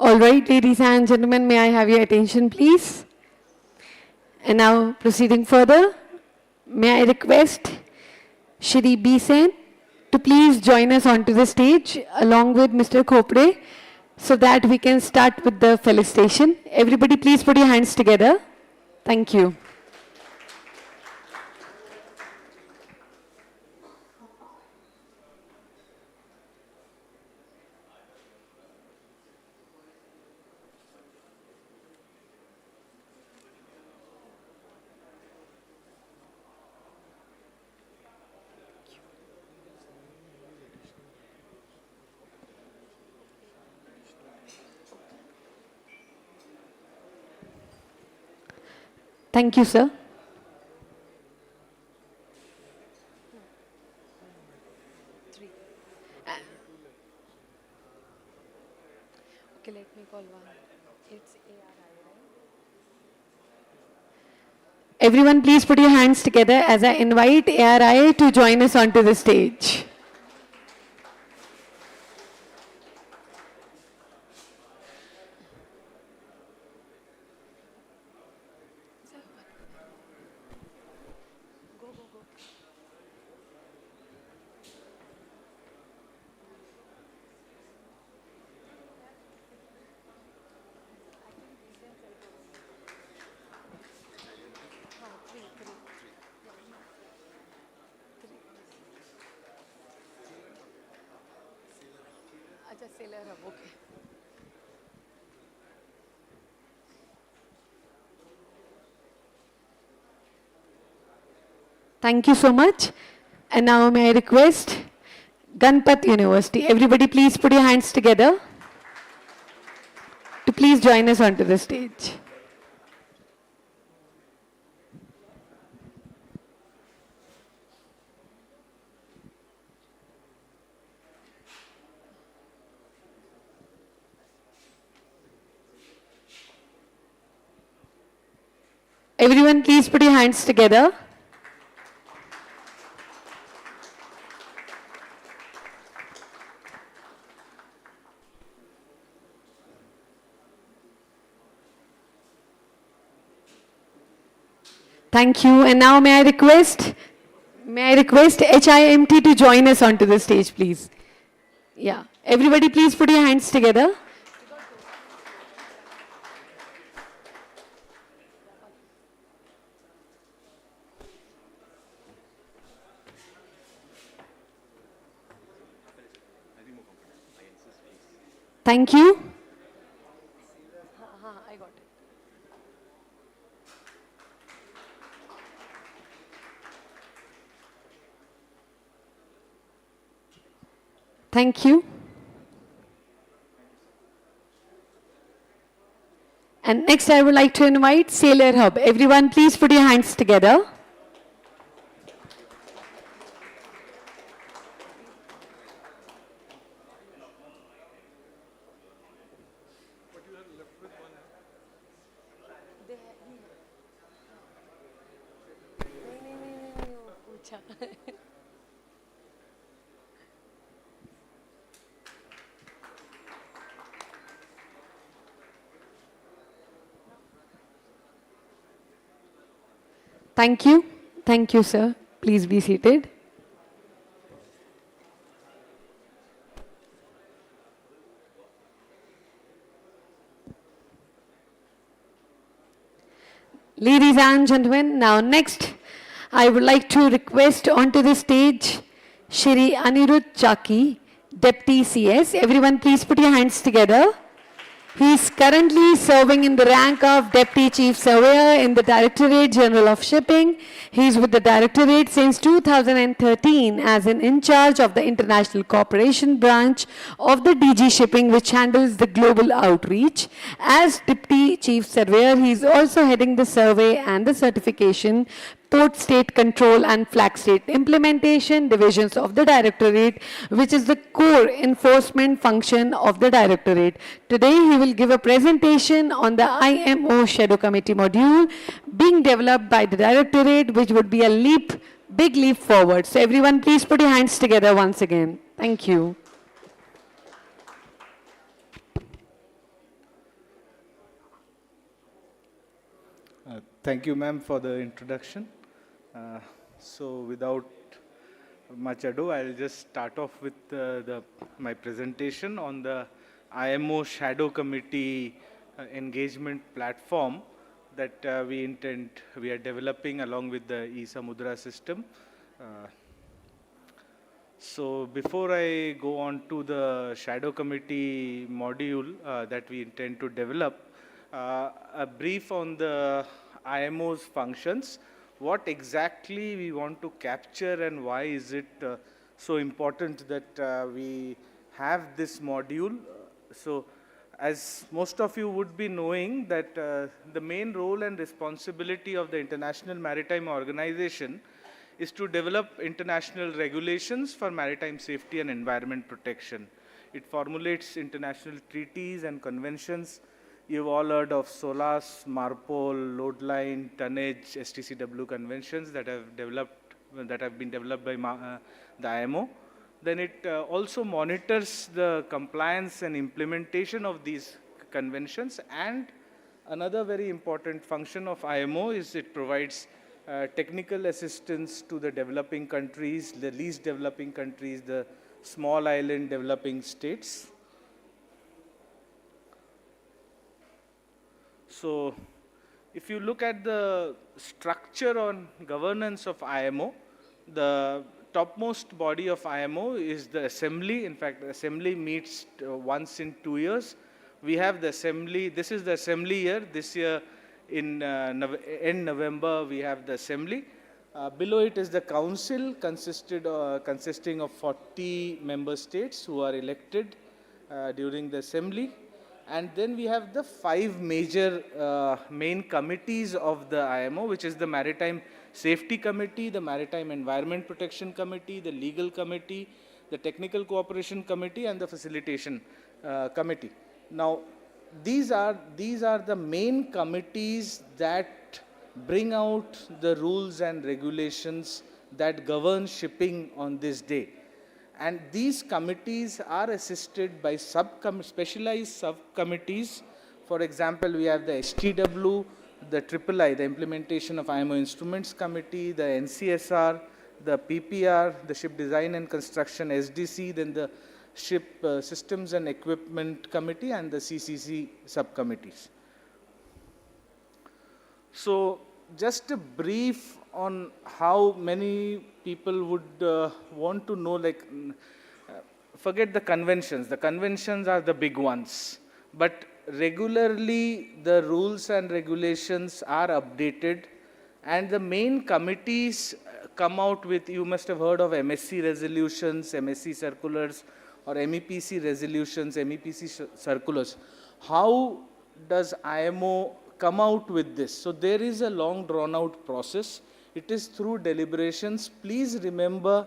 All right, ladies and gentlemen, may I have your attention, please? And now, proceeding further, may I request Shri B. Sen to please join us onto the stage along with Mr. Khopre so that we can start with the felicitation. Everybody, please put your hands together. Thank you. Thank you, sir. Okay, let me call one. It's ARI, right? Everyone, please put your hands together as I invite ARI to join us onto the stage. Thank you so much. And now may I request Ganpat University. Everybody please put your hands together to please join us onto the stage. Everyone please put your hands together. Thank you. And now may I request HIMT to join us onto the stage, please. Yeah. Everybody please put your hands together. Thank you. I got it. Thank you. And next I would like to invite Sailor Hub. Everyone please put your hands together. Thank you. Thank you, sir. Please be seated. Ladies and gentlemen, now next, I would like to request onto the stage Shri Anirudh Chaki, Deputy CS. Everyone please put your hands together. He is currently serving in the rank of Deputy Chief Surveyor in the Directorate General of Shipping. He is with the Directorate since 2013 as in charge of the International Cooperation Branch of the DG Shipping, which handles the global outreach. As Deputy Chief Surveyor, he is also heading the survey and the certification, Port State Control and Flag State Implementation divisions of the Directorate, which is the core enforcement function of the Directorate. Today, he will give a presentation on the IMO Shadow Committee module being developed by the Directorate, which would be a big leap forward. So everyone, please put your hands together once again. Thank you. Thank you, ma'am, for the introduction. So without much ado, I'll just start off with my presentation on the IMO Shadow Committee engagement platform that we are developing along with the e-Samudra system. So before I go on to the Shadow Committee module that we intend to develop, a brief on the IMO's functions, what exactly we want to capture and why is it so important that we have this module. So as most of you would be knowing that the main role and responsibility of the International Maritime Organization is to develop international regulations for maritime safety and environment protection. It formulates international treaties and conventions. You've all heard of SOLAS, MARPOL, load line, tonnage, STCW conventions that have been developed by the IMO. Then it also monitors the compliance and implementation of these conventions. And another very important function of IMO is it provides technical assistance to the developing countries, the least developing countries, the small island developing states. So if you look at the structure on governance of IMO, the topmost body of IMO is the assembly. In fact, the assembly meets once in 2 years. We have the assembly, this is the assembly year. This year in end November, we have the assembly. Below it is the council consisting of 40 member states who are elected during the assembly. And then we have the 5 major main committees of the IMO, which is the Maritime Safety Committee, the Maritime Environment Protection Committee, the Legal Committee, the Technical Cooperation Committee, and the Facilitation Committee. Now, these are the main committees that bring out the rules and regulations that govern shipping on this day. And these committees are assisted by specialized subcommittees. For example, we have the STW, the III, the Implementation of IMO Instruments Committee, the NCSR, the PPR, the Ship Design and Construction SDC, then the Ship Systems and Equipment Committee, and the CCC subcommittees. So just a brief on how many people would want to know, like, forget the conventions. The conventions are the big ones. But regularly the rules and regulations are updated, and the main committees come out with, you must have heard of MSC resolutions, MSC circulars, or MEPC resolutions, MEPC circulars. How does IMO come out with this? So there is a long drawn out process. It is through deliberations. Please remember,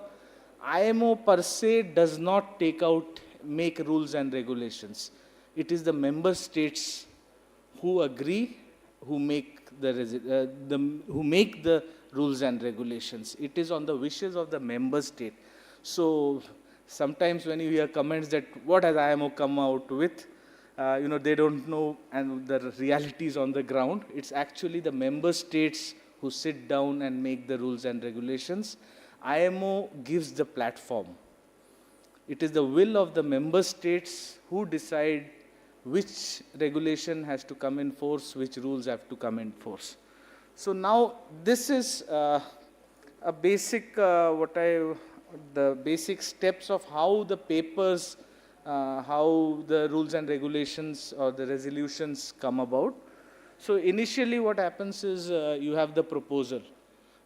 IMO per se does not make rules and regulations. It is the member states who agree, who make the rules and regulations. It is on the wishes of the member state. So sometimes when you hear comments that what has IMO come out with, they don't know, and the reality is on the ground. It's actually the member states who sit down and make the rules and regulations. IMO gives the platform. It is the will of the member states who decide which regulation has to come in force, which rules have to come in force. So now this is a basic, the basic steps of how the papers, how the rules and regulations or the resolutions come about. So initially what happens is you have the proposal.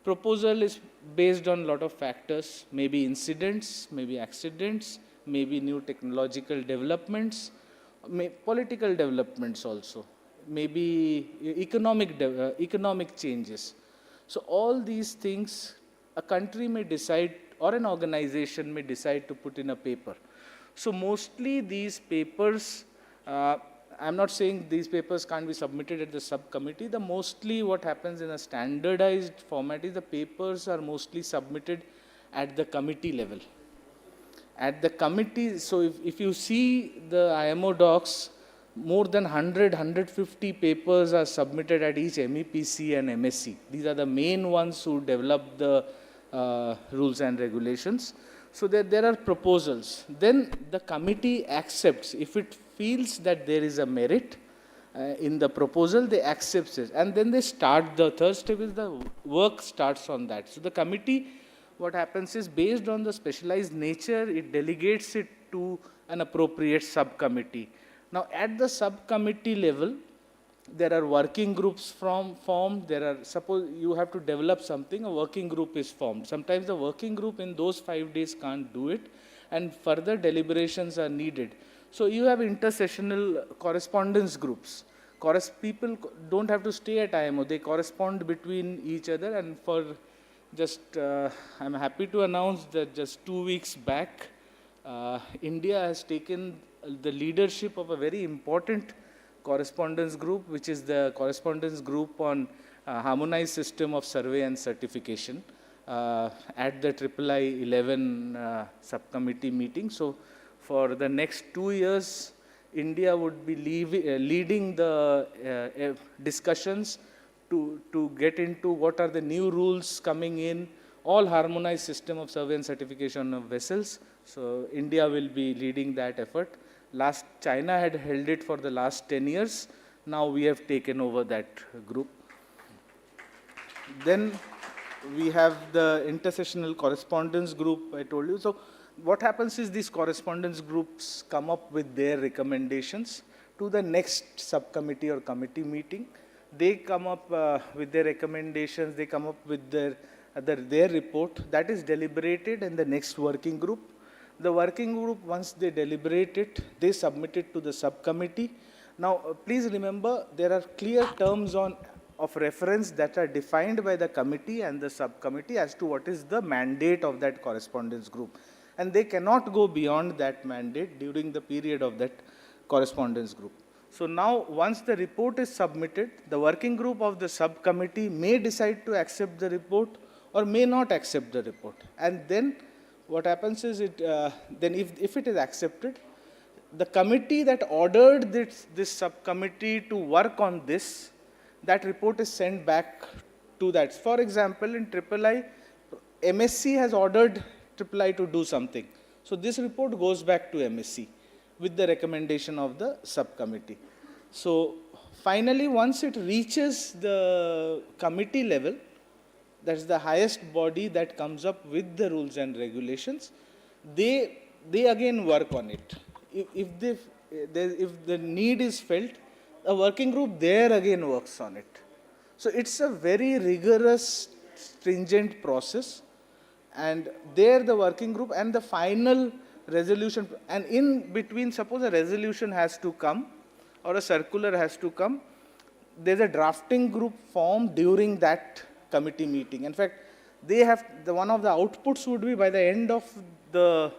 Proposal is based on a lot of factors, maybe incidents, maybe accidents, maybe new technological developments, political developments also, maybe economic changes. So all these things a country may decide, or an organization may decide to put in a paper. So mostly these papers, I'm not saying these papers can't be submitted at the subcommittee. Mostly what happens in a standardized format is the papers are mostly submitted at the committee level. At the committee, so if you see the IMO docs, more than 100, 150 papers are submitted at each MEPC and MSc. These are the main ones who develop the rules and regulations. So there are proposals. Then the committee accepts. If it feels that there is a merit in the proposal, they accept it. And then they start, the third step is the work starts on that. So the committee, what happens is, based on the specialized nature, it delegates it to an appropriate subcommittee. Now, at the subcommittee level, there are working groups formed. There are, suppose you have to develop something, a working group is formed. Sometimes the working group in those 5 days can't do it, and further deliberations are needed. So you have intersessional correspondence groups. People don't have to stay at IMO. They correspond between each other, and for just, I'm happy to announce that just 2 weeks back, India has taken the leadership of a very important correspondence group, which is the correspondence group on harmonized system of survey and certification at the III 11 subcommittee meeting. So for the next 2 years, India would be leading the discussions to get into what are the new rules coming in, all harmonized system of survey and certification of vessels. So India will be leading that effort. China had held it for the last 10 years. Now we have taken over that group. Then we have the intersessional correspondence group, I told you. So what happens is, these correspondence groups come up with their recommendations to the next subcommittee or committee meeting. They come up with their recommendations, they come up with their report. That is deliberated in the next working group. The working group, once they deliberate it, they submit it to the subcommittee. Now, please remember, there are clear terms of reference that are defined by the committee and the subcommittee as to what is the mandate of that correspondence group. And they cannot go beyond that mandate during the period of that correspondence group. So now, once the report is submitted, the working group of the subcommittee may decide to accept the report or may not accept the report. And then what happens is, then if it is accepted, the committee that ordered this subcommittee to work on this, that report is sent back to that. For example, in III, MSc has ordered III to do something. So this report goes back to MSc with the recommendation of the subcommittee. So finally, once it reaches the committee level, that's the highest body that comes up with the rules and regulations, they again work on it. If the need is felt, a working group there again works on it. So it's a very rigorous, stringent process, and there the working group and the final resolution, and in between, suppose a resolution has to come or a circular has to come, there's a drafting group formed during that committee meeting. In fact, they have one of the outputs would be, by the end of the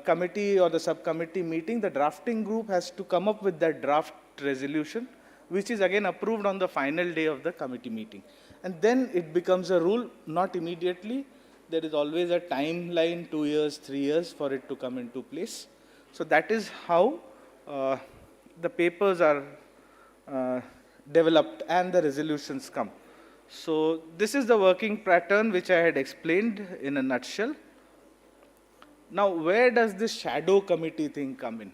committee or the subcommittee meeting, the drafting group has to come up with that draft resolution, which is again approved on the final day of the committee meeting. And then it becomes a rule, not immediately. There is always a timeline, 2 years, 3 years for it to come into place. So that is how the papers are developed and the resolutions come. So this is the working pattern which I had explained in a nutshell. Now, where does this shadow committee thing come in?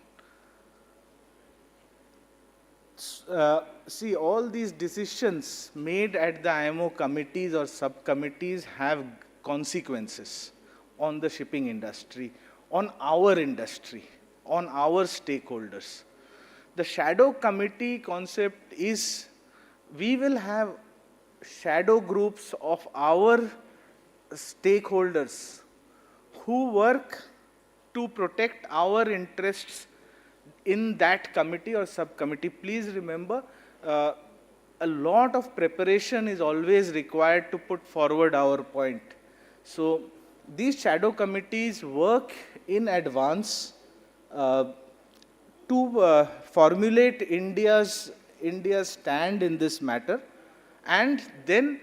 See, all these decisions made at the IMO committees or subcommittees have consequences on the shipping industry, on our industry, on our stakeholders. The shadow committee concept is, we will have shadow groups of our stakeholders who work to protect our interests in that committee or subcommittee. Please remember, a lot of preparation is always required to put forward our point. So these shadow committees work in advance to formulate India's stand in this matter. And then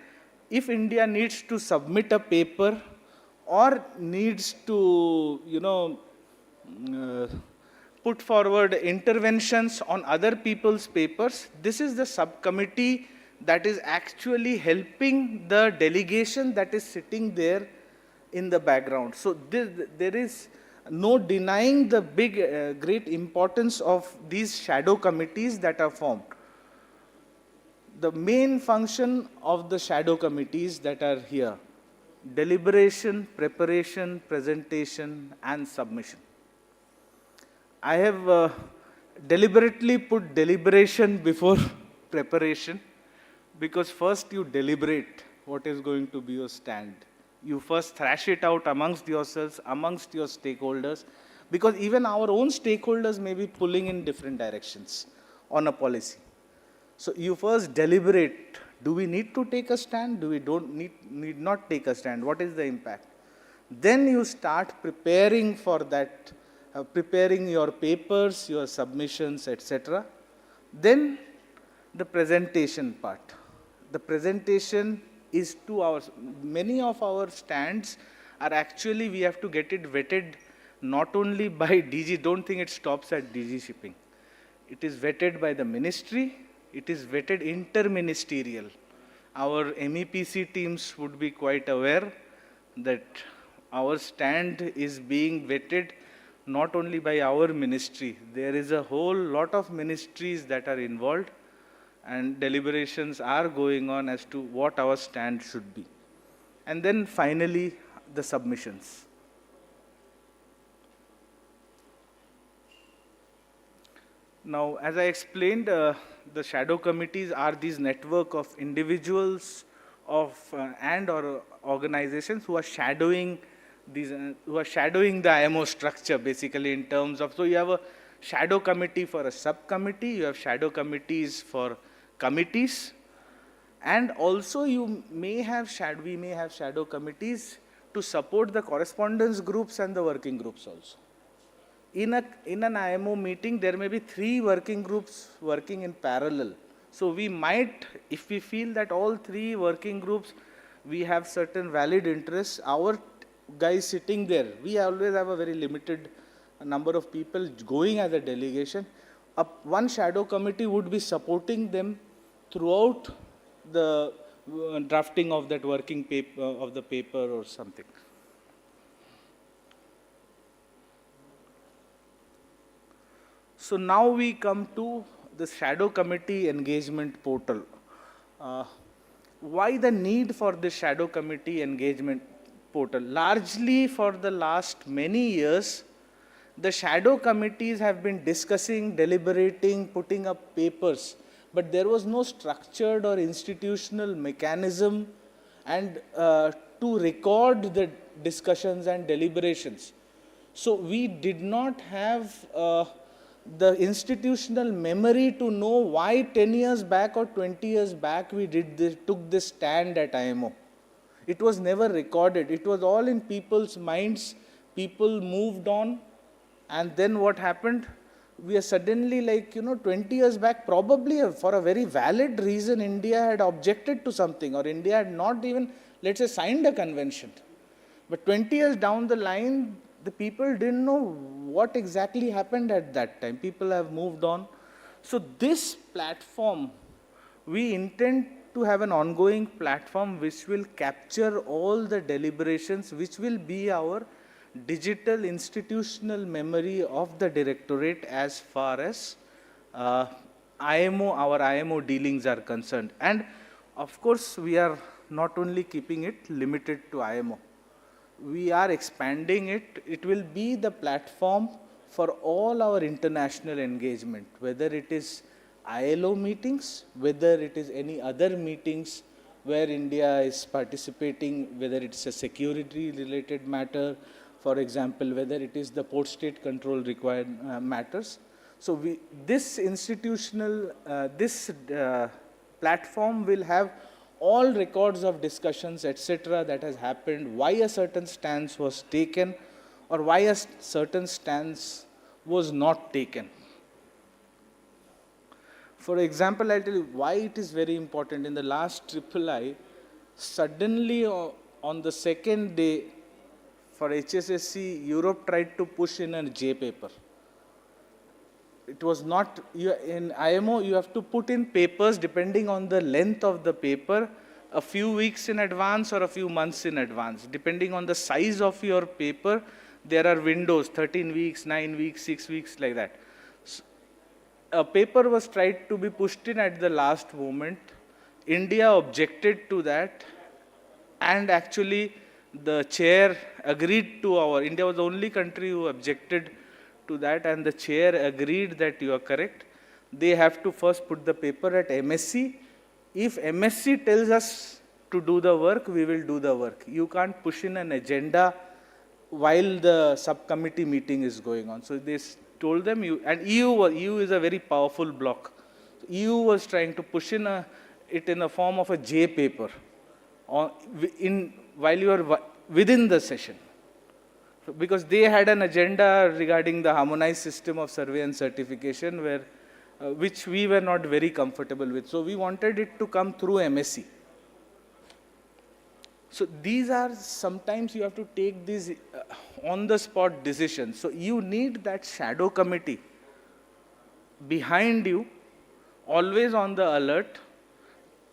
if India needs to submit a paper or needs to, put forward interventions on other people's papers. This is the subcommittee that is actually helping the delegation that is sitting there in the background. So there is no denying the big, great importance of these shadow committees that are formed. The main function of the shadow committees that are here: deliberation, preparation, presentation, and submission. I have deliberately put deliberation before preparation, because first you deliberate what is going to be your stand. You first thrash it out amongst yourselves, amongst your stakeholders, because even our own stakeholders may be pulling in different directions on a policy. So you first deliberate, do we need to take a stand? Do we need not take a stand? What is the impact? Then you start preparing for that, preparing your papers, your submissions, etc. Then the presentation part. The presentation is to many of our stands are actually, we have to get it vetted not only by DG, don't think it stops at DG shipping. It is vetted by the ministry, it is vetted interministerial. Our MEPC teams would be quite aware that our stand is being vetted not only by our ministry. There is a whole lot of ministries that are involved, and deliberations are going on as to what our stand should be. And then finally, the submissions. Now, as I explained, the shadow committees are these network of individuals and or organizations who are shadowing the IMO structure, basically, in terms of, so you have a shadow committee for a subcommittee, you have shadow committees for committees, and also we may have shadow committees to support the correspondence groups and the working groups also. In an IMO meeting, there may be 3 working groups working in parallel. So we might, if we feel that all 3 working groups, we have certain valid interests, our guys sitting there, we always have a very limited number of people going as a delegation. One shadow committee would be supporting them throughout the drafting of that working paper, of the paper or something. So now we come to the shadow committee engagement portal. Why the need for this shadow committee engagement portal? Largely for the last many years, the shadow committees have been discussing, deliberating, putting up papers, but there was no structured or institutional mechanism and to record the discussions and deliberations. So we did not have the institutional memory to know why 10 years back or 20 years back we took this stand at IMO. It was never recorded. It was all in people's minds. People moved on. And then what happened? We are suddenly 20 years back, probably for a very valid reason, India had objected to something, or India had not even, let's say, signed a convention. But 20 years down the line, the people didn't know what exactly happened at that time. People have moved on. So this platform, we intend to have an ongoing platform which will capture all the deliberations, which will be our digital institutional memory of the directorate as far as our IMO dealings are concerned. And of course, we are not only keeping it limited to IMO. We are expanding it. It will be the platform for all our international engagement, whether it is ILO meetings, whether it is any other meetings where India is participating, whether it's a security-related matter, for example, whether it is the port-state control required matters. So this platform will have all records of discussions, etc., that has happened, why a certain stance was taken, or why a certain stance was not taken. For example, I'll tell you why it is very important. In the last III, suddenly on the second day for HSSC, Europe tried to push in a J paper. it was not, in IMO you have to put in papers depending on the length of the paper, a few weeks in advance or a few months in advance. Depending on the size of your paper, there are windows, 13 weeks, 9 weeks, 6 weeks, like that. So, a paper was tried to be pushed in at the last moment. India objected to that, and actually the chair agreed to India was the only country who objected to that, and the chair agreed that you are correct. They have to first put the paper at MSc. If MSc tells us to do the work, we will do the work. You can't push in an agenda while the subcommittee meeting is going on. So they told them, and EU is a very powerful bloc. EU was trying to push in it in the form of a J paper while you are within the session. Because they had an agenda regarding the harmonized system of survey and certification, which we were not very comfortable with. So we wanted it to come through MSc. So these are, sometimes you have to take these on-the-spot decisions. So you need that shadow committee behind you, always on the alert,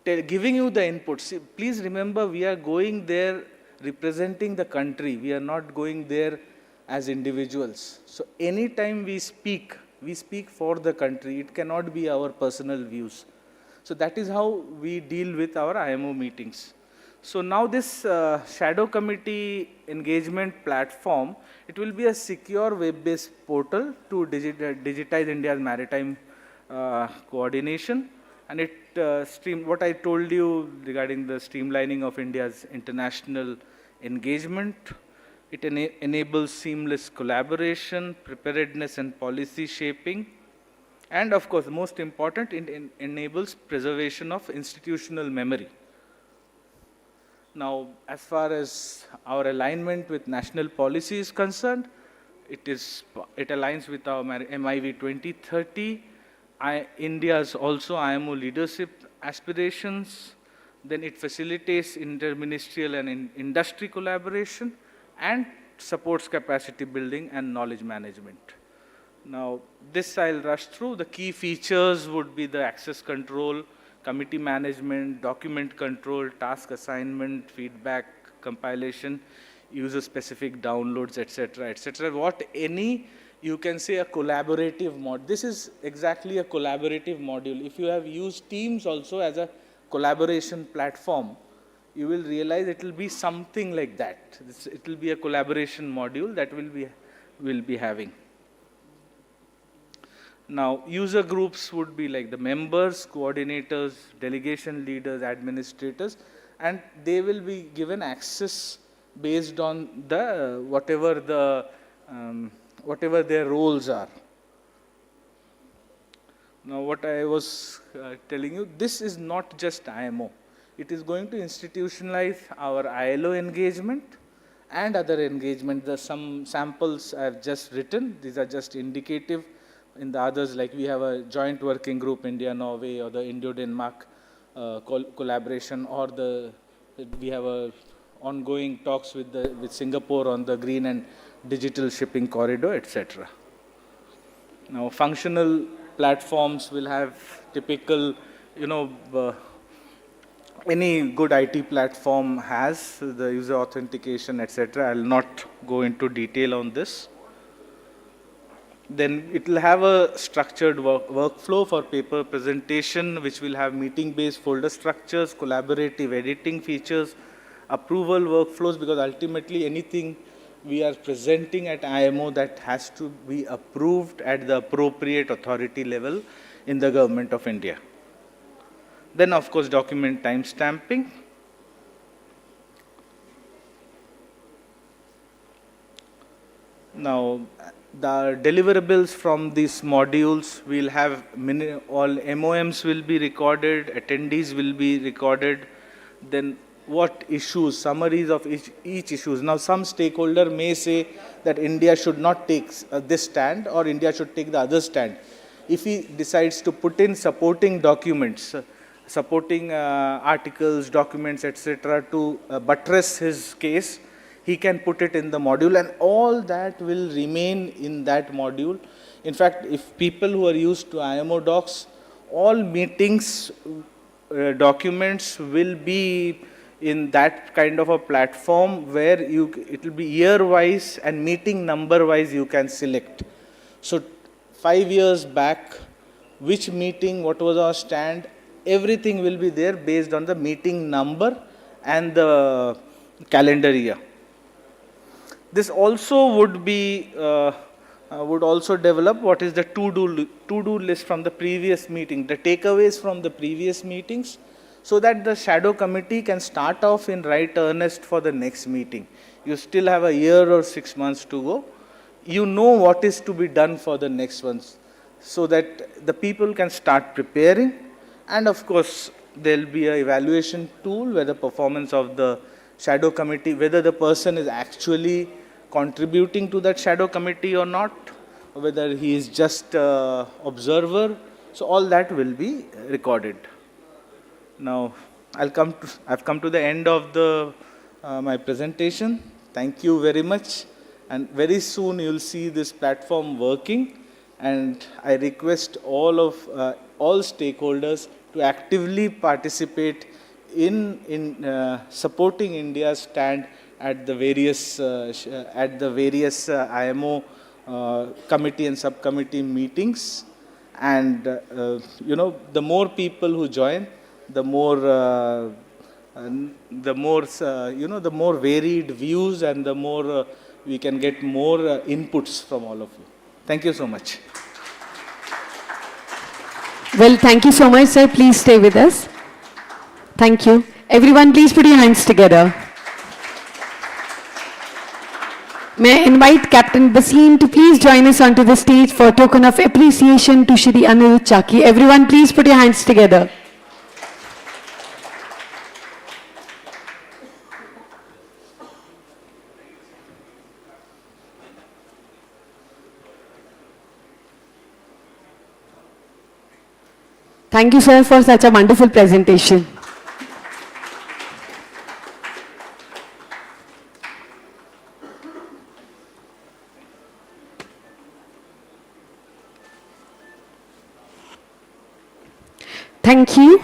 giving you the input. See, please remember, we are going there representing the country. We are not going there as individuals. So anytime we speak for the country. It cannot be our personal views. So that is how we deal with our IMO meetings. So now this shadow committee engagement platform, it will be a secure web-based portal to digitize India's maritime coordination. And it what I told you regarding the streamlining of India's international engagement, it enables seamless collaboration, preparedness and policy shaping, and of course, most important, it enables preservation of institutional memory. Now, as far as our alignment with national policy is concerned, it aligns with our MIV 2030, India's also IMO leadership aspirations. Then it facilitates interministerial and industry collaboration and supports capacity building and knowledge management. Now, this I'll rush through. The key features would be the access control, committee management, document control, task assignment, feedback, compilation, user-specific downloads, etc., etc. You can say a collaborative mod. This is exactly a collaborative module. If you have used Teams also as a collaboration platform, you will realize it will be something like that. It will be a collaboration module that we'll be having. Now, user groups would be like the members, coordinators, delegation leaders, administrators, and they will be given access based on the whatever their roles are. Now, what I was telling you, this is not just IMO. It is going to institutionalize our ILO engagement and other engagement. There are some samples I have just written. These are just indicative. In the others, like we have a joint working group, India-Norway, or the Indo-Denmark collaboration, or we have a ongoing talks with Singapore on the green and digital shipping corridor, etc. Now, functional platforms will have typical, any good IT platform has the user authentication, etc. I will not go into detail on this. Then it will have a structured workflow for paper presentation, which will have meeting-based folder structures, collaborative editing features, approval workflows, because ultimately anything we are presenting at IMO that has to be approved at the appropriate authority level in the Government of India. Then, of course, document timestamping. Now, the deliverables from these modules will have all MOMs will be recorded, attendees will be recorded, then what issues, summaries of each issues. Now, some stakeholder may say that India should not take this stand or India should take the other stand. If he decides to put in supporting documents, supporting articles, documents, etc., to buttress his case, he can put it in the module, and all that will remain in that module. In fact, if people who are used to IMO docs, all meetings documents will be in that kind of a platform where it will be year-wise and meeting number-wise you can select. So 5 years back, which meeting, what was our stand, everything will be there based on the meeting number and the calendar year. This also would be, would also develop what is the to-do list from the previous meeting, the takeaways from the previous meetings, so that the shadow committee can start off in right earnest for the next meeting. You still have a year or 6 months to go. You know what is to be done for the next ones, so that the people can start preparing. And of course, there will be an evaluation tool where the performance of the shadow committee, whether the person is actually contributing to that shadow committee or not, or whether he is just observer. So all that will be recorded. Now, I've come to the end of my presentation. Thank you very much. And very soon you'll see this platform working. And I request all stakeholders to actively participate in supporting India's stand at the various IMO committee and subcommittee meetings. And the more people who join, the more varied views and the more we can get more inputs from all of you. Thank you so much. Well, thank you so much, sir. Please stay with us. Thank you. Everyone, please put your hands together. May I invite Captain Basim to please join us onto the stage for a token of appreciation to Shri Anil Chaki. Everyone, please put your hands together. Thank you, sir, for such a wonderful presentation. Thank you.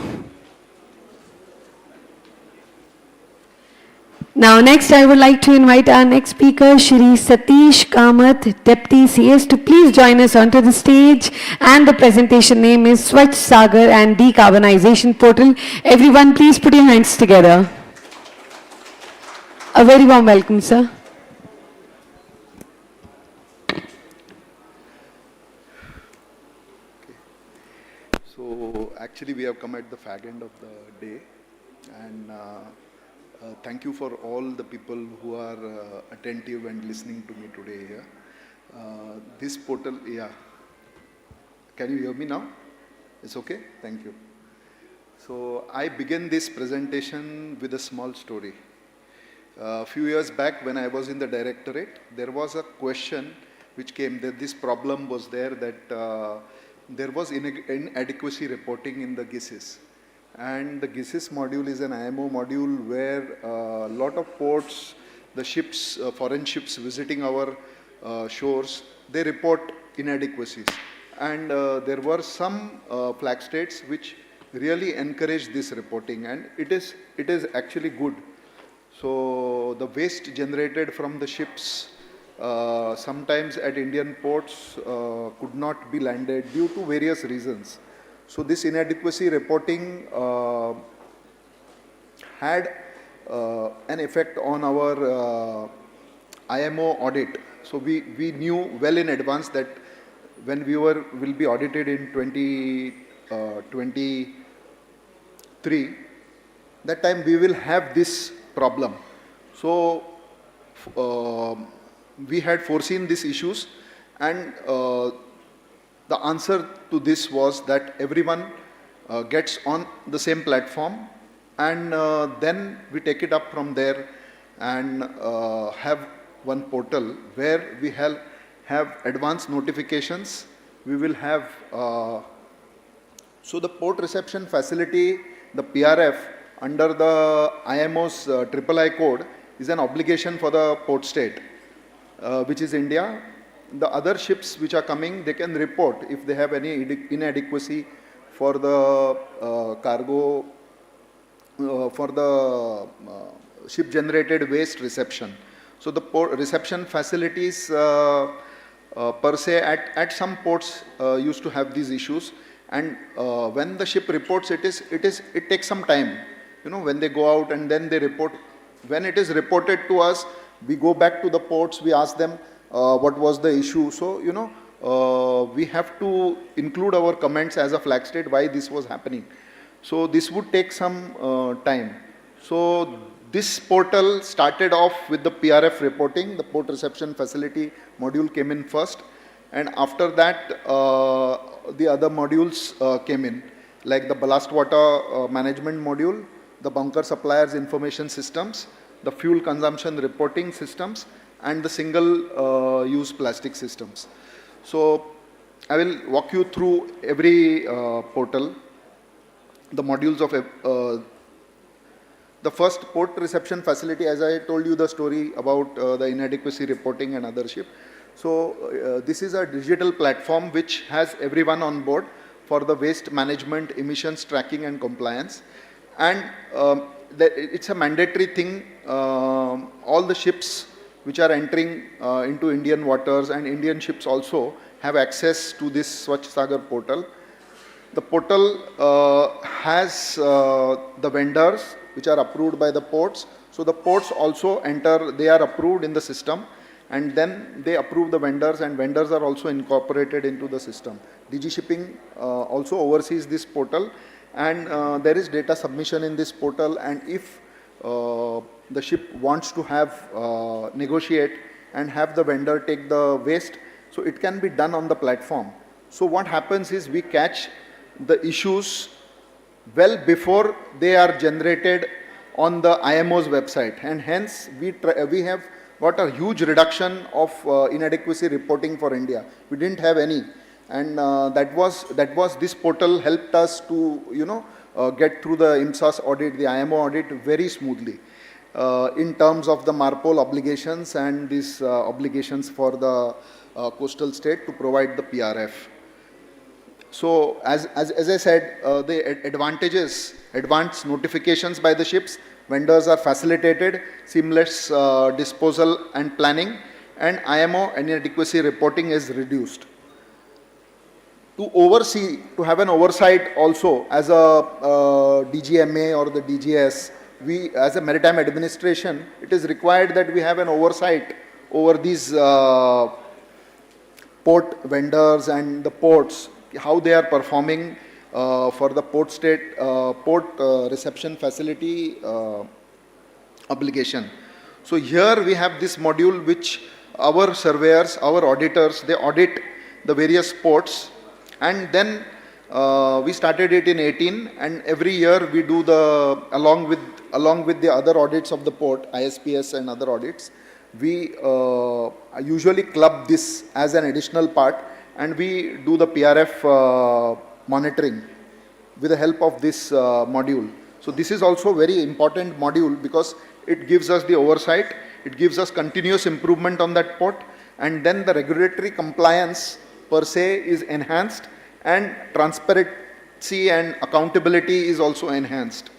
Now, next, I would like to invite our next speaker, Shri Satish Kamath, Deputy CS, to please join us onto the stage. And the presentation name is Swachh Sagar and Decarbonization Portal. Everyone, please put your hands together. A very warm welcome, sir. So, actually, we have come at the fag end of the day. And thank you for all the people who are attentive and listening to me today here. This portal, yeah. Can you hear me now? It's okay? Thank you. So I begin this presentation with a small story. A few years back when I was in the directorate, there was a question which came that this problem was there that there was inadequacy reporting in the GISIS. And the GISIS module is an IMO module where a lot of ports, the ships, foreign ships visiting our shores, they report inadequacies. And there were some flag states which really encourage this reporting, and it is actually good. So the waste generated from the ships sometimes at Indian ports could not be landed due to various reasons. So this inadequacy reporting had an effect on our IMO audit. So we knew well in advance that when we will be audited in 2023, that time we will have this problem. So we had foreseen these issues, and the answer to this was that everyone gets on the same platform, and then we take it up from there and have one portal where we have advanced notifications. We will have, so the port reception facility, the PRF, under the IMO's III code is an obligation for the port state, which is India. the other ships which are coming, they can report if they have any inadequacy for the cargo, for the ship generated waste reception. So the port reception facilities per se at some ports used to have these issues, and when the ship reports, it takes some time, you know, when they go out and then they report. When it is reported to us, we go back to the ports, we ask them what was the issue. So, you know, we have to include our comments as a flag state why this was happening. So this would take some time. So this portal started off with the PRF reporting. The port reception facility module came in first, and after that the other modules came in, like the ballast water management module, the bunker suppliers information systems, the fuel consumption reporting systems, and the single use plastic systems. So I will walk you through every portal, the modules of the first port reception facility. As I told you the story about the inadequacy reporting and other ship. So this is a digital platform which has everyone on board for the waste management, emissions tracking and compliance. And it's a mandatory thing. All the ships which are entering into Indian waters and Indian ships also have access to this Swachh Sagar portal. The portal has the vendors which are approved by the ports. So the ports also enter, they are approved in the system, and then they approve the vendors, and vendors are also incorporated into the system. DG Shipping also oversees this portal, and there is data submission in this portal, and if the ship wants to have negotiate and have the vendor take the waste, so it can be done on the platform. So what happens is we catch the issues well before they are generated on the IMO's website, and hence we have got a huge reduction of inadequacy reporting for India. We didn't have any, and that was this portal helped us to, you know, get through the IMSAS audit, the IMO audit very smoothly in terms of the MARPOL obligations and these obligations for the coastal state to provide the PRF. So as I said, the advantages, advanced notifications by the ships, vendors are facilitated, seamless disposal and planning, and IMO inadequacy reporting is reduced. To oversee, to have an oversight also as a DGMA or the DGS, we as a maritime administration, it is required that we have an oversight over these port vendors and the ports, how they are performing for the port state, port reception facility obligation. So here we have this module which our surveyors, our auditors, they audit the various ports, and then we started it in 18, and every year we do the, along with the other audits of the port, ISPS and other audits, we usually club this as an additional part, and we do the PRF monitoring with the help of this module. So this is also very important module because it gives us the oversight, it gives us continuous improvement on that port, and then the regulatory compliance per se is enhanced, and transparency and accountability is also enhanced.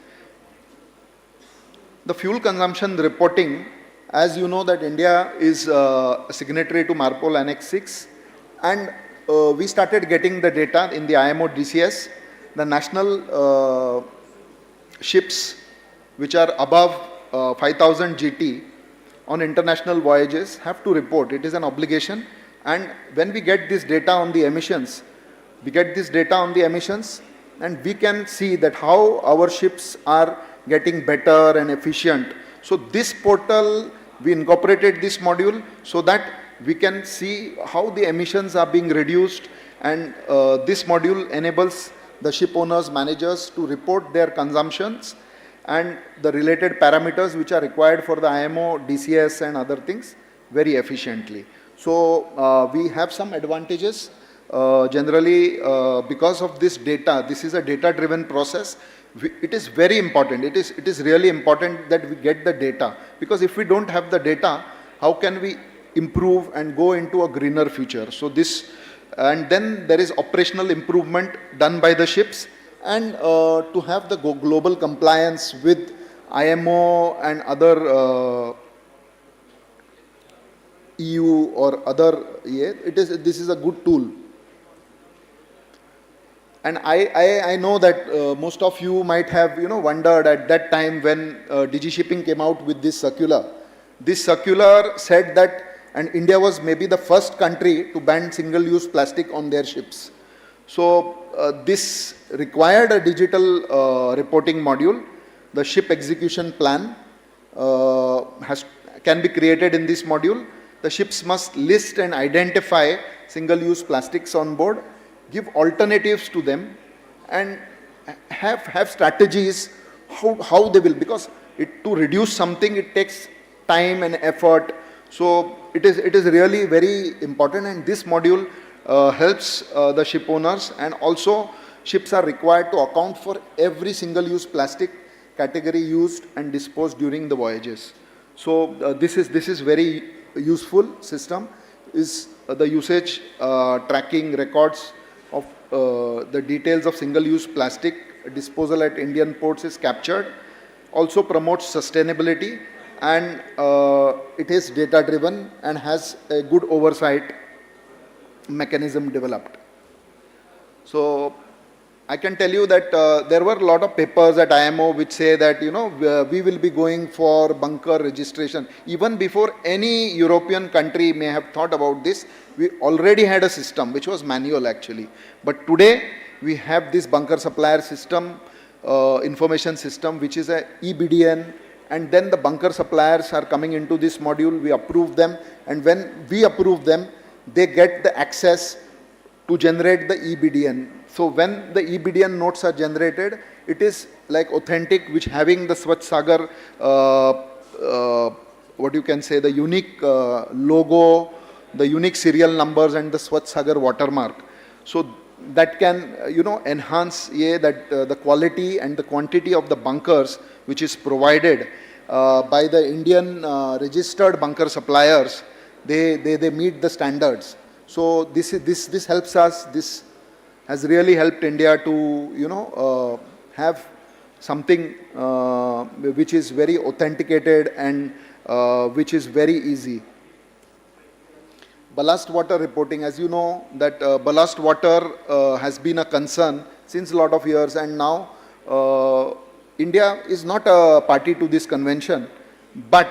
The fuel consumption reporting, as you know that India is a signatory to MARPOL Annex 6, and we started getting the data in the IMO DCS. The national ships which are above 5,000 GT on international voyages have to report. It is an obligation, and when we get this data on the emissions, and we can see that how our ships are getting better and efficient. So this portal, we incorporated this module so that we can see how the emissions are being reduced, and this module enables the ship owners, managers to report their consumptions and the related parameters which are required for the IMO, DCS and other things very efficiently. So we have some advantages generally because of this data. This is a data-driven process. It is very important. It is really important that we get the data, because if we don't have the data, how can we improve and go into a greener future. So this, and then there is operational improvement done by the ships, and to have the global compliance with IMO and other EU or other, this is a good tool. And I know that most of you might have wondered at that time when DigiShipping came out with this circular. This circular said that, and India was maybe the first country to ban single-use plastic on their ships. So this required a digital reporting module. The ship execution plan can be created in this module. The ships must list and identify single-use plastics on board, give alternatives to them, and have strategies how they will, because to reduce something, it takes time and effort. So it is really very important, and this module helps the ship owners, and also ships are required to account for every single-use plastic category used and disposed during the voyages. So this is very useful system. Is the usage tracking records of the details of single-use plastic disposal at Indian ports is captured. Also promotes sustainability, and it is data driven and has a good oversight mechanism developed. So I can tell you that there were a lot of papers at IMO which say that we will be going for bunker registration. Even before any European country may have thought about this, we already had a system which was manual actually. But today we have this bunker supplier system, information system, which is a EBDN, and then the bunker suppliers are coming into this module. We approve them, and when we approve them, they get the access to generate the EBDN. So when the EBDN notes are generated, it is like authentic, which having the Swachh Sagar, what you can say, the unique logo, the unique serial numbers, and the Swachh Sagar watermark. So that can enhance the quality and the quantity of the bunkers which is provided by the Indian registered bunker suppliers. They meet the standards. So this helps us. This has really helped India to have something which is very authenticated and which is very easy. Ballast water reporting, as you know, that ballast water has been a concern since a lot of years, and now India is not a party to this convention, but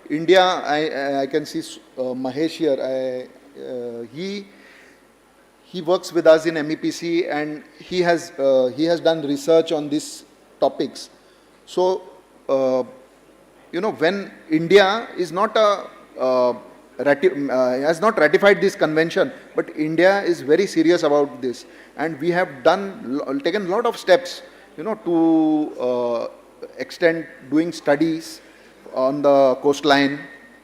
India, I can see Mahesh here, he works with us in MEPC, and he has done research on these topics. So, when India is not has not ratified this convention, but India is very serious about this, and we have taken a lot of steps, to extend doing studies on the coastline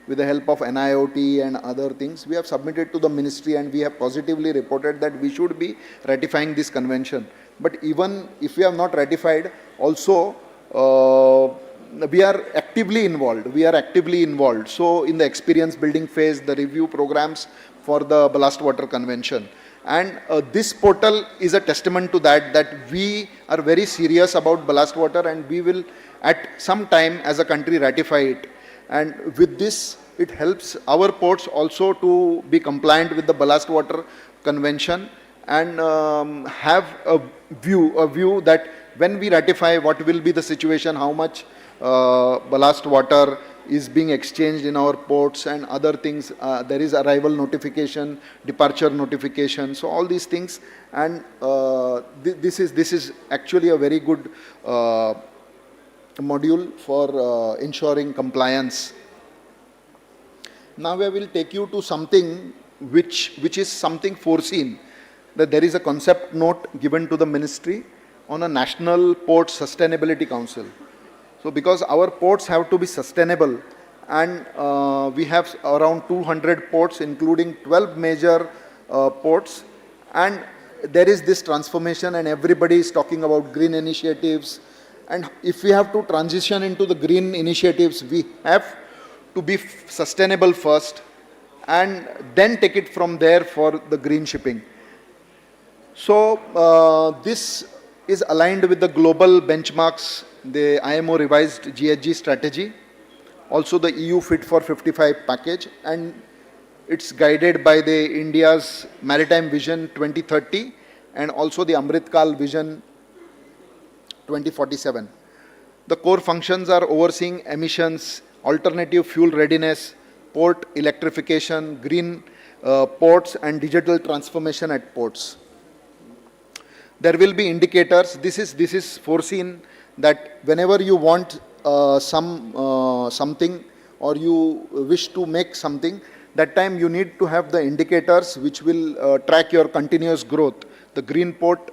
with the help of NIOT and other things. We have submitted to the ministry, and we have positively reported that we should be ratifying this convention. But even if we have not ratified, also we are actively involved. So in the experience building phase, the review programs for the ballast water convention. And this portal is a testament to that we are very serious about ballast water, and we will at some time as a country ratify it. And with this, it helps our ports also to be compliant with the ballast water convention, and have a view that when we ratify, what will be the situation, how much ballast water is being exchanged in our ports and other things. There is arrival notification, departure notification, so all these things. And this is actually a very good module for ensuring compliance. Now I will take you to something which is something foreseen, that there is a concept note given to the ministry on a National Port Sustainability Council. So because our ports have to be sustainable, and we have around 200 ports, including 12 major ports, and there is this transformation, and everybody is talking about green initiatives. And if we have to transition into the green initiatives, we have to be sustainable first, and then take it from there for the green shipping. So this is aligned with the global benchmarks, the IMO revised GHG strategy, also the EU Fit for 55 package, and it's guided by the India's Maritime Vision 2030 and also the Amrit Kal Vision 2047. The core functions are overseeing emissions, alternative fuel readiness, port electrification, green ports, and digital transformation at ports. There will be indicators. This is foreseen that whenever you want something or you wish to make something, that time you need to have the indicators which will track your continuous growth. The green port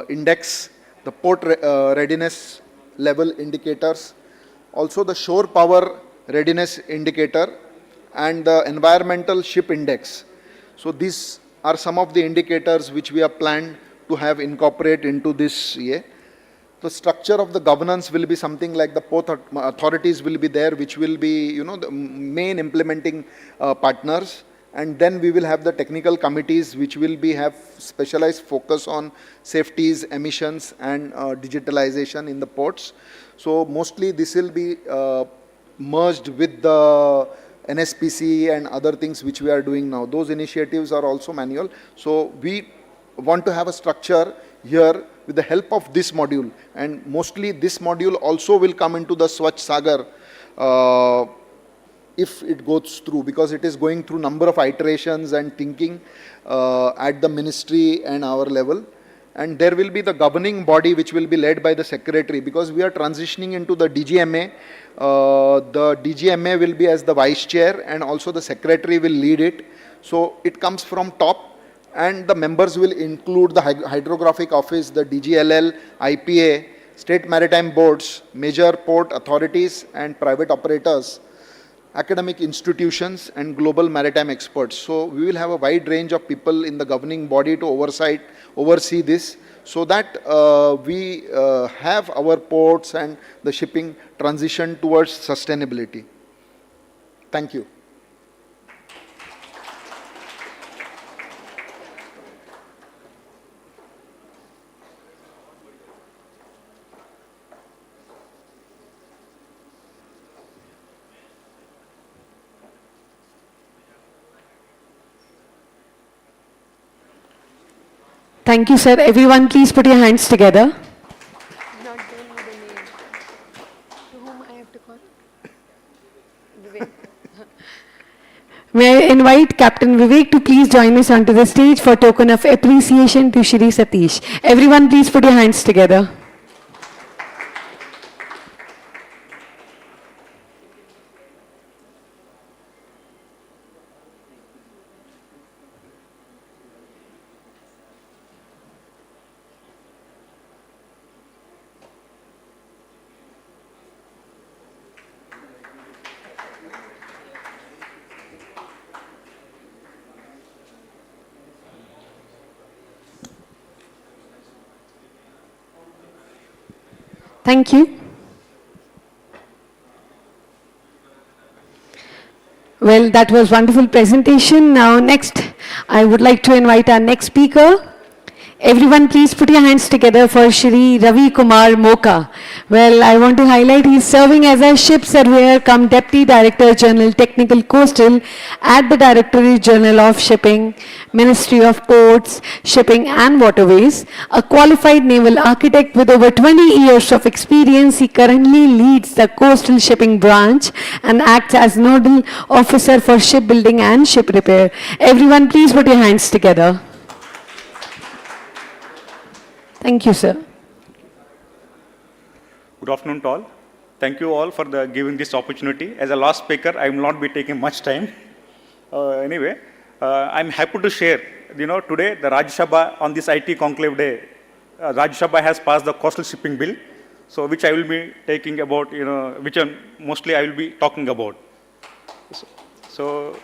index, the port readiness level indicators, also the shore power readiness indicator, and the environmental ship index. So these are some of the indicators which we have planned to have incorporate into this year. The structure of the governance will be something like the port authorities will be there, which will be, the main implementing partners, and then we will have the technical committees which will have specialized focus on safeties, emissions, and digitalization in the ports. So mostly this will be merged with the NSPC and other things which we are doing now. Those initiatives are also manual. So we want to have a structure here with the help of this module, and mostly this module also will come into the Swachh Sagar if it goes through, because it is going through number of iterations and thinking at the ministry and our level. And there will be the governing body which will be led by the secretary, because we are transitioning into the DGMA. The DGMA will be as the vice chair, and also the secretary will lead it. So it comes from top, and the members will include the hydrographic office, the DGLL, IPA, state maritime boards, major port authorities and private operators, academic institutions, and global maritime experts. So we will have a wide range of people in the governing body to oversee this, so that we have our ports and the shipping transition towards sustainability. Thank you. Thank you, sir. Everyone, please put your hands together. Not giving me the name. To whom I have to call? Vivek. May I invite Captain Vivek to please join us onto the stage for token of appreciation to Shri Satish. Everyone, please put your hands together. Thank you. Well, that was wonderful presentation. Now next, I would like to invite our next speaker. Everyone, please put your hands together for Shri Ravi Kumar Moka. Well, I want to highlight he's serving as a ship surveyor cum Deputy Director General Technical Coastal at the Directorate General of Shipping, Ministry of Ports, Shipping and Waterways. A qualified naval architect with over 20 years of experience, he currently leads the coastal shipping branch and acts as nodal officer for shipbuilding and ship repair. Everyone, please put your hands together. Thank you, sir. Good afternoon to all. Thank you all for giving this opportunity. As a last speaker, I will not be taking much time. Anyway, I'm happy to share, today the Rajya Sabha on this IT Conclave Day, Rajya Sabha has passed the Coastal Shipping Bill, so which I will be taking about, which mostly I will be talking about. So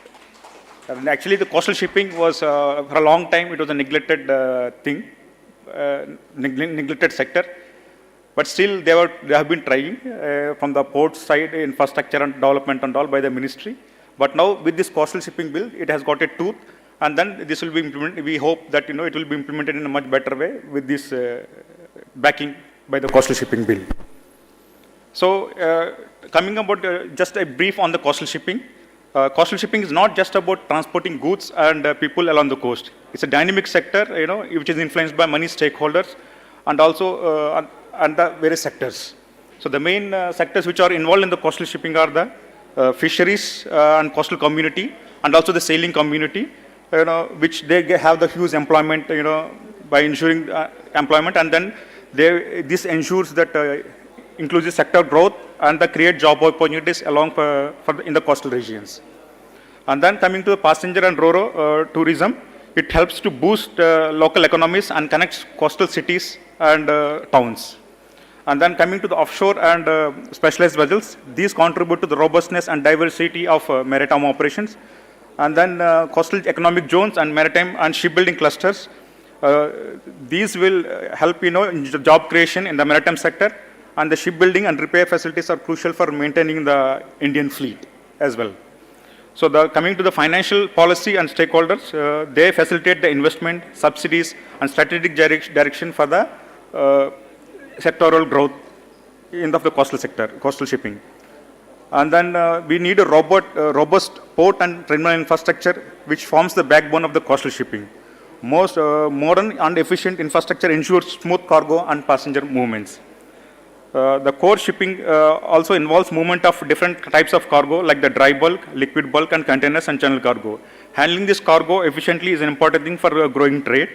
actually the coastal shipping was, for a long time, it was a neglected thing. Neglected sector, but still they have been trying from the port side, infrastructure and development and all by the ministry. But now with this coastal shipping bill, it has got a tooth, and then this will be implemented. We hope that it will be implemented in a much better way with this backing by the coastal shipping bill. So coming about just a brief on the coastal shipping. Coastal shipping is not just about transporting goods and people along the coast. It's a dynamic sector, which is influenced by many stakeholders and also and the various sectors. So the main sectors which are involved in the coastal shipping are the fisheries and coastal community, and also the sailing community, which they have the huge employment, by ensuring employment, and then this ensures that inclusive sector growth and the create job opportunities along in the coastal regions. And then coming to the passenger and ro-ro tourism, it helps to boost local economies and connects coastal cities and towns. And then coming to the offshore and specialized vessels, these contribute to the robustness and diversity of maritime operations. And then coastal economic zones and maritime and shipbuilding clusters, these will help in job creation in the maritime sector, and the shipbuilding and repair facilities are crucial for maintaining the Indian fleet as well. So coming to the financial policy and stakeholders, they facilitate the investment, subsidies, and strategic direction for the sectoral growth in the coastal sector, coastal shipping. And then we need a robust port and terminal infrastructure, which forms the backbone of the coastal shipping. Most modern and efficient infrastructure ensures smooth cargo and passenger movements. The core shipping also involves movement of different types of cargo, like the dry bulk, liquid bulk, and containers and channel cargo. Handling this cargo efficiently is an important thing for growing trade.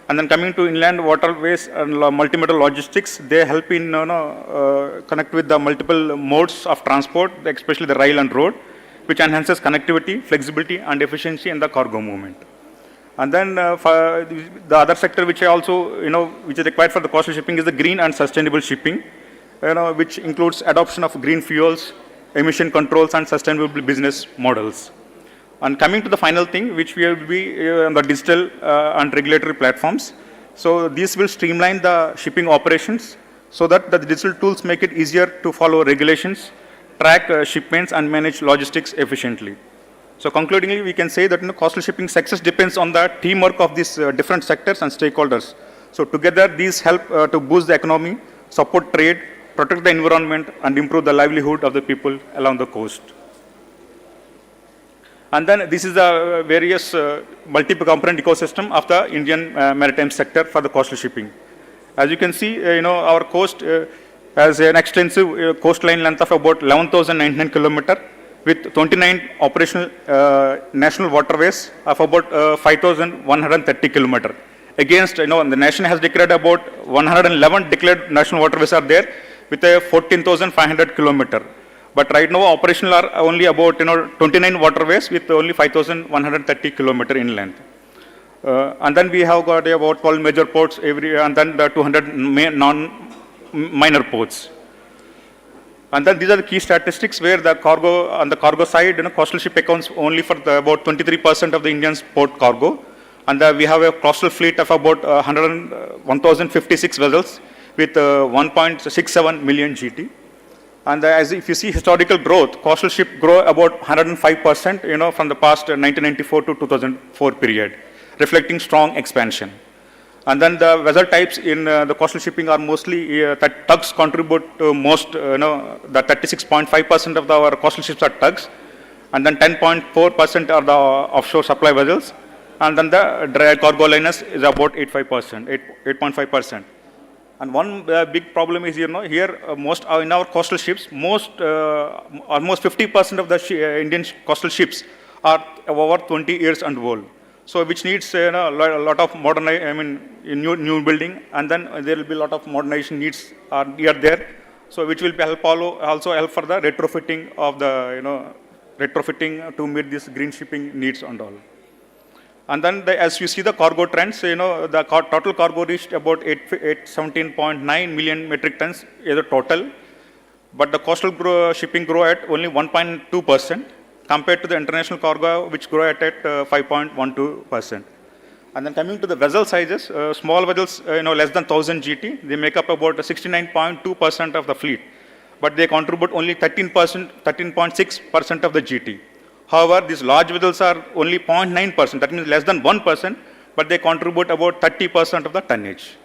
And then coming to inland waterways and multimodal logistics, they help in connect with the multiple modes of transport, especially the rail and road, which enhances connectivity, flexibility, and efficiency in the cargo movement. And then for the other sector, which I also which is required for the coastal shipping, is the green and sustainable shipping, which includes adoption of green fuels, emission controls, and sustainable business models. And coming to the final thing, which will be on the digital and regulatory platforms. So these will streamline the shipping operations so that the digital tools make it easier to follow regulations, track shipments, and manage logistics efficiently. So concludingly, we can say that coastal shipping success depends on the teamwork of these different sectors and stakeholders. So together, these help to boost the economy, support trade, protect the environment, and improve the livelihood of the people along the coast. And then this is the various multi-component ecosystem of the Indian maritime sector for the coastal shipping. As you can see, our coast has an extensive coastline length of about 11,099 kilometers, with 29 operational national waterways of about 5,130 kilometers. Against, the nation has declared about 111 declared national waterways are there, with a 14,500 kilometers. But right now, operational are only about 29 waterways with only 5,130 kilometers in length. And then we have got about 12 major ports and then the 200 minor ports. And then these are the key statistics where the cargo on the cargo side, coastal ship accounts only for about 23% of the Indian's port cargo. And we have a coastal fleet of about 1,056 vessels with 1.67 million GT. And as if you see historical growth, coastal ship grow about 105%, from the past 1994 to 2004 period, reflecting strong expansion. And then the vessel types in the coastal shipping are mostly that tugs contribute to most, the 36.5% of our coastal ships are tugs, and then 10.4% are the offshore supply vessels, and then the dry cargo liners is about 8.5%. And one big problem is, here most in our coastal ships, almost 50% of the Indian coastal ships are over 20 years and old. So which needs a lot of new building, and then there will be a lot of modernization needs are there. So which will be also help for the retrofitting of the retrofitting to meet this green shipping needs and all. And then as you see the cargo trends, the total cargo reached about 17.9 million metric tons is the total, but the coastal shipping grow at only 1.2% compared to the international cargo, which grow at 5.12%. And then coming to the vessel sizes, small vessels, less than 1,000 GT, they make up about 69.2% of the fleet, but they contribute only 13.6% of the GT. However, these large vessels are only 0.9%, that means less than 1%, but they contribute about 30% of the tonnage.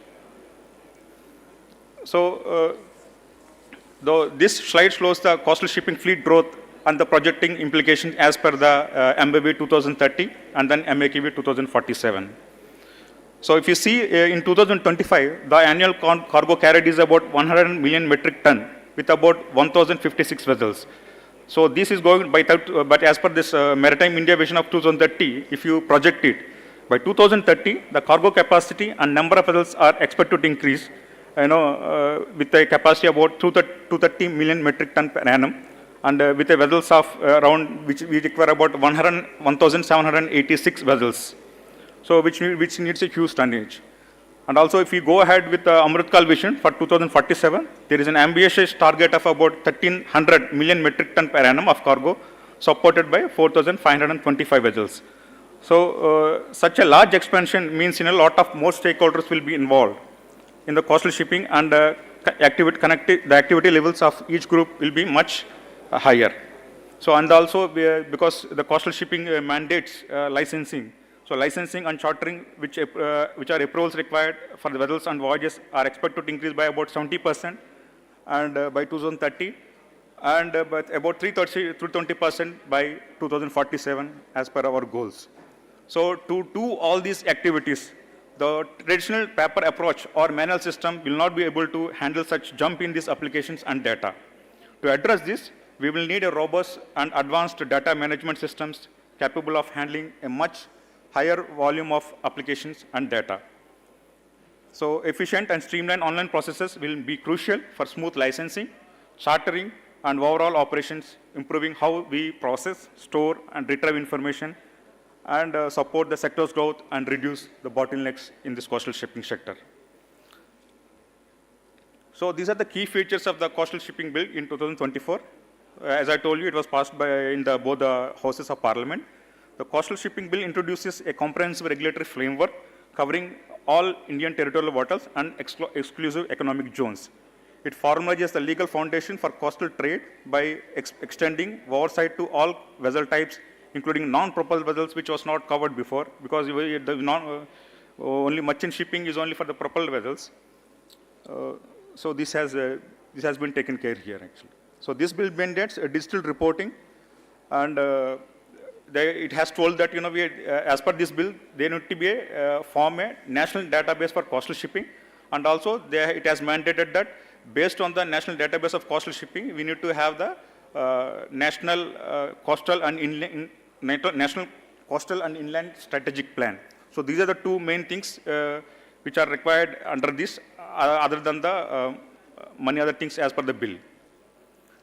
So, this slide shows the coastal shipping fleet growth and the projecting implications as per the MBB 2030 and then MAKV 2047. So, if you see in 2025, the annual cargo carried is about 100 million metric ton with about 1,056 vessels. So, this is going by, but as per this Maritime India Vision of 2030, if you project it, by 2030, the cargo capacity and number of vessels are expected to increase, with a capacity about 230 million metric ton per annum, and with a vessels of around, which we require about 1,786 vessels. So, which needs a huge tonnage. And also, if we go ahead with the Amritkal vision for 2047, there is an ambitious target of about 1,300 million metric ton per annum of cargo, supported by 4,525 vessels. So, such a large expansion means a lot of more stakeholders will be involved in the coastal shipping, and the activity levels of each group will be much higher. So, and also because the coastal shipping mandates licensing. So, licensing and chartering, which are approvals required for the vessels and voyages, are expected to increase by about 70% and by 2030, and by about 320% by 2047 as per our goals. So, to do all these activities, the traditional paper approach or manual system will not be able to handle such jump in these applications and data. To address this, we will need a robust and advanced data management systems capable of handling a much higher volume of applications and data. So, efficient and streamlined online processes will be crucial for smooth licensing, chartering, and overall operations, improving how we process, store, and retrieve information, and support the sector's growth and reduce the bottlenecks in this coastal shipping sector. So, these are the key features of the coastal shipping bill in 2024. As I told you, it was passed in both the houses of parliament. The coastal shipping bill introduces a comprehensive regulatory framework covering all Indian territorial waters and exclusive economic zones. It formalizes the legal foundation for coastal trade by extending oversight to all vessel types, including non-propelled vessels, which was not covered before, because only merchant shipping is only for the propelled vessels. So this has been taken care here actually. So this bill mandates digital reporting, and it has told that as per this bill, there need to be form a national database for coastal shipping, and also it has mandated that based on the national database of coastal shipping, we need to have the national coastal and inland strategic plan. So these are the two main things which are required under this, other than the many other things as per the bill.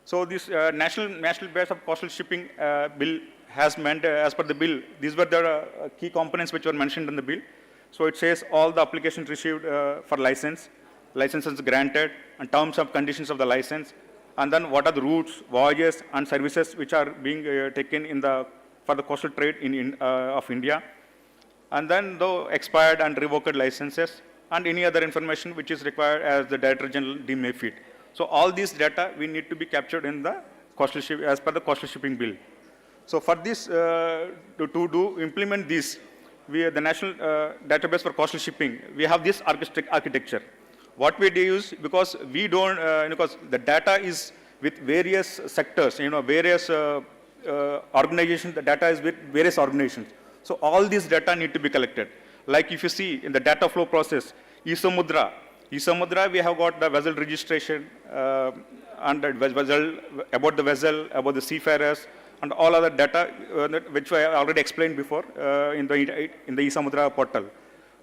So this national base of coastal shipping bill has meant, as per the bill, these were the key components which were mentioned in the bill. So it says all the applications received for licenses granted, and terms and conditions of the license, and then what are the routes, voyages, and services which are being taken for the coastal trade of India, and then the expired and revoked licenses, and any other information which is required as the Director General deem fit. So all these data we need to be captured in the coastal ship as per the coastal shipping bill. So for this, to implement this, the national database for coastal shipping, we have this architecture. What we do is, because we don't, because the data is with various sectors, various organizations, the data is with various organizations. So all these data need to be collected. Like if you see in the data flow process, e-Samudra, we have got the vessel registration, and about the vessel, about the seafarers, and all other data which I already explained before in the e-Samudra portal.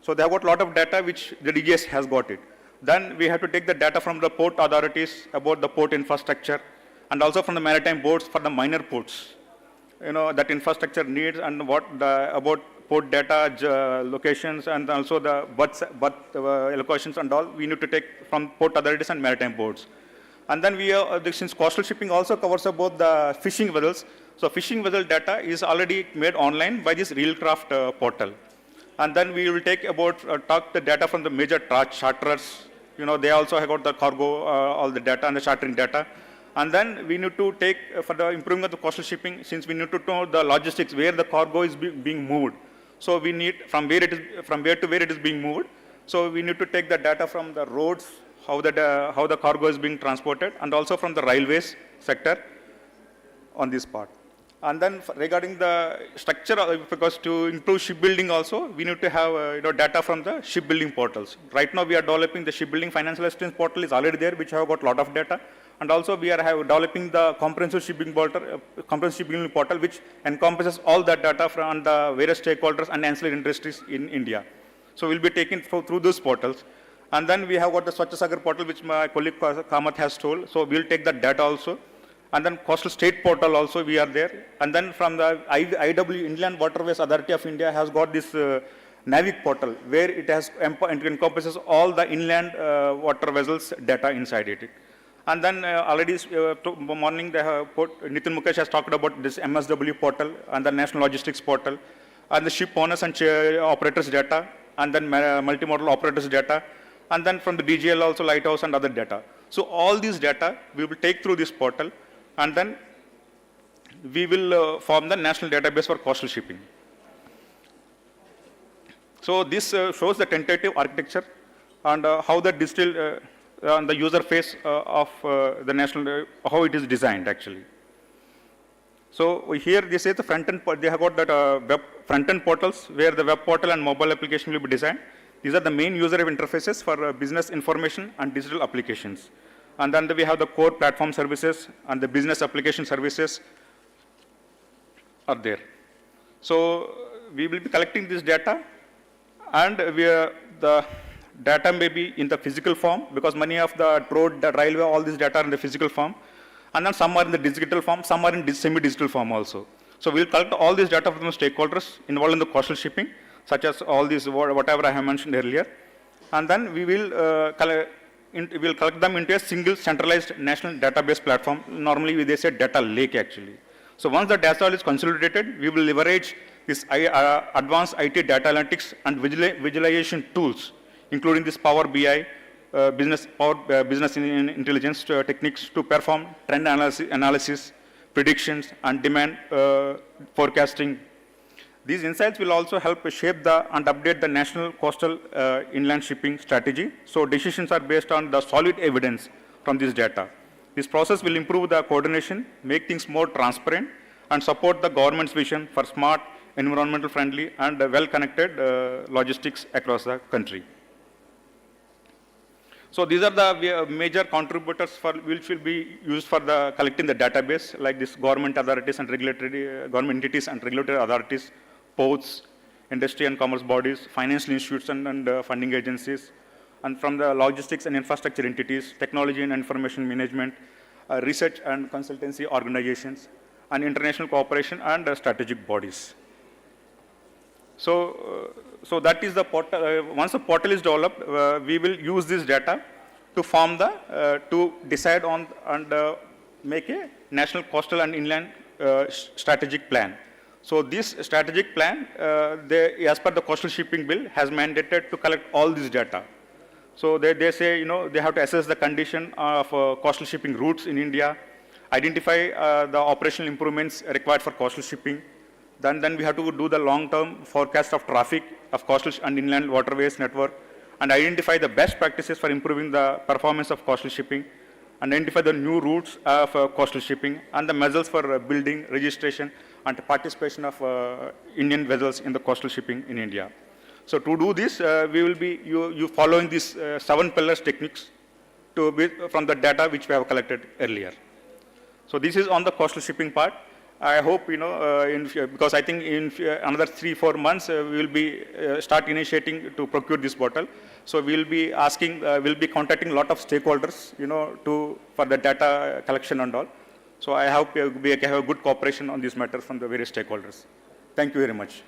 So they have got a lot of data which the DGS has got it. Then we have to take the data from the port authorities about the port infrastructure, and also from the maritime boards for the minor ports. That infrastructure needs, and about port data, locations, and also the berth allocations and all, we need to take from port authorities and maritime boards. And then since coastal shipping also covers about the fishing vessels, so fishing vessel data is already made online by this Reelcraft portal. And then we will take the data from the major charterers. They also have got the cargo, all the data and the chartering data. And then we need to take, for the improving of the coastal shipping, since we need to know the logistics, where the cargo is being moved. So we need, from where to where it is being moved. So we need to take the data from the roads, how the cargo is being transported, and also from the railways sector on this part. And then regarding the structure, because to improve shipbuilding also, we need to have data from the shipbuilding portals. Right now we are developing the shipbuilding financial assistance portal is already there, which have got a lot of data. And also we are developing the comprehensive shipping portal, which encompasses all that data from the various stakeholders and ancillary industries in India. So we'll be taking through those portals. And then we have got the Swachh Sagar portal, which my colleague Kamath has told. So we'll take that data also. And then Coastal State portal also we are there. And then from the IW, Inland Waterways Authority of India, has got this NAVIC portal, where it encompasses all the inland water vessels data inside it. And then already morning, Nitin Mukesh has talked about this MSW portal and the National Logistics portal, and the ship owners and operators data, and then multimodal operators data, and then from the DGL also lighthouse and other data. So all these data we will take through this portal, and then we will form the national database for coastal shipping. So this shows the tentative architecture and how the digital on the user face of the national, how it is designed actually. So here this is the front end, they have got that web front end portals where the web portal and mobile application will be designed. These are the main user interfaces for business information and digital applications. And then we have the core platform services and the business application services are there. So we will be collecting this data, and the data may be in the physical form, because many of the road, the railway, all these data are in the physical form. And then some are in the digital form, some are in semi-digital form also. So we'll collect all these data from the stakeholders involved in the coastal shipping, such as all these, whatever I have mentioned earlier. And then we will collect them into a single centralized national database platform. Normally they say data lake actually. So once the data is consolidated, we will leverage this advanced IT data analytics and visualization tools, including this Power BI, business intelligence techniques to perform trend analysis, predictions, and demand forecasting. These insights will also help shape and update the national coastal inland shipping strategy. So decisions are based on the solid evidence from this data. This process will improve the coordination, make things more transparent, and support the government's vision for smart, environmental friendly, and well-connected logistics across the country. So these are the major contributors which will be used for collecting the database, like this government authorities and regulatory government entities and regulatory authorities, ports, industry and commerce bodies, financial institutions and funding agencies, and from the logistics and infrastructure entities, technology and information management, research and consultancy organizations, and international cooperation and strategic bodies. So that is the portal. Once the portal is developed, we will use this data to form to decide on and make a national coastal and inland strategic plan. So this strategic plan, as per the coastal shipping bill, has mandated to collect all this data. So they say, they have to assess the condition of coastal shipping routes in India, identify the operational improvements required for coastal shipping. Then we have to do the long-term forecast of traffic of coastal and inland waterways network, and identify the best practices for improving the performance of coastal shipping, and identify the new routes of coastal shipping, and the measures for building, registration, and participation of Indian vessels in the coastal shipping in India. So to do this, we will be following these 7 pillars techniques from the data which we have collected earlier. So this is on the coastal shipping part. I hope, because I think in another 3-4 months, we will be start initiating to procure this bottle. So we will be asking, we'll be contacting a lot of stakeholders, for the data collection and all. So I hope we have a good cooperation on this matter from the various stakeholders. Thank you very much.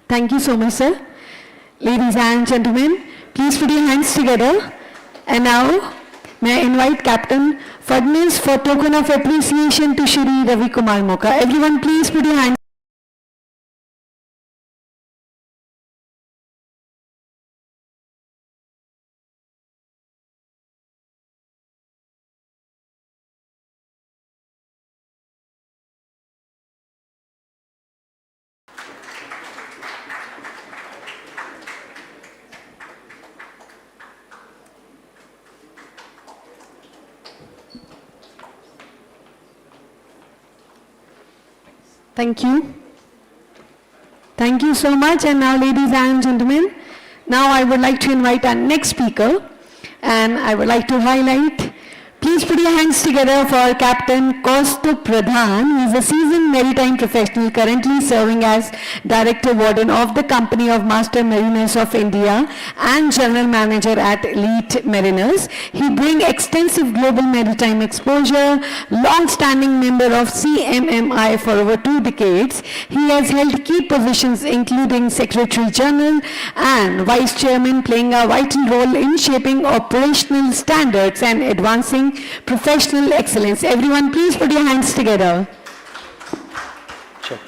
Thank you so much, sir. Ladies and gentlemen, please put your hands together. And now, May I invite Captain Fadnis for token of appreciation to Shri Ravi Kumar Moka. Everyone please put your hands. Thank you. Thank you so much. And now, ladies and gentlemen, now I would like to invite our next speaker, and I would like to highlight, please put your hands together for Captain Kaustubh Pradhan. He is a seasoned maritime professional currently serving as Director Warden of the Company of Master Mariners of India and General Manager at Elite Mariners. He brings extensive global maritime exposure, long-standing member of CMMI for over 2 decades. He has held key positions including Secretary General and Vice Chairman, playing a vital role in shaping operational standards and advancing professional excellence. Everyone please put your hands together. Sure.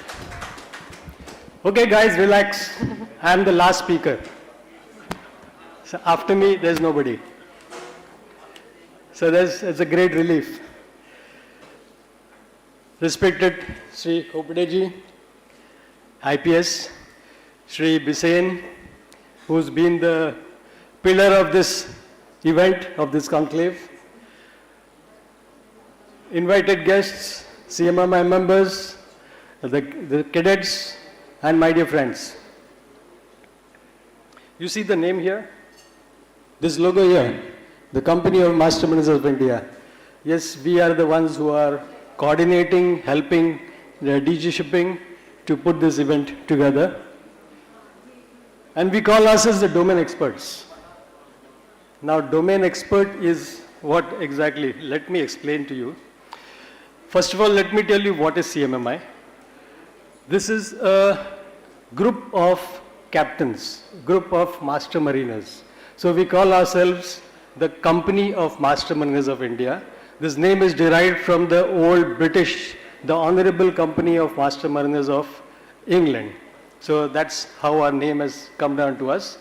Okay guys, relax. I am the last speaker. So after me, there's nobody. So it's a great relief. Respected Sri Khopadeji, IPS, Sri Bisain, who's been the pillar of this event, of this conclave, invited guests, CMMI members, the cadets, and my dear friends. You see the name here? This logo here, the Company of Master Mariners of India. Yes, we are the ones who are coordinating, helping the DG Shipping to put this event together. And we call ourselves the domain experts. Now, domain expert is what exactly? Let me explain to you. First of all, let me tell you what is CMMI. This is a group of captains, group of master mariners. So we call ourselves the Company of Master Mariners of India. This name is derived from the old British, the Honorable Company of Master Mariners of England. So that's how our name has come down to us.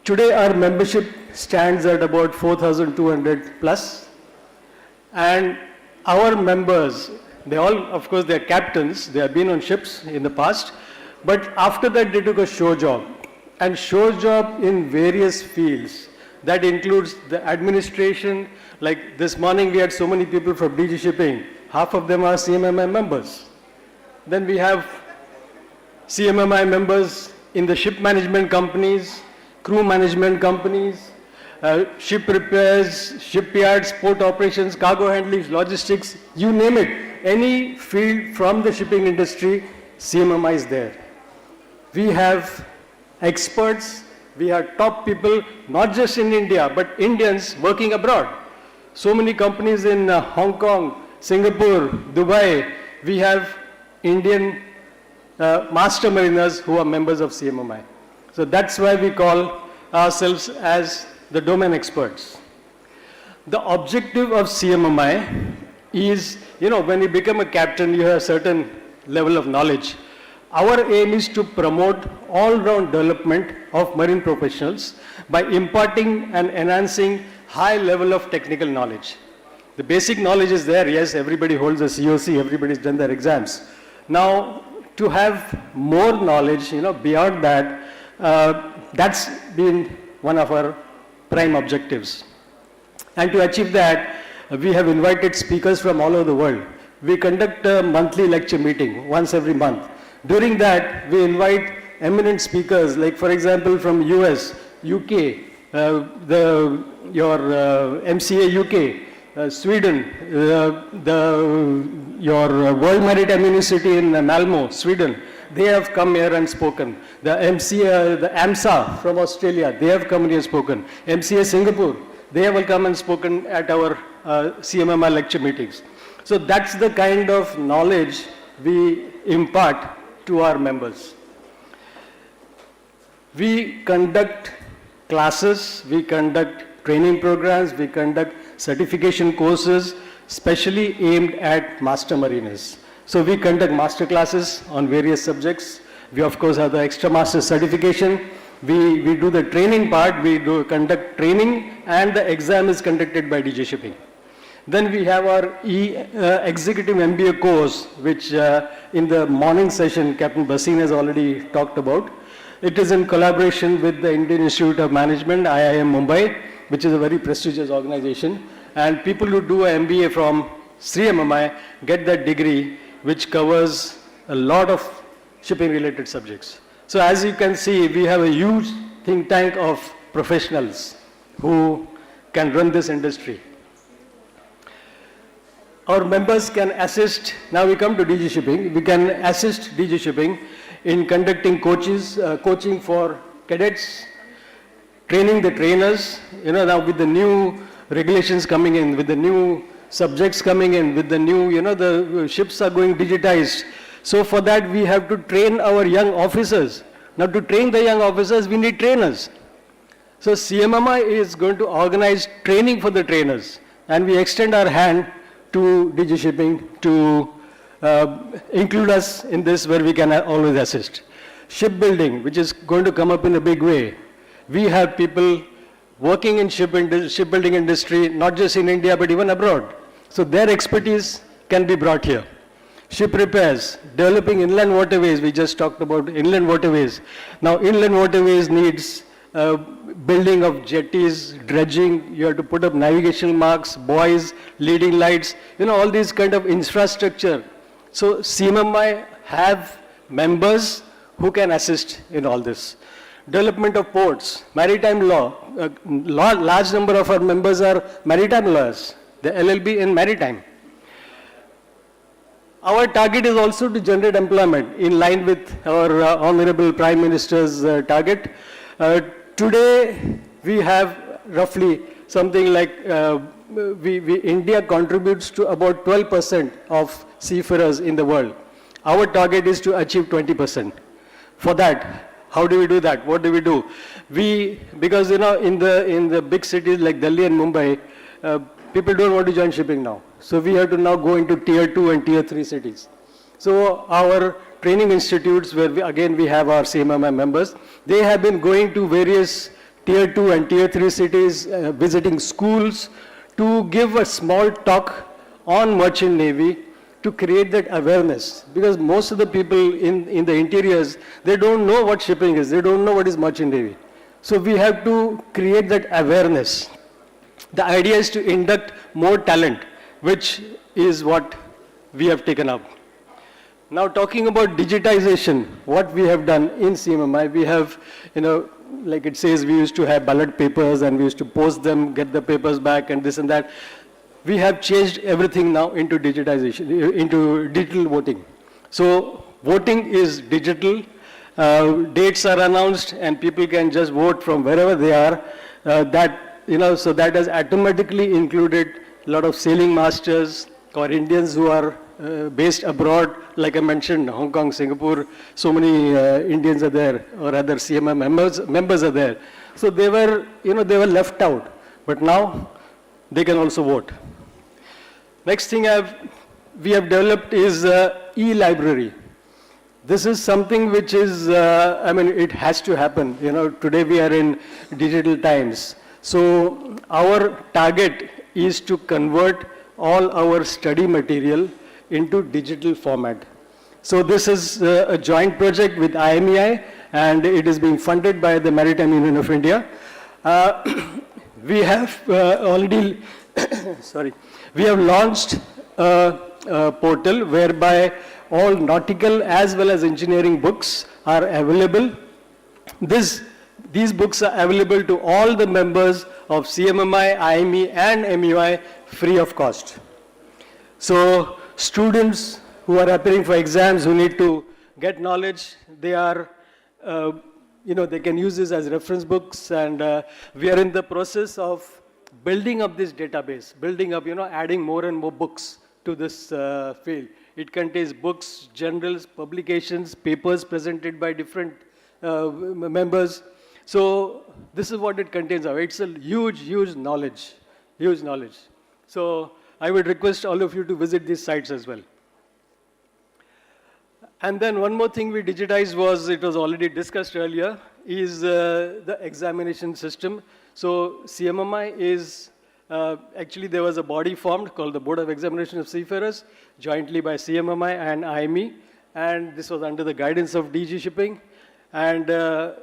Today our membership stands at about 4,200 plus. And our members, they all, of course, they're captains. They have been on ships in the past. But after that, they took a shore job. And shore job in various fields. That includes the administration. Like this morning, we had so many people from DG Shipping. Half of them are CMMI members. Then we have CMMI members in the ship management companies, crew management companies, ship repairs, shipyards, port operations, cargo handling, logistics, you name it. Any field from the shipping industry, CMMI is there. We have experts, we have top people, not just in India, but Indians working abroad. So many companies in Hong Kong, Singapore, Dubai, we have Indian master mariners who are members of CMMI. So that's why we call ourselves as the domain experts. The objective of CMMI is, when you become a captain, you have a certain level of knowledge. Our aim is to promote all-round development of marine professionals by imparting and enhancing high level of technical knowledge. The basic knowledge is there, yes, everybody holds a COC, everybody's done their exams. Now, to have more knowledge, beyond that, that's been one of our prime objectives. And to achieve that, we have invited speakers from all over the world. We conduct a monthly lecture meeting once every month. During that, we invite eminent speakers, like for example from US, UK, your MCA UK, Sweden, your World Maritime University in Malmo, Sweden. They have come here and spoken. The MCA, the AMSA from Australia, they have come here and spoken. MCA Singapore, they have all come and spoken at our CMMI lecture meetings. So that's the kind of knowledge we impart to our members. We conduct classes, we conduct training programs, we conduct certification courses, specially aimed at master mariners. So we conduct master classes on various subjects. We of course have the extra master certification. We do the training part, we do conduct training, and the exam is conducted by DG Shipping. Then we have our Executive MBA course, which in the morning session, Captain Basin has already talked about. It is in collaboration with the Indian Institute of Management, IIM Mumbai, which is a very prestigious organization. And people who do an MBA from CMMI get that degree, which covers a lot of shipping-related subjects. So as you can see, we have a huge think tank of professionals who can run this industry. Our members can assist, now we come to DG Shipping, we can assist DG Shipping in conducting coaching for cadets, training the trainers, now with the new regulations coming in, with the new subjects coming in, with the new, the ships are going digitized. So for that we have to train our young officers. Now to train the young officers, we need trainers. So CMMI is going to organize training for the trainers, and we extend our hand to DG Shipping to include us in this where we can always assist. Shipbuilding, which is going to come up in a big way. We have people working in shipbuilding industry, not just in India, but even abroad. So their expertise can be brought here. Ship repairs, developing inland waterways, we just talked about inland waterways. Now inland waterways needs building of jetties, dredging, you have to put up navigational marks, buoys, leading lights, all these kind of infrastructure. So CMMI have members who can assist in all this. Development of ports, maritime law, large number of our members are maritime lawyers, the LLB in maritime. Our target is also to generate employment in line with our Honorable Prime Minister's target. Today, we have roughly something like, India contributes to about 12% of seafarers in the world. Our target is to achieve 20%. For that, how do we do that? What do we do? Because in the big cities like Delhi and Mumbai, people don't want to join shipping now. So we have to now go into tier 2 and tier 3 cities. So our training institutes where we have our CMMI members, they have been going to various tier 2 and tier 3 cities, visiting schools to give a small talk on merchant navy to create that awareness. Because most of the people in the interiors, they don't know what shipping is, they don't know what is merchant navy. So we have to create that awareness. The idea is to induct more talent, which is what we have taken up. Now talking about digitization, what we have done in CMMI, we have, like it says, we used to have ballot papers and we used to post them, get the papers back and this and that. We have changed everything now into digitization, into digital voting. So voting is digital, dates are announced and people can just vote from wherever they are. So that has automatically included a lot of sailing masters or Indians who are based abroad, like I mentioned, Hong Kong, Singapore, so many Indians are there, or other CMI members are there. So they were, they were left out, but now they can also vote. Next thing we have developed is e-library. This is something which is, it has to happen. Today we are in digital times. So our target is to convert all our study material into digital format. So this is a joint project with IMEI and it is being funded by the Maritime Union of India. We have already, we have launched a portal whereby all nautical as well as engineering books are available. These books are available to all the members of CMMI, IME and MUI free of cost. So students who are appearing for exams, who need to get knowledge, they are, they can use this as reference books, and we are in the process of building up this database, adding more and more books to this field. It contains books, journals, publications, papers presented by different members. So this is what it contains of. It's a huge, huge knowledge, huge knowledge. So I would request all of you to visit these sites as well. And then one more thing we digitized was, it was already discussed earlier, is the examination system. So CMMI is, actually there was a body formed called the Board of Examination of Seafarers, jointly by CMMI and IME. And this was under the guidance of DG Shipping. And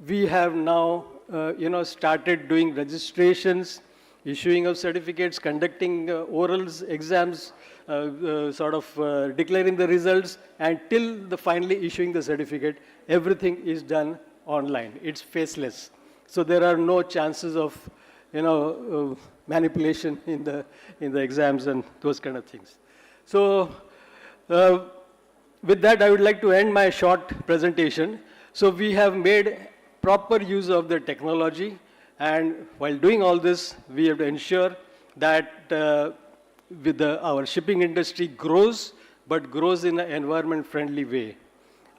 we have now, started doing registrations, issuing of certificates, conducting orals, exams, declaring the results, and till the finally issuing the certificate, everything is done online. It's faceless. So there are no chances of, manipulation in the exams and those kind of things. So with that, I would like to end my short presentation. So we have made proper use of the technology, and while doing all this, we have to ensure that our shipping industry grows, but grows in an environment-friendly way.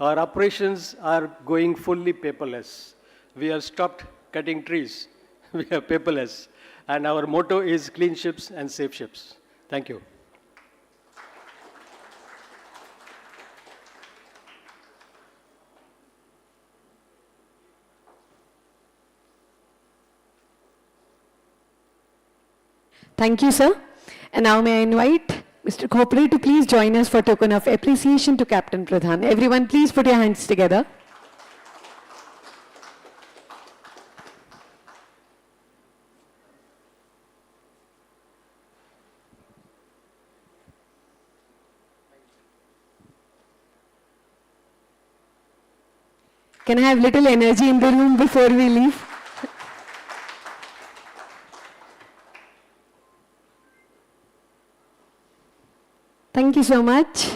Our operations are going fully paperless. We have stopped cutting trees. We are paperless. And our motto is clean ships and safe ships. Thank you. Thank you, sir. And now may I invite Mr. Khopre to please join us for token of appreciation to Captain Pradhan. Everyone, please put your hands together. Can I have little energy in the room before we leave? Thank you so much.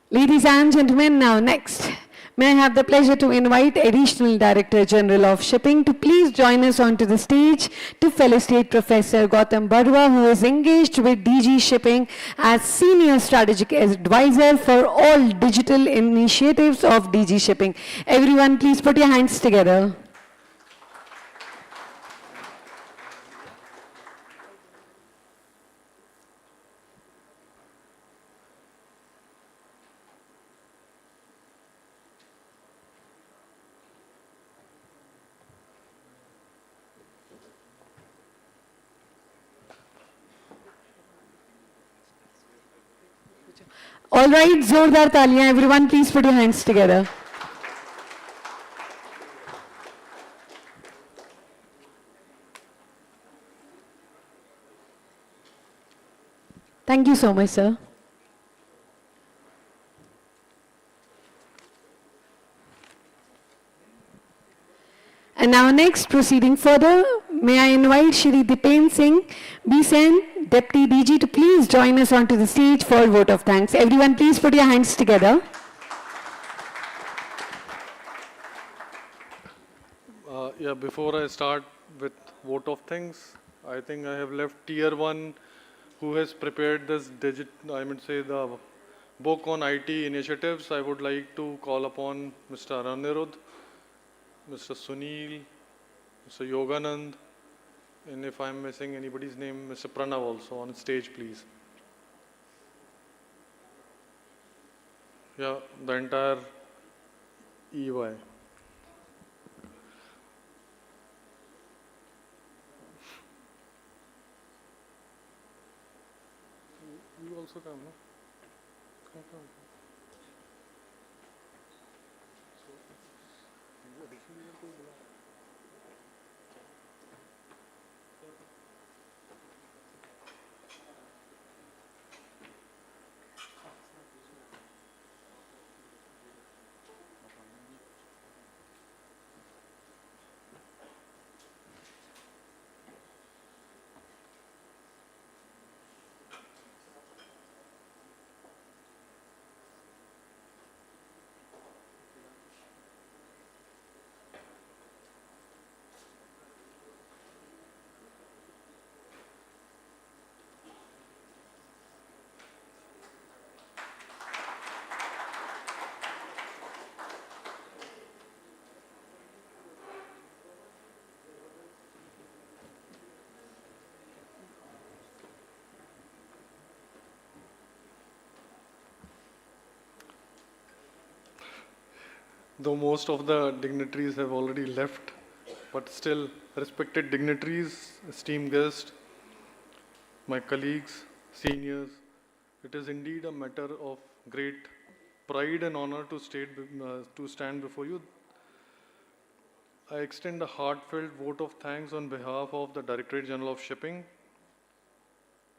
Ladies and gentlemen, now next, may I have the pleasure to invite Additional Director General of Shipping to please join us onto the stage to felicitate Professor Gautam Barua, who is engaged with DG Shipping as Senior Strategic Advisor for all digital initiatives of DG Shipping. Everyone, please put your hands together. All right, zordar taliyan. Everyone, please put your hands together. Thank you so much, sir. And now next, proceeding further, may I invite Shri Dipen Singh, BSEN, Deputy DG, to please join us onto the stage for a vote of thanks. Everyone, please put your hands together. Before I start with vote of thanks, I think I have left Tier 1, who has prepared this the book on IT initiatives. I would like to call upon Mr. Anirudh, Mr. Sunil, Mr. Yoganand, and if I'm missing anybody's name, Mr. Pranav also on stage, please. Yeah, the entire EY. You also come, no? Come. though most of the dignitaries have already left, but still, respected dignitaries, esteemed guests, my colleagues, seniors, it is indeed a matter of great pride and honor to stand before you. I extend a heartfelt vote of thanks on behalf of the Directorate General of Shipping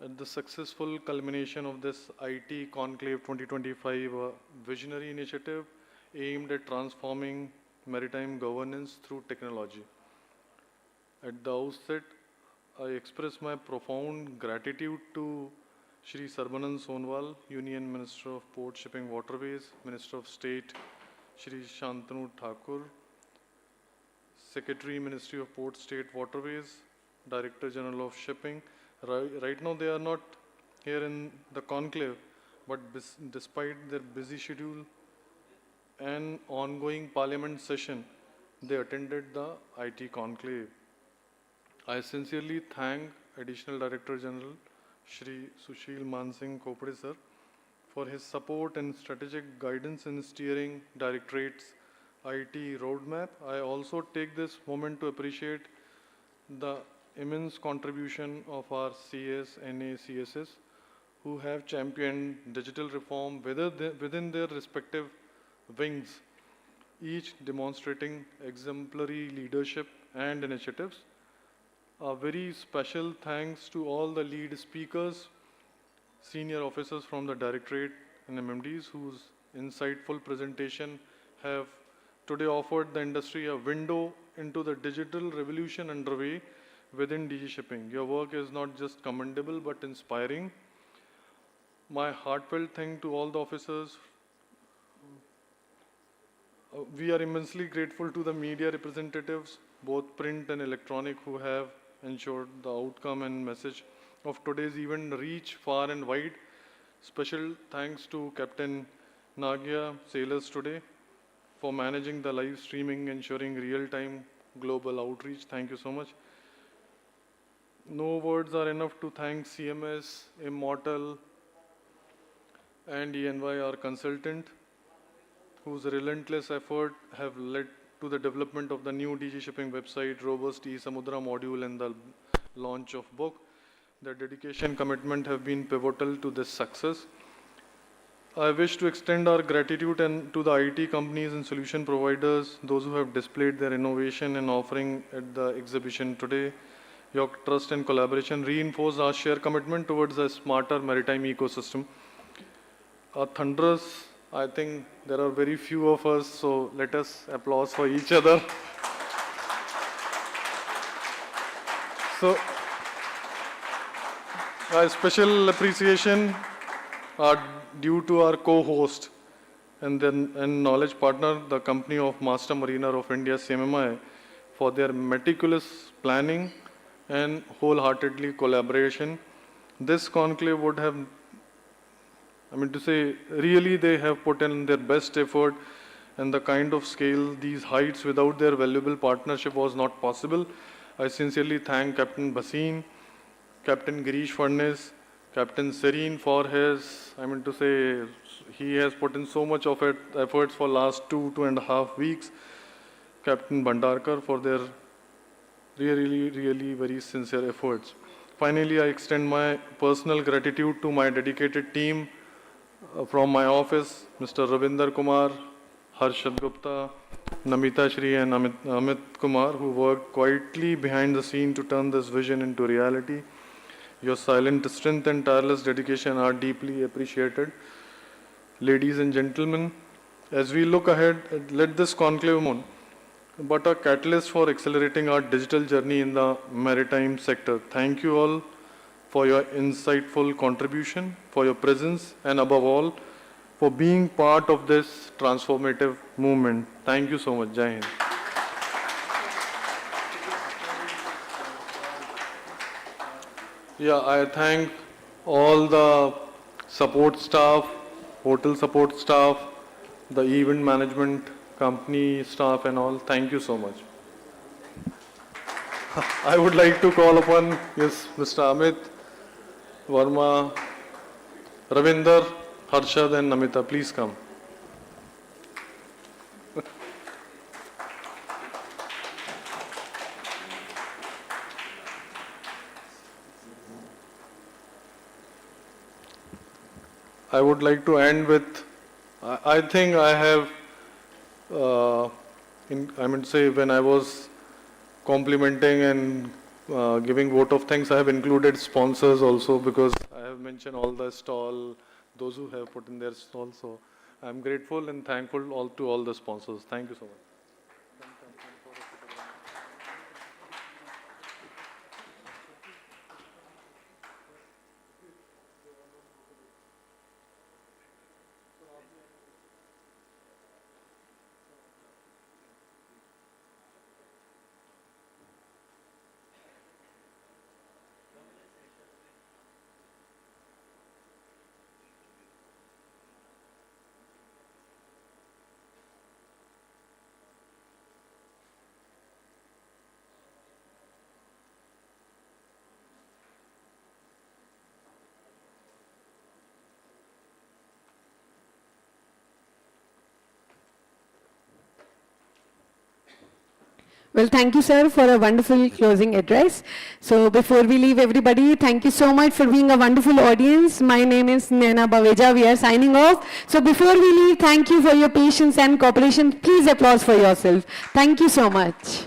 at the successful culmination of this IT Conclave 2025 visionary initiative aimed at transforming maritime governance through technology. At the outset, I express my profound gratitude to Shri Sarbanand Sonwal, Union Minister of Port, Shipping, Waterways, Minister of State, Shri Shantanu Thakur, Secretary, Ministry of Port, State, Waterways, Director General of Shipping. Right now they are not here in the conclave, but despite their busy schedule and ongoing parliament session, they attended the IT conclave. I sincerely thank Additional Director General Shri Sushil Mansingh Khopade sir for his support and strategic guidance in steering Directorate's IT roadmap. I also take this moment to appreciate the immense contribution of our CS, NA, CSS, who have championed digital reform within their respective wings, each demonstrating exemplary leadership and initiatives. A very special thanks to all the lead speakers, senior officers from the Directorate and MMDs whose insightful presentation have today offered the industry a window into the digital revolution underway within DG Shipping. Your work is not just commendable but inspiring. My heartfelt thanks to all the officers. We are immensely grateful to the media representatives, both print and electronic, who have ensured the outcome and message of today's event reach far and wide. Special thanks to Captain Nagia, sailors today, for managing the live streaming, ensuring real-time global outreach. Thank you so much. No words are enough to thank CMS, Immortal, and ENY, our consultant, whose relentless effort have led to the development of the new DG Shipping website, robust e-Samudra module, and the launch of book. Their dedication, commitment have been pivotal to this success. I wish to extend our gratitude to the IT companies and solution providers, those who have displayed their innovation and offering at the exhibition today. Your trust and collaboration reinforce our shared commitment towards a smarter maritime ecosystem. Our thunderous, I think there are very few of us, so let us applause for each other. So, a special appreciation are due to our co-host and knowledge partner, the company of Master Mariner of India, CMMI, for their meticulous planning and wholeheartedly collaboration. This conclave would have, really they have put in their best effort, and the kind of scale, these heights, without their valuable partnership was not possible. I sincerely thank Captain Bhasin, Captain Girish Furness, Captain Serene for his, he has put in so much of efforts for last 2.5 weeks. Captain Bhandarkar for their really very sincere efforts. Finally, I extend my personal gratitude to my dedicated team from my office, Mr. Ravinder Kumar, Harshad Gupta, Namita Shri and Amit Kumar, who worked quietly behind the scene to turn this vision into reality. Your silent strength and tireless dedication are deeply appreciated. Ladies and gentlemen, as we look ahead, let this conclave moon but a catalyst for accelerating our digital journey in the maritime sector. Thank you all for your insightful contribution, for your presence, and above all, for being part of this transformative movement. Thank you so much. Jai Hind. Yeah, I thank all the support staff, hotel support staff, the event management company staff and all. Thank you so much. I would like to call upon, Mr. Amit, Verma, Ravinder, Harshad and Namita. Please come. I would like to end with, I think I have, say when I was complimenting and giving vote of thanks, I have included sponsors also, because I have mentioned all the stall, those who have put in their stall. So I'm grateful and thankful to all the sponsors. Thank you so much. Well, thank you, sir, for a wonderful closing address. So before we leave everybody, thank you so much for being a wonderful audience. My name is Naina Baweja. We are signing off. So before we leave, thank you for your patience and cooperation. Please applause for yourself. Thank you so much.